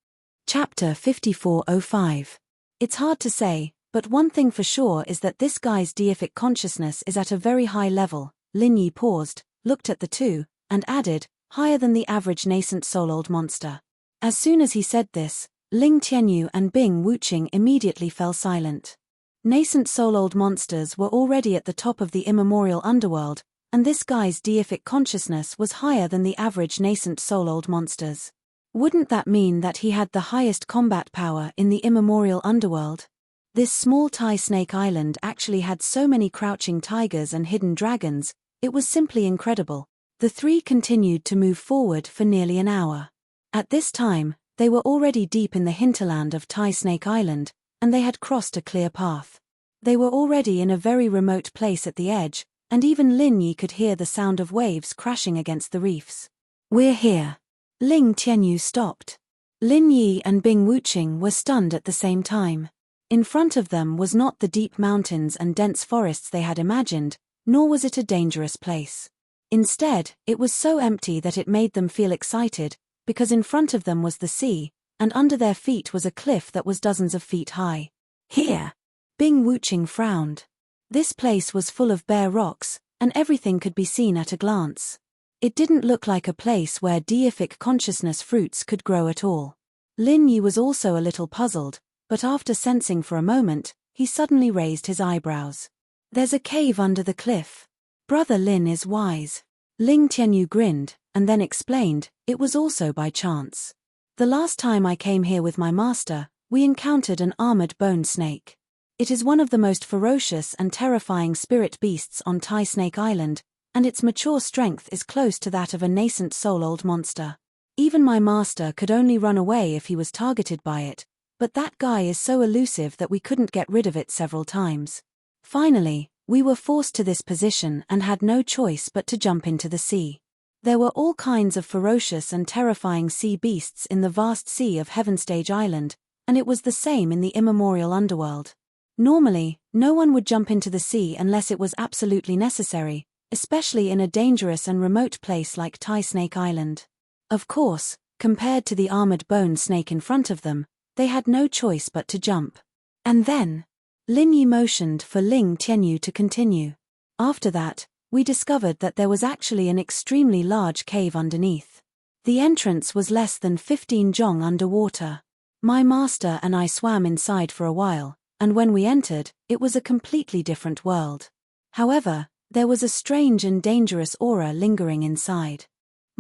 Chapter 5405. It's hard to say, but one thing for sure is that this guy's deific consciousness is at a very high level. Lin Yi paused, looked at the two, and added, higher than the average nascent soul-old monster. As soon as he said this, Ling Tianyu and Bing Wuqing immediately fell silent. Nascent soul-old monsters were already at the top of the immemorial underworld, and this guy's deific consciousness was higher than the average nascent soul-old monsters. Wouldn't that mean that he had the highest combat power in the immemorial underworld? This small Tai Snake Island actually had so many crouching tigers and hidden dragons, it was simply incredible. The three continued to move forward for nearly an hour. At this time, they were already deep in the hinterland of Tai Snake Island, and they had crossed a clear path. They were already in a very remote place at the edge, and even Lin Yi could hear the sound of waves crashing against the reefs. We're here. Ling Tianyu stopped. Lin Yi and Bing Wuqing were stunned at the same time. In front of them was not the deep mountains and dense forests they had imagined, nor was it a dangerous place. Instead, it was so empty that it made them feel excited, because in front of them was the sea, and under their feet was a cliff that was dozens of feet high. Here. Bing Wuqing frowned. This place was full of bare rocks, and everything could be seen at a glance. It didn't look like a place where deific consciousness fruits could grow at all. Lin Yi was also a little puzzled, but after sensing for a moment, he suddenly raised his eyebrows. There's a cave under the cliff. Brother Lin is wise. Ling Tianyu grinned, and then explained, it was also by chance. The last time I came here with my master, we encountered an armored bone snake. It is one of the most ferocious and terrifying spirit beasts on Tai Snake Island, and its mature strength is close to that of a nascent soul-old monster. Even my master could only run away if he was targeted by it, but that guy is so elusive that we couldn't get rid of it several times. Finally, we were forced to this position and had no choice but to jump into the sea. There were all kinds of ferocious and terrifying sea beasts in the vast sea of Heavenstage Island, and it was the same in the immemorial underworld. Normally, no one would jump into the sea unless it was absolutely necessary, especially in a dangerous and remote place like Tai Snake Island. Of course, compared to the armored bone snake in front of them, they had no choice but to jump. And then, Lin Yi motioned for Ling Tianyu to continue. After that, we discovered that there was actually an extremely large cave underneath. The entrance was less than 15 zhong underwater. My master and I swam inside for a while, and when we entered, it was a completely different world. However, there was a strange and dangerous aura lingering inside.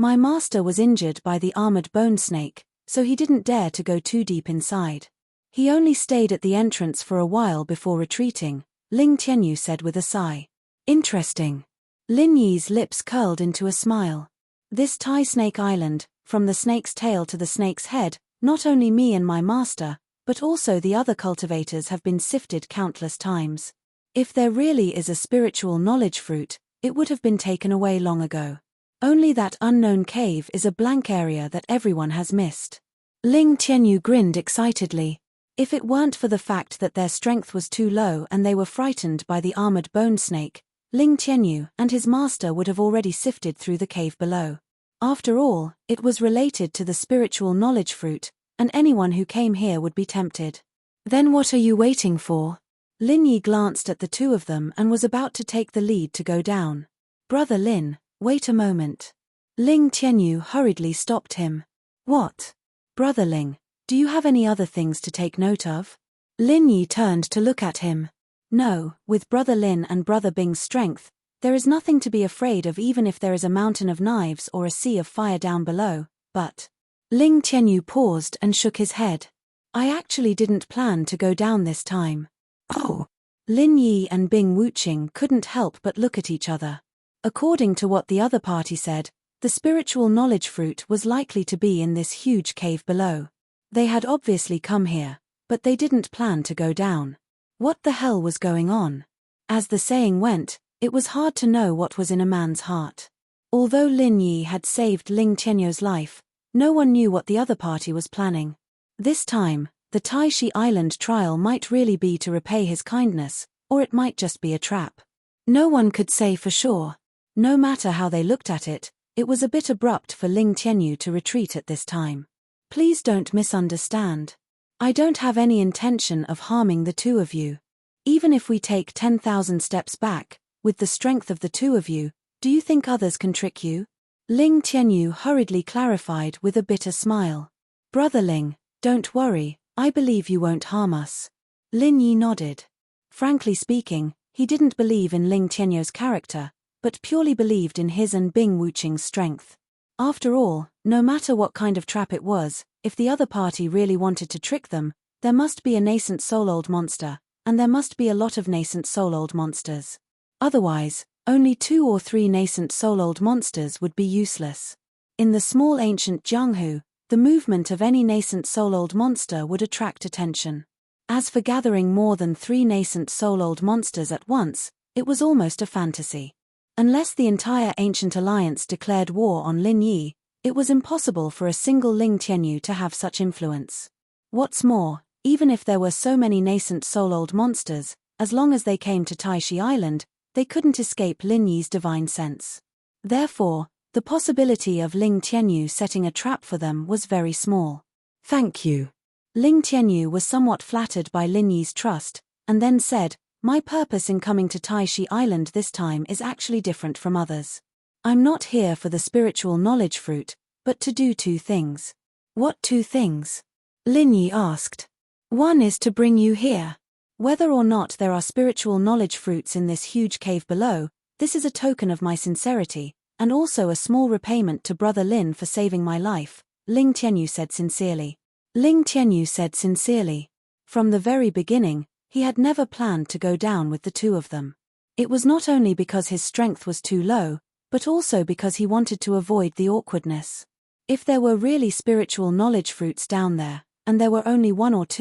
My master was injured by the armored bone snake, so he didn't dare to go too deep inside. He only stayed at the entrance for a while before retreating, Ling Tianyu said with a sigh. Interesting. Lin Yi's lips curled into a smile. This Tai Snake Island, from the snake's tail to the snake's head, not only me and my master, but also the other cultivators have been sifted countless times. If there really is a spiritual knowledge fruit, it would have been taken away long ago. Only that unknown cave is a blank area that everyone has missed. Ling Tianyu grinned excitedly. If it weren't for the fact that their strength was too low and they were frightened by the armored bone snake, Ling Tianyu and his master would have already sifted through the cave below. After all, it was related to the spiritual knowledge fruit, and anyone who came here would be tempted. Then what are you waiting for? Lin Yi glanced at the two of them and was about to take the lead to go down. Brother Lin, wait a moment. Ling Tianyu hurriedly stopped him. What? Brother Ling, do you have any other things to take note of? Lin Yi turned to look at him. No, with Brother Lin and Brother Bing's strength, there is nothing to be afraid of even if there is a mountain of knives or a sea of fire down below, but… Ling Tianyu paused and shook his head. I actually didn't plan to go down this time. Oh. Lin Yi and Bing Wuqing couldn't help but look at each other. According to what the other party said, the spiritual knowledge fruit was likely to be in this huge cave below. They had obviously come here, but they didn't plan to go down. What the hell was going on? As the saying went, it was hard to know what was in a man's heart. Although Lin Yi had saved Ling Tianyu's life, no one knew what the other party was planning. This time, the Taishi Island trial might really be to repay his kindness, or it might just be a trap. No one could say for sure. No matter how they looked at it, it was a bit abrupt for Ling Tianyu to retreat at this time. Please don't misunderstand. I don't have any intention of harming the two of you. Even if we take 10,000 steps back, with the strength of the two of you, do you think others can trick you? Ling Tianyu hurriedly clarified with a bitter smile. Brother Ling, don't worry, I believe you won't harm us. Lin Yi nodded. Frankly speaking, he didn't believe in Ling Tianyu's character, but purely believed in his and Bing Wuqing's strength. After all, no matter what kind of trap it was, if the other party really wanted to trick them, there must be a nascent soul-old monster, and there must be a lot of nascent soul-old monsters. Otherwise, only 2 or 3 nascent soul-old monsters would be useless. In the small ancient Jianghu, the movement of any nascent soul-old monster would attract attention. As for gathering more than 3 nascent soul-old monsters at once, it was almost a fantasy. Unless the entire ancient alliance declared war on Lin Yi, it was impossible for a single Ling Tianyu to have such influence. What's more, even if there were so many nascent soul-old monsters, as long as they came to Taishi Island, they couldn't escape Lin Yi's divine sense. Therefore, the possibility of Ling Tianyu setting a trap for them was very small. Thank you. Ling Tianyu was somewhat flattered by Lin Yi's trust, and then said, my purpose in coming to Taishi Island this time is actually different from others. I'm not here for the spiritual knowledge fruit, but to do 2 things. What 2 things? Lin Yi asked. One is to bring you here. Whether or not there are spiritual knowledge fruits in this huge cave below, this is a token of my sincerity, and also a small repayment to Brother Lin for saving my life, Ling Tianyu said sincerely. Ling Tianyu said sincerely. From the very beginning, he had never planned to go down with the 2 of them. It was not only because his strength was too low, but also because he wanted to avoid the awkwardness. If there were really spiritual knowledge fruits down there, and there were only 1 or 2,